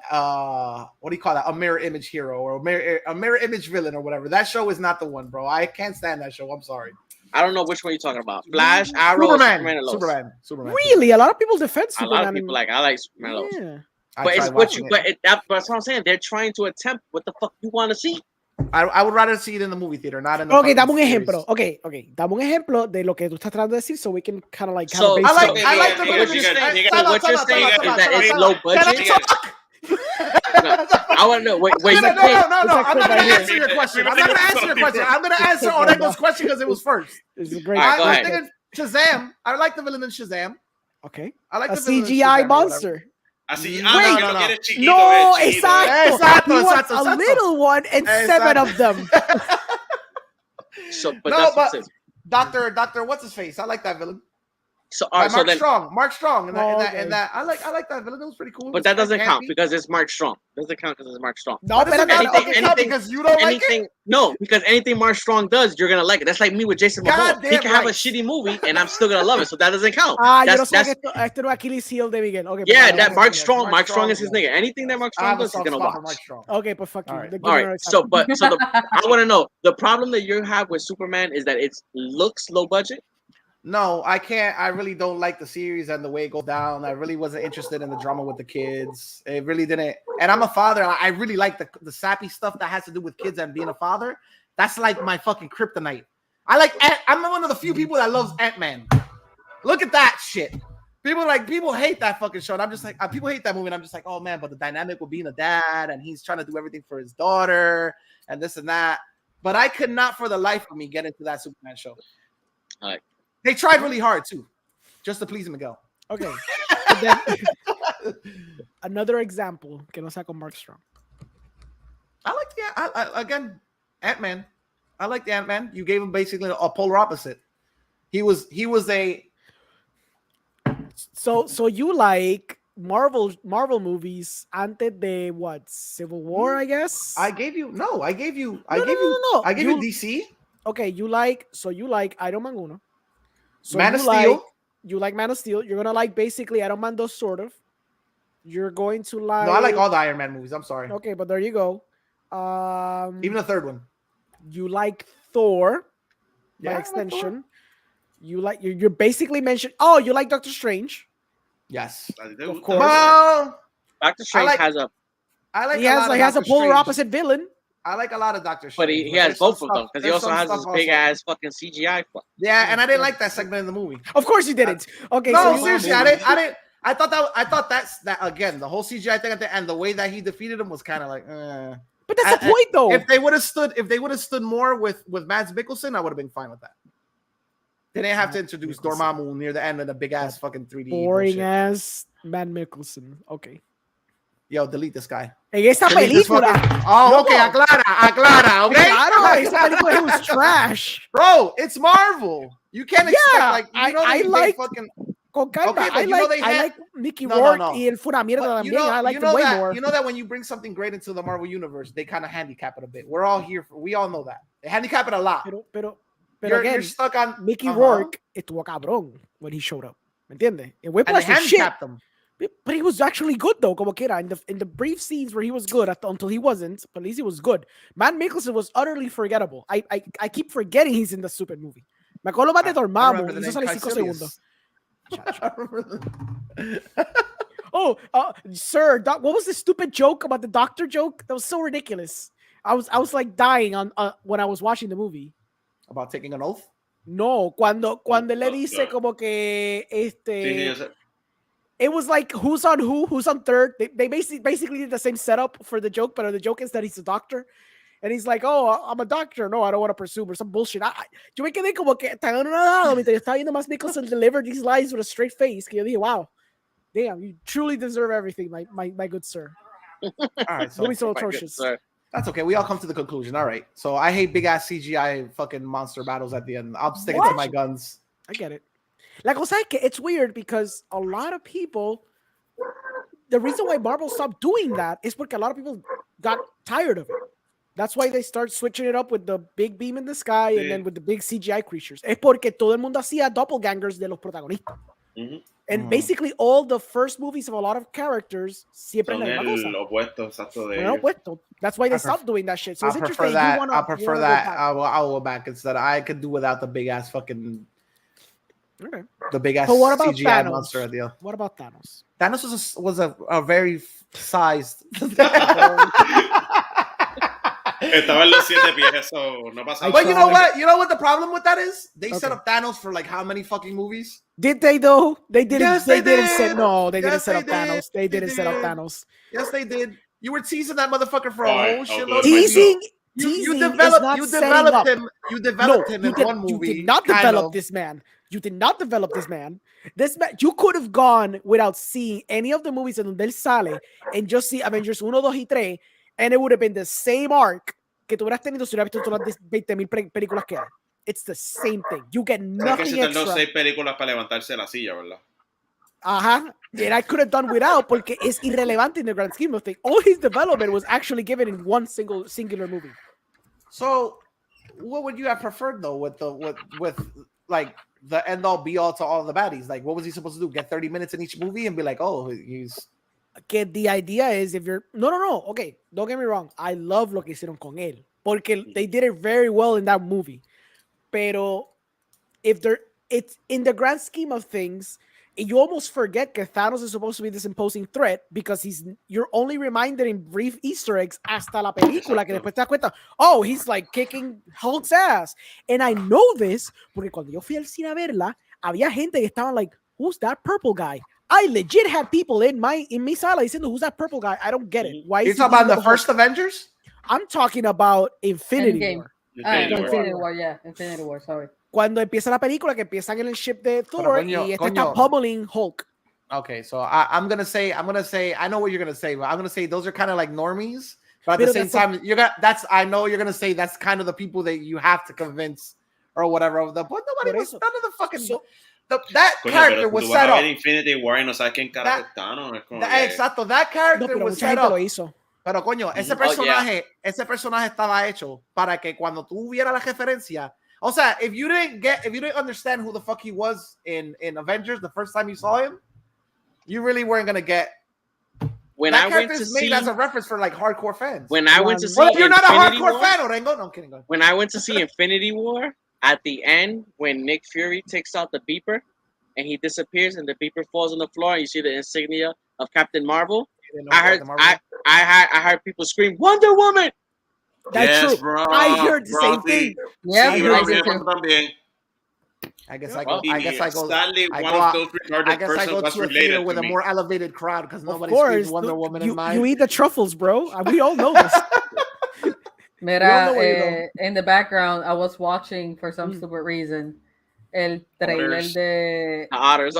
[SPEAKER 4] you call that? A mirror image hero or a mirror image villain or whatever. That show is not the one, bro. I can't stand that show. I'm sorry.
[SPEAKER 3] I don't know which one you're talking about. Flash, Arrow,
[SPEAKER 4] Superman.
[SPEAKER 9] Really, a lot of people defend Superman.
[SPEAKER 3] A lot of people I like Superman.
[SPEAKER 9] Yeah.
[SPEAKER 3] But it's what you. That's what I'm saying. They're trying to attempt what the fuck you want to see.
[SPEAKER 4] I would rather see it in the movie theater, not in the.
[SPEAKER 9] Okay, dame un ejemplo. Okay, dame un ejemplo de lo que tú estás tratando de decir, so we can kind of like.
[SPEAKER 3] So
[SPEAKER 4] I like the
[SPEAKER 3] what you're saying is that it's low budget. I want to know. Wait,
[SPEAKER 4] no. I'm not going to answer your question. I'm going to answer Orengo's question because it was first.
[SPEAKER 9] It's a great.
[SPEAKER 4] I'm thinking Shazam. I like the villain in Shazam.
[SPEAKER 9] Okay.
[SPEAKER 4] I like
[SPEAKER 9] a
[SPEAKER 4] the villain
[SPEAKER 9] CGI monster.
[SPEAKER 4] No,
[SPEAKER 9] exactly. He wants a little one and 7 of them.
[SPEAKER 4] But Doctor, what's his face? I like that villain.
[SPEAKER 3] So,
[SPEAKER 4] Mark Strong, and that I like that villain. It was pretty cool.
[SPEAKER 3] But that doesn't count because it's Mark Strong. Doesn't count because it's Mark Strong.
[SPEAKER 4] No, anything because you don't like it.
[SPEAKER 3] No, because anything Mark Strong does, you're gonna like it. That's like me with Jason Momoa. He can have a shitty movie, and I'm still gonna love it. So that doesn't count.
[SPEAKER 9] Esto no Achilles heel de Miguel. Okay.
[SPEAKER 3] Yeah, that Mark Strong is his nigga. Anything that Mark Strong does, he's gonna watch.
[SPEAKER 9] Okay, but fuck you.
[SPEAKER 3] All right. So I want to know the problem that you have with Superman is that it looks low budget.
[SPEAKER 4] No, I can't. I really don't like the series and the way it goes down. I really wasn't interested in the drama with the kids. It really didn't. And I'm a father. I really like the sappy stuff that has to do with kids and being a father. That's like my fucking kryptonite. I'm one of the few people that loves Ant-Man. Look at that shit. People hate that fucking show. And I'm just like, people hate that movie. And I'm just like, oh man, but the dynamic with being a dad and he's trying to do everything for his daughter and this and that. But I could not for the life of me get into that Superman show.
[SPEAKER 3] All right.
[SPEAKER 4] They tried really hard too, just to please Miguel.
[SPEAKER 9] Okay. Another example que no sea con Mark Strong.
[SPEAKER 4] Again, Ant-Man. I like the Ant-Man. You gave him basically a polar opposite. He was a.
[SPEAKER 9] So you like Marvel movies antes de what? Civil War, I guess.
[SPEAKER 4] I gave you DC.
[SPEAKER 9] Okay, you like Iron Man 1. So
[SPEAKER 4] Man of Steel.
[SPEAKER 9] You like Man of Steel. You're gonna like basically Iron Man 2, sort of. You're going to like.
[SPEAKER 4] No, I like all the Iron Man movies. I'm sorry.
[SPEAKER 9] Okay, but there you go.
[SPEAKER 4] Even the third one.
[SPEAKER 9] You like Thor, by extension. Like you're basically mentioned. Oh, you like Doctor Strange.
[SPEAKER 4] Yes,
[SPEAKER 9] of course.
[SPEAKER 3] Doctor Strange has a.
[SPEAKER 4] He has
[SPEAKER 9] a polar opposite villain.
[SPEAKER 4] I like a lot of Doctor Strange.
[SPEAKER 3] But he has both of them because he also has this big ass fucking CGI.
[SPEAKER 4] Yeah, and I didn't like that segment in the movie.
[SPEAKER 9] Of course you didn't. Okay,
[SPEAKER 4] no, seriously, I didn't. I thought that's that again. The whole CGI thing at the end, the way that he defeated him was kind of like.
[SPEAKER 9] But that's the point, though.
[SPEAKER 4] If they would have stood more with Mads Mikkelsen, I would have been fine with that. They didn't have to introduce Dormammu near the end of the big ass fucking 3D.
[SPEAKER 9] Boring ass Mads Mikkelsen. Okay.
[SPEAKER 4] Yo, delete this guy.
[SPEAKER 9] En esa película.
[SPEAKER 4] Okay, aclara, okay?
[SPEAKER 9] Claro, esa película it was trash.
[SPEAKER 4] Bro, it's Marvel. You can't expect
[SPEAKER 9] I like
[SPEAKER 4] fucking.
[SPEAKER 9] Con calma, I like Mickey Rourke y él fue una mierda también. I like him way more.
[SPEAKER 4] You know that when you bring something great into the Marvel universe, they kind of handicap it a bit. We're all here we all know that. They handicap it a lot.
[SPEAKER 9] Pero
[SPEAKER 4] again, you're stuck on
[SPEAKER 9] Mickey Rourke estuvo cabrón when he showed up. ¿Me entiendes?
[SPEAKER 4] And they handicapped them.
[SPEAKER 9] But he was actually good though, como que era in the brief scenes where he was good until he wasn't, but at least he was good. Matt Mikkelsen was utterly forgettable. I keep forgetting he's in the stupid movie. Me acuerdo más de Dormammu. Hizo sale 5 segundos. Sir, what was the stupid joke about the doctor joke? That was so ridiculous. I was like dying on when I was watching the movie.
[SPEAKER 4] About taking an oath?
[SPEAKER 9] No, cuando le dice como que it was like who's on third. They basically did the same setup for the joke, but the joke is that he's a doctor. And he's like, oh, I'm a doctor. No, I don't want to pursue or some bullshit. Yo me quedé como que tan anonadado mientras estaba viendo más Nicholson deliver these lines with a straight face. Que yo dije, wow, damn, you truly deserve everything, my good sir.
[SPEAKER 4] All right,
[SPEAKER 9] so atrocious.
[SPEAKER 4] That's okay. We all come to the conclusion. All right. So I hate big ass CGI fucking monster battles at the end. I'm sticking to my guns.
[SPEAKER 9] I get it. La cosa es que it's weird because a lot of people, the reason why Marvel stopped doing that is because a lot of people got tired of it. That's why they start switching it up with the big beam in the sky and then with the big CGI creatures. Es porque todo el mundo hacía doppelgangers de los protagonistas. And basically all the first movies of a lot of characters siempre
[SPEAKER 6] son
[SPEAKER 9] la misma cosa.
[SPEAKER 6] el opuesto exacto de
[SPEAKER 9] Son opuesto. That's why they stopped doing that shit. So it's
[SPEAKER 4] I
[SPEAKER 9] interesting.
[SPEAKER 4] prefer that.
[SPEAKER 9] You
[SPEAKER 4] I prefer that.
[SPEAKER 9] back.
[SPEAKER 4] I'll go back instead. I could do without the big ass fucking.
[SPEAKER 9] Okay.
[SPEAKER 4] The big ass
[SPEAKER 9] But what about
[SPEAKER 4] CGI
[SPEAKER 9] Thanos?
[SPEAKER 4] monster at the end.
[SPEAKER 9] What about Thanos?
[SPEAKER 4] Thanos was a very sized.
[SPEAKER 6] Estaba en los 7 pies, so no pasa
[SPEAKER 4] But you
[SPEAKER 6] nada.
[SPEAKER 4] know what? You know what the problem with that is? They set up Thanos for like how many fucking movies?
[SPEAKER 9] Did they though? They didn't.
[SPEAKER 4] Yes,
[SPEAKER 9] they
[SPEAKER 4] they
[SPEAKER 9] didn't set.
[SPEAKER 4] did.
[SPEAKER 9] No, they
[SPEAKER 4] Yes,
[SPEAKER 9] didn't set
[SPEAKER 4] they
[SPEAKER 9] up Thanos.
[SPEAKER 4] did.
[SPEAKER 9] They didn't
[SPEAKER 4] They
[SPEAKER 9] set up
[SPEAKER 4] did.
[SPEAKER 9] Thanos.
[SPEAKER 4] Yes, they did. You were teasing that motherfucker for a
[SPEAKER 6] Alright,
[SPEAKER 4] whole
[SPEAKER 6] I'll
[SPEAKER 4] shitload
[SPEAKER 6] do
[SPEAKER 4] of
[SPEAKER 6] it.
[SPEAKER 9] Teasing.
[SPEAKER 4] You
[SPEAKER 9] Teasing
[SPEAKER 4] developed.
[SPEAKER 9] is not
[SPEAKER 4] You
[SPEAKER 9] setting
[SPEAKER 4] developed
[SPEAKER 9] up.
[SPEAKER 4] him. You developed him in one
[SPEAKER 9] You
[SPEAKER 4] movie.
[SPEAKER 9] did not
[SPEAKER 4] kind
[SPEAKER 9] develop
[SPEAKER 4] of.
[SPEAKER 9] this man. You did not develop this man. This man, you could have gone without seeing any of the movies in donde él sale and just see Avengers 1, 2 y 3, and it would have been the same arc que tú hubieras tenido si hubieras visto todas las 20,000 películas que hay. It's the same thing. You get
[SPEAKER 6] Es que
[SPEAKER 9] nothing
[SPEAKER 6] se tardó
[SPEAKER 9] extra.
[SPEAKER 6] 6 películas para levantarse de la silla, ¿verdad?
[SPEAKER 9] And I could have done without porque es irrelevante in the grand scheme of things. All his development was actually given in one singular movie.
[SPEAKER 4] So, what would you have preferred though with like the end all be all to all the baddies? Like, what was he supposed to do? Get 30 minutes in each movie and be like, oh, he's.
[SPEAKER 9] Que the idea is if you're no, okay, don't get me wrong. I love lo que hicieron con él porque they did it very well in that movie. Pero if it's in the grand scheme of things, you almost forget that Thanos is supposed to be this imposing threat because you're only reminded in brief Easter eggs hasta la película que después te das cuenta, oh, he's like kicking Hulk's ass. And I know this porque cuando yo fui al cine a verla, había gente que estaban like, who's that purple guy? I legit had people in mi sala diciendo, who's that purple guy? I don't get it. Why
[SPEAKER 4] You're
[SPEAKER 9] is
[SPEAKER 4] talking about the first Avengers?
[SPEAKER 9] I'm talking about Infinity
[SPEAKER 8] Endgame.
[SPEAKER 9] War.
[SPEAKER 8] Infinity War, yeah. Infinity War, sorry.
[SPEAKER 9] Cuando empieza la película, que empiezan en el ship de Thor
[SPEAKER 4] coño,
[SPEAKER 9] y
[SPEAKER 4] coño.
[SPEAKER 9] está pummeling Hulk.
[SPEAKER 4] Okay, so I'm gonna say, I know what you're gonna say, but I'm gonna say those are kind of like normies. But at the same time, I know you're gonna say that's kind of the people that you have to convince or whatever. But nobody was, none of the fucking. That
[SPEAKER 6] Coño,
[SPEAKER 4] character was set up.
[SPEAKER 6] Infinity War y no sabes quién carajo es Thanos. Es como que-
[SPEAKER 4] Exacto, that character was set up.
[SPEAKER 9] Lo hizo.
[SPEAKER 4] Pero coño, ese personaje estaba hecho para que cuando tú vieras la referencia, o sea, if you didn't understand who the fuck he was in Avengers the first time you saw him, you really weren't gonna get.
[SPEAKER 3] When
[SPEAKER 4] That
[SPEAKER 3] I went
[SPEAKER 4] character
[SPEAKER 3] to
[SPEAKER 4] is made
[SPEAKER 3] see,
[SPEAKER 4] as a reference for like hardcore fans.
[SPEAKER 3] when I went to see,
[SPEAKER 4] Well, if you're not a
[SPEAKER 3] Infinity
[SPEAKER 4] hardcore
[SPEAKER 3] War,
[SPEAKER 4] fan, Orengo, no, I'm kidding. Go.
[SPEAKER 3] when I went to see Infinity War, at the end, when Nick Fury takes out the beeper and he disappears and the beeper falls on the floor and you see the insignia of Captain Marvel, I heard people scream, Wonder Woman!
[SPEAKER 9] That's
[SPEAKER 6] Yes,
[SPEAKER 9] true.
[SPEAKER 6] bro,
[SPEAKER 9] I heard the
[SPEAKER 6] bro,
[SPEAKER 9] same
[SPEAKER 6] sí.
[SPEAKER 9] thing.
[SPEAKER 8] Yeah,
[SPEAKER 6] Sí,
[SPEAKER 8] I
[SPEAKER 6] bro,
[SPEAKER 8] did
[SPEAKER 6] mi
[SPEAKER 8] too.
[SPEAKER 6] hermano también.
[SPEAKER 4] I guess
[SPEAKER 6] Y
[SPEAKER 4] I go.
[SPEAKER 6] Stanley,
[SPEAKER 4] I
[SPEAKER 6] one
[SPEAKER 4] go
[SPEAKER 6] of
[SPEAKER 4] out-
[SPEAKER 6] those
[SPEAKER 4] I
[SPEAKER 6] regarded
[SPEAKER 4] guess I
[SPEAKER 6] persons
[SPEAKER 4] go
[SPEAKER 6] was
[SPEAKER 4] to a theater
[SPEAKER 6] related
[SPEAKER 4] with
[SPEAKER 6] to
[SPEAKER 4] a
[SPEAKER 6] me.
[SPEAKER 4] more elevated crowd because
[SPEAKER 9] Of
[SPEAKER 4] nobody screams
[SPEAKER 9] course,
[SPEAKER 4] Wonder Woman in
[SPEAKER 9] you
[SPEAKER 4] mine.
[SPEAKER 9] eat the truffles, bro. We all know this.
[SPEAKER 8] Mira,
[SPEAKER 9] where you
[SPEAKER 8] in the background, I was watching for some stupid reason el trailer
[SPEAKER 6] Otters.
[SPEAKER 8] de
[SPEAKER 3] The otters.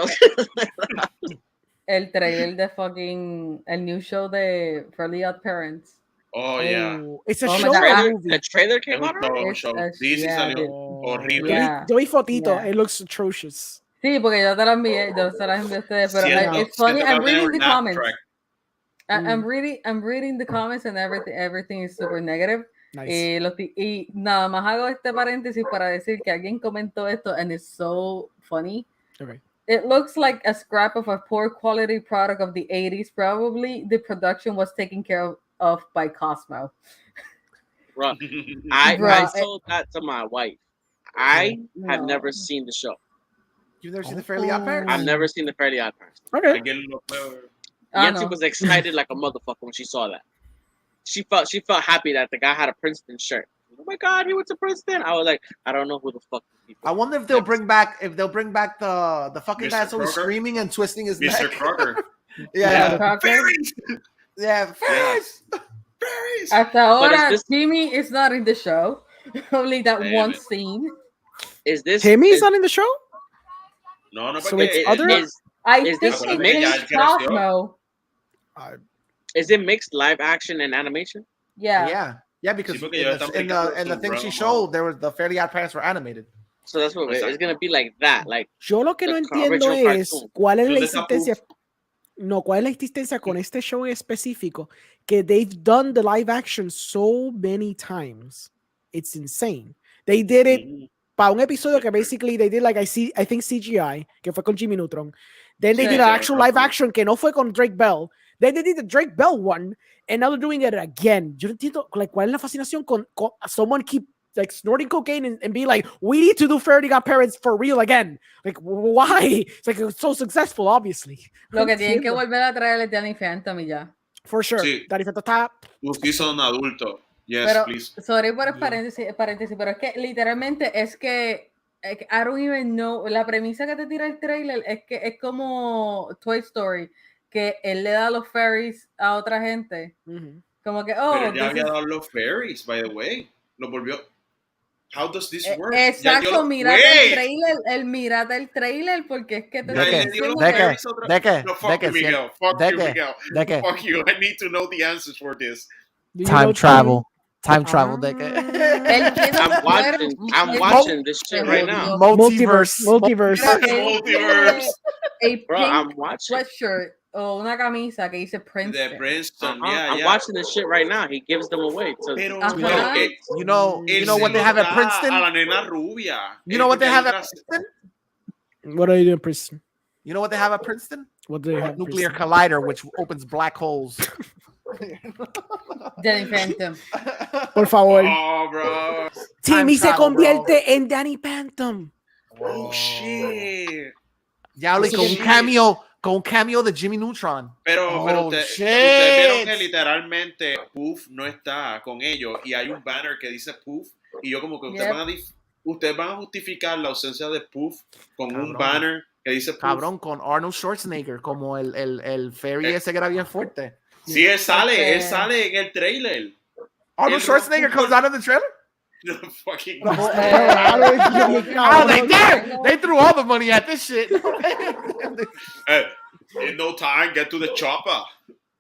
[SPEAKER 8] el trailer de fucking el new show de Fairly Odd Parents.
[SPEAKER 6] Oh, yeah.
[SPEAKER 9] It's a
[SPEAKER 8] Oh my
[SPEAKER 9] show
[SPEAKER 8] God.
[SPEAKER 9] or a
[SPEAKER 3] trailer,
[SPEAKER 9] movie.
[SPEAKER 3] the trailer
[SPEAKER 6] Es
[SPEAKER 3] came
[SPEAKER 6] un
[SPEAKER 3] out already?
[SPEAKER 6] show.
[SPEAKER 8] It's
[SPEAKER 6] Sí, sí
[SPEAKER 8] yeah,
[SPEAKER 6] salió.
[SPEAKER 8] dude.
[SPEAKER 6] Horrible.
[SPEAKER 8] Yeah.
[SPEAKER 9] Yo vi fotito.
[SPEAKER 8] Yeah.
[SPEAKER 9] It looks atrocious.
[SPEAKER 8] Sí, porque yo te la envié, yo se las envié a ustedes, pero it's funny.
[SPEAKER 6] Siento que
[SPEAKER 8] I'm
[SPEAKER 6] va a tener
[SPEAKER 8] reading
[SPEAKER 6] un
[SPEAKER 8] the
[SPEAKER 6] laugh
[SPEAKER 8] comments.
[SPEAKER 6] track.
[SPEAKER 8] I'm reading the comments and everything is super negative.
[SPEAKER 9] Nice.
[SPEAKER 8] Y nada más hago este paréntesis para decir que alguien comentó esto and it's so funny.
[SPEAKER 9] Okay.
[SPEAKER 8] It looks like a scrap of a poor quality product of the 80s. Probably the production was taken care of by Cosmo.
[SPEAKER 3] Bro, I
[SPEAKER 8] Bro,
[SPEAKER 3] told that to my wife. I have
[SPEAKER 8] No.
[SPEAKER 3] never seen the show.
[SPEAKER 4] You've never seen the Fairly Odd Parents?
[SPEAKER 3] I've never seen the Fairly Odd Parents.
[SPEAKER 9] Okay.
[SPEAKER 6] Alguien lo puede-
[SPEAKER 3] Yancy
[SPEAKER 8] no.
[SPEAKER 3] was excited like a motherfucker when she saw that. She felt happy that the guy had a Princeton shirt. Oh my God, he went to Princeton. I was like, I don't know who the fuck these people
[SPEAKER 4] I wonder if they'll bring back the fucking
[SPEAKER 6] Mr.
[SPEAKER 4] guy that's always
[SPEAKER 6] Kroger?
[SPEAKER 4] screaming and twisting his
[SPEAKER 6] Mr.
[SPEAKER 4] neck.
[SPEAKER 6] Kroger.
[SPEAKER 4] Yeah,
[SPEAKER 6] Fairies!
[SPEAKER 4] yeah, Ferris.
[SPEAKER 6] Fairies!
[SPEAKER 8] Hasta ahora,
[SPEAKER 3] this-
[SPEAKER 8] Jimmy is not in the show. Only that
[SPEAKER 6] Damn
[SPEAKER 8] one
[SPEAKER 6] it.
[SPEAKER 8] scene.
[SPEAKER 3] Is this
[SPEAKER 9] Timmy's
[SPEAKER 3] is,
[SPEAKER 9] not in the show?
[SPEAKER 6] No,
[SPEAKER 9] So
[SPEAKER 6] porque
[SPEAKER 9] it's other-
[SPEAKER 3] is,
[SPEAKER 8] I
[SPEAKER 3] Is
[SPEAKER 8] think
[SPEAKER 3] this
[SPEAKER 8] they
[SPEAKER 3] mixed?
[SPEAKER 8] changed Cosmo.
[SPEAKER 3] is it mixed live action and animation?
[SPEAKER 4] Yeah, because
[SPEAKER 6] Sí, porque
[SPEAKER 4] in
[SPEAKER 6] ellos
[SPEAKER 4] the,
[SPEAKER 6] están
[SPEAKER 4] in
[SPEAKER 6] brincando
[SPEAKER 4] the, in the
[SPEAKER 6] su
[SPEAKER 4] thing she
[SPEAKER 6] realm
[SPEAKER 4] showed, there was the Fairly Odd Parents were animated.
[SPEAKER 3] So that's what it's gonna be like that. Like
[SPEAKER 9] Yo lo que
[SPEAKER 3] the
[SPEAKER 9] no entiendo
[SPEAKER 3] original
[SPEAKER 9] es
[SPEAKER 3] cartoon.
[SPEAKER 9] cuál es la
[SPEAKER 6] ¿Dónde está
[SPEAKER 9] existencia.
[SPEAKER 6] Puff?
[SPEAKER 9] No, ¿cuál es la existencia con este show en específico? Que they've done the live action so many times. It's insane. They did it para un episodio que basically they did like I think CGI, que fue con Jimmy Neutron. Then they did an actual live action que no fue con Drake Bell. Then they did the Drake Bell one, and now they're doing it again. Yo no entiendo like, cuál es la fascinación con someone keep like snorting cocaine and be like, we need to do Fairly Odd Parents for real again. Like, why? It's like it's so successful, obviously.
[SPEAKER 8] Lo que tienen que volver a traer es Danny Phantom y ya.
[SPEAKER 9] For sure.
[SPEAKER 6] Sí.
[SPEAKER 9] Danny Phantom está.
[SPEAKER 6] Ustedes son adultos. Yes,
[SPEAKER 8] Pero,
[SPEAKER 6] please.
[SPEAKER 8] sorry por el paréntesis, pero es que literalmente es que I don't even know, la premisa que te tira el trailer es que es como Toy Story, que él le da los fairies a otra gente. Como que,
[SPEAKER 6] Pero ya había dado los fairies, by the way. Lo volvió. How does this work?
[SPEAKER 8] Exacto, mírate el trailer, mírate el trailer, porque es que te
[SPEAKER 6] DEKE, Miguel. Fuck you. I need to know the answers for this.
[SPEAKER 10] Time travel, DEKE.
[SPEAKER 3] I'm watching this shit right now.
[SPEAKER 10] Multiverse.
[SPEAKER 8] A
[SPEAKER 3] Bro, I'm watching
[SPEAKER 8] sweatshirt o una camisa que dice Princeton.
[SPEAKER 6] The Princeton,
[SPEAKER 3] I'm watching this shit right now. He gives them away to
[SPEAKER 6] Pero,
[SPEAKER 4] You know what they have at Princeton?
[SPEAKER 6] A la nena rubia.
[SPEAKER 4] You know what they have at Princeton?
[SPEAKER 9] What are you doing, Princeton?
[SPEAKER 4] You know what they have at Princeton?
[SPEAKER 9] What do they have?
[SPEAKER 4] Nuclear collider, which opens black holes.
[SPEAKER 8] Danny Phantom.
[SPEAKER 9] Por favor.
[SPEAKER 6] Oh, bro.
[SPEAKER 9] Timmy se convierte en Danny Phantom.
[SPEAKER 6] Oh, shit.
[SPEAKER 4] Ya con un cameo de Jimmy Neutron.
[SPEAKER 6] Pero ustedes vieron que literalmente Puff no está con ellos y hay un banner que dice Puff y yo como que ustedes van a justificar la ausencia de Puff con un banner que dice Puff.
[SPEAKER 4] Cabrón, con Arnold Schwarzenegger como el fairy ese que era bien fuerte.
[SPEAKER 6] Sí, él sale en el trailer.
[SPEAKER 4] Arnold Schwarzenegger comes out of the trailer?
[SPEAKER 6] No fucking.
[SPEAKER 4] They threw all the money at this shit.
[SPEAKER 6] In no time, get to the chopper.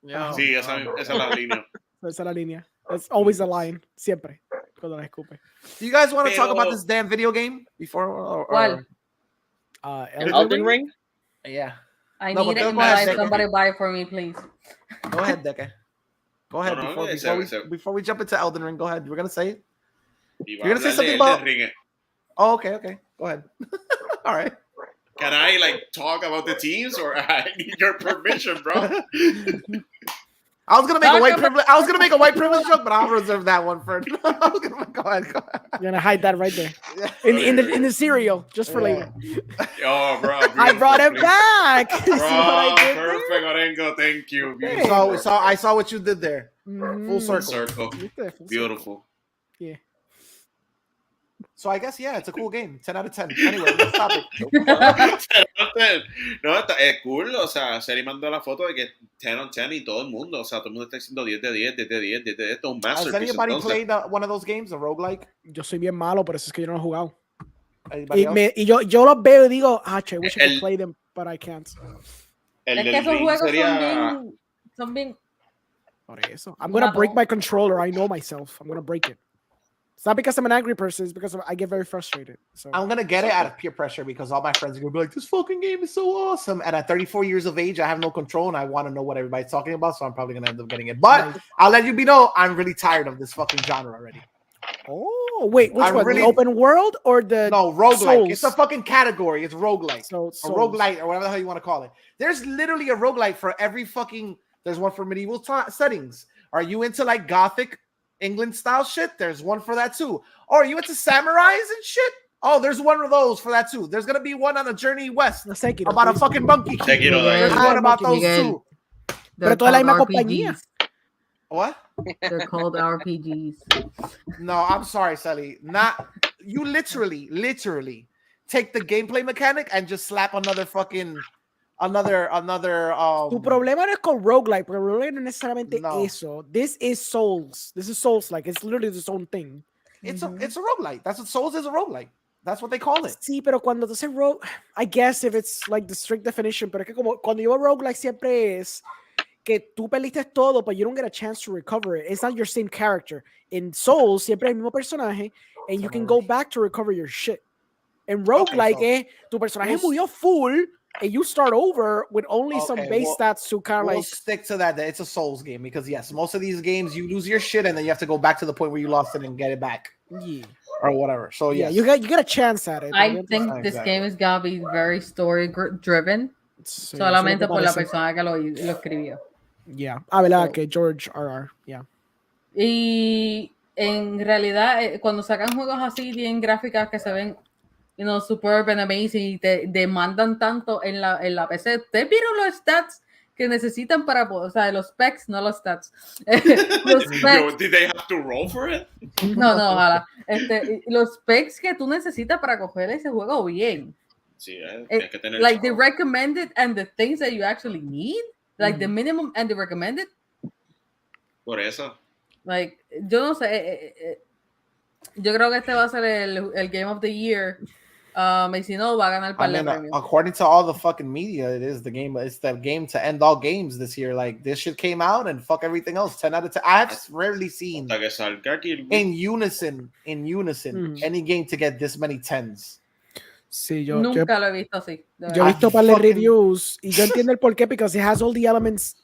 [SPEAKER 4] Yeah.
[SPEAKER 6] Sí, esa es la línea.
[SPEAKER 9] Esa es la línea. That's always the line. Siempre. Cuando la escupe.
[SPEAKER 4] Do you guys want to talk about this damn video game before?
[SPEAKER 8] ¿Cuál?
[SPEAKER 3] Elden Ring?
[SPEAKER 4] Yeah.
[SPEAKER 8] I need it. Somebody buy it for me, please.
[SPEAKER 4] Go ahead, DEKE. Go ahead. Before we jump into Elden Ring, go ahead. We're going to say it? You're going to say something about... Oh, okay. Go ahead. All right.
[SPEAKER 6] Can I talk about the teams or I need your permission, bro?
[SPEAKER 4] I was gonna make a white privilege joke, but I'll reserve that one for. Go ahead.
[SPEAKER 9] You're gonna hide that right there in the cereal just for later.
[SPEAKER 6] Oh, bro!
[SPEAKER 9] I brought it back.
[SPEAKER 6] Bro, perfect, Orengo. Thank you.
[SPEAKER 4] So I saw what you did there. Full circle.
[SPEAKER 6] Beautiful.
[SPEAKER 9] Yeah.
[SPEAKER 4] So I guess, it's a cool game. 10 out of 10. Anyway, let's stop it.
[SPEAKER 6] 10 out of 10. No, es cool. O sea, Seri mandó la foto de que 10 on 10 y todo el mundo. O sea, todo el mundo está diciendo 10 de 10, 10 de 10, 10 de 10. Esto es un masterpiece.
[SPEAKER 4] Has anybody played one of those games, a roguelike?
[SPEAKER 9] Yo soy bien malo, por eso es que yo no lo he jugado. Y yo los veo y digo, I wish I could play them, but I can't.
[SPEAKER 8] Es que esos juegos son bien...
[SPEAKER 9] Por eso. I'm going to break my controller. I know myself. I'm going to break it. It's not because I'm an angry person. It's because I get very frustrated. So
[SPEAKER 4] I'm going to get it out of peer pressure because all my friends are going to be like, this fucking game is so awesome. And at 34 years of age, I have no control and I want to know what everybody's talking about. So I'm probably going to end up getting it. But I'll let you know, I'm really tired of this fucking genre already.
[SPEAKER 9] Oh, wait. Which one? The open world or the
[SPEAKER 4] roguelike.
[SPEAKER 9] Souls?
[SPEAKER 4] It's a fucking category. It's roguelike.
[SPEAKER 9] So
[SPEAKER 4] a roguelite or whatever the hell you want to call it. There's literally a roguelite for every fucking... There's one for medieval settings. Are you into Gothic England style shit? There's one for that too. Or are you into samurais and shit? Oh, there's one of those for that too. There's gonna be one on a Journey West about a fucking monkey king. There's one about those too.
[SPEAKER 9] Pero toda la misma compañía.
[SPEAKER 4] What?
[SPEAKER 8] They're called RPGs.
[SPEAKER 4] No, I'm sorry, Sally. You literally take the gameplay mechanic and just slap another fucking
[SPEAKER 9] Tu problema no es con roguelike, porque roguelike no es necesariamente eso. This is Souls. This is Souls-like. It's literally its own thing.
[SPEAKER 4] It's a roguelike. That's what Souls is, a roguelike. That's what they call it.
[SPEAKER 9] Sí, pero cuando tú haces I guess if it's like the strict definition, pero es que como cuando yo roguelike siempre es que tú perdiste todo, but you don't get a chance to recover it. It's not your same character. In Souls, siempre es el mismo personaje, and you can go back to recover your shit. En roguelike, tu personaje murió full, and you start over with only some base stats to kind of
[SPEAKER 4] we'll stick to that. It's a Souls game because yes, most of these games you lose your shit and then you have to go back to the point where you lost it and get it back.
[SPEAKER 9] Yeah.
[SPEAKER 4] Or whatever. So
[SPEAKER 9] yeah,
[SPEAKER 4] yes.
[SPEAKER 9] you get a chance at it.
[SPEAKER 8] I think this game is gonna be very story driven.
[SPEAKER 9] Sí,
[SPEAKER 8] solamente por la persona que lo escribió.
[SPEAKER 9] Yeah. ¿Verdad? Que George R.R. Yeah.
[SPEAKER 8] Y en realidad, cuando sacan juegos así, tienen gráficas que se ven, superb and amazing y te demandan tanto en la PC. ¿Te vieron los stats que necesitan para, o sea, los specs, no los stats? Los specs.
[SPEAKER 6] Did they have to roll for it?
[SPEAKER 8] No, ojalá. Los specs que tú necesitas para coger ese juego bien.
[SPEAKER 6] Sí, tienes que tener
[SPEAKER 8] like the recommended and the things that you actually need, like the minimum and the recommended.
[SPEAKER 6] Por eso.
[SPEAKER 8] Like, yo no sé, yo creo que este va a ser el Game of the Year. Y si no, va a ganar par de premios.
[SPEAKER 4] According to all the fucking media, it's the game to end all games this year. Like, this shit came out and fuck everything else. 10 out of 10. I've rarely seen in unison any game to get this many 10s.
[SPEAKER 9] Sí,
[SPEAKER 8] nunca lo he visto así.
[SPEAKER 9] Yo he visto par de reviews y yo entiendo el por qué, because it has all the elements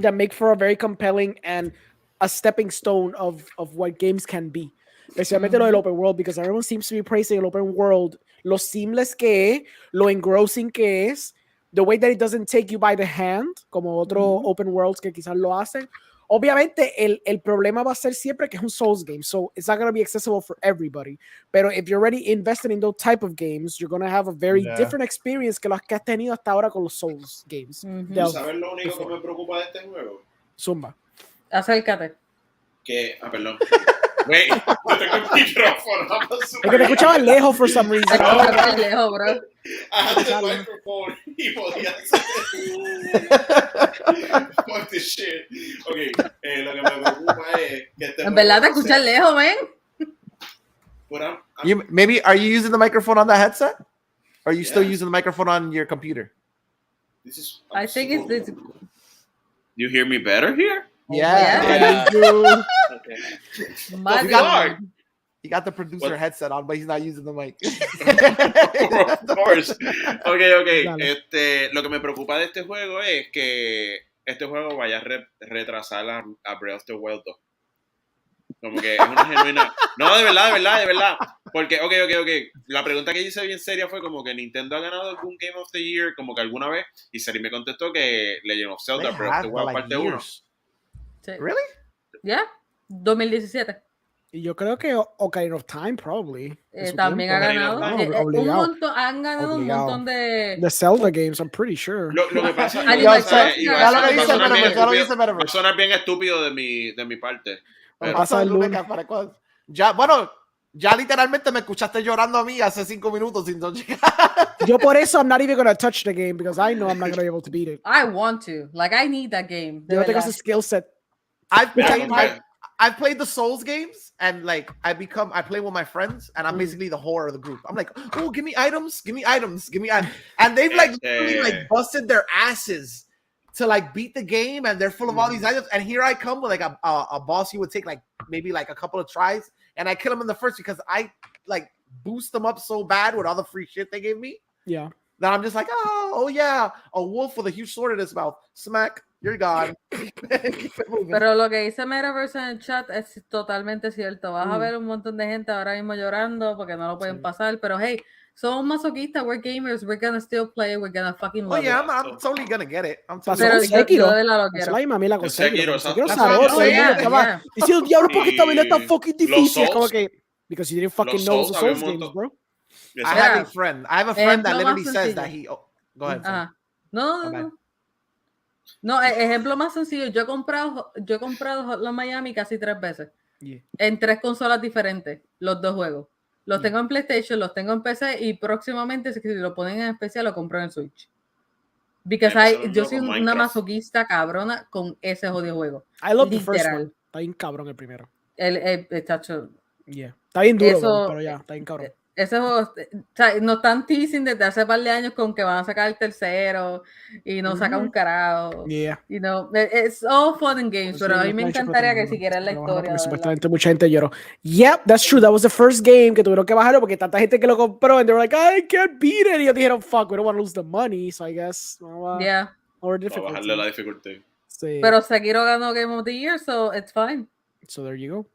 [SPEAKER 9] that make for a very compelling and a stepping stone of what games can be. Especialmente lo del open world, because everyone seems to be praising el open world, lo seamless que es, lo engrossing que es, the way that it doesn't take you by the hand, como otros open worlds que quizás lo hacen. Obviamente, el problema va a ser siempre que es un Souls game, so it's not going to be accessible for everybody. Pero if you're already invested in those type of games, you're going to have a very different experience que los que has tenido hasta ahora con los Souls games.
[SPEAKER 6] ¿Sabes lo único que me preocupa de este juego?
[SPEAKER 9] Zumba.
[SPEAKER 8] Acércate.
[SPEAKER 6] Perdón. Wait, yo tengo el micrófono.
[SPEAKER 9] Es que te escuchaba lejos for some reason.
[SPEAKER 8] Lejos, bro.
[SPEAKER 6] I had the microphone y podía hacer. Fuck this shit. Okay, lo que me preocupa es que
[SPEAKER 8] en verdad te escuchas lejos, man.
[SPEAKER 4] Maybe are you using the microphone on the headset? Or are you still using the microphone on your computer?
[SPEAKER 8] I think it's
[SPEAKER 6] You hear me better here?
[SPEAKER 4] Yeah.
[SPEAKER 6] Okay.
[SPEAKER 4] He got the producer headset on, but he's not using the mic.
[SPEAKER 6] Of course. Okay. Lo que me preocupa de este juego es que este juego vaya a retrasar a Breath of the Wild 2. Como que es una genuina... No, de verdad. Porque, okay. La pregunta que hice bien seria fue como que Nintendo ha ganado algún Game of the Year como que alguna vez, y Seri me contestó que Legend of Zelda Breath of the Wild parte 1.
[SPEAKER 8] Sí.
[SPEAKER 4] Really?
[SPEAKER 8] Yeah, 2017.
[SPEAKER 9] Y yo creo que Ocarina of Time, probably.
[SPEAKER 8] También ha ganado. Han ganado un montón de...
[SPEAKER 9] The Zelda games, I'm pretty sure.
[SPEAKER 6] Lo que pasa es suena bien estúpido de mi parte.
[SPEAKER 4] Ya literalmente me escuchaste llorando a mí hace 5 minutos sin llegar.
[SPEAKER 9] Yo por eso I'm not even going to touch the game, because I know I'm not going to be able to beat it.
[SPEAKER 8] I want to. Like, I need that game.
[SPEAKER 9] Yo tengo ese skill set.
[SPEAKER 4] I've played the Souls games, and like I play with my friends, and I'm basically the whore of the group. I'm like, oh, give me items, and they've like literally like busted their asses to like beat the game, and they're full of all these items. And here I come with like a boss you would take like maybe like a couple of tries, and I kill him in the first because I like boost them up so bad with all the free shit they gave me.
[SPEAKER 9] Yeah.
[SPEAKER 4] That I'm just like, oh yeah, a wolf with a huge sword in his mouth. Smack, you're gone.
[SPEAKER 8] Pero lo que dice Metaverse en el chat es totalmente cierto. Vas a ver un montón de gente ahora mismo llorando porque no lo pueden pasar. Pero hey, somos masoquistas, we're gamers, we're gonna still play, we're gonna fucking love it.
[SPEAKER 4] I'm totally gonna get it.
[SPEAKER 8] Pero yo de la lo quiero.
[SPEAKER 9] Esa es la mila con Sekiro.
[SPEAKER 6] Sekiro
[SPEAKER 9] Saroso. Diciendo, diablo, ¿por qué esta vaina es tan fucking difícil? Como que, because you didn't fucking know the Souls games, bro.
[SPEAKER 4] I have a friend that literally says that he... Oh, go ahead.
[SPEAKER 8] No, ejemplo más sencillo. Yo he comprado Hotline Miami casi 3 veces. En 3 consolas diferentes. Los 2 juegos. Los tengo en PlayStation, los tengo en PC y próximamente, si lo ponen en especial, lo compro en Switch. Because yo soy una masoquista cabrona con ese jodido juego.
[SPEAKER 9] I love the first one. Está bien cabrón el primero.
[SPEAKER 8] El chacho.
[SPEAKER 9] Yeah. Está bien duro, pero ya, está bien cabrón.
[SPEAKER 8] ese juego, o sea, no están teasing desde hace par de años con que van a sacar el tercero y no saca un carajo.
[SPEAKER 9] Yeah.
[SPEAKER 8] You know, it's all fun and games, pero a mí me encantaría que siguieran la historia.
[SPEAKER 9] Porque supuestamente mucha gente lloró. Yep, that's true. That was the first game que tuvieron que bajarlo porque tanta gente que lo compró and they were like, I can't beat it. Y ellos dijeron, fuck, we don't want to lose the money. So I guess,
[SPEAKER 8] yeah.
[SPEAKER 6] Para bajarle la dificultad.
[SPEAKER 9] Sí.
[SPEAKER 8] Pero Sekiro ganó Game of the Year, so it's fine.
[SPEAKER 9] So there you go.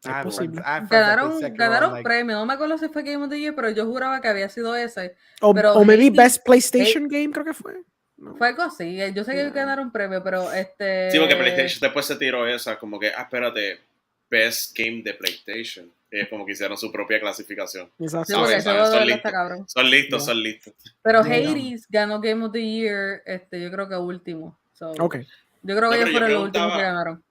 [SPEAKER 8] Ganaron premio. No me acuerdo si fue Game of the Year, pero yo juraba que había sido ese.
[SPEAKER 9] O maybe
[SPEAKER 8] Hades,
[SPEAKER 9] Best PlayStation Game, creo que fue.
[SPEAKER 8] No. Fue algo así. Yo sé que ganaron premio, pero
[SPEAKER 6] Sí, porque PlayStation después se tiró esa, como que, espérate, Best Game de PlayStation. Y es como que hicieron su propia clasificación.
[SPEAKER 8] Exacto.
[SPEAKER 6] Sí, son listos.
[SPEAKER 8] Pero Hades ganó Game of the Year, yo creo que último. So,
[SPEAKER 9] okay.
[SPEAKER 8] Yo creo que ellos fueron los últimos que ganaron.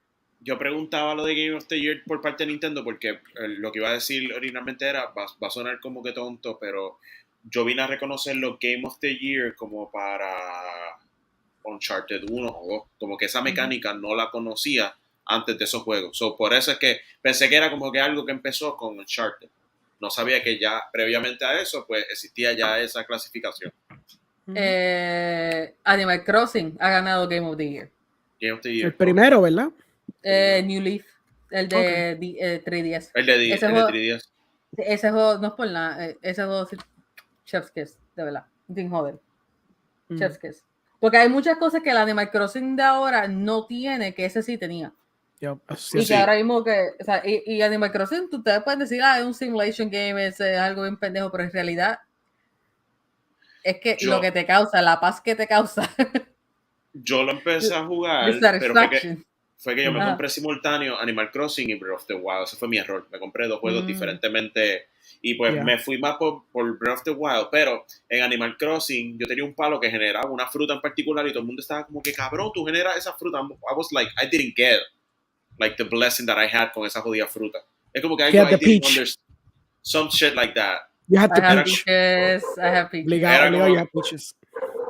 [SPEAKER 6] Yo preguntaba lo de Game of the Year por parte de Nintendo porque lo que iba a decir originalmente era, va a sonar como que tonto, pero yo vine a reconocer los Game of the Year como para Uncharted 1 o 2, como que esa mecánica no la conocía antes de esos juegos. So, por eso es que pensé que era como que algo que empezó con Uncharted. No sabía que ya previamente a eso pues existía ya esa clasificación.
[SPEAKER 8] Animal Crossing ha ganado Game of the Year.
[SPEAKER 6] Game of the Year.
[SPEAKER 9] El primero, ¿verdad?
[SPEAKER 8] New Leaf, el de 3DS.
[SPEAKER 6] El de 3DS.
[SPEAKER 8] Ese juego no es por nada. Ese juego es Chef's Kiss, de verdad. Sin joder. Chef's Kiss. Porque hay muchas cosas que el Animal Crossing de ahora no tiene, que ese sí tenía. Y que ahora mismo que, o sea, y Animal Crossing, ustedes pueden decir, es un simulation game, es algo bien pendejo, pero en realidad es que lo que te causa, la paz que te causa.
[SPEAKER 6] Yo lo empecé a jugar, pero fue que yo me compré simultáneo Animal Crossing y Breath of the Wild. Ese fue mi error. Me compré dos juegos diferentemente y pues me fui más por Breath of the Wild. Pero en Animal Crossing yo tenía un palo que generaba una fruta en particular y todo el mundo estaba como que, cabrón, tú generas esa fruta. I was like, I didn't get like the blessing that I had con esa jodida fruta. Es como que I didn't understand some shit like that.
[SPEAKER 9] You had the
[SPEAKER 8] peach. I have peaches.
[SPEAKER 9] You have peaches.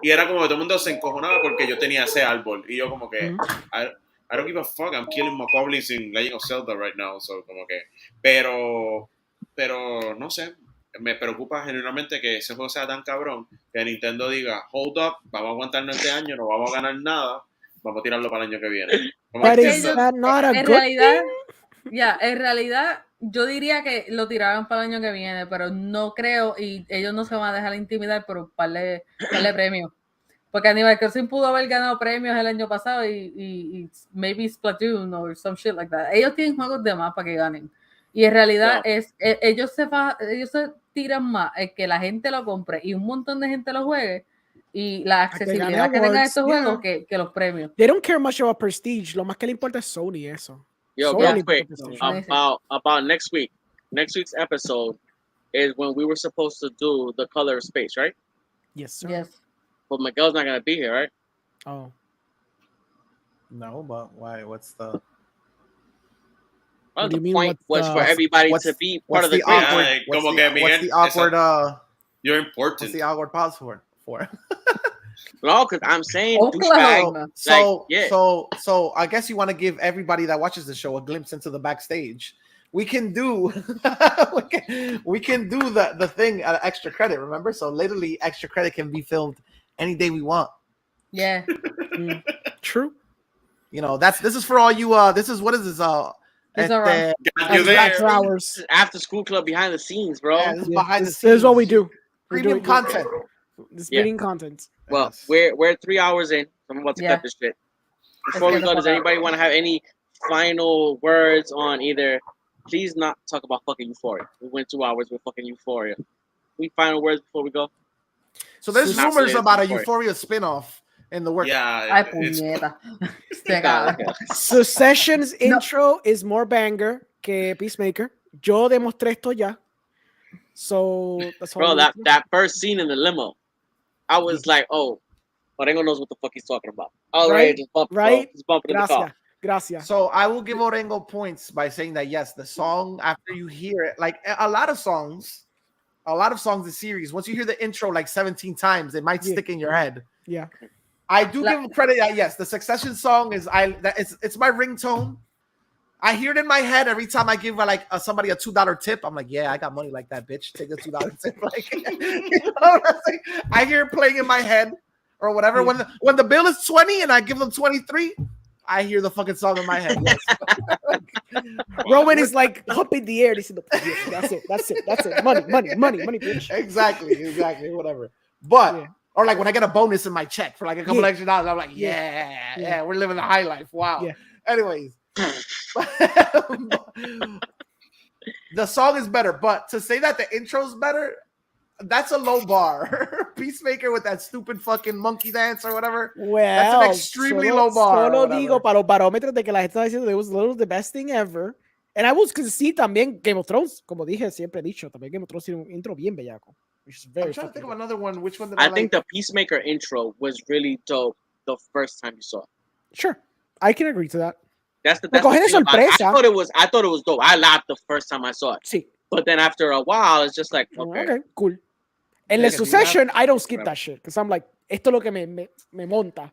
[SPEAKER 6] Y era como que todo el mundo se encojonaba porque yo tenía ese árbol. Y yo como que, I don't give a fuck, I'm killing my goblins in Legend of Zelda right now. So, como que, pero no sé, me preocupa genuinamente que ese juego sea tan cabrón que Nintendo diga, hold up, vamos a aguantarnos este año, no vamos a ganar nada, vamos a tirarlo para el año que viene.
[SPEAKER 8] En realidad, yo diría que lo tiraran para el año que viene, pero no creo, y ellos no se van a dejar intimidar por darle premios. Porque Animal Crossing pudo haber ganado premios el año pasado y maybe Splatoon or some shit like that. Ellos tienen juegos de más para que ganen. Y en realidad ellos se tiran más que la gente lo compre y un montón de gente lo juegue y la accesibilidad que tengan estos juegos que los premios.
[SPEAKER 9] They don't care much about prestige. Lo más que le importa es Sony eso.
[SPEAKER 3] Yo, real quick, about next week. Next week's episode is when we were supposed to do the color of space, right?
[SPEAKER 9] Yes, sir.
[SPEAKER 8] Yes.
[SPEAKER 3] But Miguel's not gonna be here, right?
[SPEAKER 10] Oh. No, but why? What's the...
[SPEAKER 3] Well, the point was for everybody to be part of the group.
[SPEAKER 6] What's
[SPEAKER 4] the awkward...
[SPEAKER 6] You're important.
[SPEAKER 4] What's the awkward pause for?
[SPEAKER 3] No, because I'm saying
[SPEAKER 4] So I guess you want to give everybody that watches the show a glimpse into the backstage. We can do we can do the thing at extra credit, remember? So literally extra credit can be filmed any day we want.
[SPEAKER 8] Yeah.
[SPEAKER 9] True.
[SPEAKER 4] You know, this is for all you this is what is this
[SPEAKER 3] hours after school club behind the scenes, bro.
[SPEAKER 4] Yeah, this is behind the scenes.
[SPEAKER 9] This is what we do.
[SPEAKER 4] Premium content.
[SPEAKER 9] This meeting content.
[SPEAKER 3] Well, we're 3 hours in. So I'm about to cut this shit. Before we go, does anybody want to have any final words on either? Please not talk about fucking Euphoria. We went 2 hours with fucking Euphoria. Any final words before we go?
[SPEAKER 4] So there's rumors about a Euphoria spinoff in the works.
[SPEAKER 6] Yeah.
[SPEAKER 9] Succession's intro is more banger que Peacemaker. Yo demostré esto ya. So that's
[SPEAKER 3] bro, that first scene in the limo, I was like, oh, Orengo knows what the fuck he's talking about. All right, just bump,
[SPEAKER 9] right?
[SPEAKER 3] Just bumping in the car.
[SPEAKER 9] Gracias.
[SPEAKER 4] So I will give Orengo points by saying that yes, the song after you hear it, like a lot of songs in series, once you hear the intro like 17 times, it might stick in your head.
[SPEAKER 9] Yeah.
[SPEAKER 4] I do give him credit that yes, the Succession song is it's my ringtone. I hear it in my head every time I give somebody a $2 tip. I'm like, yeah, I got money like that, bitch. Take the $2 tip. Like, you know what I'm saying? I hear it playing in my head or whatever.
[SPEAKER 9] Yeah.
[SPEAKER 4] When the bill is 20 and I give them 23, I hear the fucking song in my head. Yes.
[SPEAKER 9] Roman is like up in the air. That's it. Money, bitch.
[SPEAKER 4] Exactly. Whatever. But or like when I get a bonus in my check for like a couple extra dollars, I'm like, yeah, we're living the high life. Wow.
[SPEAKER 9] Yeah.
[SPEAKER 4] Anyways. The song is better, but to say that the intro's better, that's a low bar. Peacemaker with that stupid fucking monkey dance or whatever.
[SPEAKER 9] Well,
[SPEAKER 4] that's an extremely low bar.
[SPEAKER 9] Solo digo para los barómetros de que la gente está diciendo it was literally the best thing ever. And I was because sí, también Game of Thrones, como dije, siempre he dicho, también Game of Thrones tiene un intro bien bellaco. Which is very
[SPEAKER 4] I'm trying to think of another one. Which one did
[SPEAKER 3] I think the Peacemaker intro was really dope the first time you saw it.
[SPEAKER 9] Sure, I can agree to that.
[SPEAKER 3] That's the
[SPEAKER 9] Me coge de sorpresa.
[SPEAKER 3] I thought it was dope. I laughed the first time I saw it.
[SPEAKER 9] Sí.
[SPEAKER 3] But then after a while, it's just like, okay,
[SPEAKER 9] cool. En the Succession, I don't skip that shit because I'm like, esto es lo que me monta.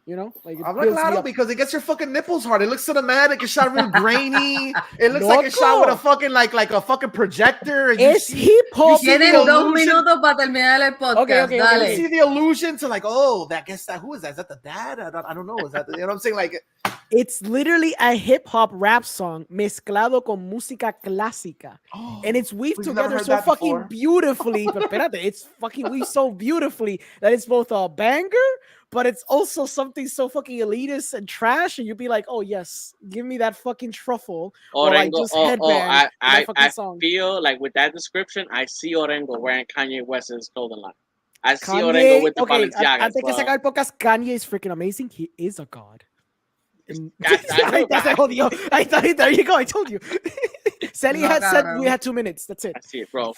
[SPEAKER 9] You know, like
[SPEAKER 4] I'm like claro because it gets your fucking nipples hard. It looks cinematic. It's shot real grainy. It looks like it's shot with a fucking like a fucking projector. And
[SPEAKER 9] it's hip hop.
[SPEAKER 8] Tienen 2 minutos para terminar el podcast.
[SPEAKER 4] Okay.
[SPEAKER 8] Dale.
[SPEAKER 4] You see the allusion to like, oh, who is that? Is that the dad? I don't know. Is that you know what I'm saying? Like,
[SPEAKER 9] it's literally a hip hop rap song mezclado con música clásica, and it's weaved together so fucking beautifully. But espérate, it's fucking weaved so beautifully that it's both a banger. But it's also something so fucking elitist and trash, and you'd be like, "Oh yes, give me that fucking truffle."
[SPEAKER 3] Orengo, I
[SPEAKER 9] song.
[SPEAKER 3] feel like with that description, I see Orengo wearing Kanye West's clothing line. I see
[SPEAKER 9] Kanye,
[SPEAKER 3] Orengo with the Balenciagas.
[SPEAKER 9] Antes que sacar el podcast, Kanye is freaking amazing. He is a god. There you go. I told you. CELY had said we had 2 minutes. That's it.
[SPEAKER 3] I see it, bro.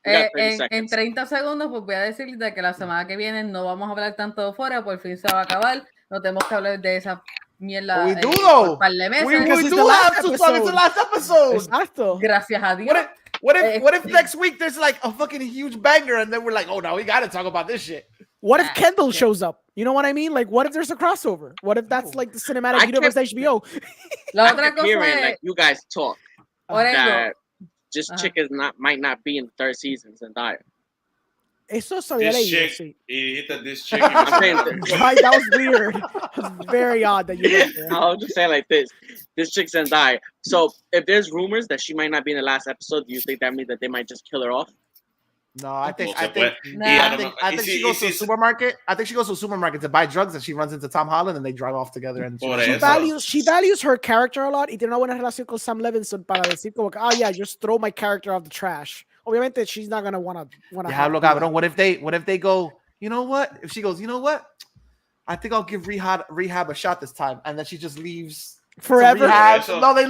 [SPEAKER 8] En 30 segundos, pues voy a decirte que la semana que viene no vamos a hablar tanto de Euphoria, por fin se va a acabar. No tenemos que hablar de esa mierda por un par de meses.
[SPEAKER 4] We do have to talk. It's the last episode.
[SPEAKER 9] Exacto.
[SPEAKER 8] Gracias a Dios.
[SPEAKER 4] What if next week there's like a fucking huge banger and then we're like, oh, now we got to talk about this shit.
[SPEAKER 9] What if Kendall shows up? You know what I mean? Like, what if there's a crossover? What if that's like the cinematic universe HBO?
[SPEAKER 3] La otra cosa es like you guys talk.
[SPEAKER 8] Orengo.
[SPEAKER 3] This chick might not be in the 3rd season Zendaya.
[SPEAKER 9] Eso sabía leído, sí.
[SPEAKER 6] This chick.
[SPEAKER 9] That was weird. It was very odd that you went there.
[SPEAKER 3] I was just saying like this. This chick Zendaya. So if there's rumors that she might not be in the last episode, do you think that means that they might just kill her off?
[SPEAKER 4] No, I think she goes to a supermarket. I think she goes to a supermarket to buy drugs and she runs into Tom Holland and they drive off together. And
[SPEAKER 9] she values her character a lot y tiene una buena relación con Sam Levinson para decir como que, just throw my character off the trash. Obviamente, she's not gonna wanna.
[SPEAKER 4] Diablo, cabrón. What if they go? You know what? If she goes, you know what? I think I'll give rehab a shot this time, and then she just leaves
[SPEAKER 9] forever.
[SPEAKER 4] No, they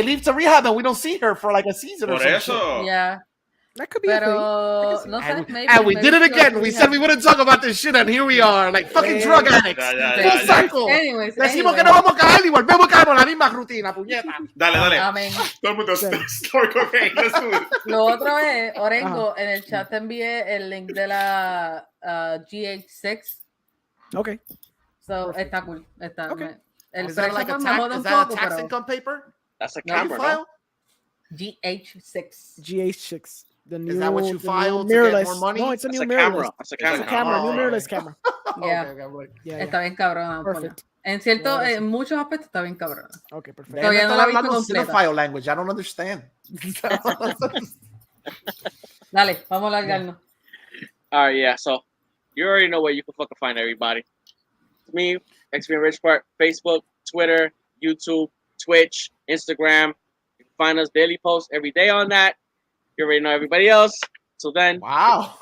[SPEAKER 4] leave to rehab, and we don't see her for like a season or something.
[SPEAKER 8] Yeah.
[SPEAKER 9] That could be a thing.
[SPEAKER 8] No sé,
[SPEAKER 4] and we did it again. We said we wouldn't talk about this shit, and here we are, like fucking drug addicts. Full circle.
[SPEAKER 8] Anyways,
[SPEAKER 4] decimos que no vamos a caer y volvemos a caer con la misma rutina, puñeta.
[SPEAKER 6] Dale.
[SPEAKER 8] Amén.
[SPEAKER 6] Todo el mundo está
[SPEAKER 8] Lo otro es, Orengo, en el chat te envié el link de la GH6.
[SPEAKER 9] Okay.
[SPEAKER 8] So, está cool. Está,
[SPEAKER 9] okay.
[SPEAKER 4] Is that like a tax income paper?
[SPEAKER 3] That's a camera, no?
[SPEAKER 8] GH6.
[SPEAKER 4] Is that what you file to get more money?
[SPEAKER 9] No, it's a new mirrorless.
[SPEAKER 3] It's a camera.
[SPEAKER 9] New mirrorless camera.
[SPEAKER 8] Yeah. Está bien cabrona.
[SPEAKER 9] Perfect.
[SPEAKER 8] En cierto, en muchos aspectos está bien cabrona.
[SPEAKER 9] Okay, perfect.
[SPEAKER 8] Todavía no la he visto completa.
[SPEAKER 4] Cinephile language. I don't understand.
[SPEAKER 8] Dale, vamos a largarnos.
[SPEAKER 3] All right, yeah. So you already know where you can fucking find everybody. Me, XP Rich Part, Facebook, Twitter, YouTube, Twitch, Instagram. You can find us daily posts every day on that. You already know everybody else. So then,
[SPEAKER 4] wow,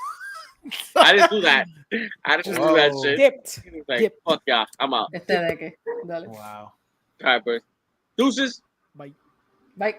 [SPEAKER 3] I didn't do that. I didn't do that shit.
[SPEAKER 9] Dipped.
[SPEAKER 3] Fuck yeah, I'm out.
[SPEAKER 8] Dale.
[SPEAKER 10] Wow.
[SPEAKER 3] All right, bro. Deuces.
[SPEAKER 9] Bye.
[SPEAKER 8] Bye.